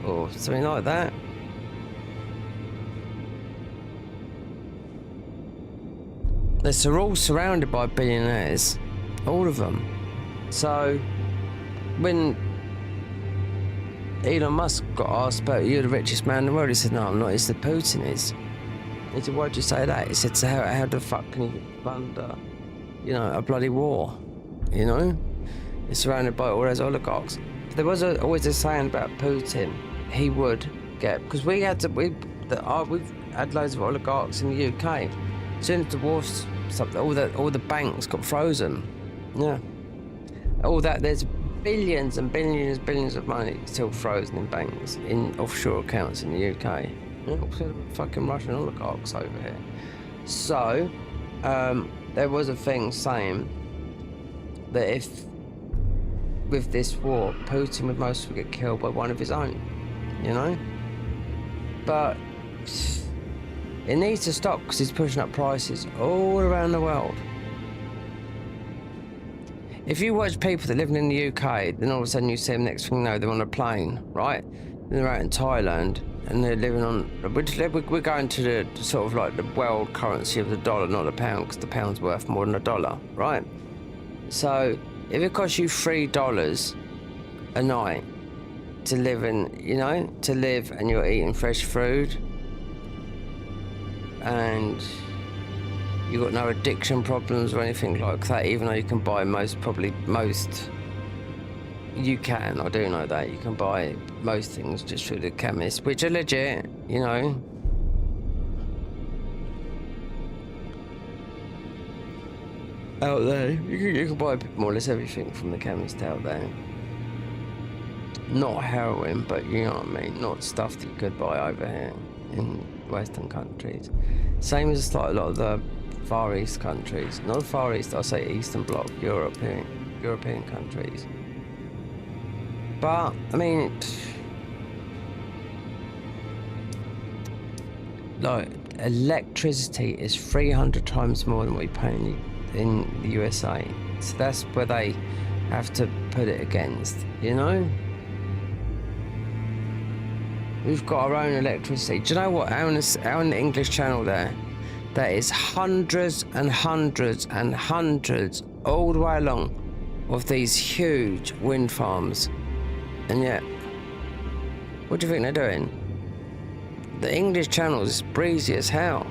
Or something like that? They're all surrounded by billionaires. All of them. So, when Elon Musk got asked about, you're the richest man in the world, he said, no, I'm not, he said, Putin is. He said, why'd you say that? He said, so how the fuck can you fund, you know, a bloody war? You know? He's surrounded by all those oligarchs. There was always a saying about Putin, he would get, because we've had loads of oligarchs in the UK. As soon as the war stopped, all the banks got frozen. Yeah. All that, there's billions and billions of money still frozen in banks, in offshore accounts in the UK. Fucking Russian oligarchs over here. So, there was a thing saying that if, with this war, Putin would mostly get killed by one of his own, you know? But it needs to stop because he's pushing up prices all around the world. If you watch people that live in the UK, then all of a sudden you see them, next thing you know, they're on a plane, right? Then they're out in Thailand and they're living on, we're going to the sort of like the world currency of the dollar, not the pound, because the pound's worth more than a dollar, right? So if it costs you $3 a night to live in, you know, to live and you're eating fresh food and you've got no addiction problems or anything like that, even though you can buy you can, I do know that, you can buy most things just through the chemist, which are legit, you know. Out there, you can buy more or less everything from the chemist out there. Not heroin, but you know what I mean, not stuff that you could buy over here in Western countries. Same as like a lot of the Far East countries. Not Far East, I say Eastern Bloc, European countries. But, I mean, like, electricity is 300 times more than we pay in the USA. So that's where they have to put it against, you know? We've got our own electricity. Do you know what? Out on the English channel there is hundreds and hundreds and hundreds all the way along of these huge wind farms. And yet, what do you think they're doing? The English channel is breezy as hell.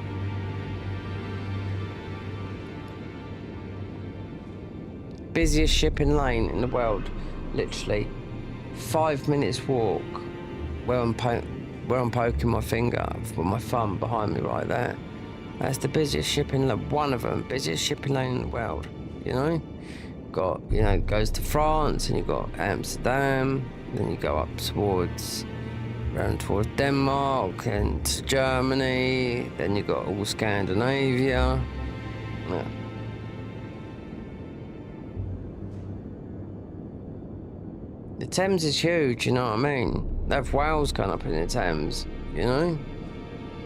Busiest shipping lane in the world, literally 5 minutes walk. Where I'm poking my finger with my thumb behind me right there. That's the busiest shipping lane, one of them, busiest shipping lane in the world, you know? Got, you know, goes to France and you got Amsterdam, then you go up around towards Denmark and Germany, then you got all Scandinavia. Yeah. The Thames is huge, you know what I mean? They have whales going up in the Thames, you know?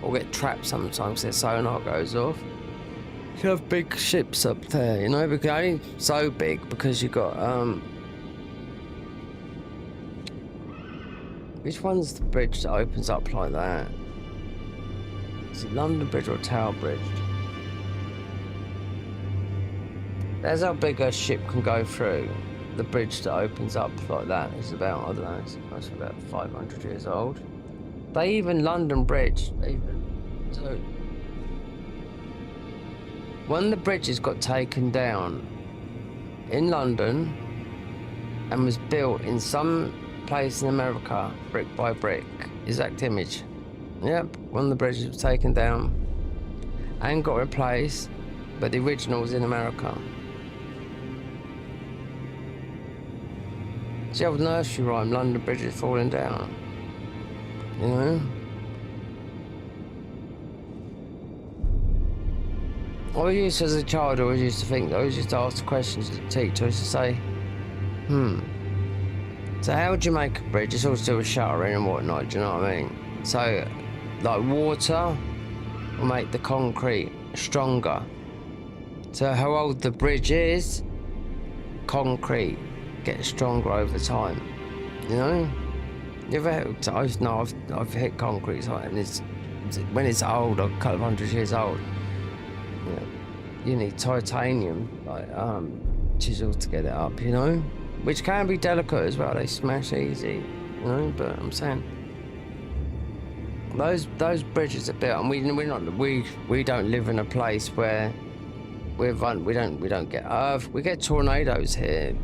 Or get trapped sometimes, their sonar goes off. You have big ships up there, you know, because only so big because you got which one's the bridge that opens up like that? Is it London Bridge or Tower Bridge? There's how big a ship can go through. The bridge that opens up like that is about, I don't know, it's about 500 years old. They even London Bridge, so when the bridges got taken down in London and was built in some place in America, brick by brick, exact image. Yep, one of the bridges was taken down and got replaced, but the original was in America. See, old nursery rhyme, London Bridge is falling down. You know? I used to, as a child, I always used to think, I always used to ask the questions to the teacher. I used to say, so how would you make a bridge? It's all still a shuttering and whatnot, do you know what I mean? So, like water will make the concrete stronger. So how old the bridge is, concrete gets stronger over time, you know? You ever hit, I've hit concrete, and when it's old, a couple of 100 years old, you know, you need titanium, like chisels to get it up, you know? Which can be delicate as well, they smash easy, you know, but I'm saying those bridges are built, and we don't live in a place where we don't get we get tornadoes here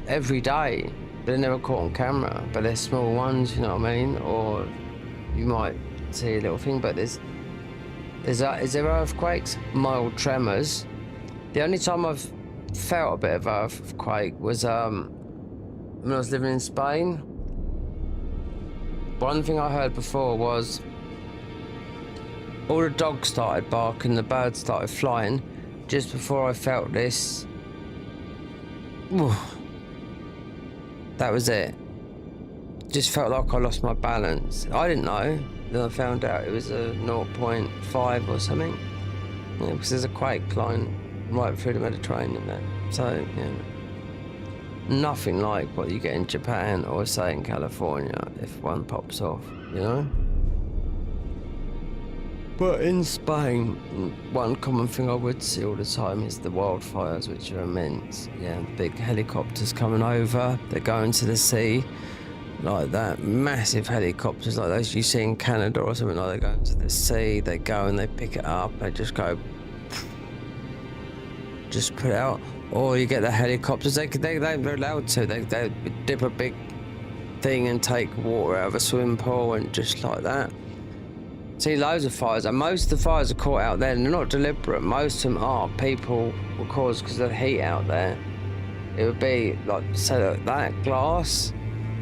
every day, but they're never caught on camera, but they're small ones, you know what I mean? Or you might see a little thing, but is there earthquakes? Mild tremors. The only time I've felt a bit of earthquake was when I was living in Spain. One thing I heard before was all the dogs started barking, the birds started flying just before I felt this. That was it. Just felt like I lost my balance. I didn't know. Then I found out it was a 0.5 or something. Yeah, because there's a quake line right through the Mediterranean there. So, yeah. Nothing like what you get in Japan or say in California if one pops off, you know? But in Spain, one common thing I would see all the time is the wildfires, which are immense. Yeah, big helicopters coming over, they're going to the sea, like that. Massive helicopters like those you see in Canada or something, like they go into the sea, they go and they pick it up, they just go, just put it out. Or you get the helicopters, they're allowed to, they dip a big thing and take water out of a swimming pool and just like that. See loads of fires, and most of the fires are caught out there, and they're not deliberate. Most of them are people will cause because of the heat out there. It would be like, say that glass,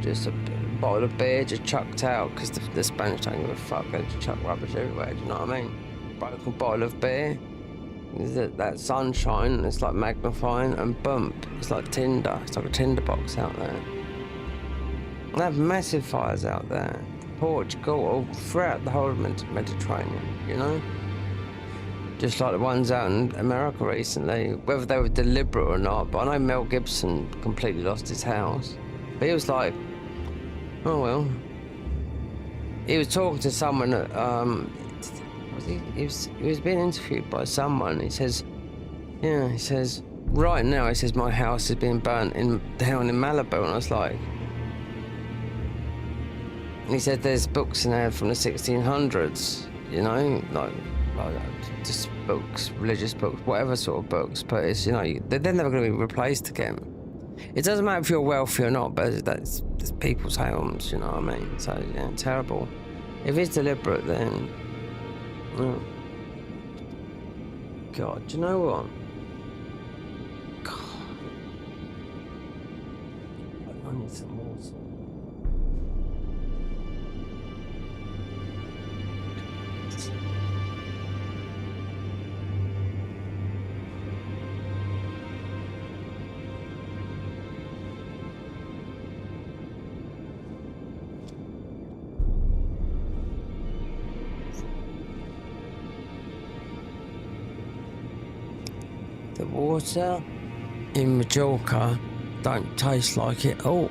just a bottle of beer just chucked out because the Spanish don't give a fuck, they just chuck rubbish everywhere, do you know what I mean? Broken bottle of beer, that sunshine, it's like magnifying, and bump, it's like tinder, it's like a tinder box out there. They have massive fires out there. Portugal, all throughout the whole Mediterranean, you know? Just like the ones out in America recently, whether they were deliberate or not, but I know Mel Gibson completely lost his house. But he was like, oh well. He was talking to someone, he was being interviewed by someone, he says, right now, he says, my house is being burnt down in Malibu, and I was like, and he said there's books in there from the 1600s, you know, like just books, religious books, whatever sort of books, but it's, you know, they're never going to be replaced again. It doesn't matter if you're wealthy or not, but that's people's homes, you know what I mean? So, yeah, terrible. If it's deliberate, then, oh. God, do you know what? God. I need some water. The water in Majorca don't taste like it all.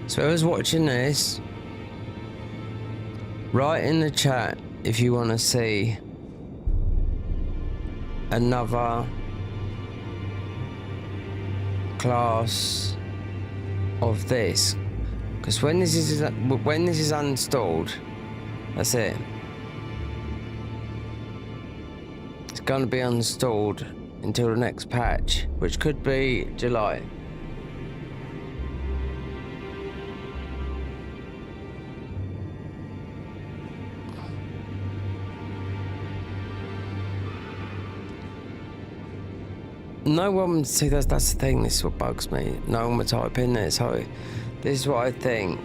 So whoever's watching this, write in the chat if you want to see another class of this, because when this is uninstalled, that's it. It's going to be uninstalled until the next patch, which could be July. No one, see, that's the thing, this is what bugs me. No one would type in there, so this is what I think.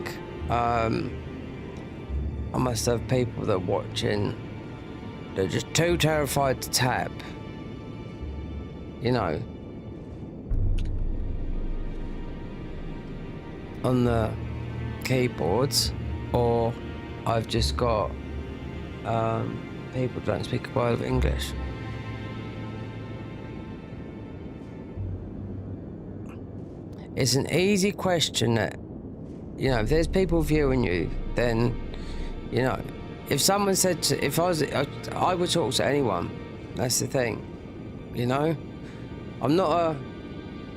I must have people that are watching, they're just too terrified to tap. You know, on the keyboards, or I've just got people who don't speak a word of English. It's an easy question that, you know, if there's people viewing you, then, you know, if someone said to, if I would talk to anyone. That's the thing, you know. I'm not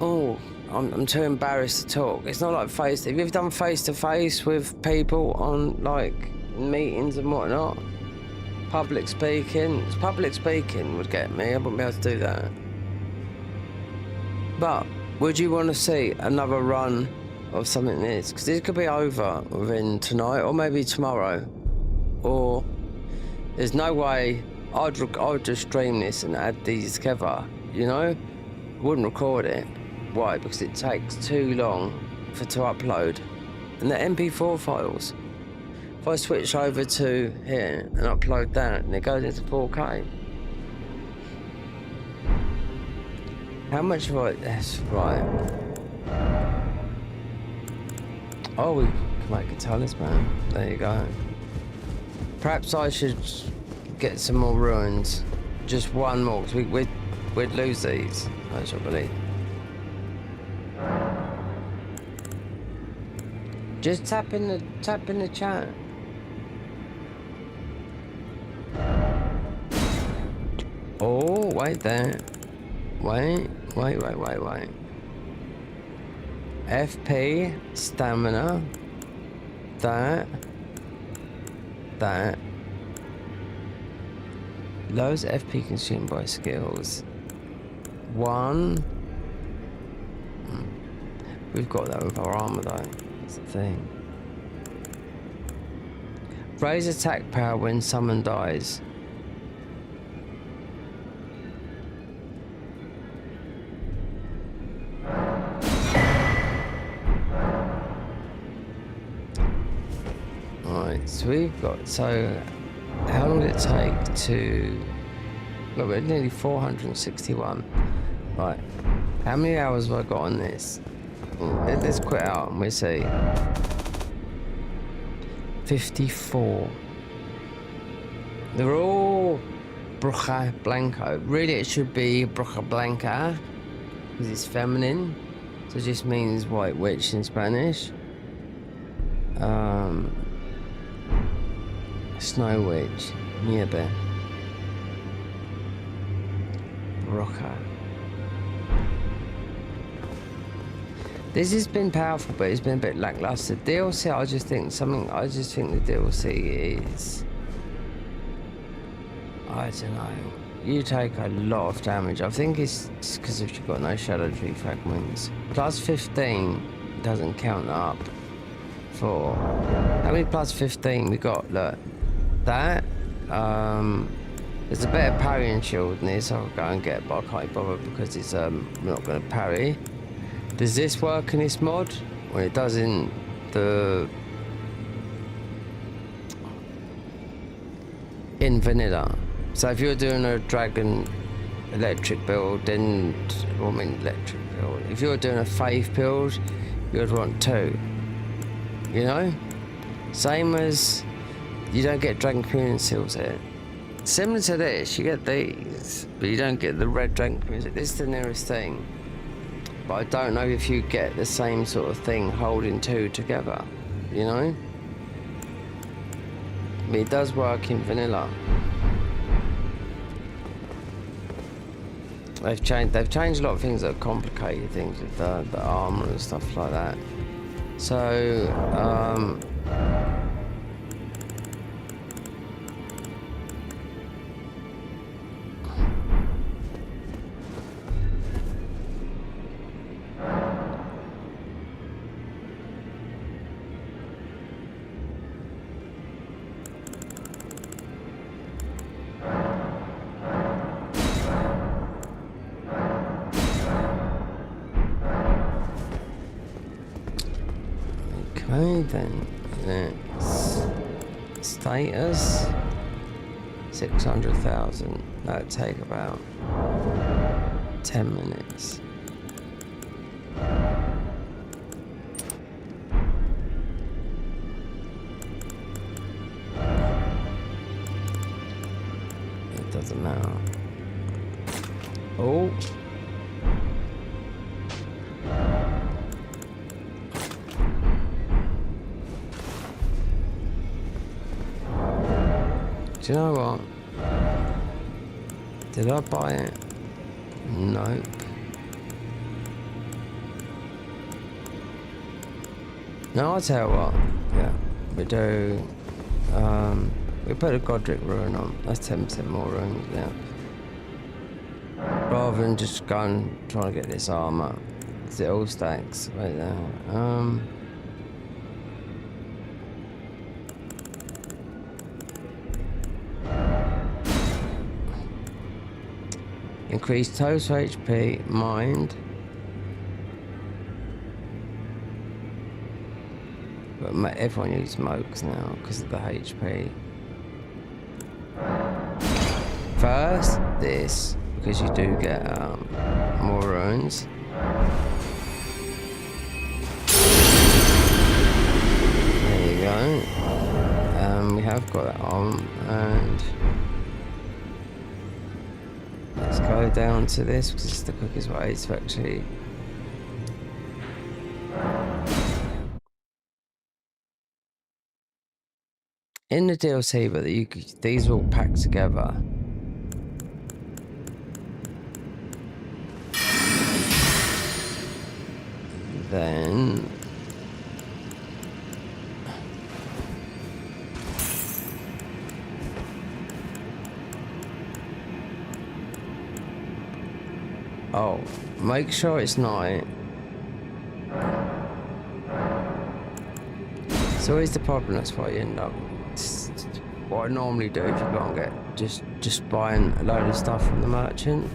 I'm too embarrassed to talk. It's not like if you've done face to face with people on like meetings and whatnot, public speaking would get me. I wouldn't be able to do that. But would you want to see another run of something like this? Because this could be over within tonight or maybe tomorrow. Or there's no way I'd just stream this and add these together, you know? Wouldn't record it. Why? Because it takes too long to upload. And the MP4 files, if I switch over to here and upload that, and it goes into 4K. How much right? That's right. Oh, we can make a talisman. There you go. Perhaps I should get some more ruins. Just one more, because we'd lose these, I shall believe. Just tap in the chat. Oh, wait there. Wait. FP, stamina, that. Lowers FP consumed by skills. 1. We've got that with our armor though. That's the thing. Raise attack power when someone dies. So we've got, so how long did it take to, look, we're nearly 461. Right, how many hours have I got on this? Let's quit out and we'll see. 54. They're all Bruja Blanco. Really it should be Bruja Blanca, because it's feminine. So it just means white witch in Spanish. Snow Witch, Niebe, Bruja. This has been powerful, but it's been a bit lackluster. DLC, I just think the DLC is, I don't know. You take a lot of damage. I think it's because if you've got no Shadow Tree fragments. Plus 15 doesn't count up for, how many plus 15 we got? Look. That there's a better parrying shield in this. I'll go and get it, but I can't bother because it's not going to parry. Does this work in this mod? Well, it does in the vanilla. So if you're doing a dragon electric build, then well, I mean electric build. If you're doing a faith build, you'd want 2. You know? Same as you don't get Dragon Communion seals here. Similar to this, you get these, but you don't get the red Dragon Communion. This is the nearest thing. But I don't know if you get the same sort of thing holding 2 together. You know? I mean, it does work in vanilla. They've changed a lot of things that are complicated things with the armor and stuff like that. So, okay, then let's status 600,000. That'd take about 10 minutes. It doesn't matter. Oh. Do you know what? Did I buy it? Nope. No, I'll tell you what. Yeah, we do. We put a Godric rune on. That's 10% more runes. Yeah. Rather than just going trying to get this armor, 'cause it all stacks right there. Increase total HP, mind. But everyone uses smokes now because of the HP. First, this, because you do get more runes. There you go. We have got that on, and let's go down to this because it's the quickest way to actually. In the DLC, but these are all packed together. Then oh, make sure it's night. It's always the problem. That's why you end up. What I normally do if you can't get just buying a load of stuff from the merchant.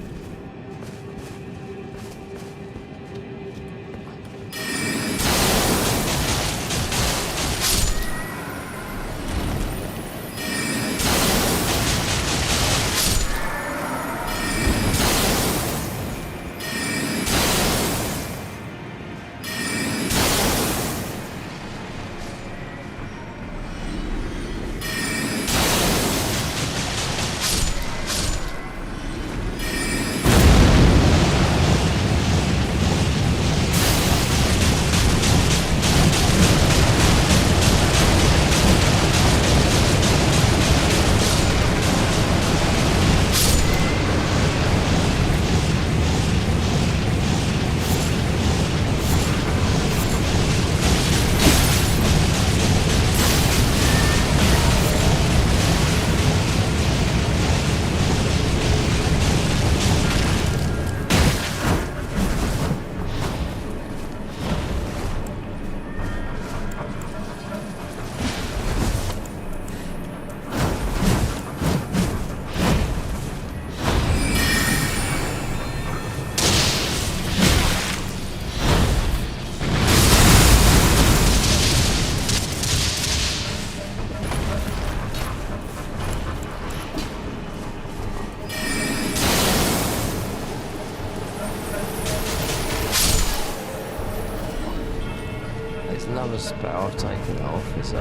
there's another spell I've taken it off. It's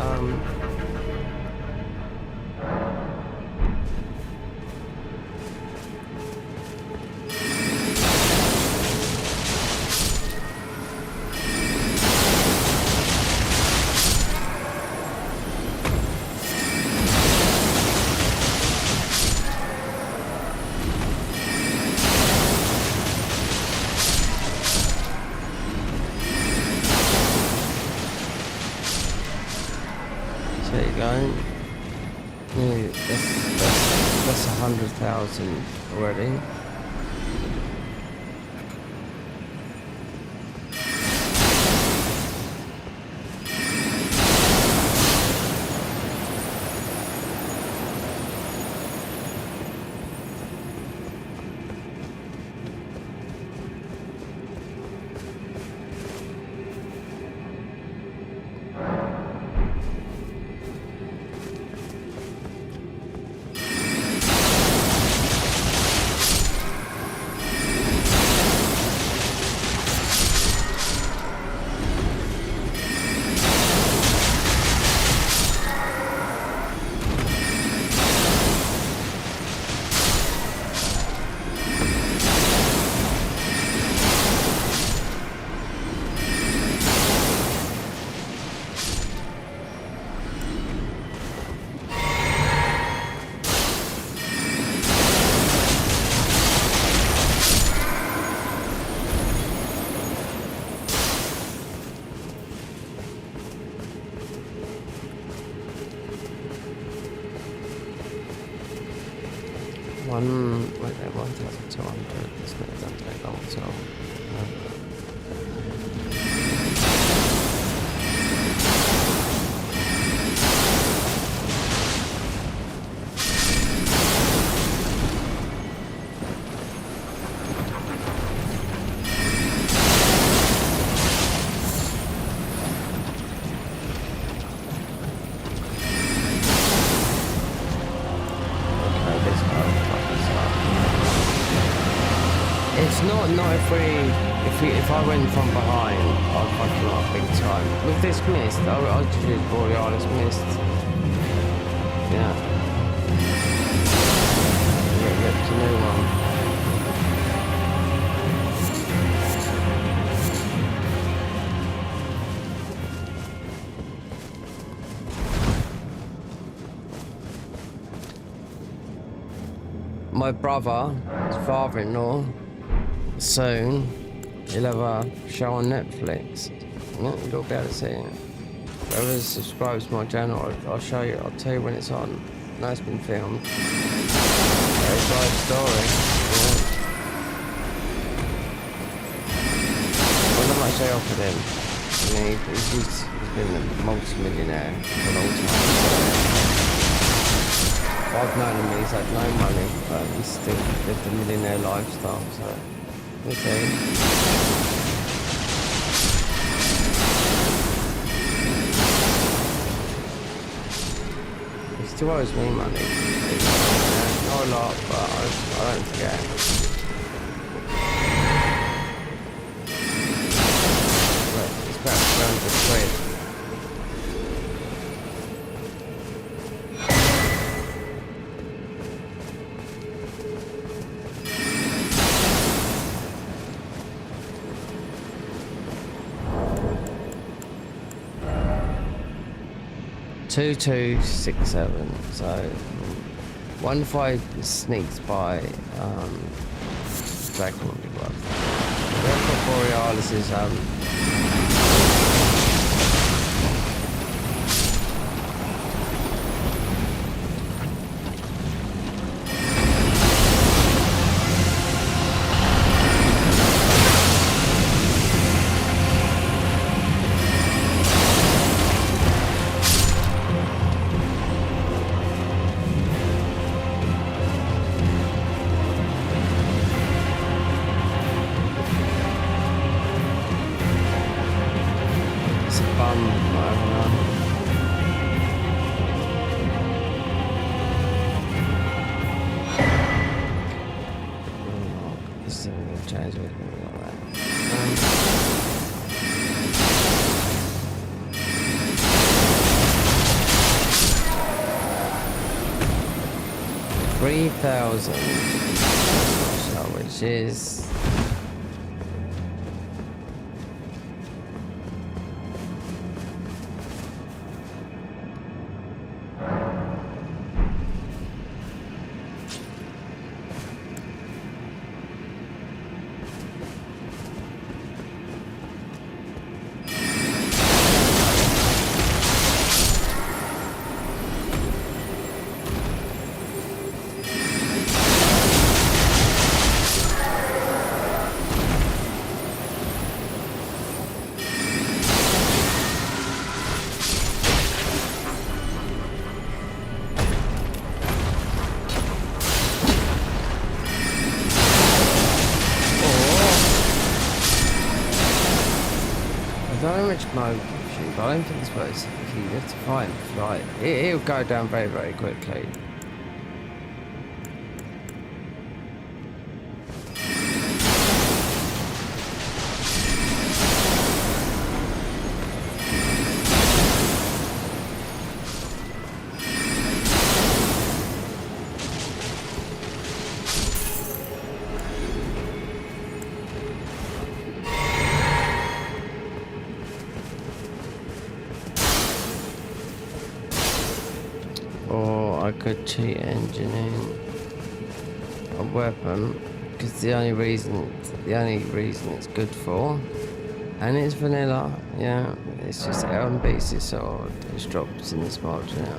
there you go. Yeah, that's 100,000 already. Wait there, 1,200. This doesn't take long at all. It's not if I went from behind, I'd fucking up big time. With this mist, I'll just use Borealis mist. Yeah. It's a new one. My brother, his father-in-law, soon he'll have a show on Netflix. Yeah, you'll be able to see it. Whoever subscribes to my channel, I'll show you. I'll tell you when it's on. No, it's been filmed. Very live story. Yeah. Well, not much they offered him. I mean, he's been a multi-millionaire for a long time. I've known him, he's had no money, but he's still lived a millionaire lifestyle, so we'll see. He still owes me money. Not a lot, but I don't forget. But it's about 200 quid. $2267. So, one if I sneaks by Dragon would be worth it. Red Borealis is 3,000. Which is. Mode, but I don't think it's worth if you have to find flight. It'll go down very, very quickly. I could cheat engineering a weapon because the only reason it's good for, and it's vanilla, yeah, it's just Elden beats it, so it's dropped in this mod, yeah.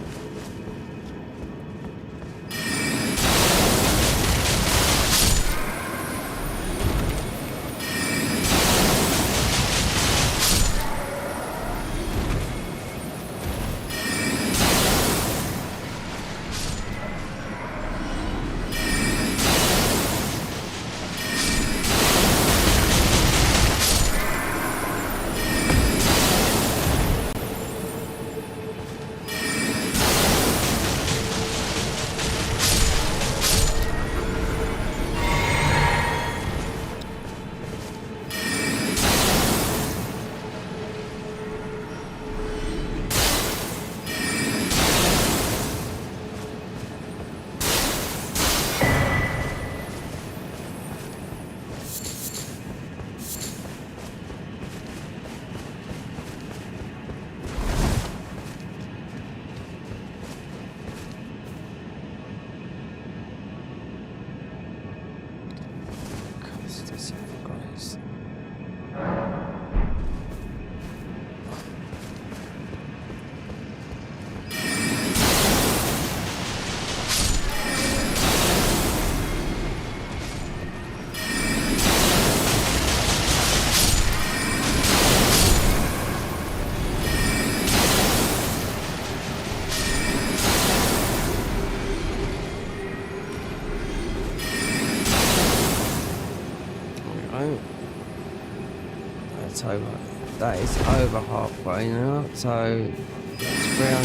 That is over halfway now, so it's 300,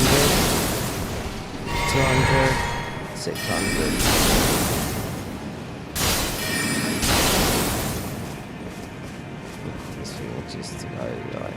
200, 600. This thing will just to go like...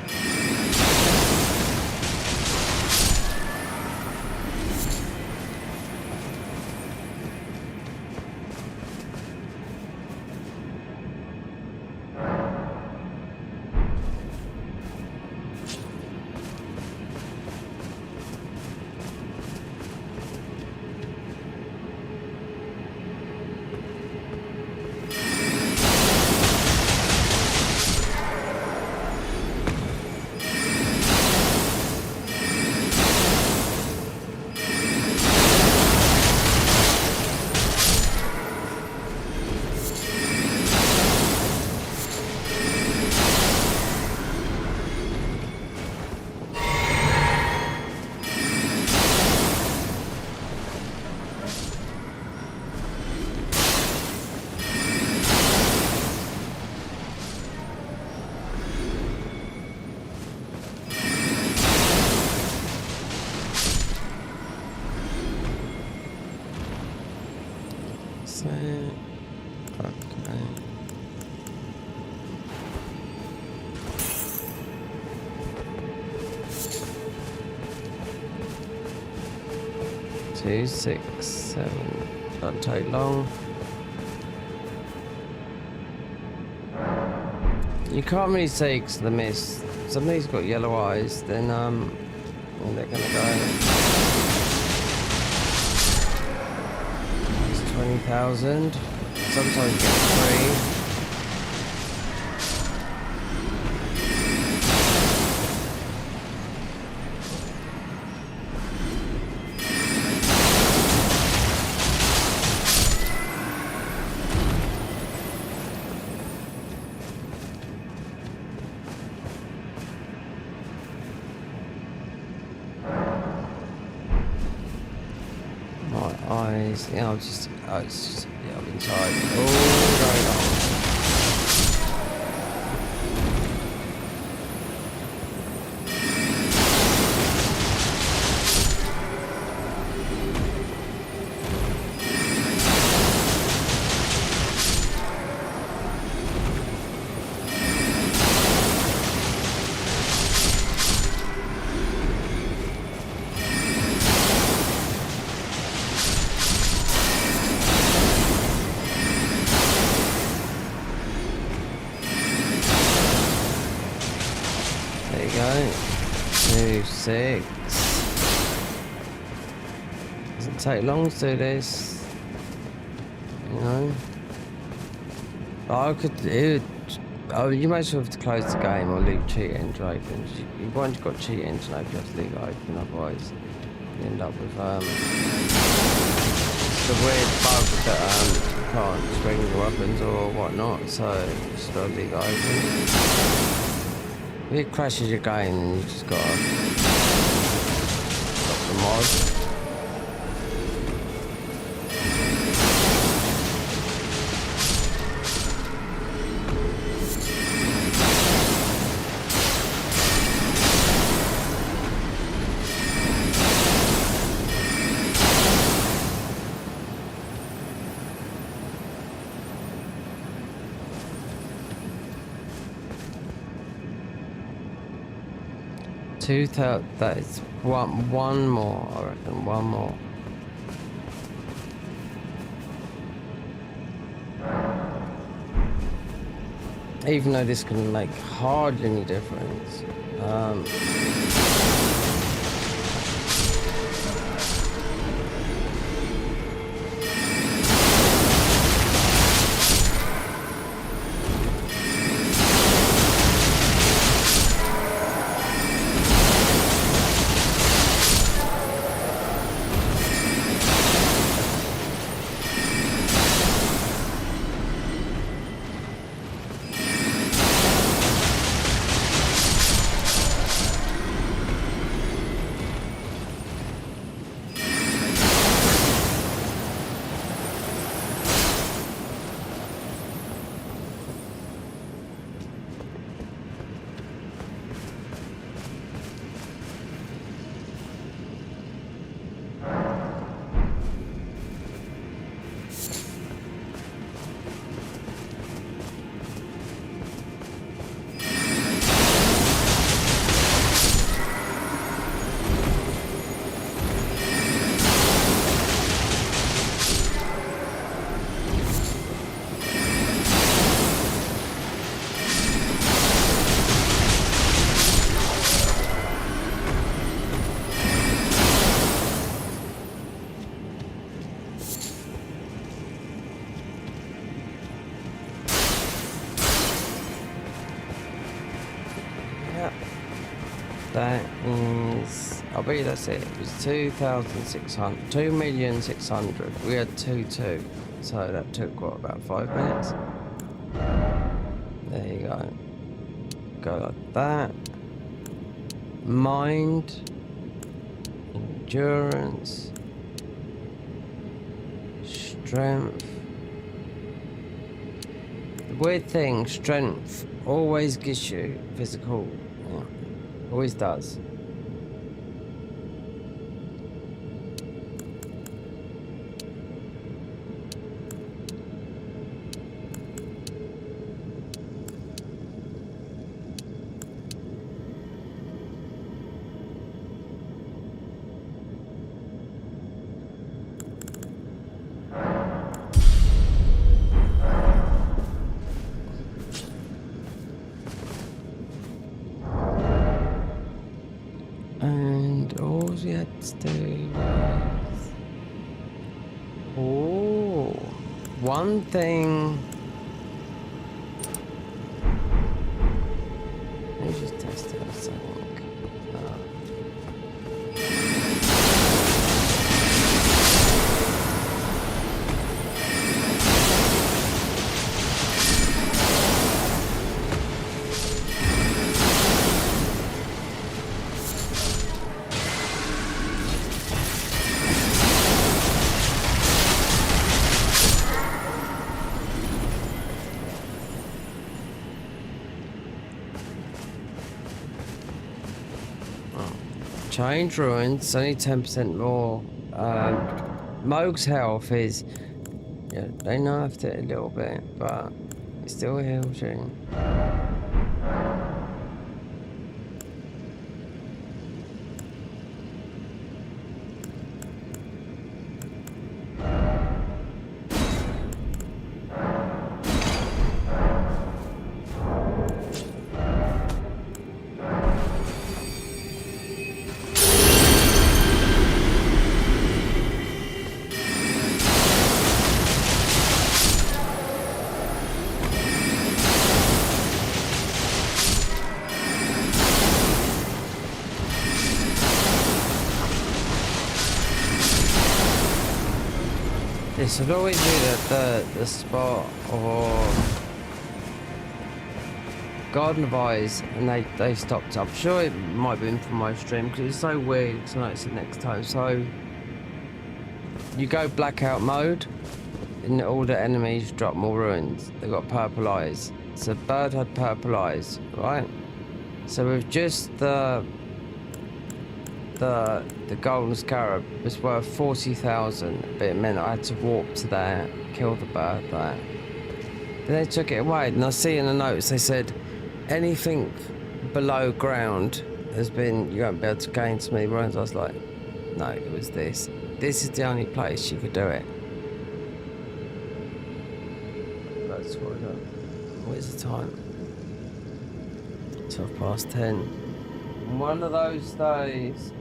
Okay. 2, 6, 7. Don't take long. You can't really see because of the mist. Somebody's got yellow eyes, then they're gonna go. It's 20,000. Sometimes you get free. Eyes, yeah, it's just, yeah, I'm inside. Oh, going on. There you go. 2, 6. Doesn't take long to do this. You know? I could do. Oh, you might as well have to close the game or leave cheat engine open. Once you've got cheat engine open, you have to leave it open, otherwise you end up with it's the weird bug that you can't swing your weapons or whatnot, so you just gotta leave it open. If it crashes your game, then you just gotta stop the mod. 2,000. That is one more. I reckon one more. Even though this can make hardly any difference. That is, I bet you that's it. It was 2,600, 2,600,000. We had 2,2, so that took what, about 5 minutes? There you go. Go like that. Mind, endurance, strength. The weird thing, strength always gives you physical. Yeah. Always does. we had to do was... Oh, one thing... Let me just test it a second. Change ruins, only 10% more. Moog's health is, yeah, they nerfed it a little bit, but it still heals you. This would always be the spot or Garden of Eyes, and they stopped. I'm sure it might have been from my stream because it's so weird. Because I noticed it next time. So you go blackout mode, and all the enemies drop more ruins. They got purple eyes. So bird had purple eyes, right? So with just the golden scarab was worth 40,000, but it meant I had to walk to there, kill the bird there. Then they took it away, and I see in the notes they said anything below ground has been, you won't be able to gain so many runs. I was like, no, it was this. This is the only place you could do it. That's what's the time? 10:12. One of those days.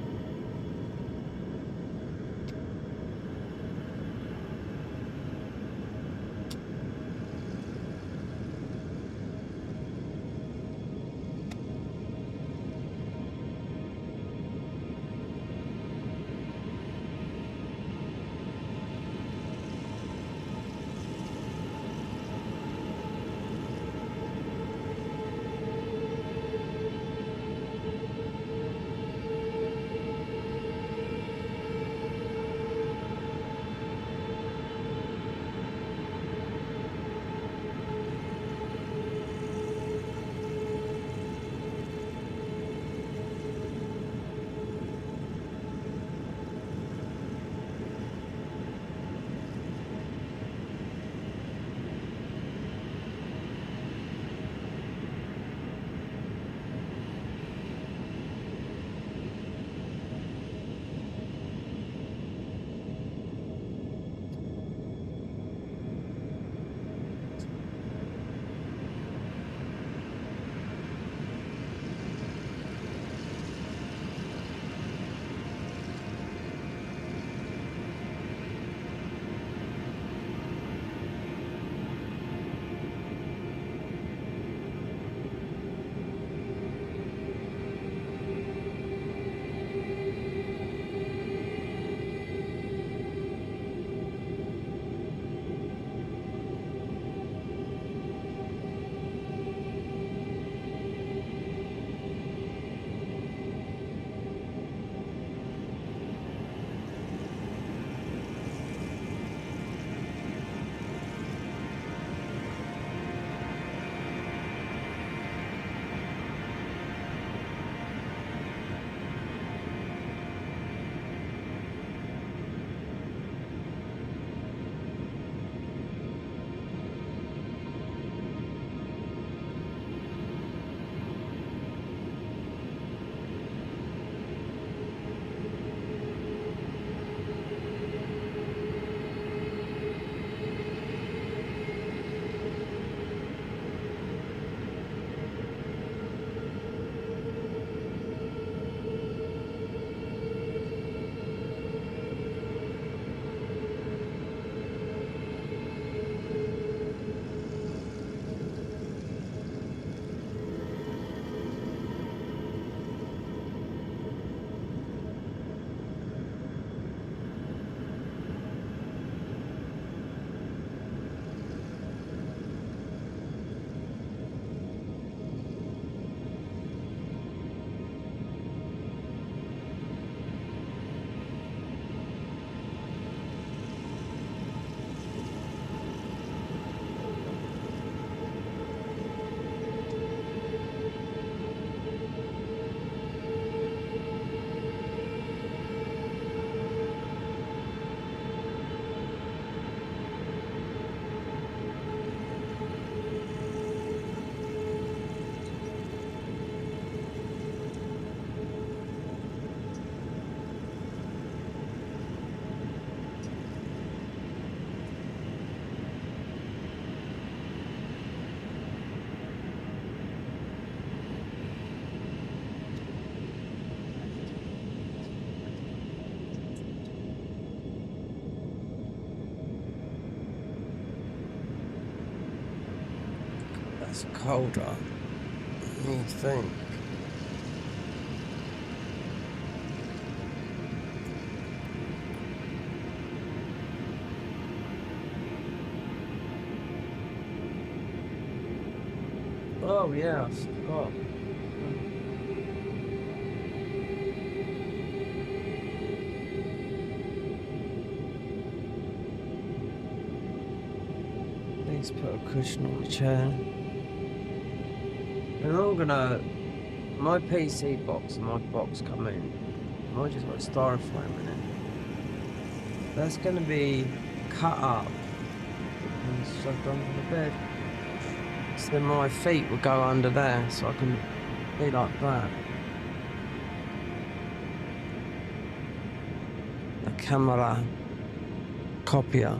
It's colder. You think? Oh yeah, I forgot. Please put a cushion on the chair. And I'm gonna, my PC box and my box come in. I just got styrofoam in it. That's gonna be cut up and shoved under the bed. So then my feet will go under there, so I can be like that. A camera copier.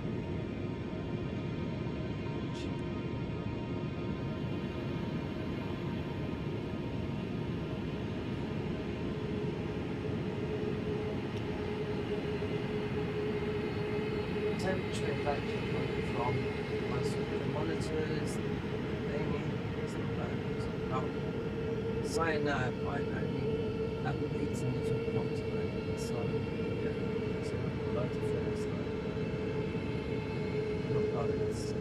Temperature effect coming from my sort of monitors, thingy, saying that I only haven't eaten different pots today, so yeah, so I've got loads of things not loads,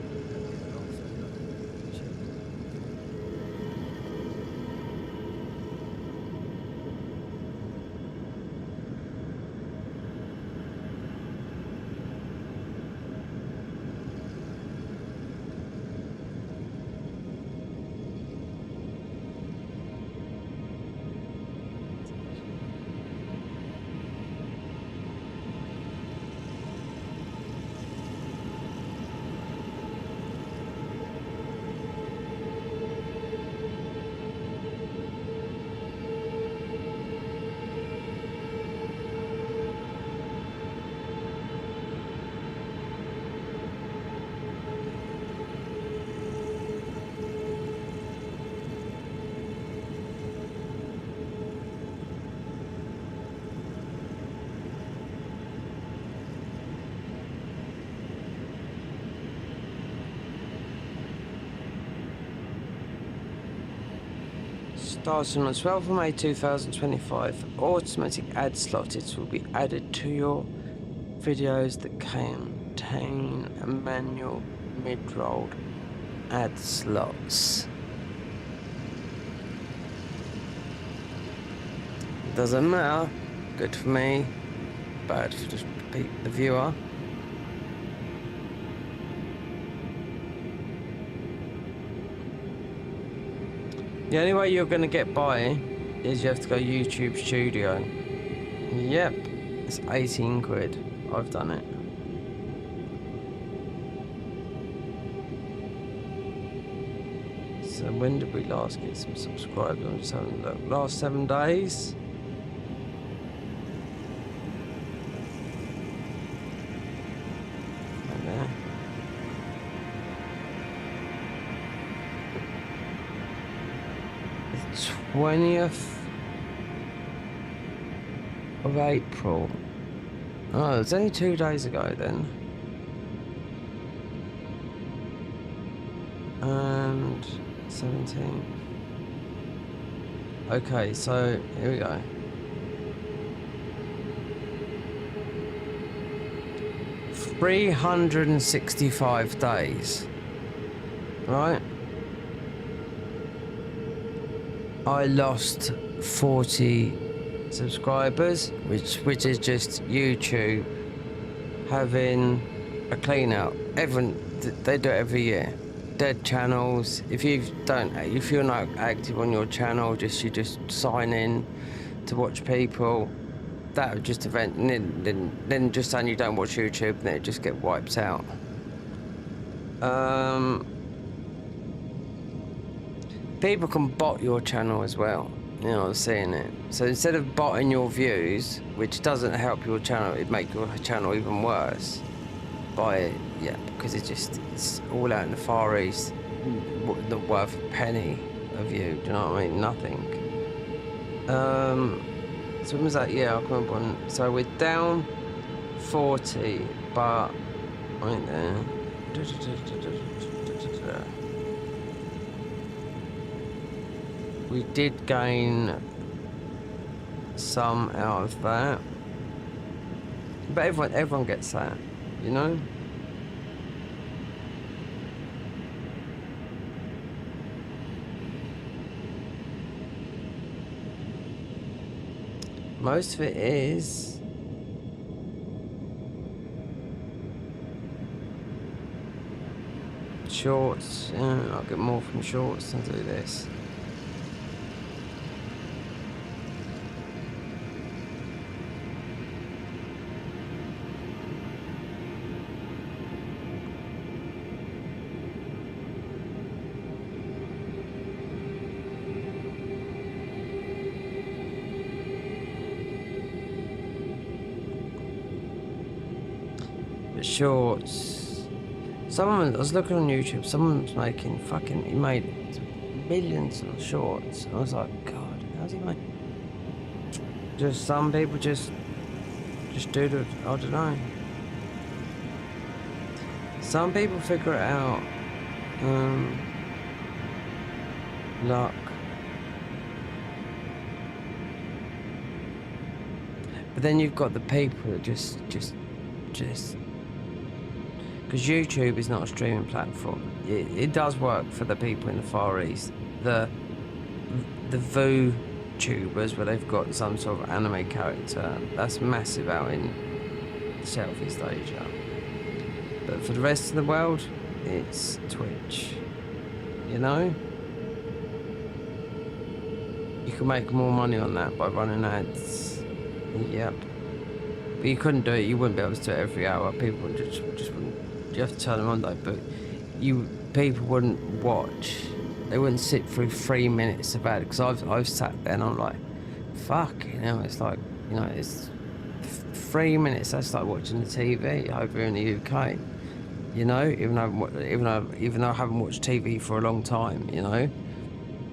Starting on 12th of May 2025, automatic ad slots will be added to your videos that contain a manual mid-rolled ad slots. Doesn't matter, good for me, bad for the viewer. The only way you're going to get by is you have to go YouTube Studio. Yep, it's 18 quid. I've done it. So when did we last get some subscribers? I'm just having a look. Last 7 days. Right there. 20th of April. Oh, it's only 2 days ago then. And 17. Okay, so here we go. 365 days. Right? I lost 40 subscribers, which is just YouTube having a clean out. They do it every year. Dead channels. If you're not active on your channel, you just sign in to watch people. That would just event, and then just saying you don't watch YouTube, and it just get wiped out. People can bot your channel as well. You know, I'm seeing it. So instead of botting your views, which doesn't help your channel, it make your channel even worse. Because it's all out in the Far East, not worth a penny a view. Do you know what I mean? Nothing. So when was that? Yeah, I can remember one. So we're down 40, but I ain't there. we did gain some out of that. But everyone gets that, you know? Most of it is shorts. I'll get more from shorts than do this. Shorts. Someone, I was looking on YouTube, someone's making fucking, he made millions of shorts. I was like, God, how's he make? Just some people just do the, I don't know. Some people figure it out. Luck. But then you've got the people that just because YouTube is not a streaming platform. It does work for the people in the Far East. The VooTubers, where they've got some sort of anime character, that's massive out in Southeast Asia. But for the rest of the world, it's Twitch. You know? You can make more money on that by running ads. Yep. But you couldn't do it, you wouldn't be able to do it every hour. People would just wouldn't. You have to turn them on though, but people wouldn't watch. They wouldn't sit through 3 minutes of ad, because I've sat there and I'm like, fuck, you know, it's like, you know, it's 3 minutes. That's like watching the TV over in the UK, you know, even though I haven't watched TV for a long time, you know,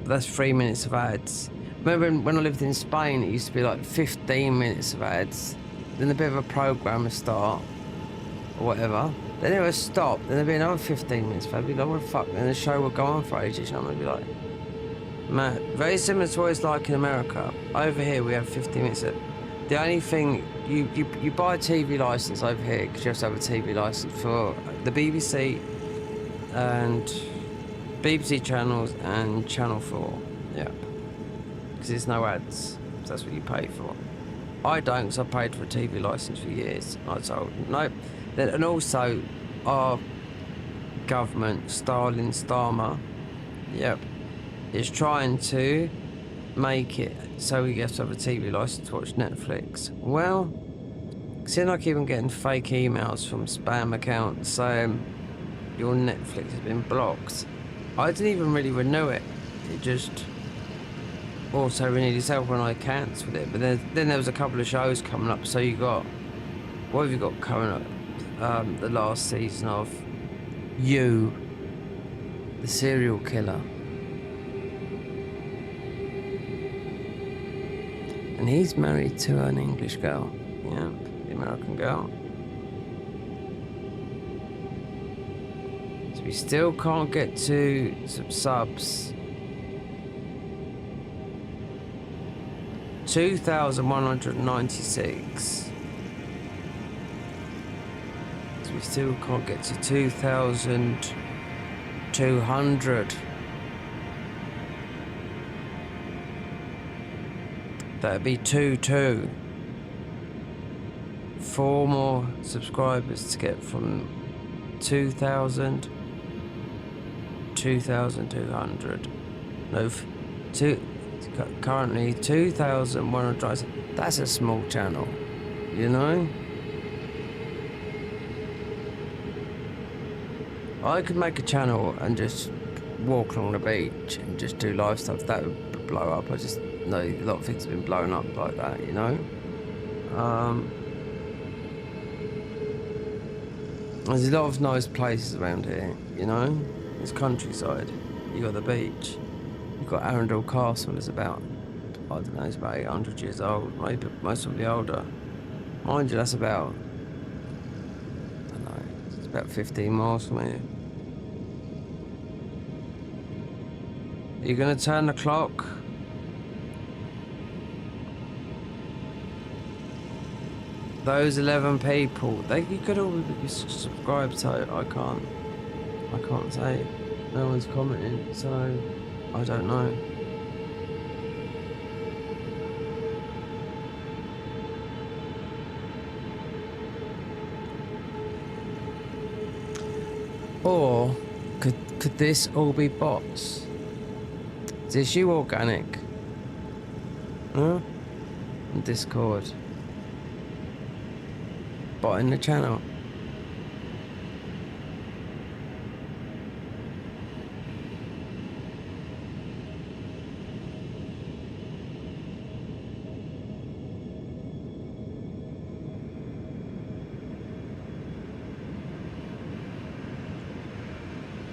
but that's 3 minutes of ads. Remember when I lived in Spain, it used to be like 15 minutes of ads, then a bit of a program would start or whatever. Then it would stop, then there'd be another 15 minutes, I'd be like, what the fuck? Then the show would go on for ages, and I'm gonna be like, man, very similar to what it's like in America. Over here, we have 15 minutes. The only thing, you buy a TV license over here, because you have to have a TV license for the BBC and BBC channels and Channel 4, yeah. Because there's no ads, so that's what you pay for. I don't, because I paid for a TV license for years. I told, nope. And also, our government, Stalin, Starmer, yep, is trying to make it so we have to have a TV license to watch Netflix. Well, seems like even getting fake emails from spam accounts saying your Netflix has been blocked. I didn't even really renew it. It just also renewed itself when I cancelled it. But then there was a couple of shows coming up. So you got, what have you got coming up? The last season of You, the serial killer. And he's married to an English girl. Yeah, the American girl. So we still can't get to some subs. 2,196. We still can't get to 2,200. That'd be 2. 4 more subscribers to get from 2,000, 2,200. No, currently 2,100. That's a small channel, you know? I could make a channel and just walk along the beach and just do live stuff. That would blow up. I just know a lot of things have been blown up like that, you know? There's a lot of nice places around here, you know? It's countryside. You got the beach. You've got Arundel Castle. It's about, I don't know, it's about 800 years old. Maybe most will be older. Mind you, that's about, I don't know, it's about 15 miles from here. Are you gonna turn the clock? those 11 people, you could all be subscribed, so I can't say. No one's commenting, so I don't know. Or could this all be bots? Is this you, Organic? Huh? Discord. Bot in the channel.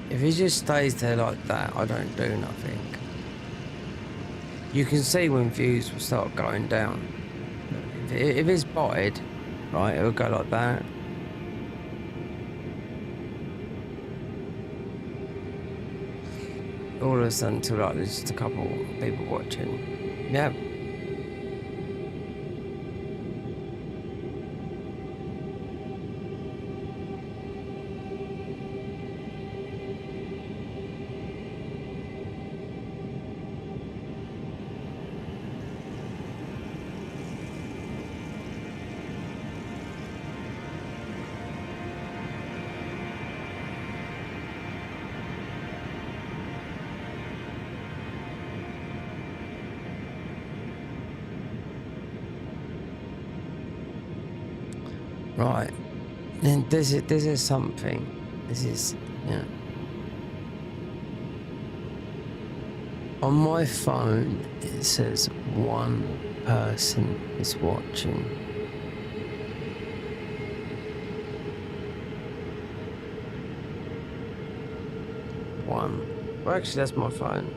If he just stays there like that, I don't do nothing. You can see when views will start going down. If it's botted, right, it'll go like that. All of a sudden, till like there's just a couple of people watching. Yeah. Right, then this is something. This is, yeah. On my phone, it says one person is watching. One. Well, actually, that's my phone.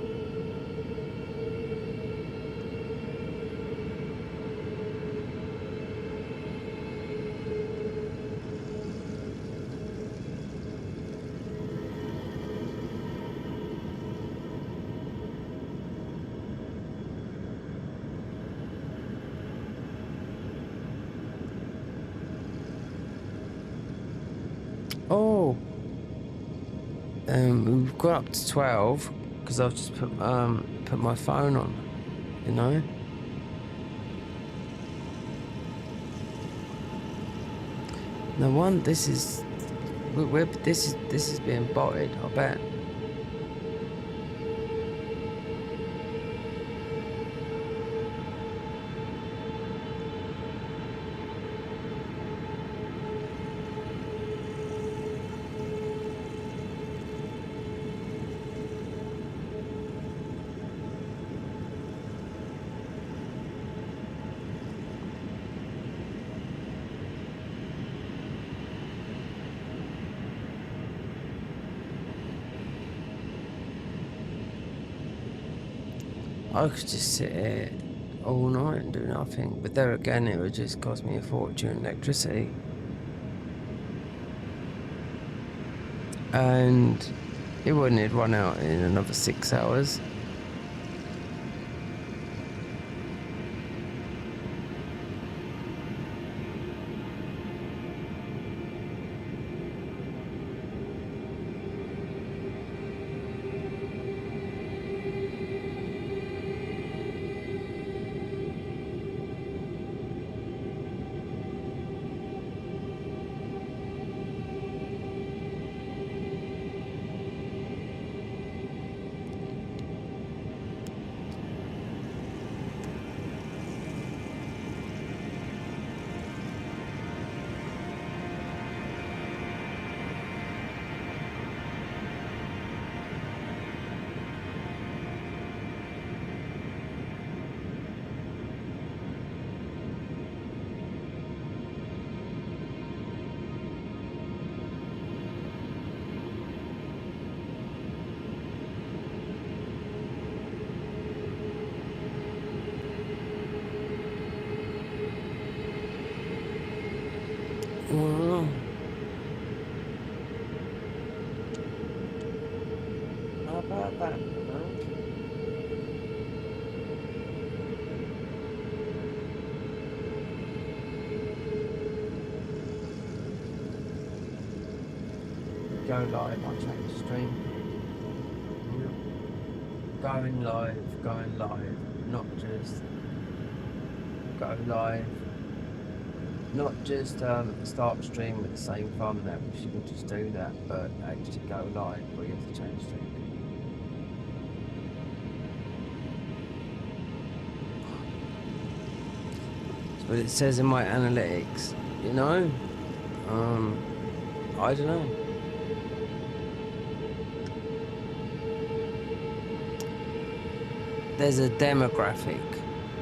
Oh, we've got up to 12 because I've just put my phone on, you know. No one. This is this is being botted, I bet. I could just sit here all night and do nothing, but there again, it would just cost me a fortune in electricity. And it wouldn't, it'd run out in another 6 hours. Wow. How about that, man? go live, I'll change the stream. Going live, not just go live, not just start stream with the same thumbnail, because you can just do that, but actually go live where you have to change stream. That's what it says in my analytics, you know? I don't know. There's a demographic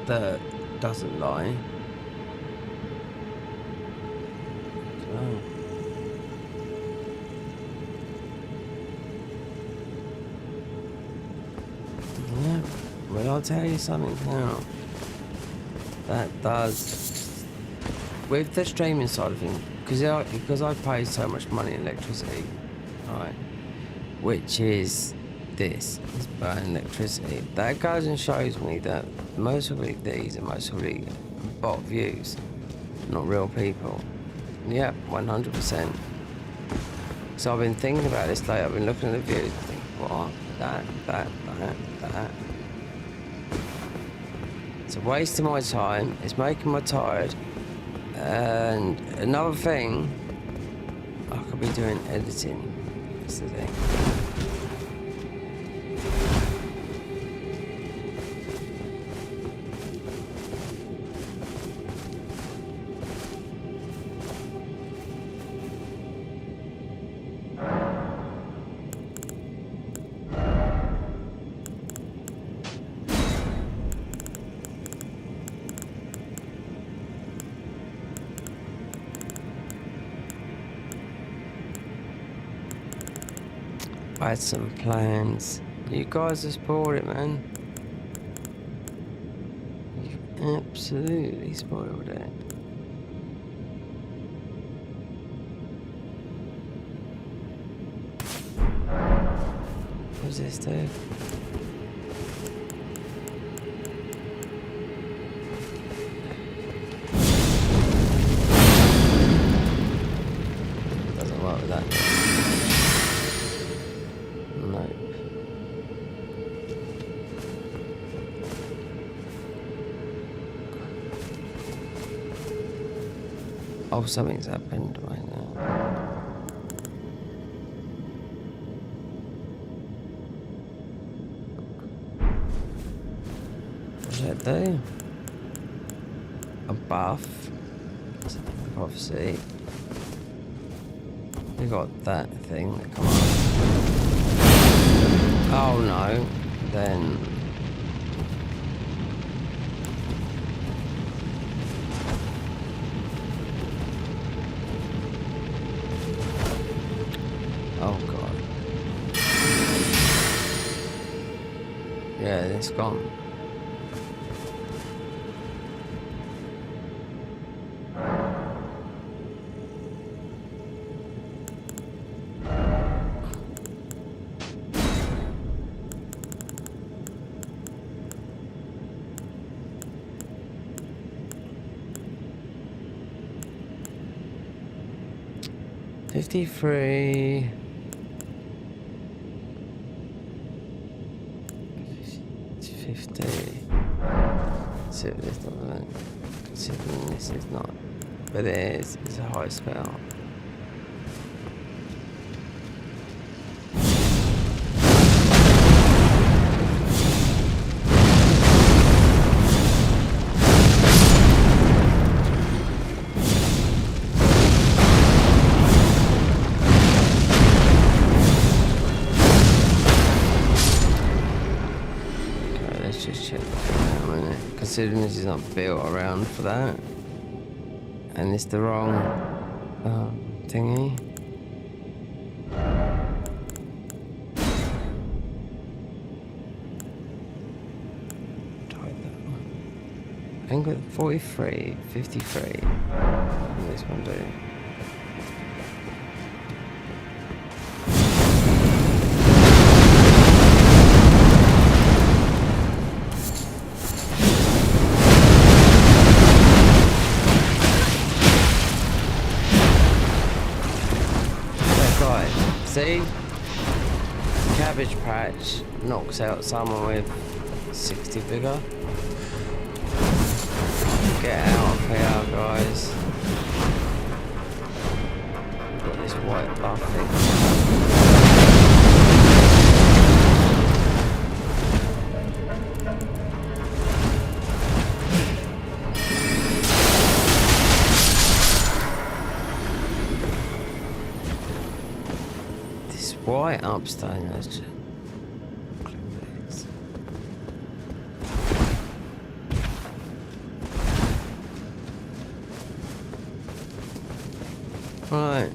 that doesn't lie. Oh. Yeah, well, I'll tell you something now. That does, with the streaming side of things, because I pay so much money in electricity, right, which is this is burning electricity. That goes and shows me that most of these are mostly bot views, not real people. Yeah, 100%. So I've been thinking about this lately. I've been looking at the views and think, what? That. It's a waste of my time. It's making me tired. And another thing, I could be doing editing. That's the thing. 'I had some plans. You guys have spoiled it, man. You absolutely spoiled it. What's this do? Doesn't work with that. Nope. Oh, something's happened right now. What does that do? A buff. Prophecy. We got that thing that come up. Oh no, then. Oh god. Yeah, it's gone. $53. 50. So this doesn't. Considering this is not, but it is. It's a high spell. Just check that out a minute. Considering this is not built around for that, and it's the wrong thingy. Try that one. I think with 43, 53. And this one do. See, See? Cabbage Patch knocks out someone with 60 vigor. Get out of here, guys. Got this white buff thing. White upstone, that's just... Right.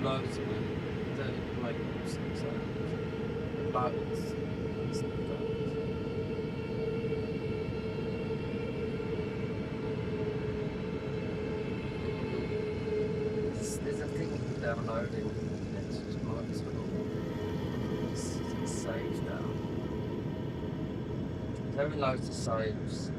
Loads of them. Don't make sense. Loads. There's a thing downloading. It's just might as well. It's saved now. There's having loads of saves.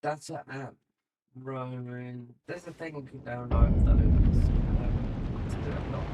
That's an app, Roman. There's a thing you can download those to do a lot.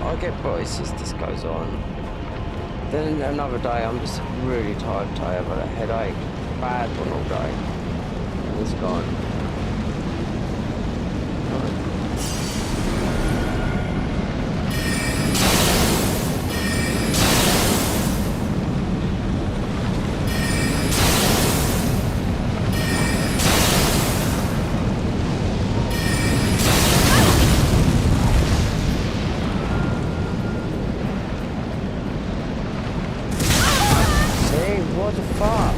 I get voices, this goes on. Then another day I'm just really tired today, I've had a headache, bad one all day, and it's gone. What the fuck?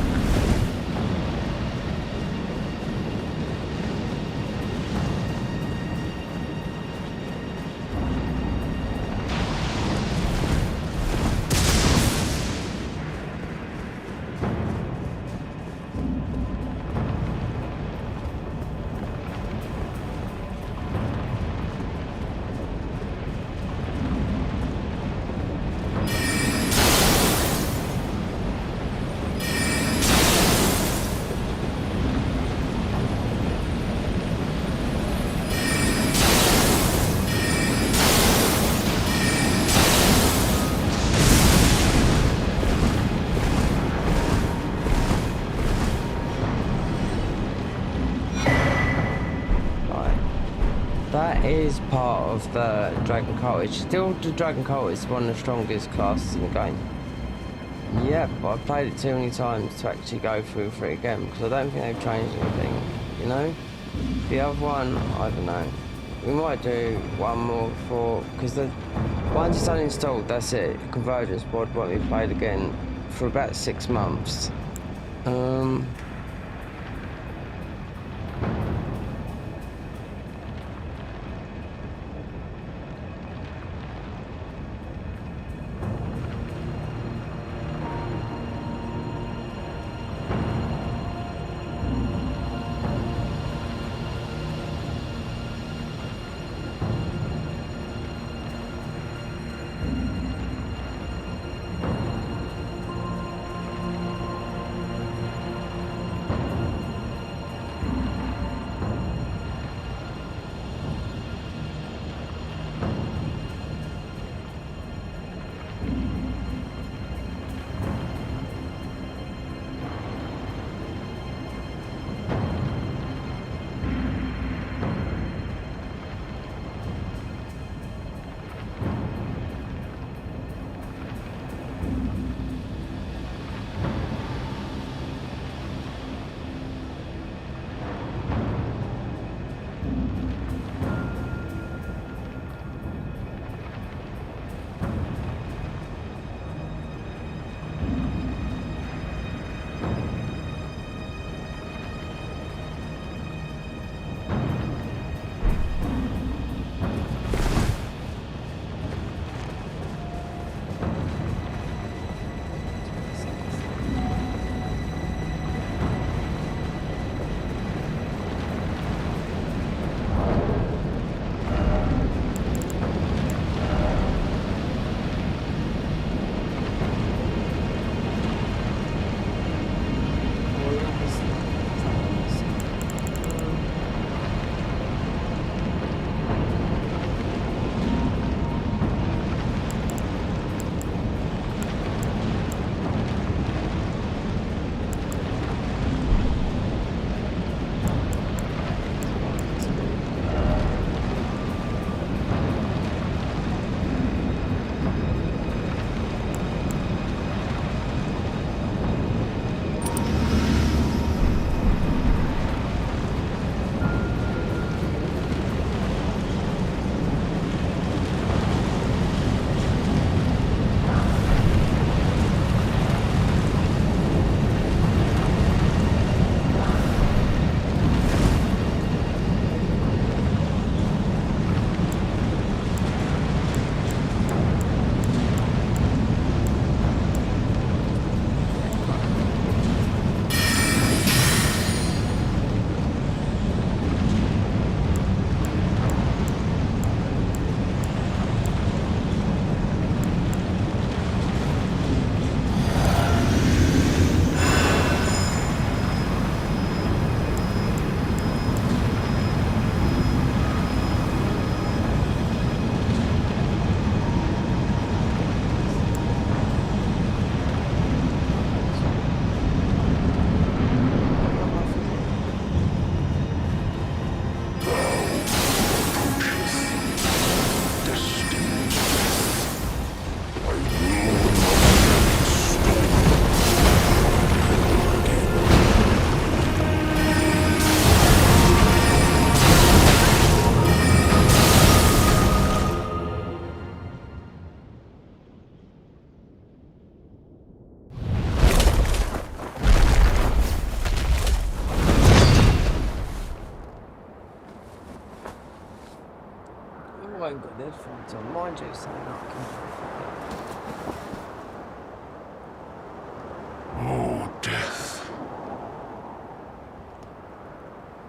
That is part of the Dragon Cult. It's still the Dragon Cult is one of the strongest classes in the game. Yeah, but I've played it too many times to actually go through for it again because I don't think they've changed anything, you know? The other one, I don't know. We might do one more for, because the once it's uninstalled, that's it. Convergence board won't be played again for about 6 months. headphones on. Mind you, saying that Oh, death.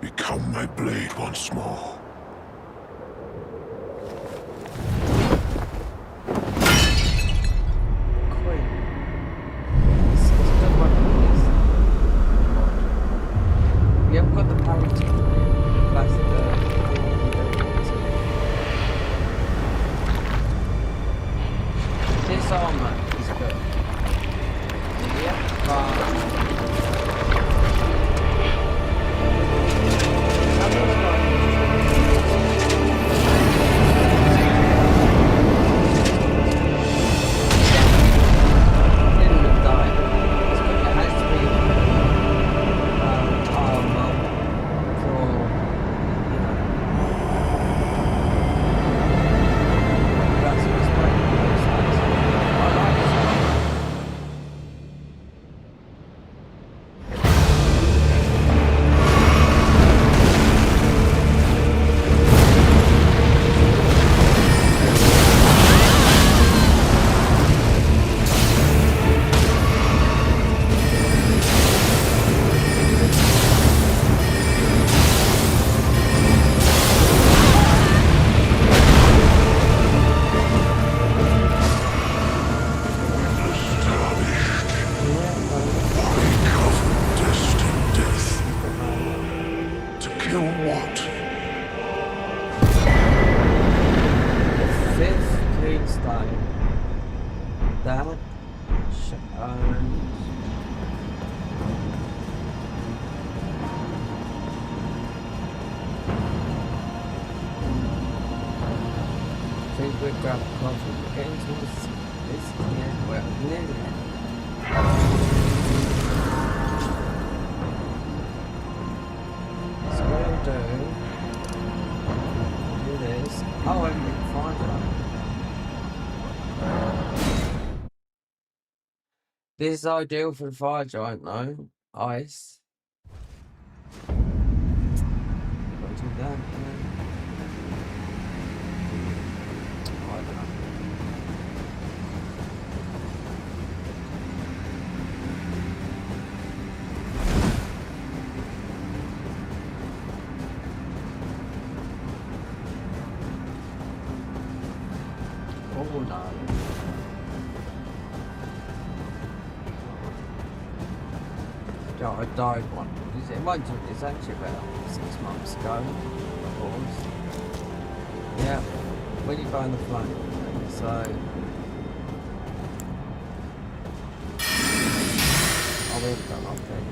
Become my blade once more. Queen. It's a good weapon, this. You haven't got the power to blast the thing you can do it to. This armor is good. Yeah, but we grab coffee. We're getting towards this here. We're nearly there. So what I'll do this. Oh, I can find it. This is ideal for the fire giant though. Ice. Got to do that. Oh no. I died one. It's actually about 6 months ago. Of course. Yeah. When you burn the flame. So. I'll be able to done okay.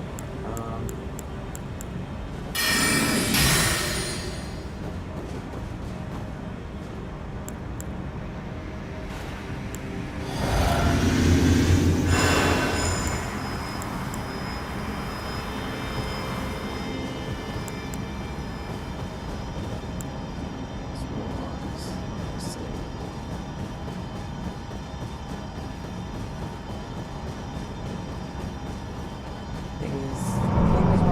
Thing is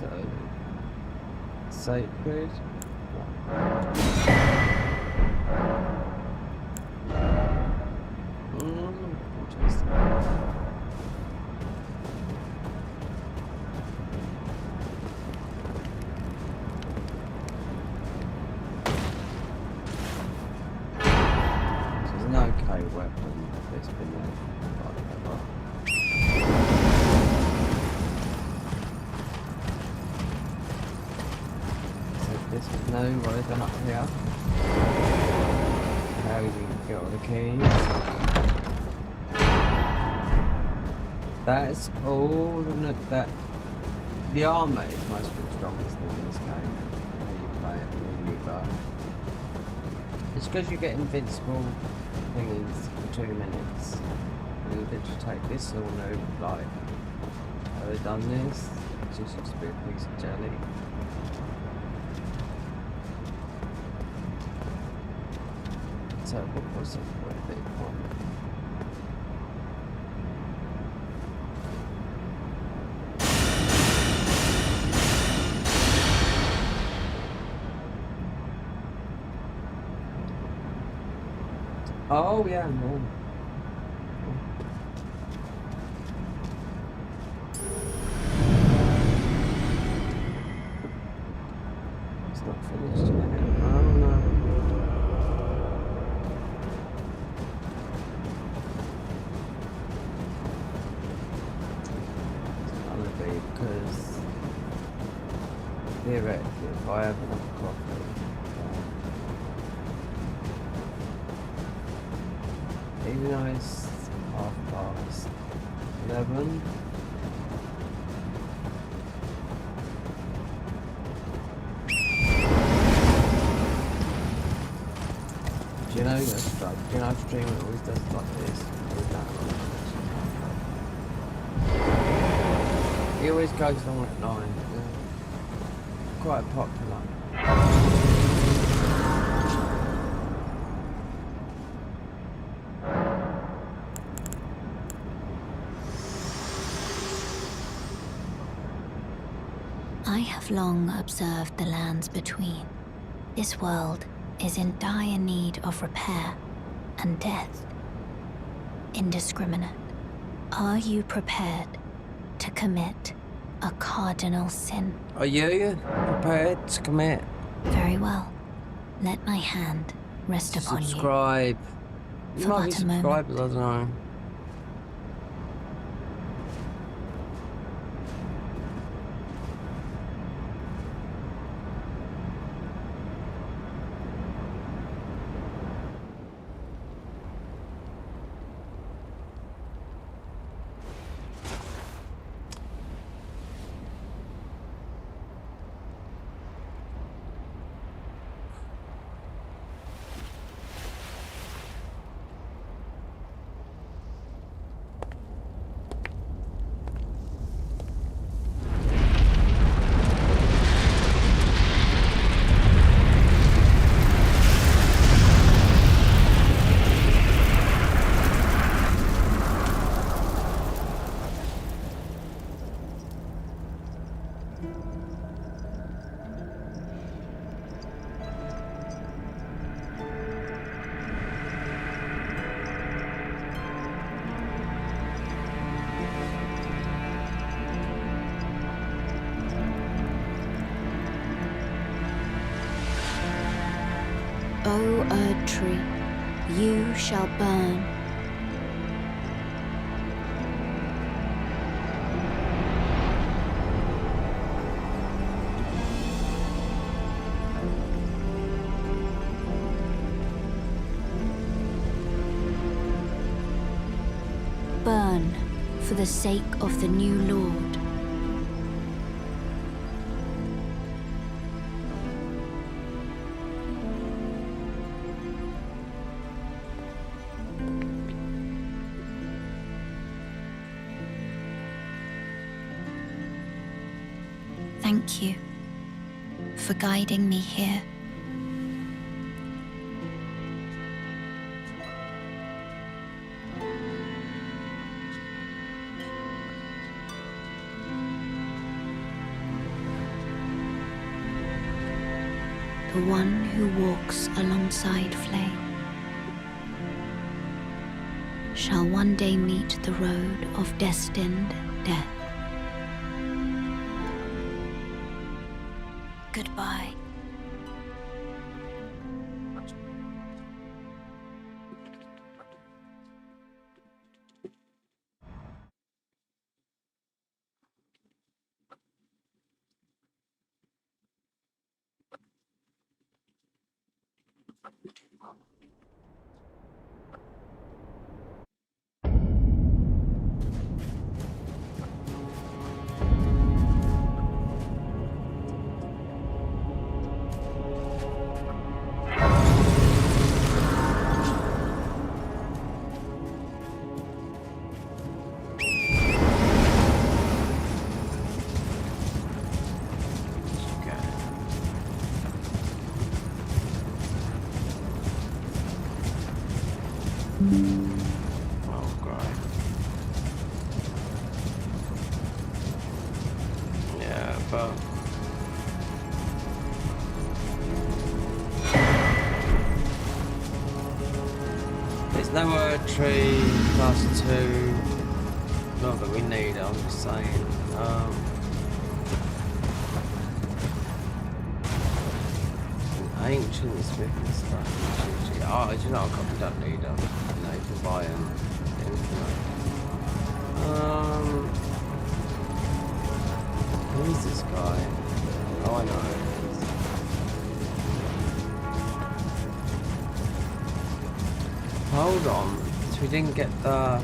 So, sacred. Interesting. So there's no K weapon that's been there. This is no way done up here. How do you get all the keys? That's all that the armor is most of the strongest thing in this game. How you play it and you go. It's because you get invincible thingies for 2 minutes. And you literally take this all new, like, have they done this? It's just used to be a piece of jelly. So what was it? What did they want? Oh yeah, no. It's not finished yet. Oh no. Because theoretically, if I have enough coffee, even though it's 11:30, do you know that's like, do you know stream it always does like this? He always goes on at 9. Quite popular. I have long observed the lands between. This world is in dire need of repair and death. Indiscriminate. Are you prepared to commit a cardinal sin? Are you prepared to commit? Very well. Let my hand rest upon you. Subscribe. You For might be but a moment. subscribers, I don't know. O Erd tree, you shall burn. Burn for the sake of the new Lord. Thank you for guiding me here. the one who walks alongside flame shall one day meet the road of destined death. Goodbye. Oh god. Yeah, but there's no tree plus 2. Not that we need it, I'm just saying. Ancient smithing stuff. Oh, do you know what? We don't need them. No, you can buy them. Who is this guy? Oh, I know. Hold on. So we didn't get the.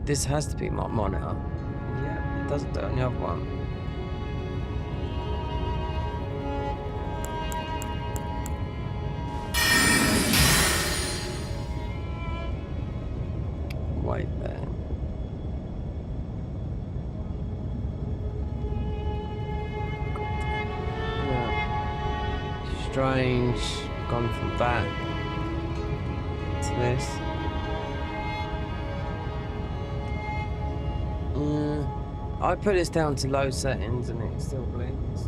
This has to be my monitor. Yeah, it doesn't do it on the other one. Wait there. Yeah. Strange. Gone from that to this. I put this down to low settings and it still blinks.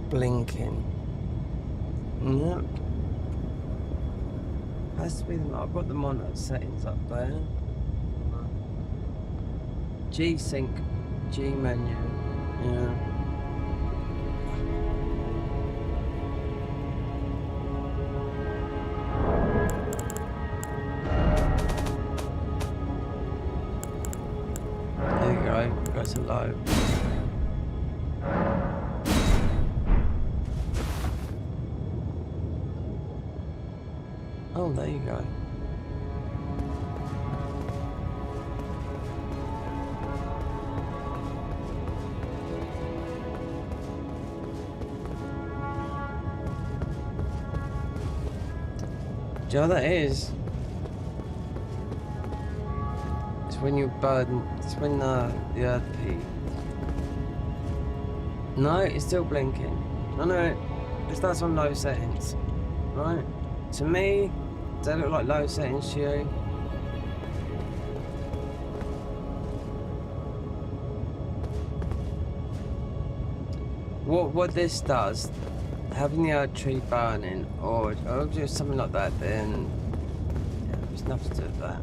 Blinking. Yep. Has to be the. I've got the monitor settings up there. G sync, G menu. Yeah. There you go. Go to low. Oh, there you go. Do you know what that is? It's when you burn. It's when the earth peaks. No, it's still blinking. No, that's on low settings, right? To me, does that look like low settings to you? What this does, having the oak tree burning, or just something like that, then yeah, there's nothing to do with that.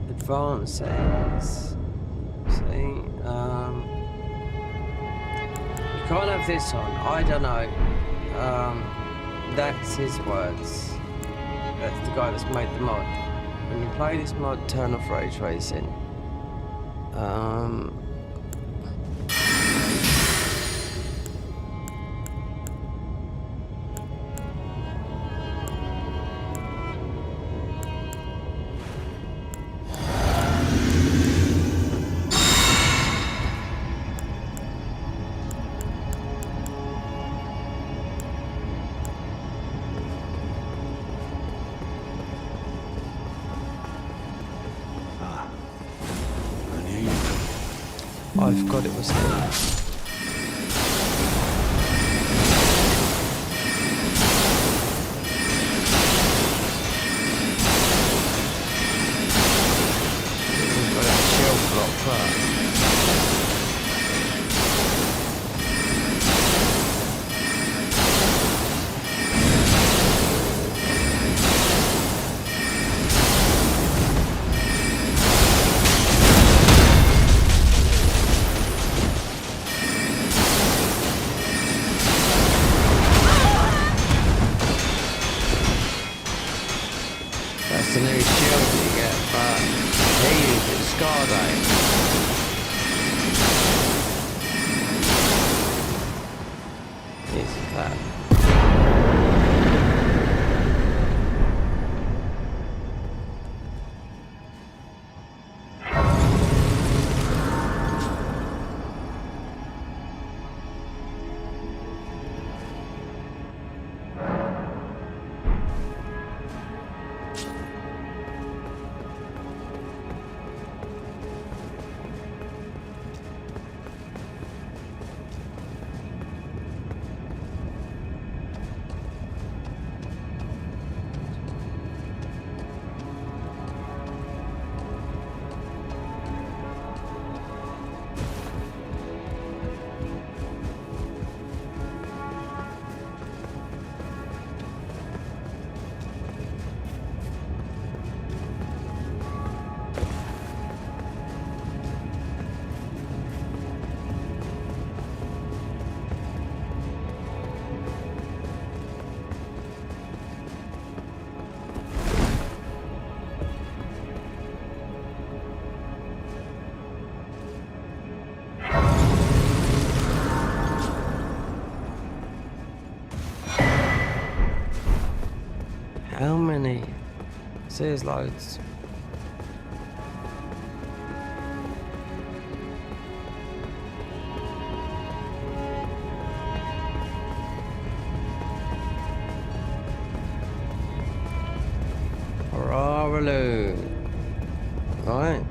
Advanced settings. See, you can't have this on. I don't know. That's his words. That's the guy that's made the mod. When you play this mod, turn off ray tracing. I forgot it was here. Got a shelf block first. That's the new shield that you get, but he used it, Scarday. Here's that. How many? See, there's loads. Horaraloo. Right,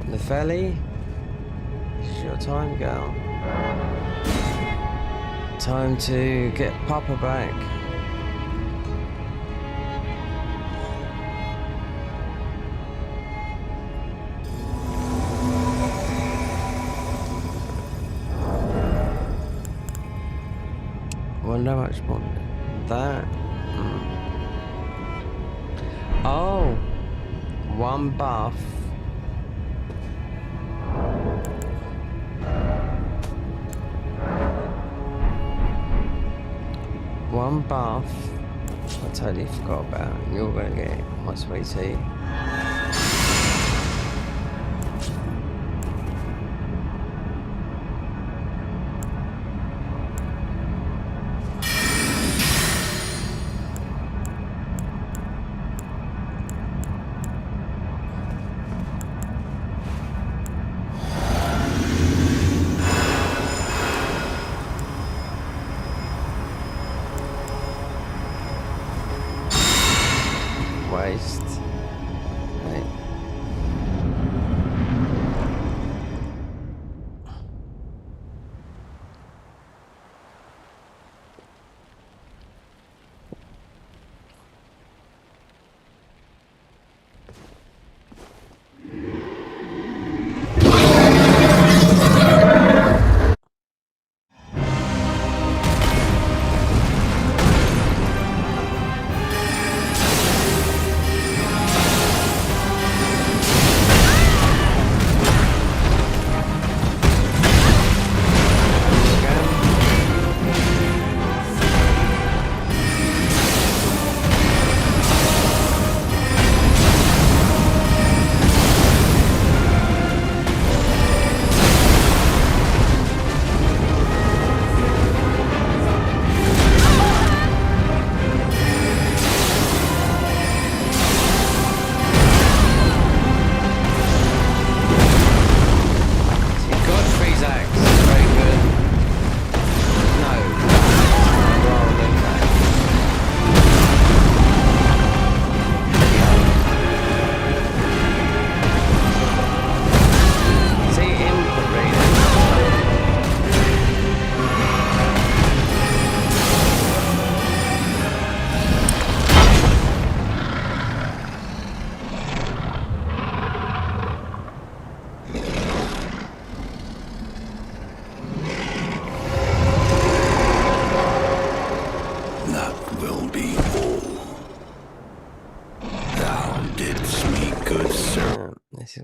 the felly. This is your time, girl. Time to get Papa back. Wonder how much more that. Oh, one buff. One buff. I totally forgot about. You're gonna get it, my sweetie.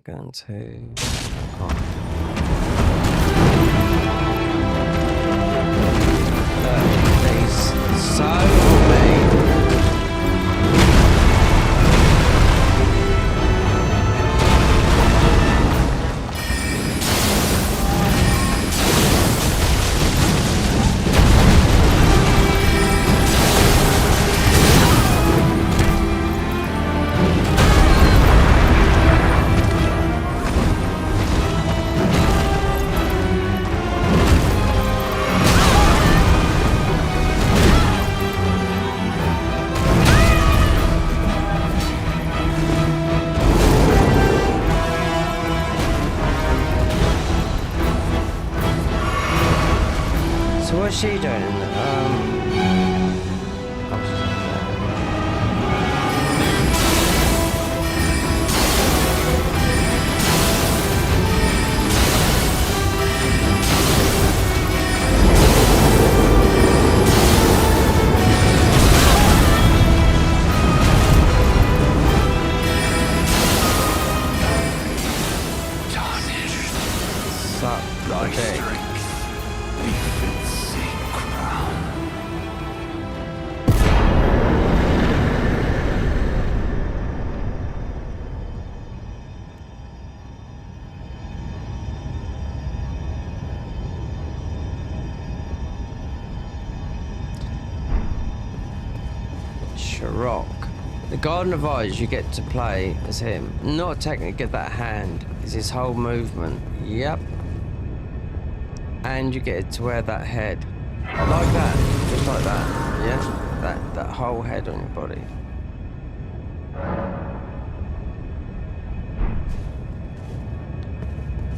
going to. These so big. What's she doing? Suck Thy dick. strength befits a crown. Sharok. The Garden of Eyes, you get to play as him. Not technically get that hand. It's his whole movement. Yep. And you get to wear that head. Like that. Just like that. Yeah? That whole head on your body.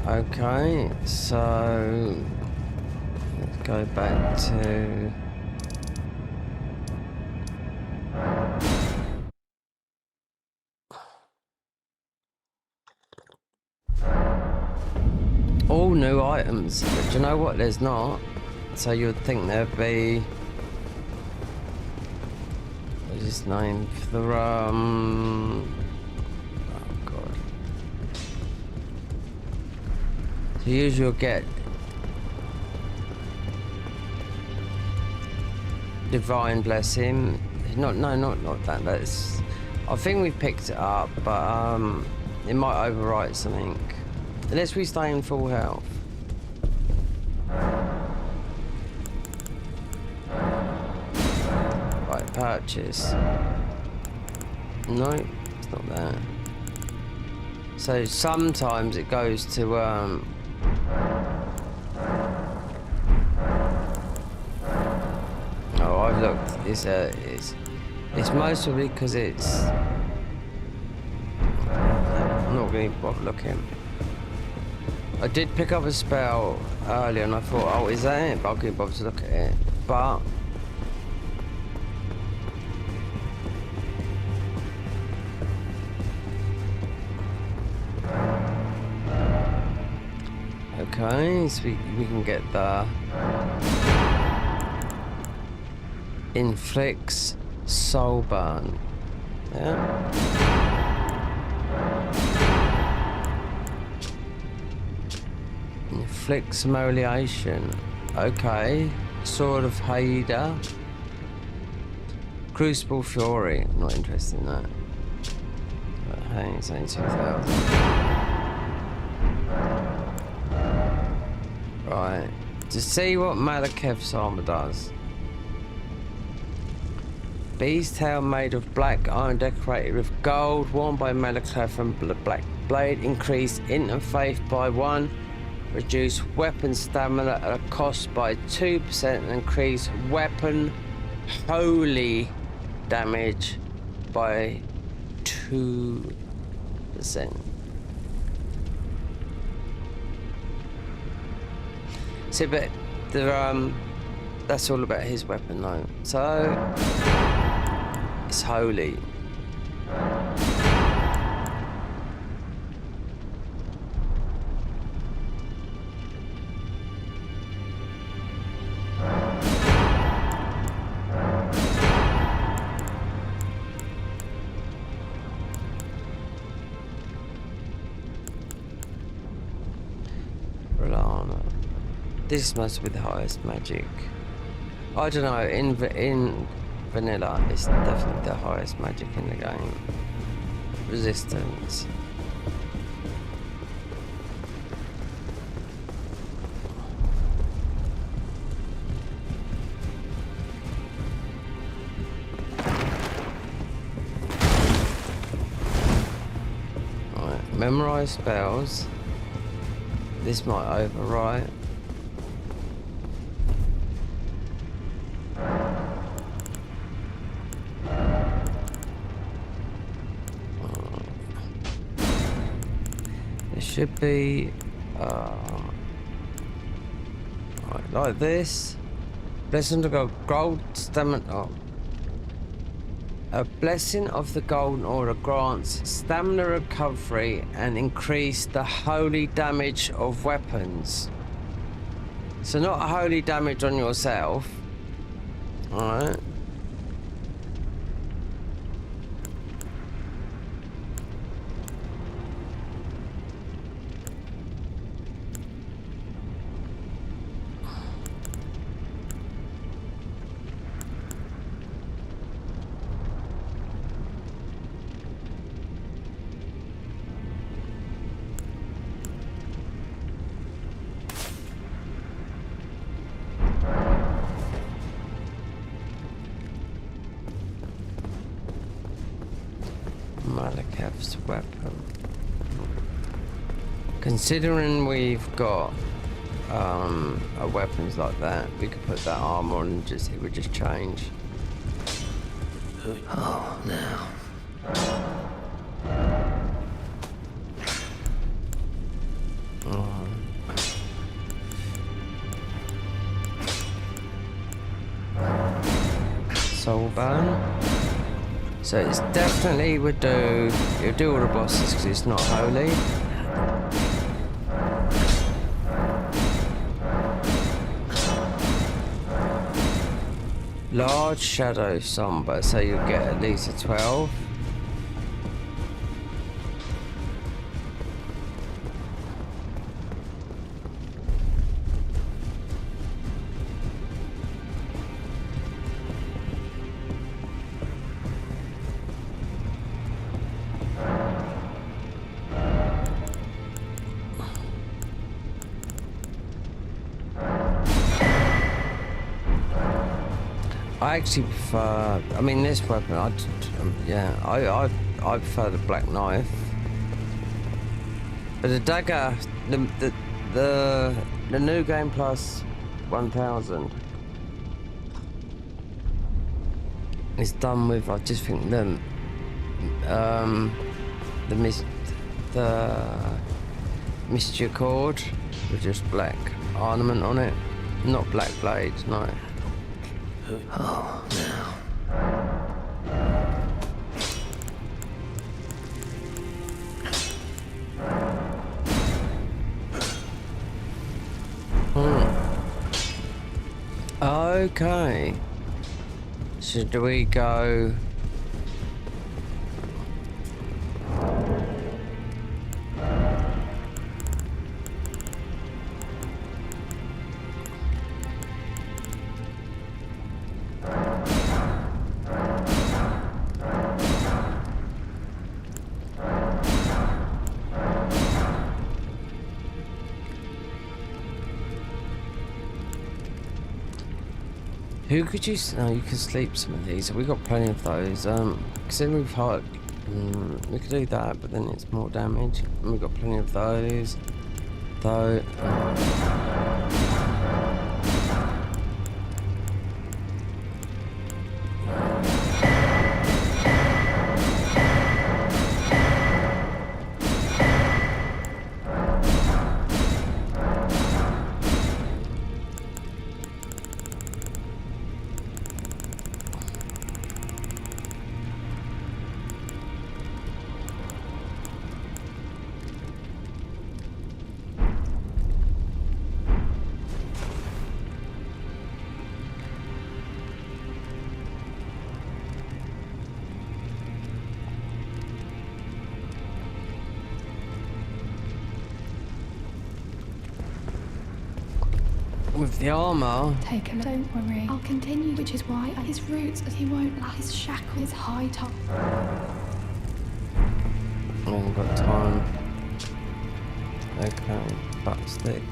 Okay, so let's go back to all new items, but do you know what? There's not. So you'd think there'd be. What's his name? For the oh god. So usually you'll get divine blessing. Not that. That's. I think we picked it up, but it might overwrite something. Unless we stay in full health. Right, purchase. No, it's not there. So sometimes it goes to oh, I've looked. It's mostly because it's. I'm not going to bother looking. I did pick up a spell earlier and I thought, oh, is that it? But I couldn't bother to look at it. But okay, so we can get the inflicts soul burn. Yeah. Inflicts humiliation. Okay. Sword of Haida. Crucible Fury. I'm not interested in that. But hey, it's only 2,000. Right. To see what Malekith's armor does. Beast tail made of black iron decorated with gold, worn by Malekith and black blade. Increased interfaith by 1. Reduce weapon stamina at a cost by 2% and increase weapon holy damage by 2%. See, but that's all about his weapon though. So it's holy. Oh no. This must be the highest magic. I don't know, in vanilla, it's definitely the highest magic in the game. Resistance. Right, memorize spells. This might overwrite. Should be right, like this. Blessing of the gold stamina. Oh. A blessing of the golden order grants stamina recovery and increase the holy damage of weapons. So not holy damage on yourself. Alright. Malekith's weapon. Considering we've got weapons like that, we could put that armor on and it would just change. Oh, now. Soulburn. So it's definitely it'll do all the bosses because it's not holy. Large shadow somber, so you'll get at least a 12. I actually prefer. I mean, this weapon. I prefer the black knife. But the dagger, the new game plus 1000 is done with. I just think the Mystery Cord with just black ornament on it, not black blades. No. Oh, now. Okay. So do we go? Who could you? No, you can sleep some of these. We got plenty of those. Considering we've had, we could do that, but then it's more damage. And we've got plenty of those. Though. With the armor. Take a look. Don't worry. I'll continue, which is why at his roots, as he won't lack his shackle, his high top. I haven't got time. Okay, butt stick.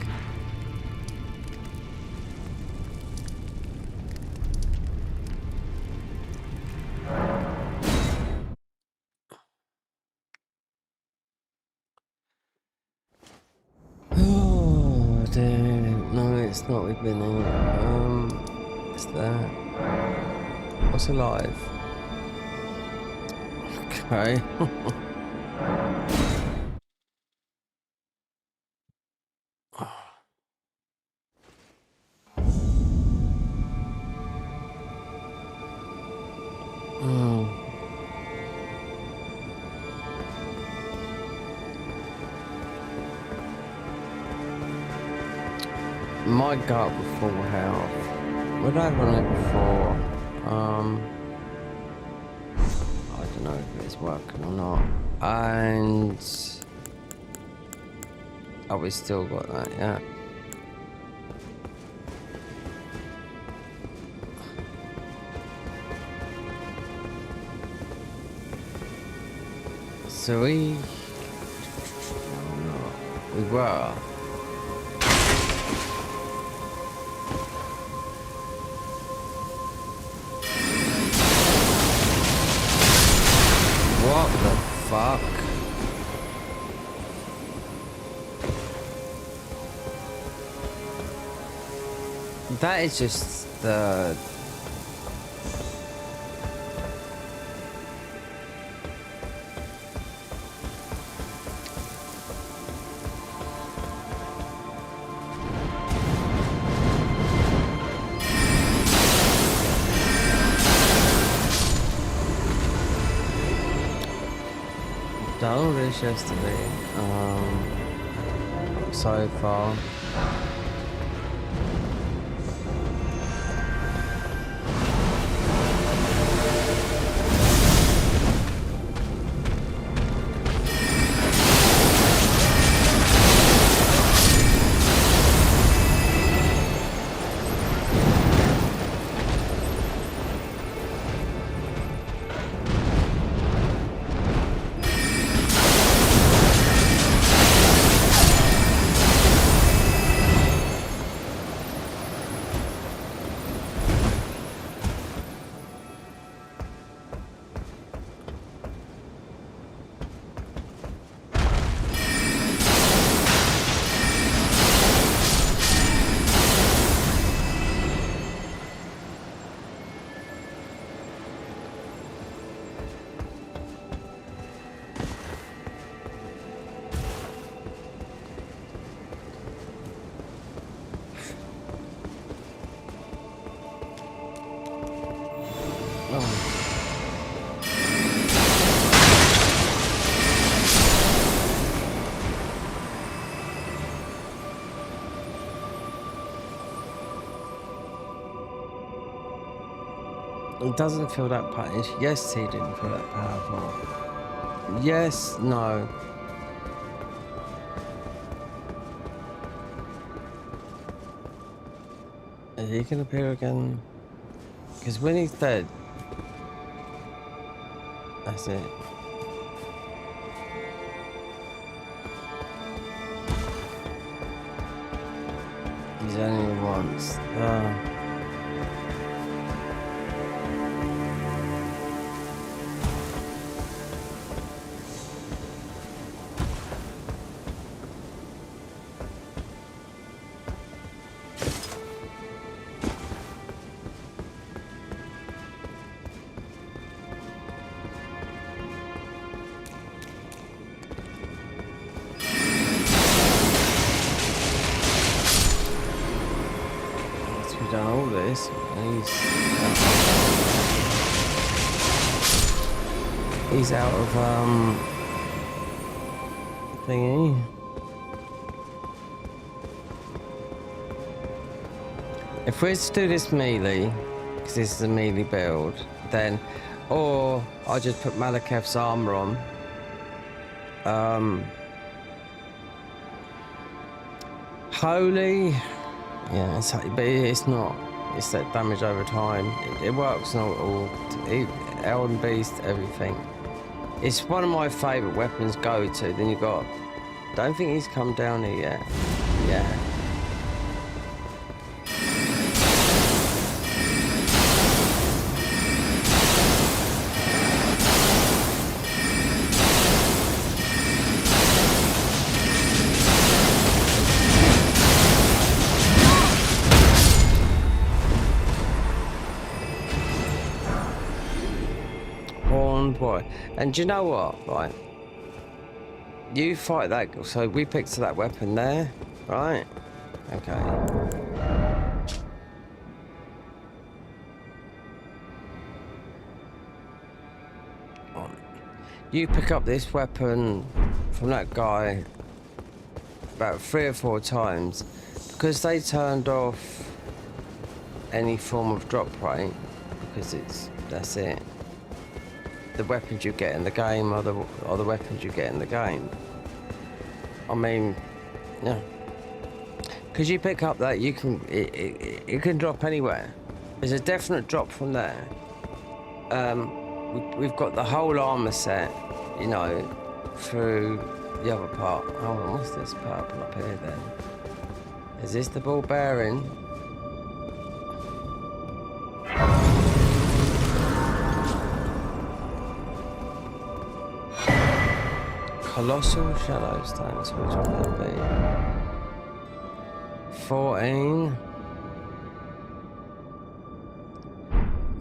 Oh dear. No, it's not with Vinny. It's there. What's alive? Okay. My gut was full health. Would I have done it before? I don't know if it's working or not. And oh, we still got that, yeah. So we were. What the fuck? That is just the... done all this yesterday, so far. It doesn't feel that powerful. Yes, he didn't feel that powerful. Yes, no. Is he gonna appear again? Because when he's dead, that's it. He's only once. Done all this. He's out of thingy. If we're to do this melee, because this is a melee build, then, or I'll just put Malekith's armor on. Holy. Yeah, but it's not. It's that damage over time. It works on all Elden Beast, everything. It's one of my favourite weapons. Go to. Then you got. Don't think he's come down here yet. Yeah. Boy, and do you know what? Right, you fight that. So we picked that weapon there, right? Okay. You pick up this weapon from that guy about 3 or 4 times because they turned off any form of drop rate because that's it. The weapons you get in the game are the weapons you get in the game. I mean, yeah. Because you pick up that it can drop anywhere. There's a definite drop from there. We've got the whole armor set, you know, through the other part. Hold on, what's this purple up here then? Is this the ball bearing? Colossal Shadow Stones, which one will that be? 14.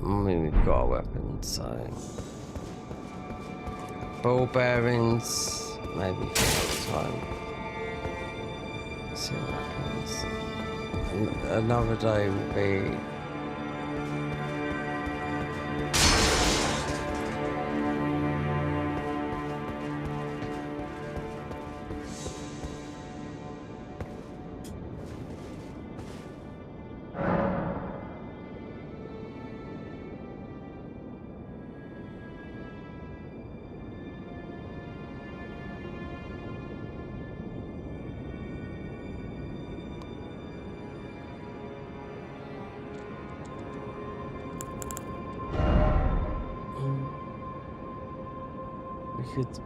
I mean, we've got a weapon, so. Ball bearings, maybe for time. Let's see what happens. Another day would be.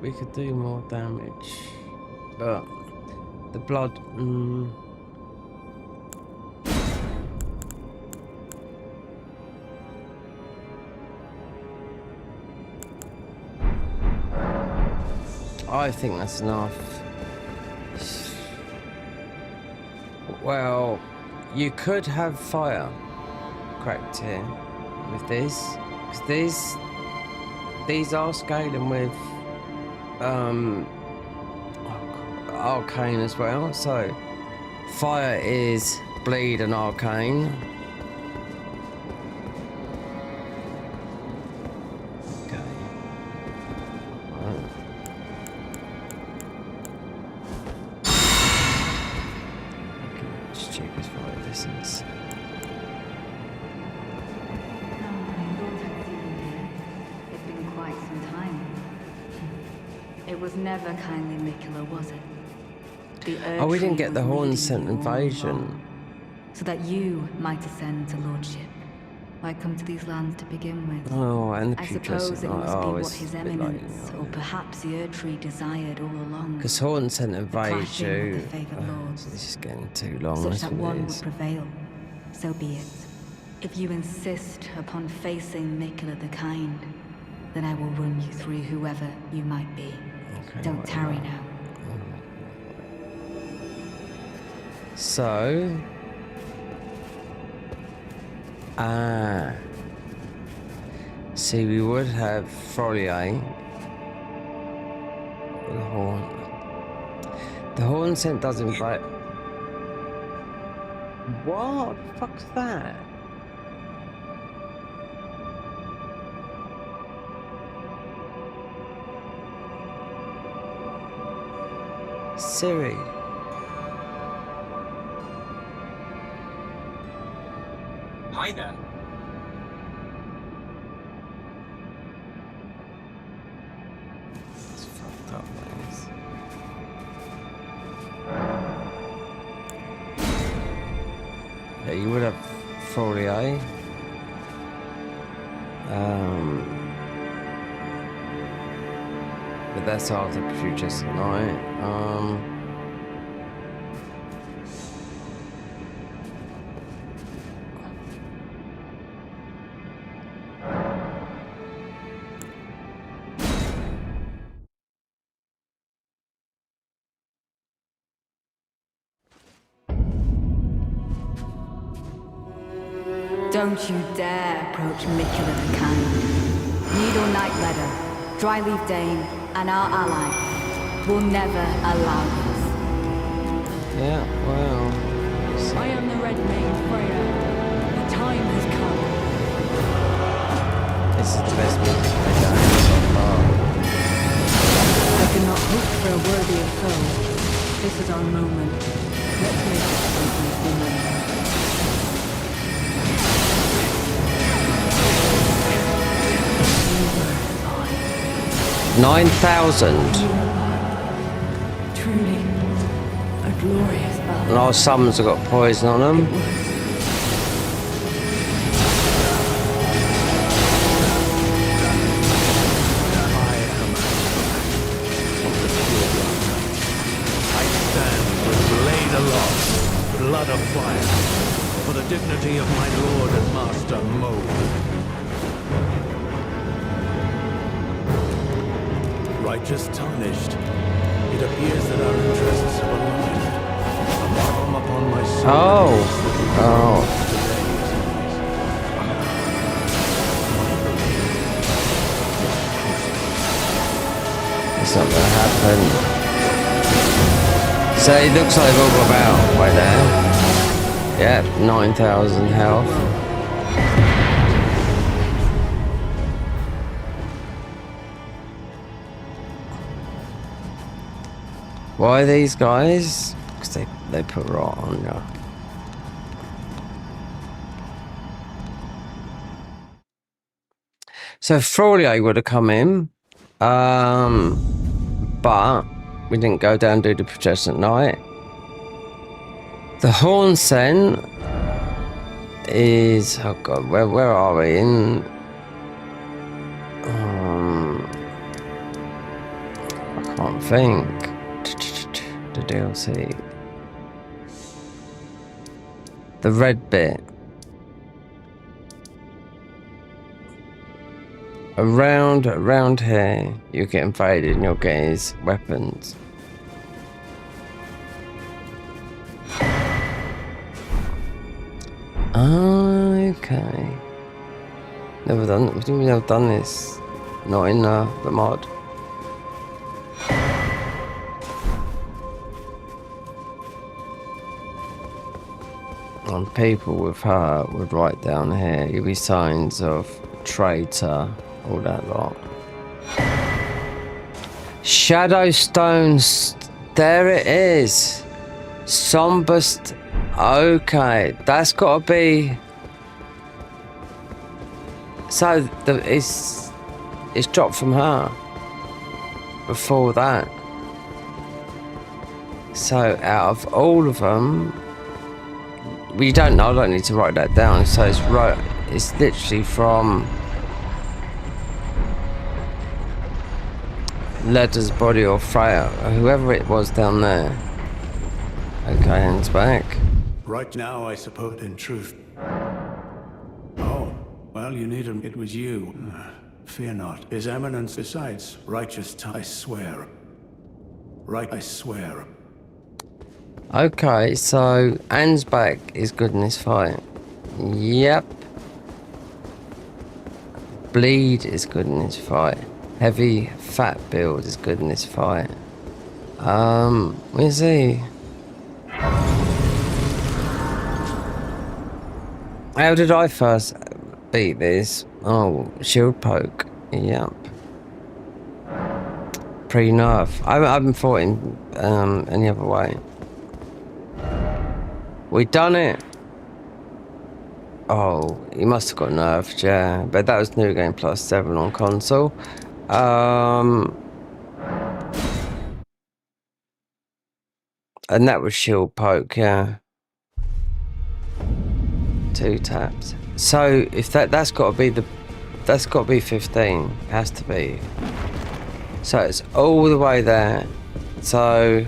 We could do more damage, but the blood. I think that's enough. Well, you could have fire cracked here with this, because these are scaling with arcane as well, so fire is bleed and arcane. Okay. Right. Okay, just check this fire distance. It's been quite some time. It was never kindly Miquella, was it? Oh, we didn't get the horn scent invasion. So that you might ascend to lordship. Why come to these lands to begin with? Oh, and the I putrescent. suppose it must be what his a bit eminence, or perhaps the Erdtree desired all along. Because horn scent invade clashing you. of the favoured lords. This is getting too long. Such That's that what one it would is. prevail. So be it. If you insist upon facing Miquella the Kind, then I will run you through whoever you might be. Okay, Don't right, tarry right. now. So, see, we would have Frolier. The horn. The horn scent does invite. What the fuck's that? Siri. Hi there. It's fucked up, ways. Yeah, you would have Fourier. But that's after Futures tonight. Don't you dare approach Mikula the Kind. Needle Knight Leader, Dryleaf Dane, and our ally will never allow this. Yeah, well. I am the Red Mane Freya. The time has come. This is the best music I've done so far. I could not hope for a worthier foe. This is our moment. Let's make it something remember. 9,000. Truly, a glorious battle. And our summons have got poison on them. Blood of fire, for the dignity of my lord and master Mold. Righteous tarnished, it appears that our interests have aligned. A balm upon my soul. Oh. It's not gonna happen. So it looks like we'll go about right there. Yep, 9,000 health. Why are these guys? Because they put rot on you. So Frolier would have come in. But we didn't go down to do the projection at night. The horn scent is, oh god, where are we in? I can't think. The DLC. The red bit. Around here, you get invaded and you'll get his weapons. Okay. We've never done this. Not in the mod. And people with her would write down here, you'll be signs of traitor, all that lot. Shadowstones, there it is. Somberst, okay, that's got to be. So it's dropped from her. Before that. So out of all of them, we don't know. I don't need to write that down. So it's right. It's literally from Leather's body or Freya, whoever it was down there. Okay, hands back. Right now, I suppose, in truth. Oh, well, you need him. It was you. Fear not. His Eminence, besides, righteous, I swear. Right, I swear. Okay, so Ansbach is good in this fight. Yep. Bleed is good in this fight. Heavy fat build is good in this fight. Where's he? How did I first beat this? Oh, shield poke. Yep. Pre-nerf. I haven't fought him any other way. We done it. Oh, he must have got nerfed, yeah. But that was New Game Plus 7 on console. And that was shield poke, yeah. 2 taps. So if that's got to be that's got to be 15. It has to be. So it's all the way there. So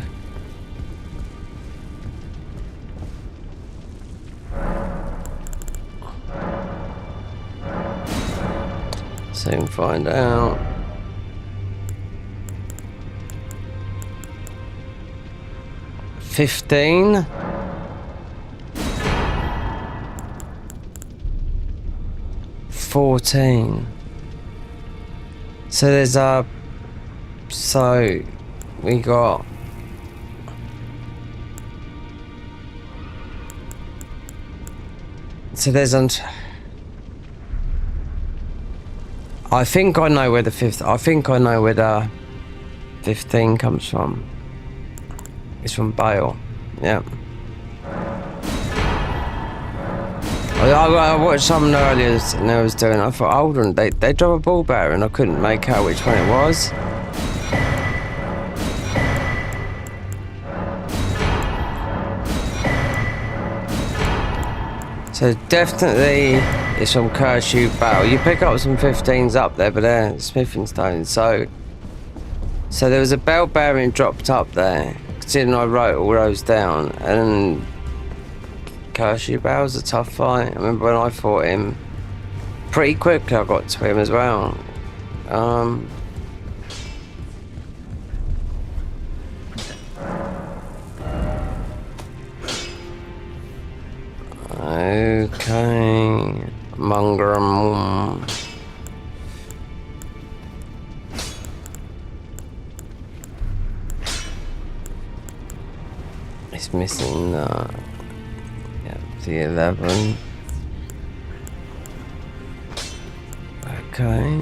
soon find out. $15. $14. So there's so we got there's I think I know where the 15 comes from. It's from Bale. Yeah. I watched someone earlier and I was doing. I thought, hold on, they drop a ball bearer, and I couldn't make out which one it was. So definitely it's from Kershaw Bale. You pick up some 15s up there, but they're smithing stones. So there was a bell bearing dropped up there. Considering I wrote all those down, and Kershaw Bale's a tough fight. I remember when I fought him, pretty quickly I got to him as well. Okay, Mungram. It's missing the 11. Okay.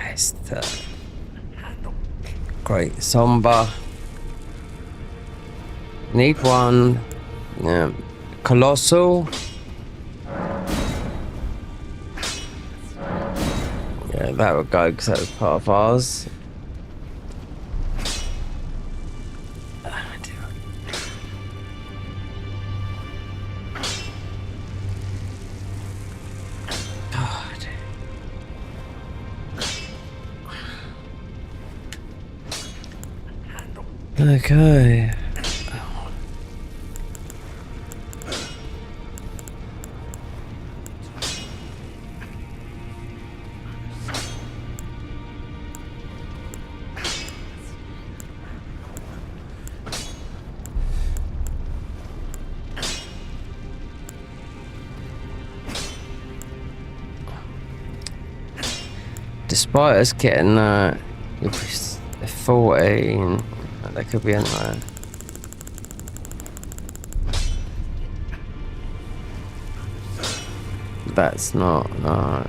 It's the Great Somber. Need one. Yeah. Colossal. Yeah, that would go because that was part of ours. Okay. Despite us getting 14, that could be in there. That's not, no.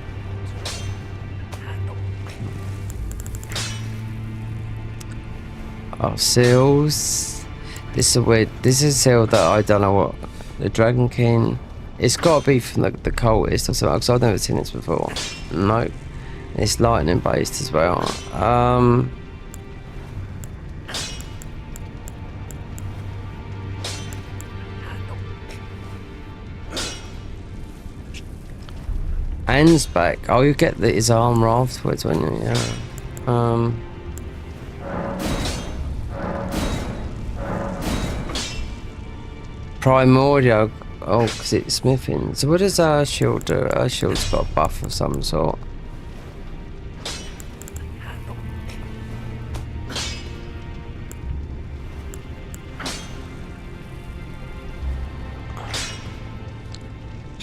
Oh, seals. This is a weird, this is a seal that I don't know what, the Dragon King. It's got to be from the cultist or something, because I've never seen this before. Nope. It's lightning based as well. Anne's back. Oh, you get his armor afterwards, when you? Yeah. Primordial. Oh, because it's smithing. So what does our shield do? Our shield's got a buff of some sort.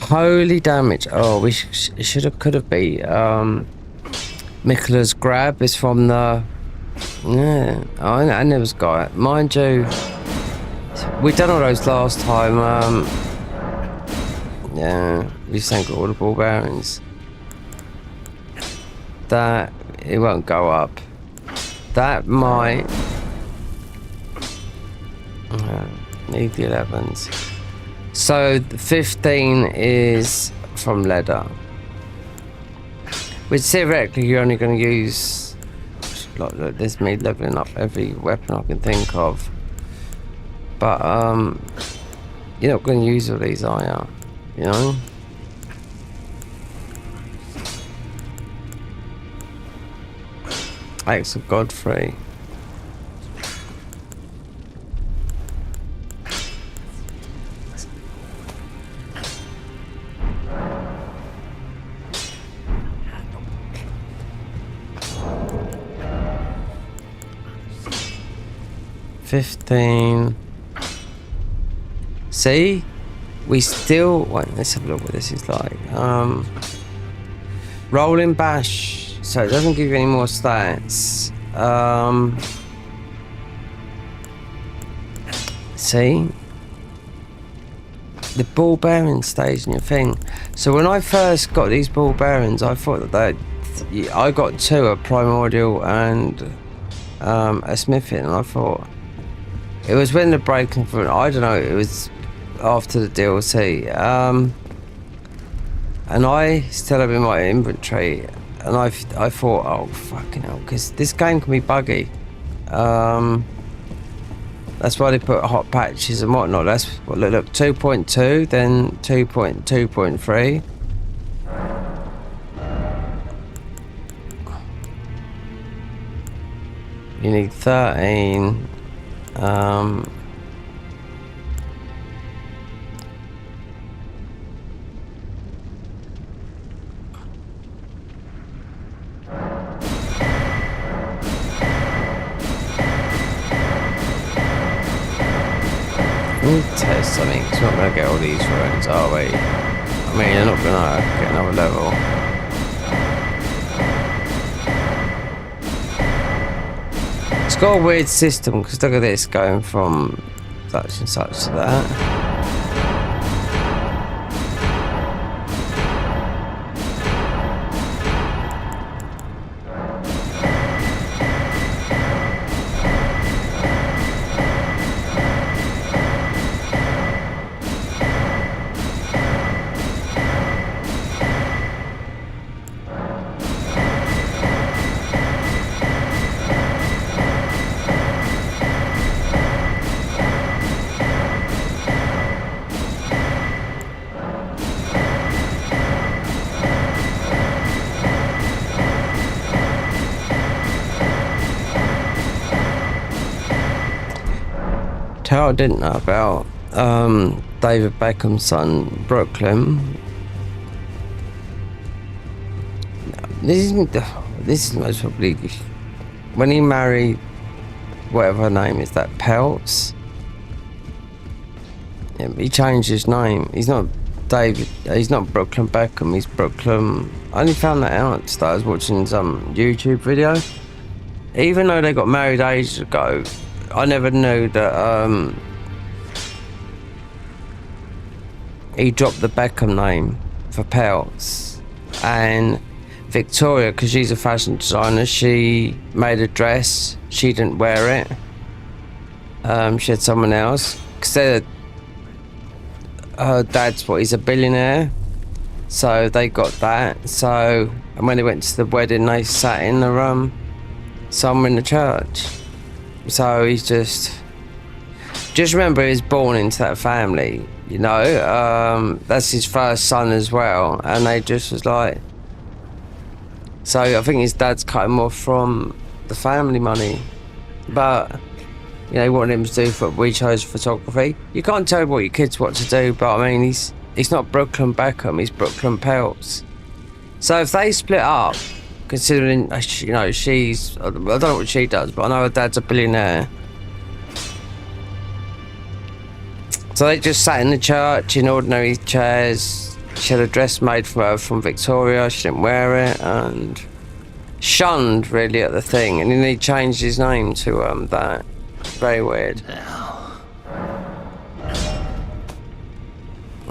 Holy damage. Oh, we could have beat Mikola's grab is from the, yeah, I never got it. Mind you, we done all those last time. Yeah, we sank all the ball bearings. That, it won't go up. That might, need the 11s. So the 15 is from leather, which theoretically you're only going to use. Like, there's me leveling up every weapon I can think of. but you're not going to use all these, are you? You know. Axel Godfrey. $15. See, we still wait. Let's have a look what this is like. Rolling bash, so it doesn't give you any more stats. See, the ball bearing stays in your thing. So when I first got these ball bearings, I thought that I got 2, a primordial and a smithing, and I thought it was when the breaking from, I don't know, it was after the DLC, and I still have in my inventory, and I thought, oh fucking hell, because this game can be buggy. That's why they put hot patches and whatnot. That's what, look 2.2, then 2.2.3. You need 13. Let me test something. It's not going to get all these runes, are we? I mean, you're not going to get another level. It's got a weird system, because look at this, going from such and such to that. Tell I didn't know about David Beckham's son, Brooklyn. This is most probably when he married whatever her name is, that Peltz. Yeah, he changed his name. He's not David. He's not Brooklyn Beckham. He's Brooklyn. I only found that out today. I was watching some YouTube video. Even though they got married ages ago, I never knew that he dropped the Beckham name for Peltz. And Victoria, because she's a fashion designer, she made a dress. She didn't wear it. She had someone else. Because her dad's he's a billionaire. So they got that. So, and when they went to the wedding, they sat in the somewhere in the church. So he's just remember he was born into that family, you know. That's his first son as well, and they just was like, so I think his dad's cut him off from the family money, but you know, he wanted him to do we chose photography. You can't tell what your kids what to do, but I mean, he's not Brooklyn Beckham, he's Brooklyn Peltz. So if they split up, considering, you know, she's, I don't know what she does, but I know her dad's a billionaire. So they just sat in the church in ordinary chairs. She had a dress made for her from Victoria. She didn't wear it, and shunned really at the thing. And then he changed his name to that. Very weird.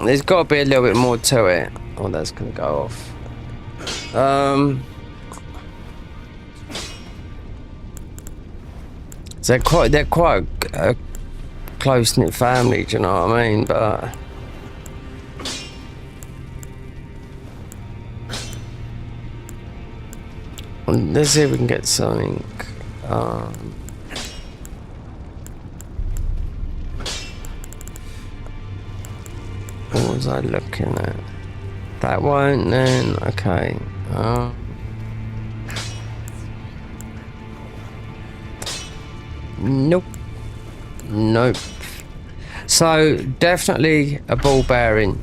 There's got to be a little bit more to it. Oh, that's gonna go off. So they're quite a close-knit family, do you know what I mean? But let's see if we can get something. What was I looking at? That one then, okay. Nope. Nope. So definitely a ball bearing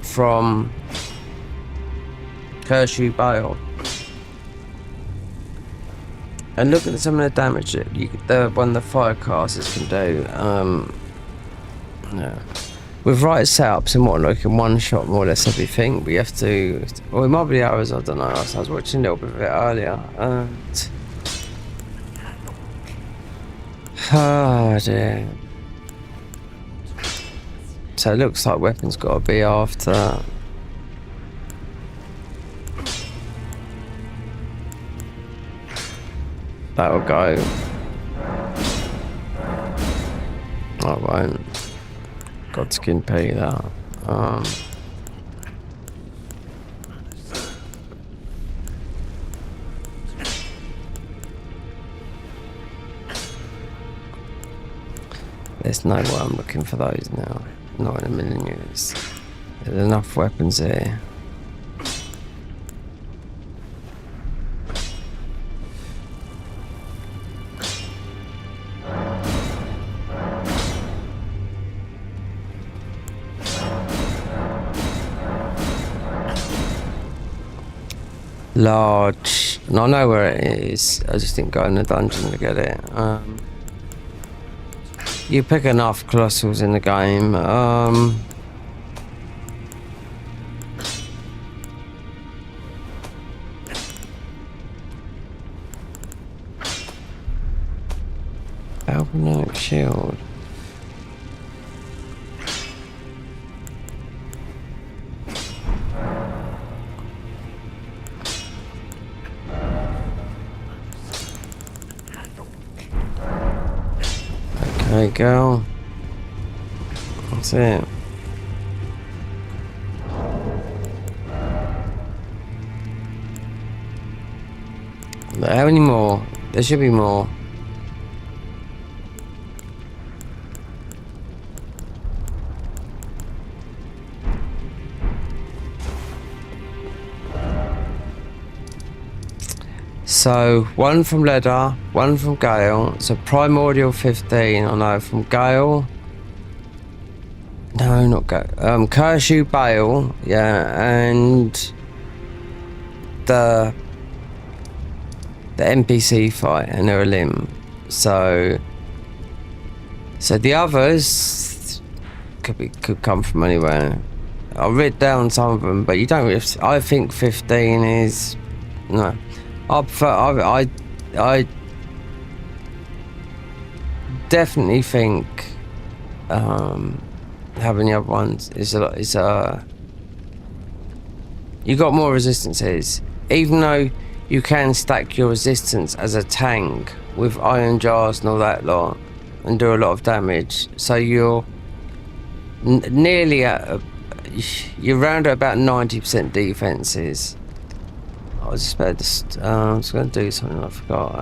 from Kershaw Bale. And look at some of the damage that the fire casters can do. Yeah. With right setups and whatnot, you can one shot more or less everything, but you have to. Well, it might be hours, I don't know. I was watching a little bit of it earlier. Oh dear. So it looks like weapons got to be after. That'll go. I won't. Godskin pay that. There's no way I'm looking for those now. Not in a million years. There's enough weapons here. Large. And I know where it is. I just didn't go in the dungeon to get it. You pick enough colossals in the game. Albinote shield. There you go. That's it. How many more? There should be more. So, one from Leather, one from Gale. So, Primordial 15, I know, from Gale. No, not Gale. Kershaw Bale, yeah, and the NPC fight, and they're a limb. So the others could come from anywhere. I'll read down some of them, but you don't really, I think 15 is, no. I prefer, I definitely think having the other ones is you got more resistances, even though you can stack your resistance as a tank with iron jars and all that lot and do a lot of damage. So you're nearly at you're around at about 90% defenses. I was just about to, I was going to do something I forgot.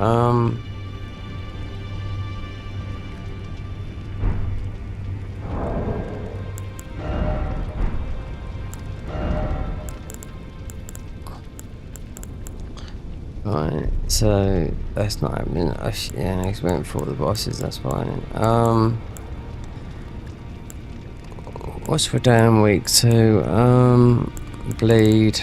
Right, so that's not happening. Yeah, he's waiting for all the bosses, that's fine. What's for down week 2? Bleed.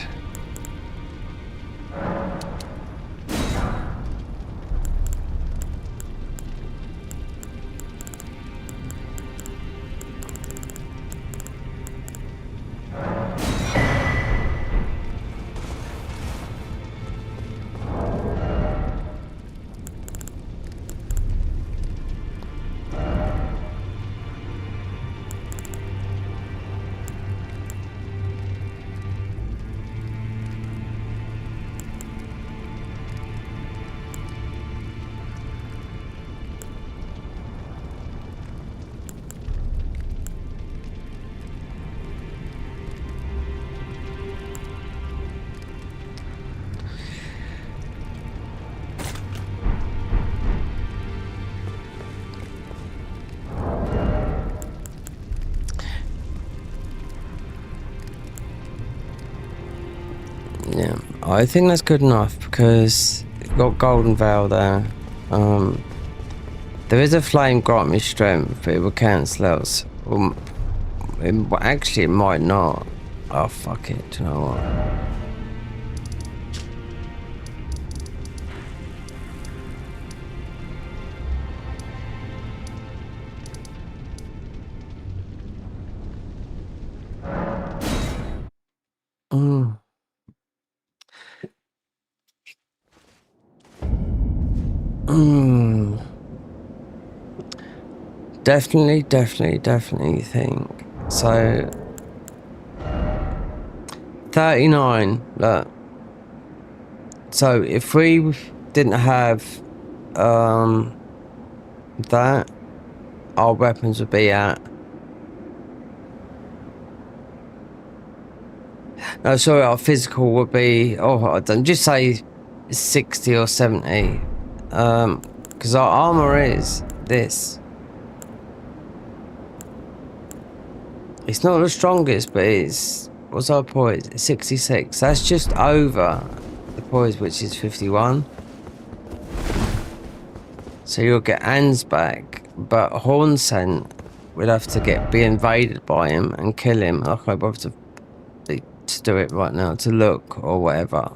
I think that's good enough because you've got Golden Veil there. There is a flame grant me strength, but it will cancel out. Actually, it might not. Oh, fuck it. Do you know what? Definitely think. So 39, look. So if we didn't have that, our weapons would be at, no, sorry, our physical would be, oh, I don't, just say 60 or 70, because our armor is this. It's not the strongest, but it's, what's our poise? 66. That's just over the poise, which is 51. So you'll get Anne's back, but Horn Scent would have to be invaded by him and kill him. I can't bother to do it right now, to look or whatever.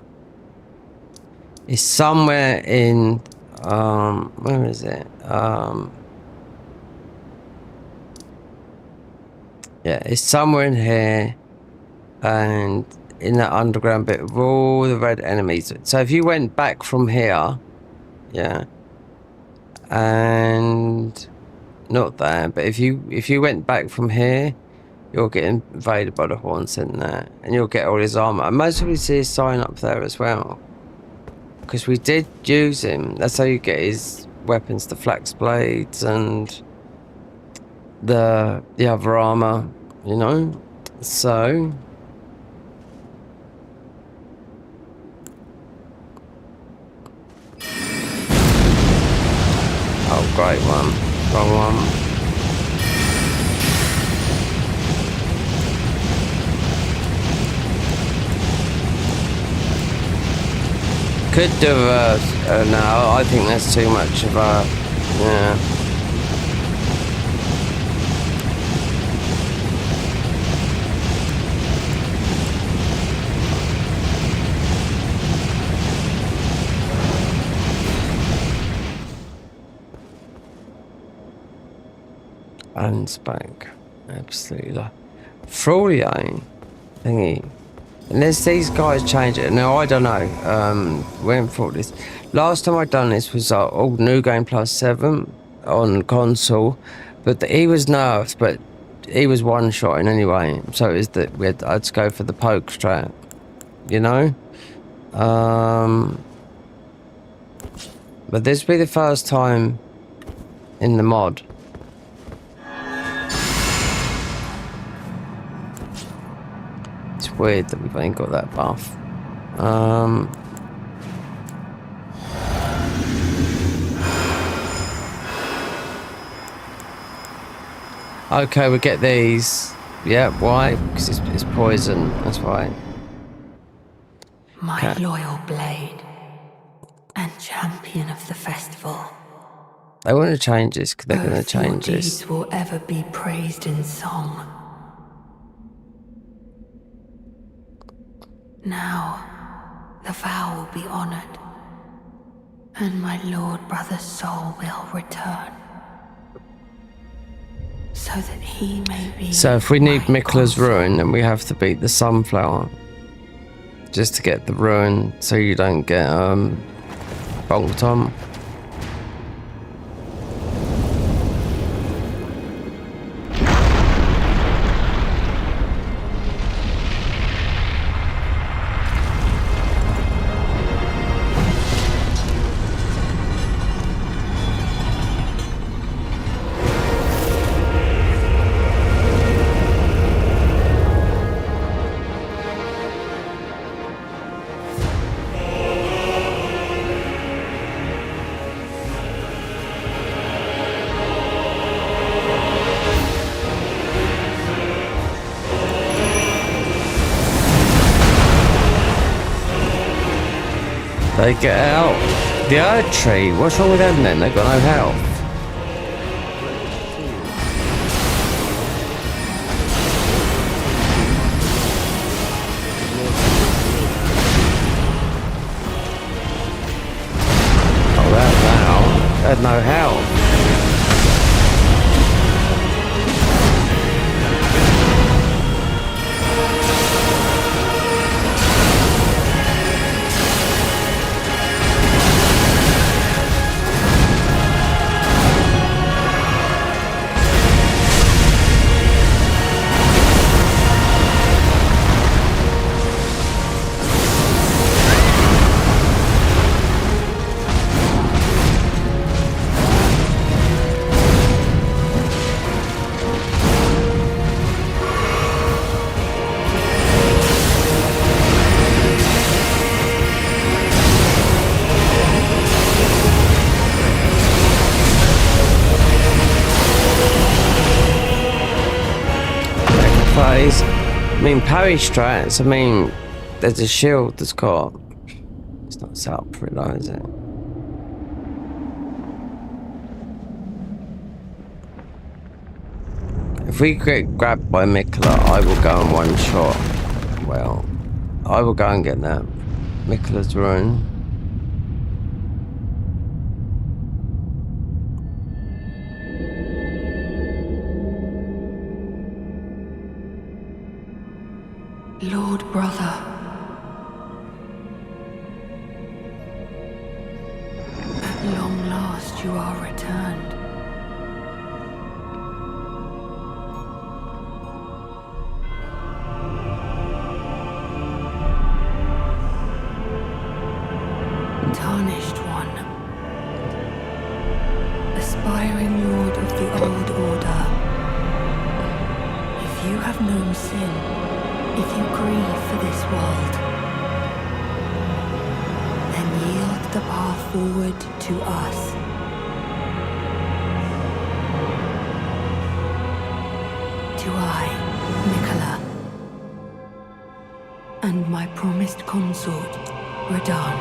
It's somewhere in, where is it? Yeah, it's somewhere in here, and in that underground bit of all the red enemies. So if you went back from here, yeah, and not there, but if you went back from here, you'll get invaded by the Horn Scent there, and you'll get all his armor. And most of you see his sign up there as well, because we did use him. That's how you get his weapons, the flax blades and the other armor, you know. So oh, great one, wrong one. Could do no, I think that's too much of a, yeah. And back, absolutely. Frolio thingy. Unless these guys change it. Now I don't know. We haven't thought this. Last time I done this was old New Game Plus 7 on console, but he was nerfed, but he was one shotting anyway. So it was that I'd to go for the poke strat, you know. But this will be the first time in the mod. It's weird that we've ain't got that buff. Okay, we get these. Yeah, why? Because it's poison, that's why. My loyal blade and champion of the festival. They want to change this because they're going to Both your change deeds this. will ever be praised in song. Now, the vow will be honored, and my lord brother's soul will return, so that he may be. So if we need my Mikla's consort. ruin, then we have to beat the sunflower just to get the ruin, so you don't get bonked on. They get out. The Earth Tree, what's wrong with them then? They've got no health. Oh, that now. They had no health. I mean, parry strats, I mean, there's a shield that's got... It's not set up for it though, is it? If we get grabbed by Mikola, I will go in one shot. Well, I will go and get that. Mikola's rune. Lord brother. At long last you are returned. Tarnished one. Aspiring lord of the old order. If you have known sin, if you grieve for this world, then yield the path forward to us. To I, Mikola, and my promised consort, Radahn.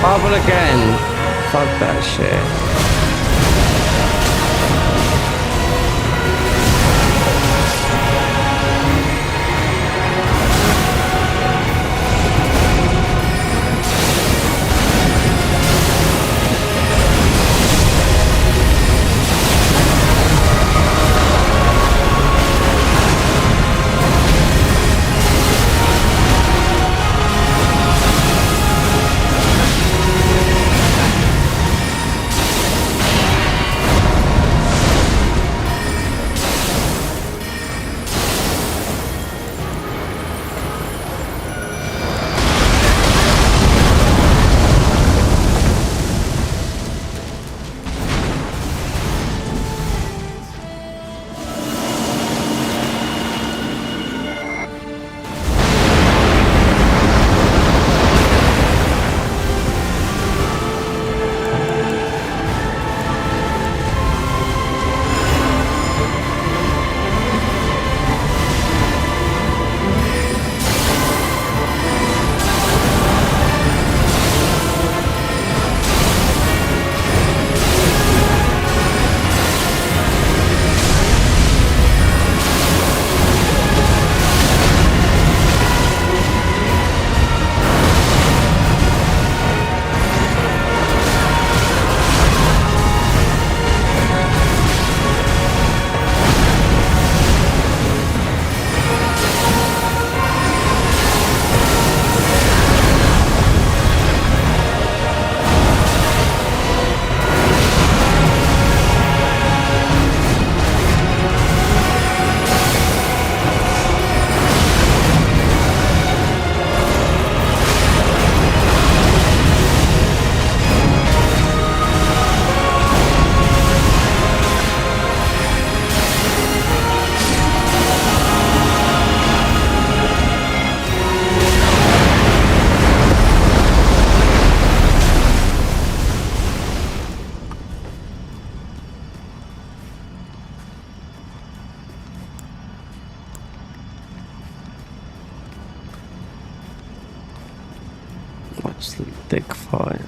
Bubble again. Fuck that shit. Thick fight.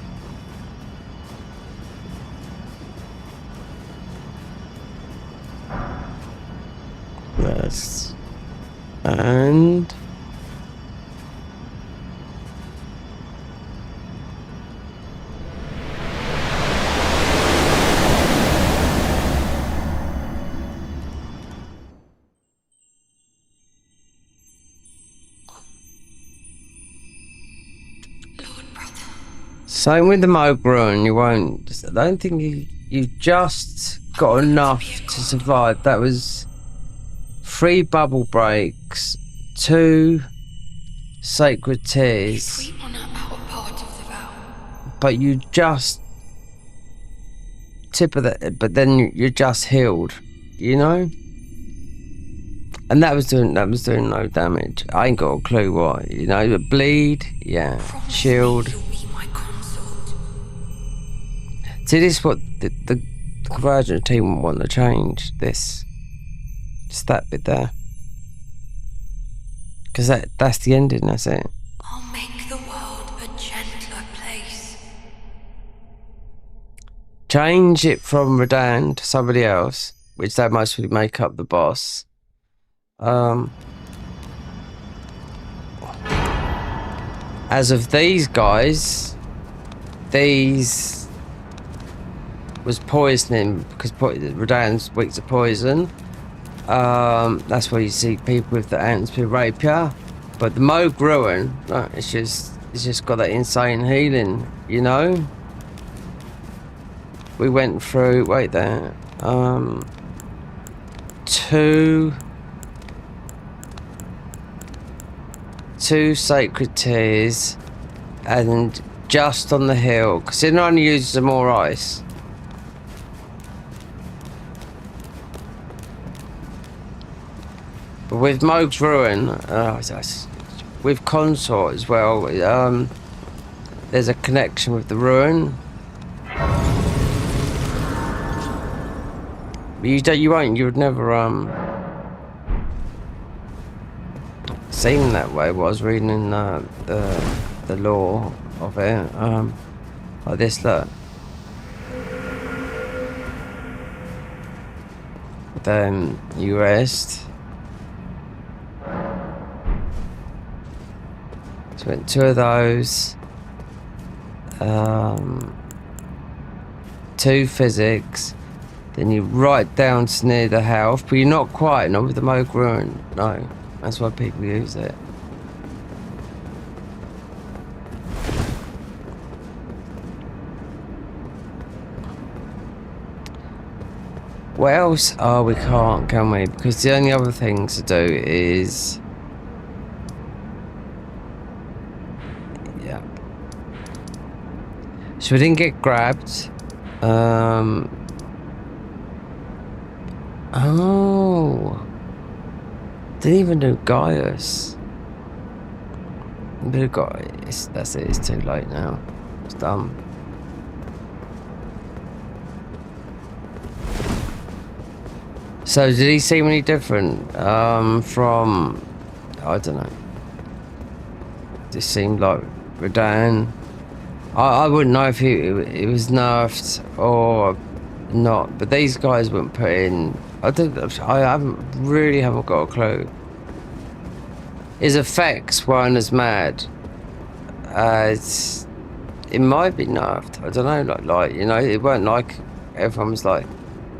Yes. And same with the Mogron, you won't. I don't think you just got enough to survive. That was 3 bubble breaks, 2 sacred tears, but you just tip of the, but then you're just healed, you know. And that was doing no damage. I ain't got a clue why, you know. But bleed, yeah, shield. See, this is what the convergent team want to change. This, just that bit there, because that's the ending. That's it. I'll make the world a gentler place. Change it from Radan to somebody else, which they mostly make up the boss. As of these guys, these was poisoning because Radan's weak to poison. That's why you see people with the ants with rapier. But the Moog Ruin, it's just got that insane healing, you know. We went through two sacred tears, and just on the hill, because it only uses some more ice. But with Moog's Ruin, with Consort as well, there's a connection with the Ruin. But you would never seen that way. What I was reading in the lore of it, like this, look. Then you rest. So went 2 of those, 2 physics. Then you right down to near the health, but you're not quite, not with the Moog Ruin. No, that's why people use it. What else? Oh, we can't, can we? Because the only other thing to do is... yeah. So we didn't get grabbed. Oh, didn't even do Gaius. But that's it. It's too late now. It's done. So did he seem any different from? I don't know. This seemed like Radan. I wouldn't know if it was nerfed or not. But these guys weren't put in. I really haven't got a clue. His effects weren't as mad as it might be nerfed. I don't know, like you know, it weren't like everyone was like,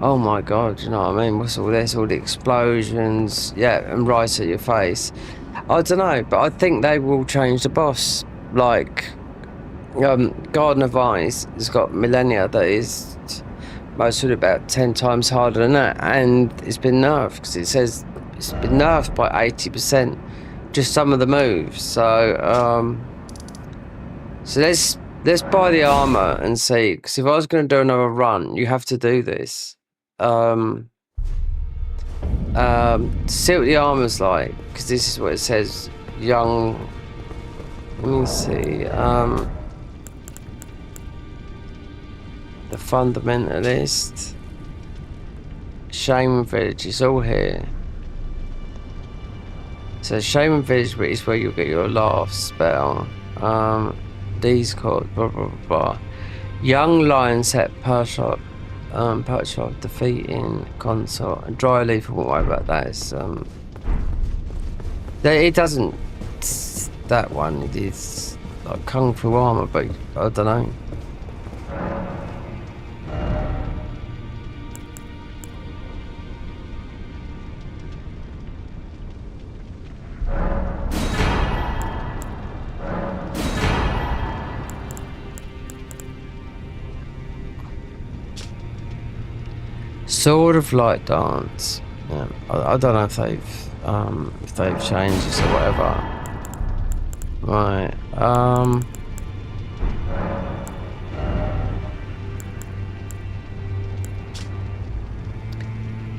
oh my god, you know what I mean? What's all this? All the explosions, yeah, and right at your face. I don't know, but I think they will change the boss. Like, Garden of Ice has got Millennia that is mostly about 10 times harder than that, and it's been nerfed because it says it's been nerfed by 80%, just some of the moves. So so let's buy the armor and see, because if I was going to do another run, you have to do this. See what the armor's like, because this is what it says. Young, let me see, the Fundamentalist, Shaman Village, it's all here. So Shaman Village is where you'll get your last spell. These cards, blah blah blah blah. Young lion set perch off defeating consort and dry leaf. I won't worry about that. It's it doesn't. That one it is like kung fu armor, but I don't know. Sword of Light Dance. Yeah, I don't know if they've changed this or whatever. Right.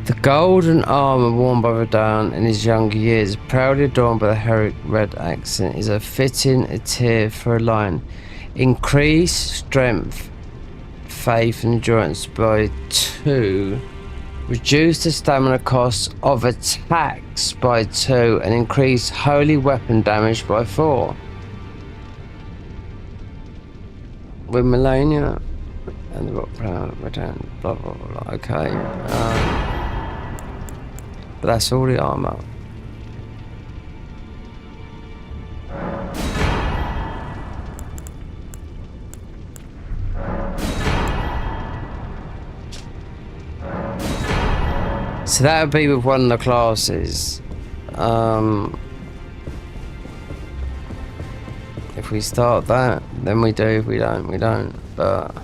The golden armor worn by Radahn in his younger years, proudly adorned by the heroic red accent, is a fitting attire for a lion. Increase strength, faith, and endurance by 2. Reduce the stamina cost of attacks by 2 and increase holy weapon damage by 4. With Melania and the rock planet, blah blah blah. Okay, but that's all the armor. So that would be with one of the classes. If we start that, then we do. If we don't, we don't. But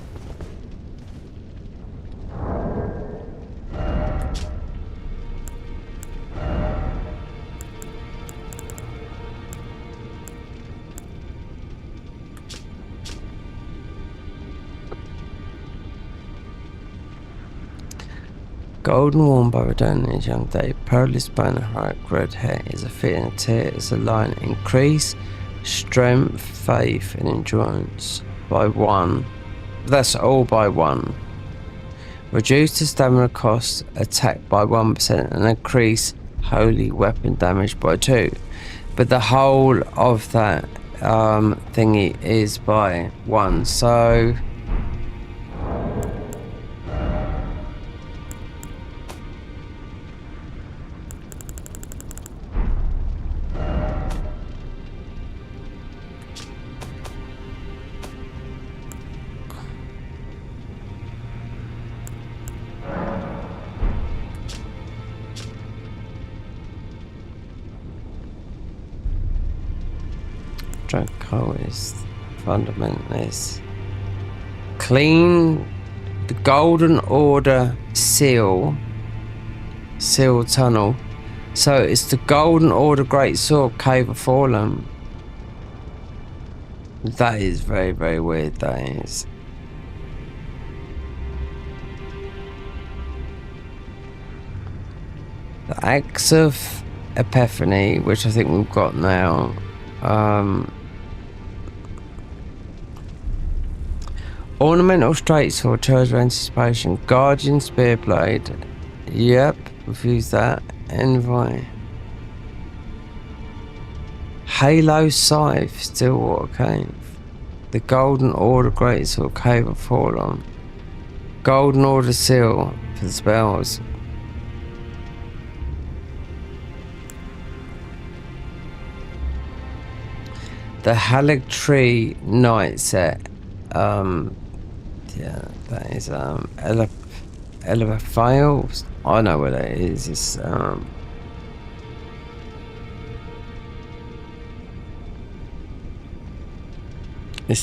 golden worn by Radahn in his young day, proudly spun heroic red hair is a fitting attire as a lion. Increase strength, faith, and endurance by 1. That's all by 1. Reduce the stamina cost attack by 1% and increase holy weapon damage by 2. But the whole of that thingy is by 1. So Draco is fundamentalist. Clean the Golden Order seal tunnel. So it's the Golden Order Great Sword Cave of Fallen. That is very, very weird, that is. The Axe of Epiphany, which I think we've got now. Ornamental straight sword, Treasure of Anticipation, Guardian Spearblade. Yep, we've used that. Envoy. Halo Scythe, Stillwater Cave. The Golden Order Great Sword, Cave of Fallen. Golden Order Seal for the spells. The Halig Tree Night set. Yeah, that is Elephales. I know what that is. It's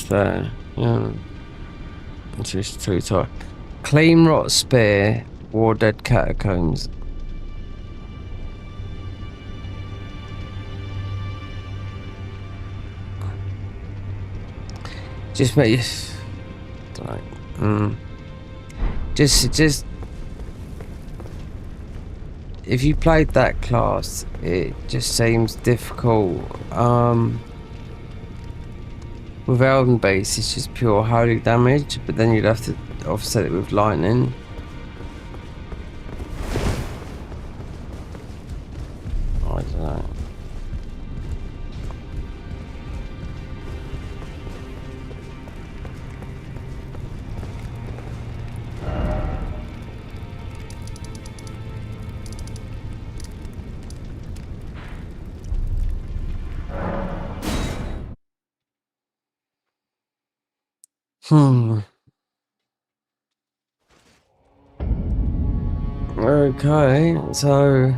the it's just too tight. Clean Rot Spear, War Dead Catacombs. Just make just if you played that class, it just seems difficult. With Elden base, it's just pure holy damage, but then you'd have to offset it with lightning. I don't know. Okay, so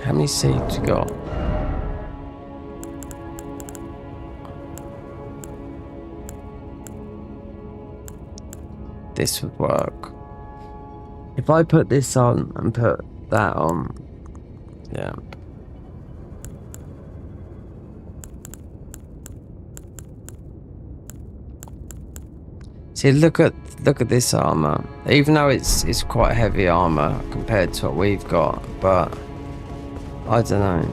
how many seeds you got? This would work. If I put this on and put that on, yeah. See, look at this armor. Even though it's quite heavy armor compared to what we've got, but I don't know.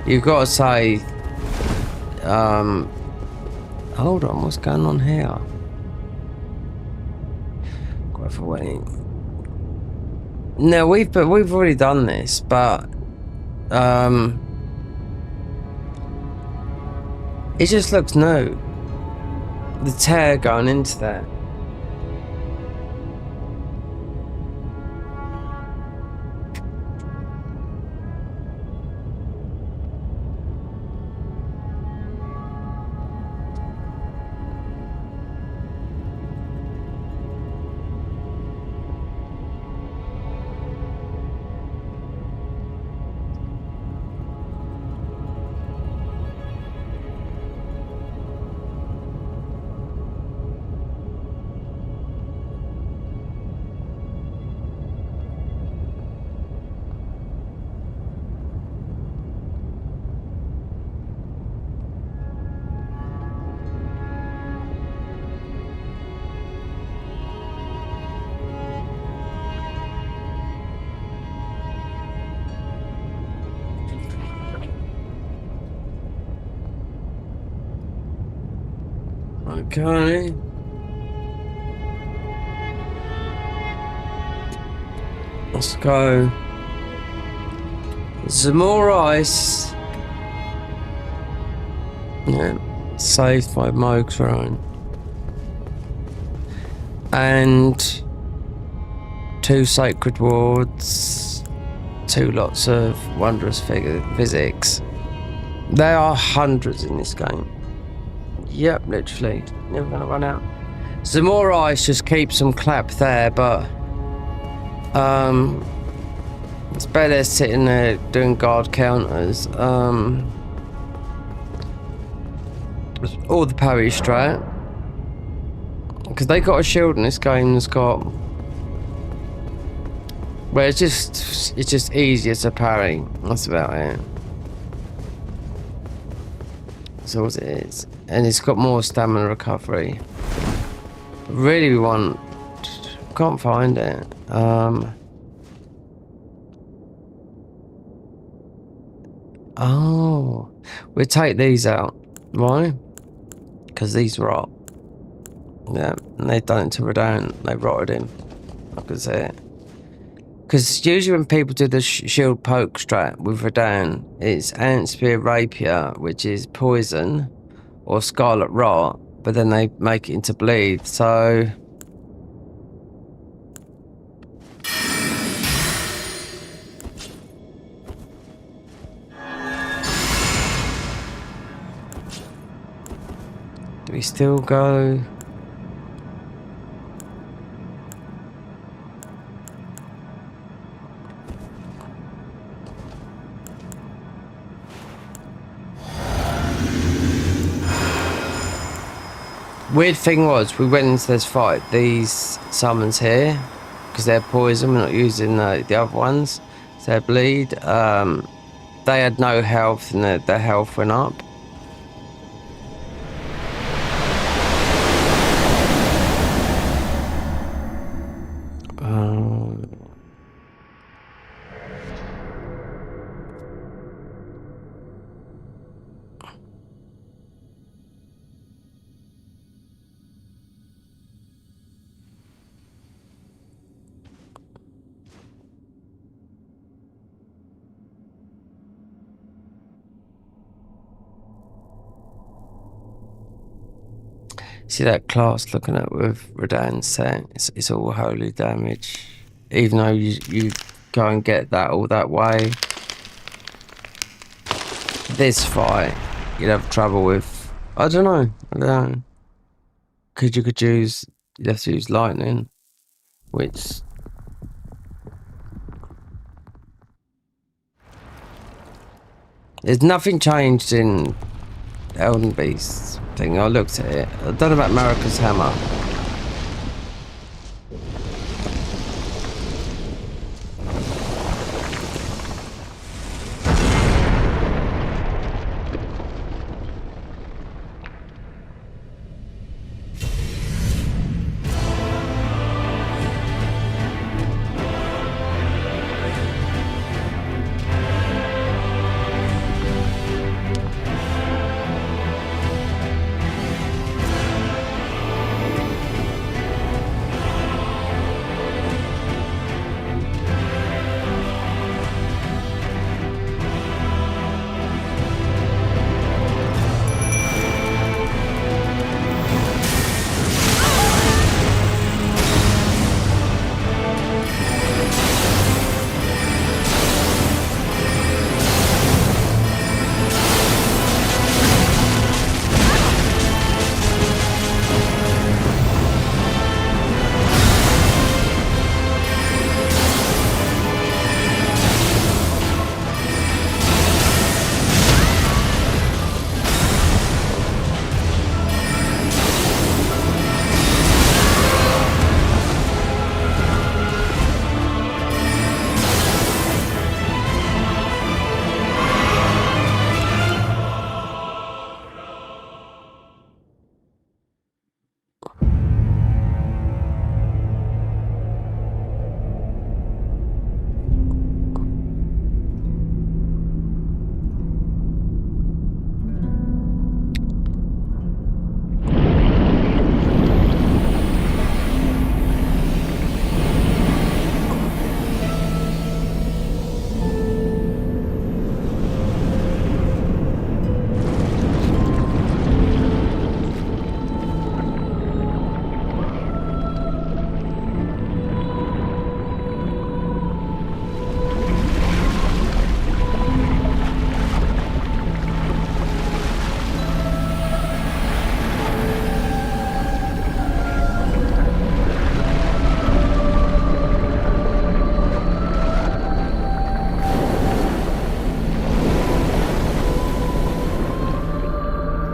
You've got to say, hold on, what's going on here? Quite for waiting. No, we've already done this, but it just looks new. The tear going into that. Okay. Let's go. Some more ice. Yeah, saved by Moog Throne. And 2 sacred wards. 2 lots of wondrous physics. There are hundreds in this game. Yep, literally. Never gonna run out. Some more ice just keeps them clapped there, but it's better sitting there doing guard counters. All the parry strat, because they got a shield in this game that's got where it's just easier to parry. That's about it. That's all it is. And it's got more stamina recovery. Really, we want. Can't find it. Oh, we'll take these out. Why? Because these rot. Yeah, and they've done it to Radon. They rotted him. I can see it. Because usually when people do the shield poke strat with Radon, it's Ant Spear Rapier, which is poison, or Scarlet Rot, but then they make it into bleed, so... Do we still go... Weird thing was, we went into this fight, these summons here, because they're poison, we're not using the other ones, so they bleed. They had no health and their health went up. See that class looking at with Radon's set, it's all holy damage. Even though you go and get that all that way. this fight, you'd have trouble with. I don't know. Because you could use. You'd have to use lightning, which. There's nothing changed in Elden Beast thing. I looked at it. I don't know about Marika's hammer.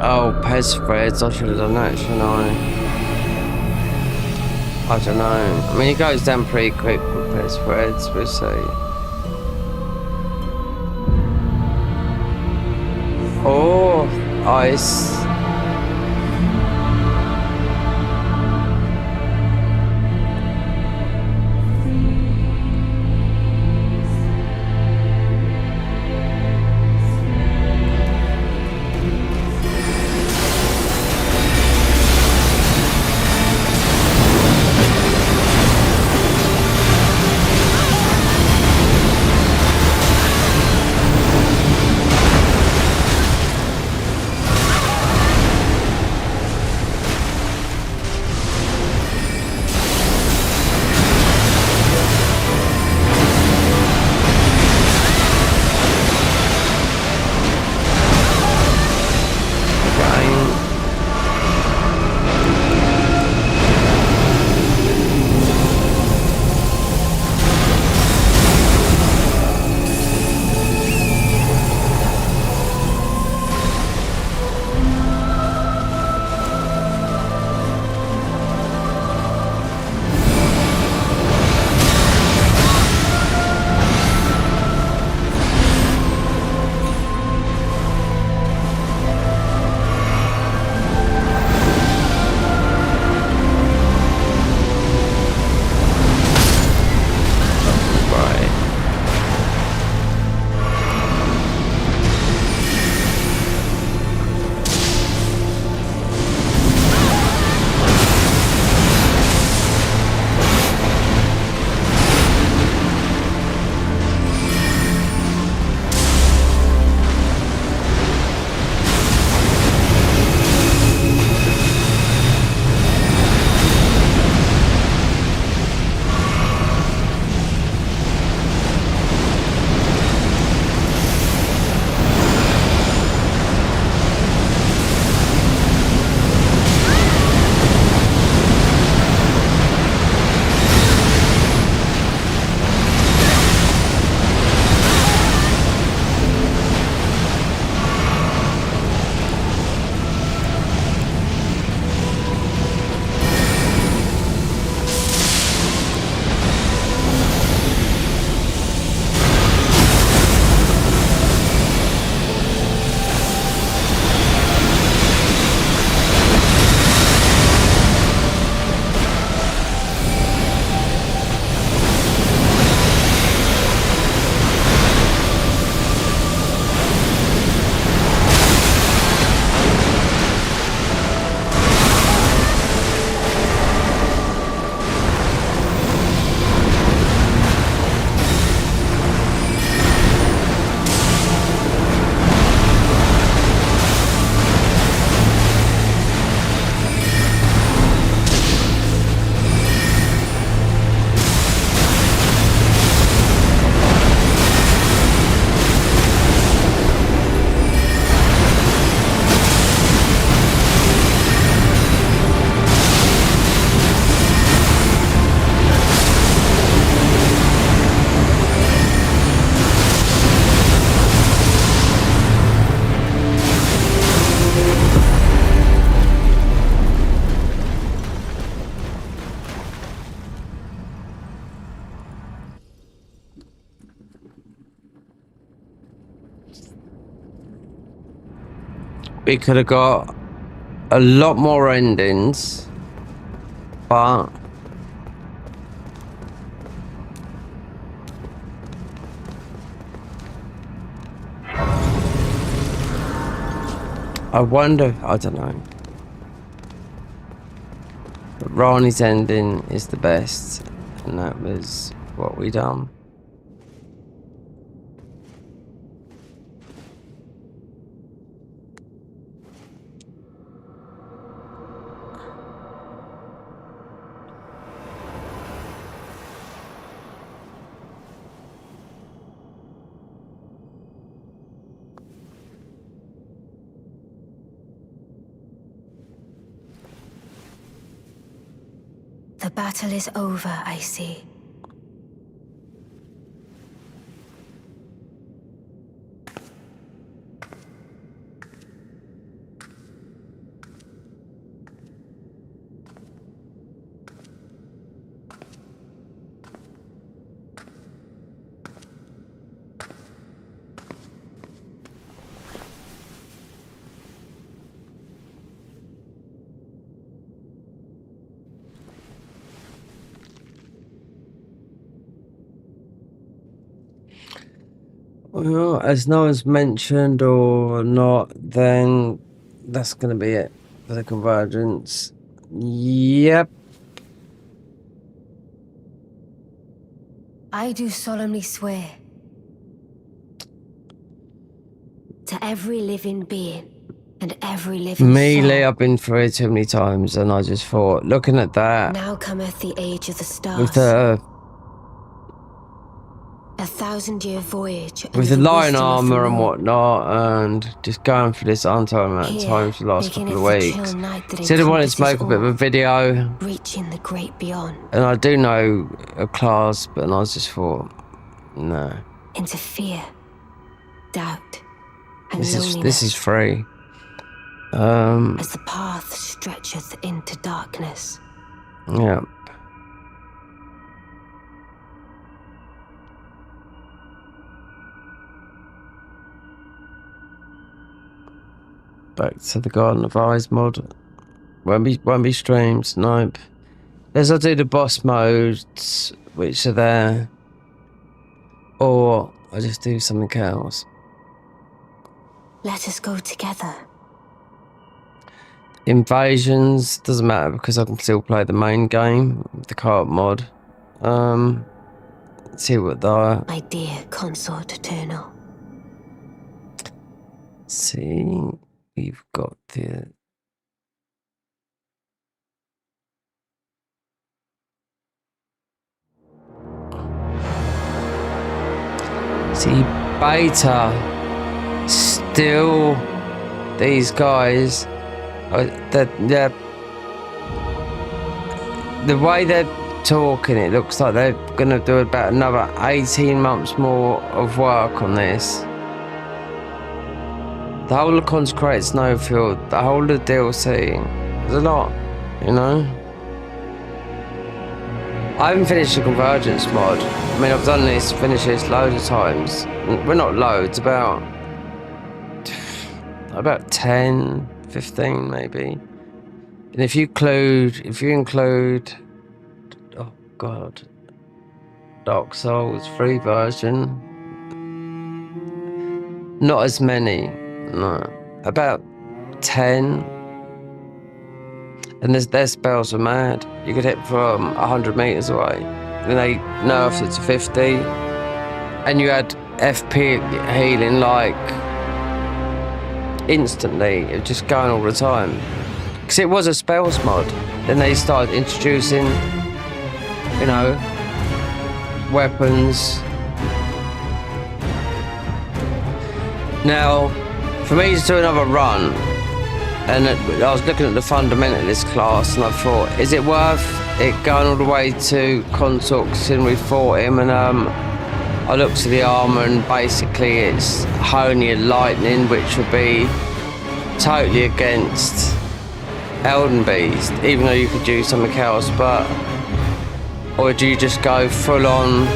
Oh, Pez threads. I should have done that, shouldn't I? I don't know. I mean, it goes down pretty quick with Pez threads, we'll see. Oh, ice. We could have got a lot more endings, but I wonder, I don't know. But Rani's ending is the best, and that was what we done. The battle is over, I see. Well, as no one's mentioned or not, then that's going to be it for the convergence. Yep. I do solemnly swear to every living being and every living Melee, soul. I've been through it too many times, and I just thought, looking at that, Now cometh the age of the stars. with the 1,000-year voyage. with the lion armor and whatnot, and just going for this untold amount of time for the last couple of weeks. Said I wanted to make a bit of a video, reaching the great beyond. and I do know a class, but I just thought, no. Into fear, doubt, and This loneliness. is free. As the path stretcheth into darkness. Yeah. Back to the Garden of Eyes mod. Won't be streams, nope. As I do the boss modes, which are there, or I just do something else. Let us go together. Invasions doesn't matter because I can still play the main game, the co-op mod. See what the My dear consort eternal. see. We've got the see beta still these guys they're the way they're talking, it looks like they're gonna do about another 18 months more of work on this. The whole of Consecrated Snowfield, the whole of DLC, there's a lot, you know? I haven't finished the Convergence mod. I mean, I've done this, finished this loads of times. Well, not loads, about 10, 15 maybe. And if you include, oh God, Dark Souls free version, not as many. No, about 10, and their spells are mad. You could hit from 100 meters away, then they nerfed it to 50, and you had FP healing like instantly. It was just going all the time because it was a spells mod. Then they started introducing, you know, weapons. Now, for me to do another run, and I was looking at the Fundamentalist class, and I thought, is it worth it going all the way to Consort, considering we fought him? And I looked at the armour, and basically it's Holy Lightning, which would be totally against Elden Beast, even though you could do something else. But or do you just go full on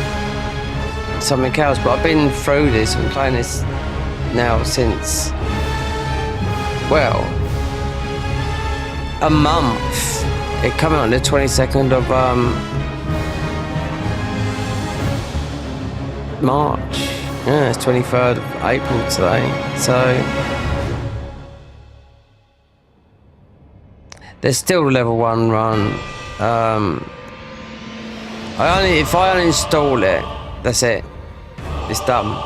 something else? But I've been through this and playing this now since well, a month. It came out on the 22nd of March. Yeah, it's 23rd of April today. So there's still level 1 run. If I uninstall it, that's it. It's done.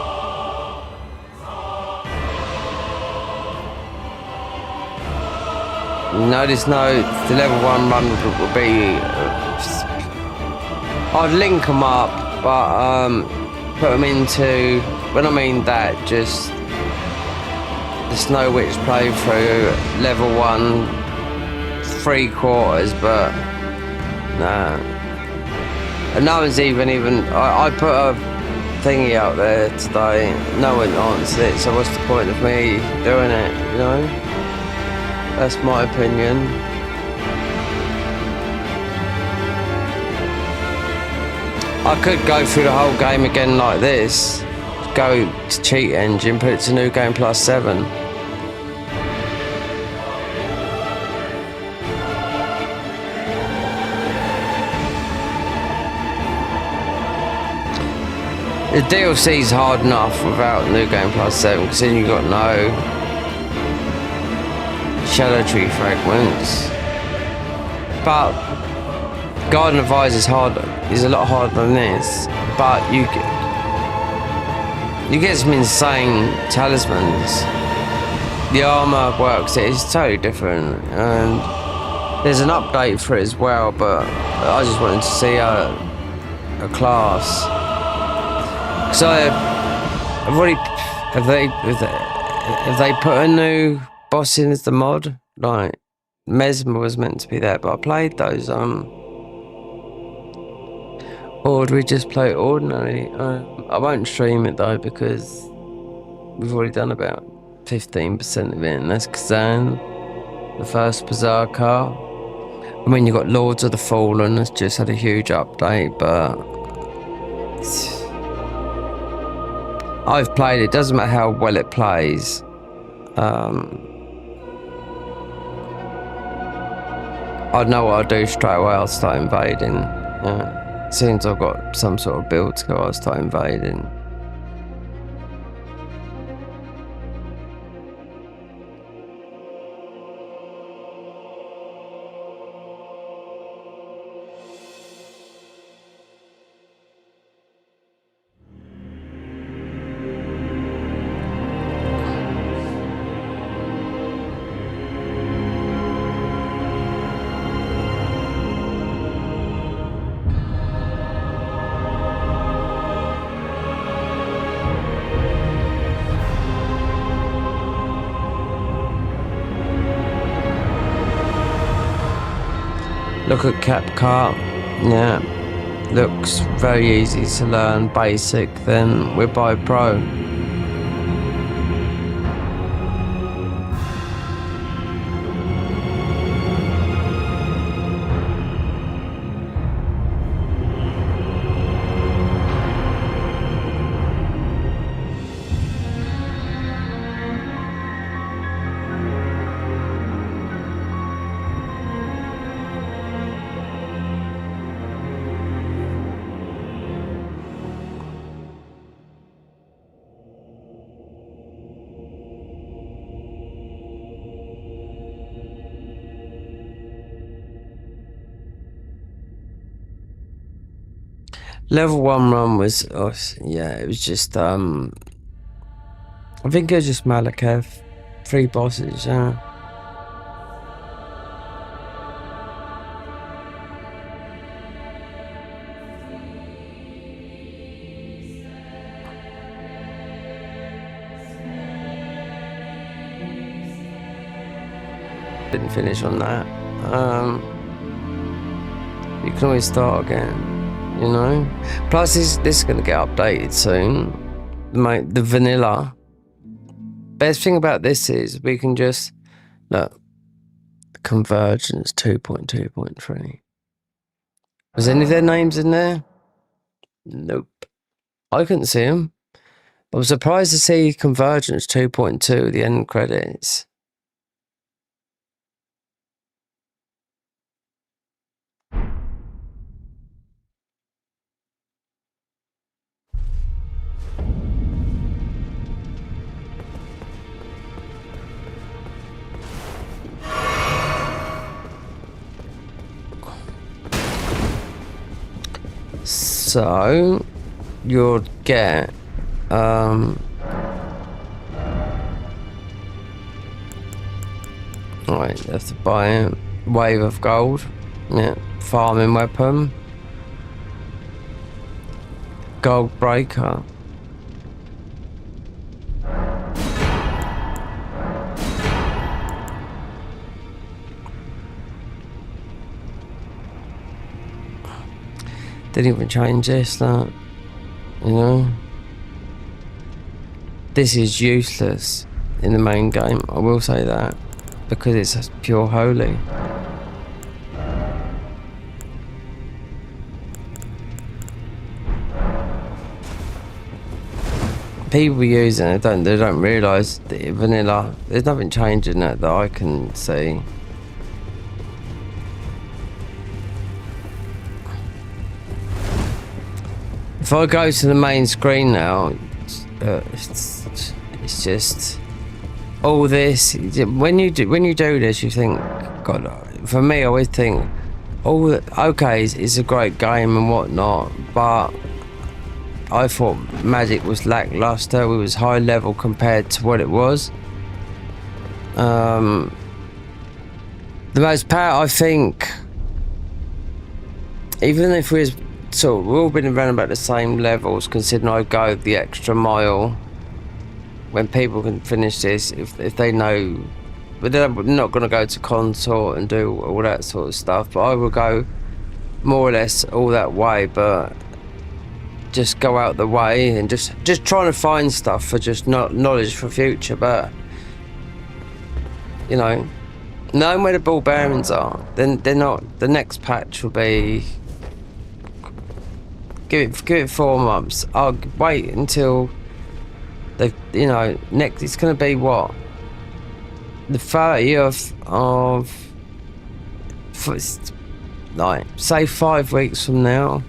No, there's no. The level 1 run will be. I'd link them up, but put them into. When I mean that, just the Snow Witch playthrough, level 1, 3/4, but nah. And no one's even. I put a thingy out there today. No one answered it. So what's the point of me doing it? You know. That's my opinion. I could go through the whole game again like this. Go to cheat engine, put it to new game +7. The DLC's hard enough without new game +7 because then you got no Shadow Tree fragments, but Garden of Eyes is a lot harder than this. But you get some insane talismans. The armor works; it's totally different, and there's an update for it as well. But I just wanted to see a class. So have they put a new boss in as the mod? Like Mesmer was meant to be there, but I played those or would we just play it ordinary? I won't stream it though because we've already done about 15% of it, and that's Kazan, the first Berserker. I mean, you got Lords of the Fallen that's just had a huge update, but I've played it. Doesn't matter how well it plays. I'd know what I'd do straight away. I'll start invading. As soon as I've got some sort of build to go, I'll start invading. Look at CapCut, yeah, looks very easy to learn, basic, then we're by pro. Level 1 run was, yeah, it was just, I think it was just Malakath, 3 bosses, yeah. Didn't finish on that. You can always start again. You know, plus this is going to get updated soon. The vanilla. Best thing about this is we can just look. Convergence 2.2.3. Was any of their names in there? Nope. I couldn't see them. I was surprised to see Convergence 2.2 at the end credits. So you'll get right, you have to buy a wave of gold. Yeah, farming weapon. Gold breaker. Didn't even change this, that, you know. This is useless in the main game, I will say that, because it's pure holy. People using it, they don't realise the vanilla. There's nothing changing that I can see. If I go to the main screen now, it's just all this. When you do this, you think, God. For me, I always think, okay, it's a great game and whatnot, but I thought Magic was lackluster. It was high level compared to what it was. The most power, I think, even if we was so we've all been around about the same levels, considering I go the extra mile. When people can finish this, if they know, but they're not going to go to consort and do all that sort of stuff. But I will go more or less all that way, but just go out the way and just trying to find stuff for just knowledge for future. But you know, knowing where the ball bearings are, then they're not. The next patch will be. Give it 4 months. I'll wait until the next. It's going to be what, the 30th of like say 5 weeks from now.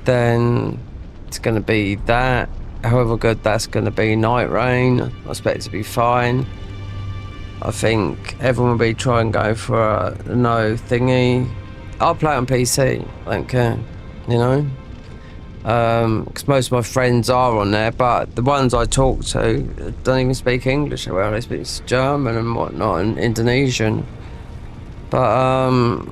Then it's going to be that. However good that's going to be. Night Rain. I expect it to be fine. I think everyone will be trying to go for a no thingy. I'll play on PC. I don't care. You know. Because most of my friends are on there, but the ones I talk to don't even speak English well. They speak German and whatnot and Indonesian. But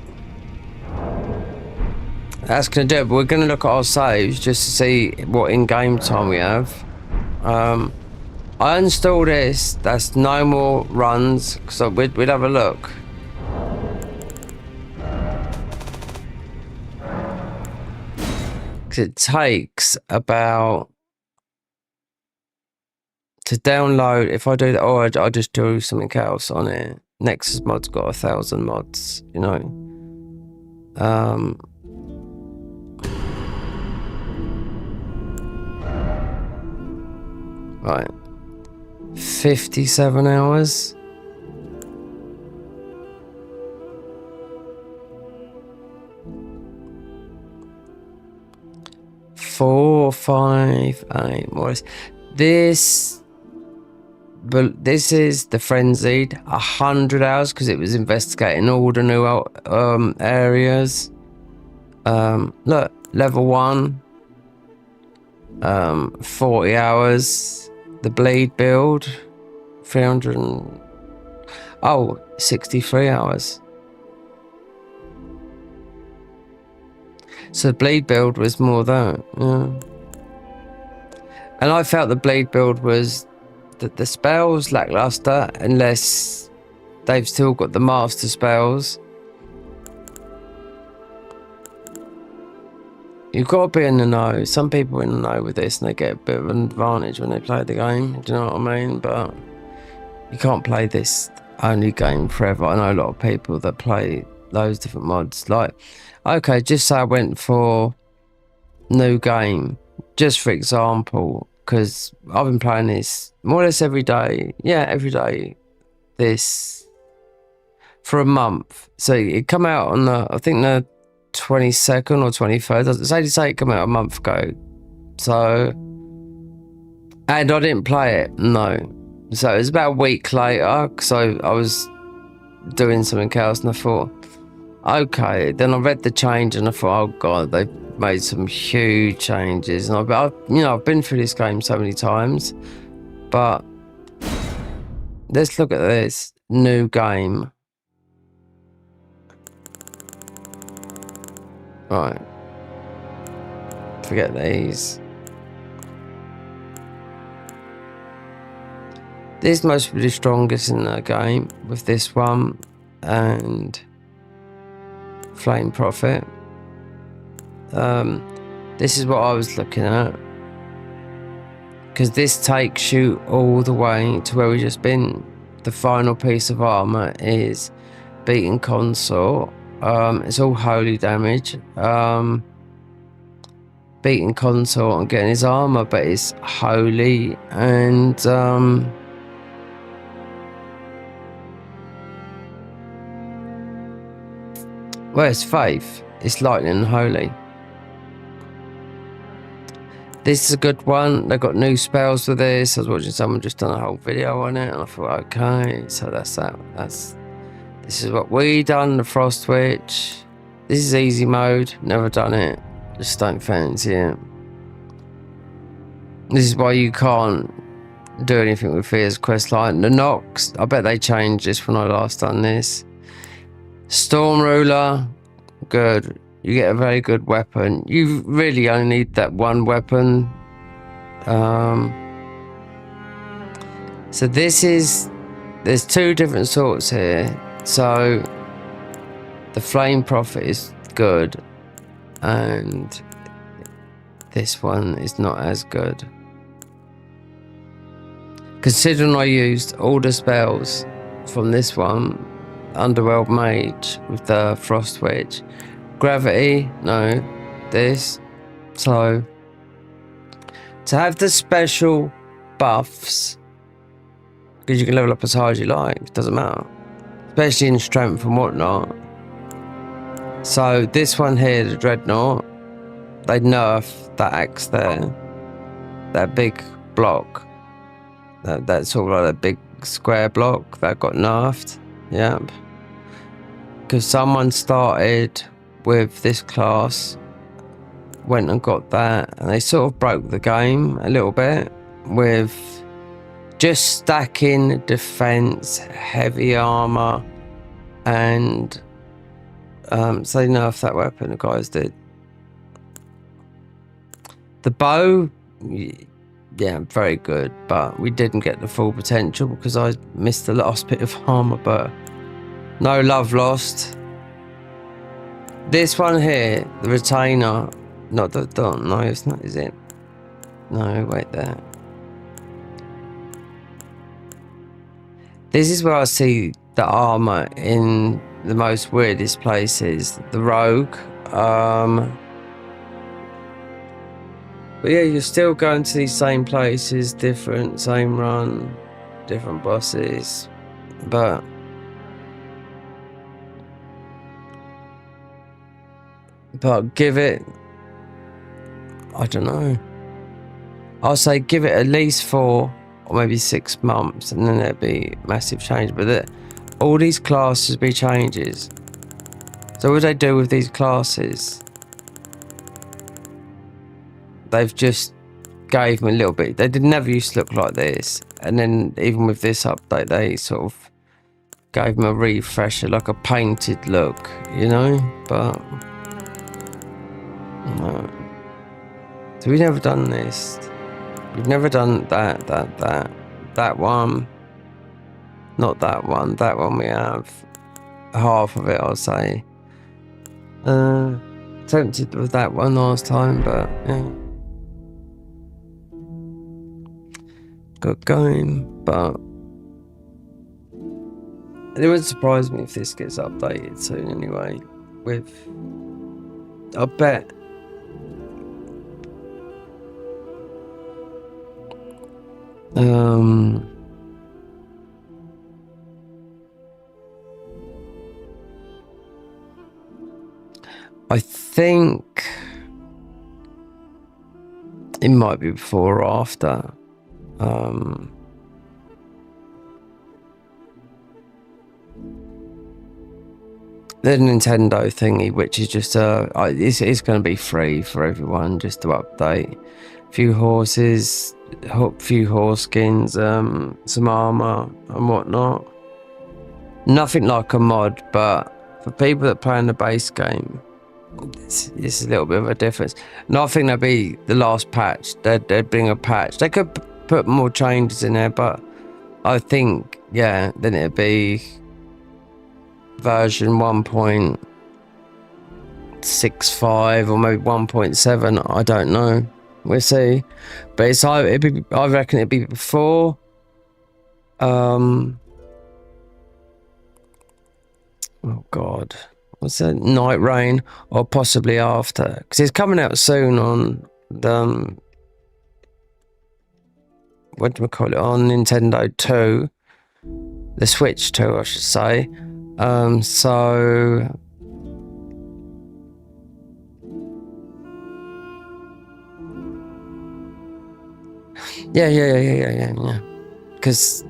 that's gonna do it. But we're gonna look at our saves just to see what in-game time we have. I install this. That's no more runs, so we'd have a look. It takes about to download. If I do that, or I just do something else on it. Nexus mod's got 1,000 mods, you know. Right, 57 hours. Four, 5, 8 more. This is the frenzied 100 hours because it was investigating all the new areas. Look, level 1, 40 hours. The bleed build, 63 hours. So the bleed build was more that, yeah. And I felt the bleed build was that the spells lackluster unless they've still got the master spells. You've got to be in the know. Some people are in the know with this and they get a bit of an advantage when they play the game. Do you know what I mean? But you can't play this only game forever. I know a lot of people that play those different mods. Like, okay, just say I went for new game, just for example, because I've been playing this more or less every day. Yeah, every day. This for a month. So it come out on the, I think the 22nd or 23rd. Say it come out a month ago. So, and I didn't play it. No. So it was about a week later. So I was doing something else, and I thought, Okay, then I read the change and I thought, oh god, they've made some huge changes. And I've been through this game so many times, but let's look at this new game. Right. Forget these. This must be the strongest in the game with this one and Flame Prophet. This is what I was looking at, because this takes you all the way to where we just been. The final piece of armor is beating consort. It's all holy damage. Beating consort and getting his armor, but it's holy and well, it's faith. It's lightning and holy. This is a good one. They've got new spells for this. I was watching someone just done a whole video on it, and I thought, okay, so that's that. This is what we done. The Frost Witch. This is easy mode. Never done it. Just don't fancy it. This is why you can't do anything with Fear's questline. The Nox. I bet they changed this when I last done this. Storm Ruler. Good. You get a very good weapon. You really only need that one weapon. So there's two different sorts here. So the Flame Prophet is good, and this one is not as good. Considering I used all the spells from this one, Underworld Mage with the Frost Witch. Gravity, no, this. So to have the special buffs, because you can level up as high as you like, it doesn't matter, especially in strength and whatnot. So this one here, the Dreadnought, they nerf that axe there, that big block, that's sort of like a big square block that got nerfed. Yep, because someone started with this class, went and got that, and they sort of broke the game a little bit with just stacking defense, heavy armor, and so they nerfed that weapon. The guys did. The bow, yeah, very good, but we didn't get the full potential because I missed the last bit of armor. But no love lost. This one here, the retainer, not the don't. No, it's not. Is it? No, wait there. This is where I see the armor in the most weirdest places. The rogue. But yeah, you're still going to these same places, different, same run, different bosses, but give it, I don't know, I'll say give it at least 4 or maybe 6 months, and then there'll be massive change. But all these classes be changes. So what they do with these classes, they've just gave them a little bit. They never used to look like this, and then even with this update, they sort of gave them a refresher, like a painted look, you know. But no. So we've never done this. We've never done that one. Not that one. That one we have half of it, I'll say. Tempted with that one last time, but yeah. Good game, but it wouldn't surprise me if this gets updated soon anyway. I bet I think it might be before or after. the Nintendo thingy, which is just it's going to be free for everyone, just to update. Few horses, few horse skins, some armor and whatnot. Nothing like a mod, but for people that play in the base game, it's a little bit of a difference. And I think that'd be the last patch. They'd bring a patch. They could put more changes in there, but I think, yeah, then it'd be version 1.65 or maybe 1.7. I don't know. We'll see. But it's I reckon it'd be before. Oh God, what's that? Night Rain, or possibly after, because it's coming out soon on the what do we call it, on Nintendo 2, the Switch 2, I should say. So yeah. Because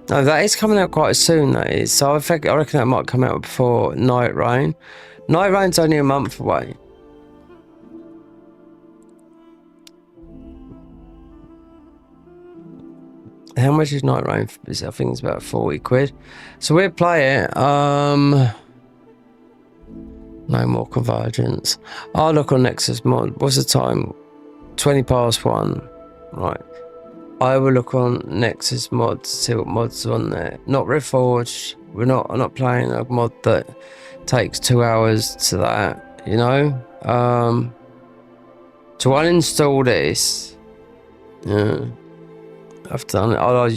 no, that is coming out quite soon. That is. So I reckon that might come out before Night Rain. Night Rain's only a month away. How much is Night Rain? I think it's about 40 quid. So we'll play it. No more convergence. I'll look on Nexus mod. What's the time? 1:20. Right. I will look on Nexus mod to see what mods are on there. Not Reforged. I'm not playing a mod that takes 2 hours to that, you know? To uninstall this. Yeah. I've done it. I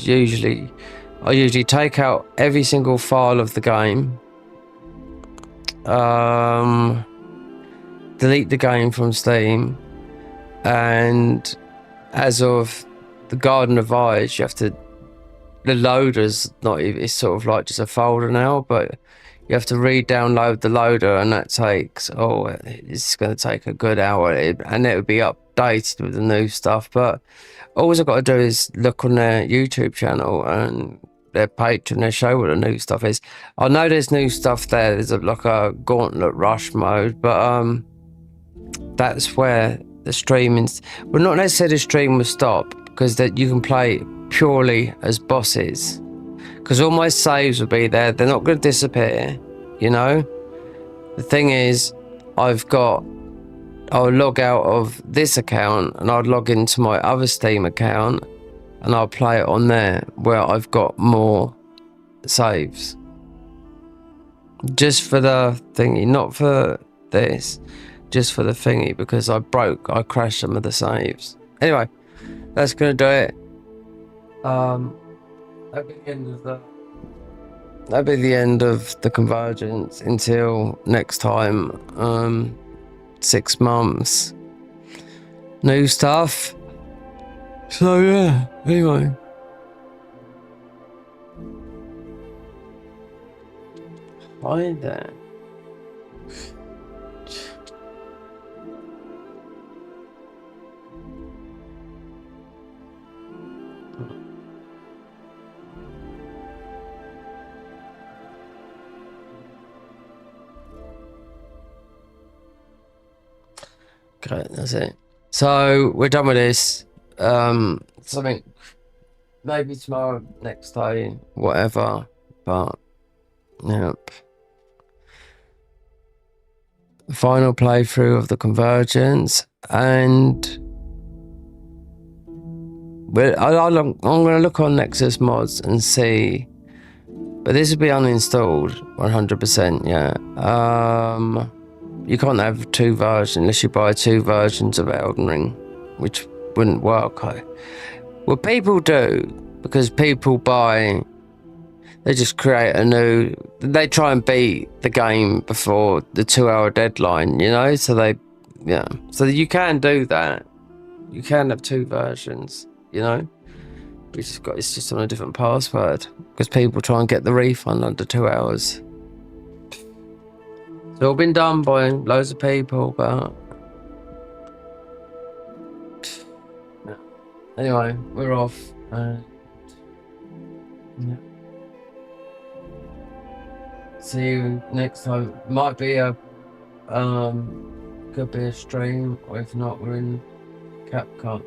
usually take out every single file of the game. Delete the game from Steam, and as of the Garden of Eyes, you have to, the loader's not even, it's sort of like just a folder now, but you have to re-download the loader, and that takes, it's going to take a good hour, and it would be updated with the new stuff. But all I've got to do is look on their YouTube channel and their Patreon, they show what the new stuff is. I know there's new stuff there. There's like a gauntlet rush mode, but that's where the streaming, well, not necessarily the stream will stop, because that you can play purely as bosses, because all my saves will be there. They're not going to disappear, you know. The thing is, I'll log out of this account and I'll log into my other Steam account, and I'll play it on there where I've got more saves. Just for the thingy, not for this, just for the thingy, because I crashed some of the saves. Anyway, that's gonna do it. That'll be the end of the convergence until next time. 6 months. New stuff. So yeah, anyway. Hi there. Okay, that's it. So we're done with this. Something maybe tomorrow, next day, whatever. But yep. Final playthrough of the convergence, and I'm gonna look on Nexus mods and see. But this will be uninstalled 100%. Yeah. You can't have 2 versions unless you buy 2 versions of Elden Ring, which wouldn't work. Well, people do, because people buy, they just create they try and beat the game before the 2-hour deadline, you know, so so you can do that. You can have 2 versions, you know, it's just on a different password, because people try and get the refund under 2 hours. It's all been done by loads of people, but anyway, we're off. Yeah. See you next time. Might be a could be a stream, or if not, we're in Capcom.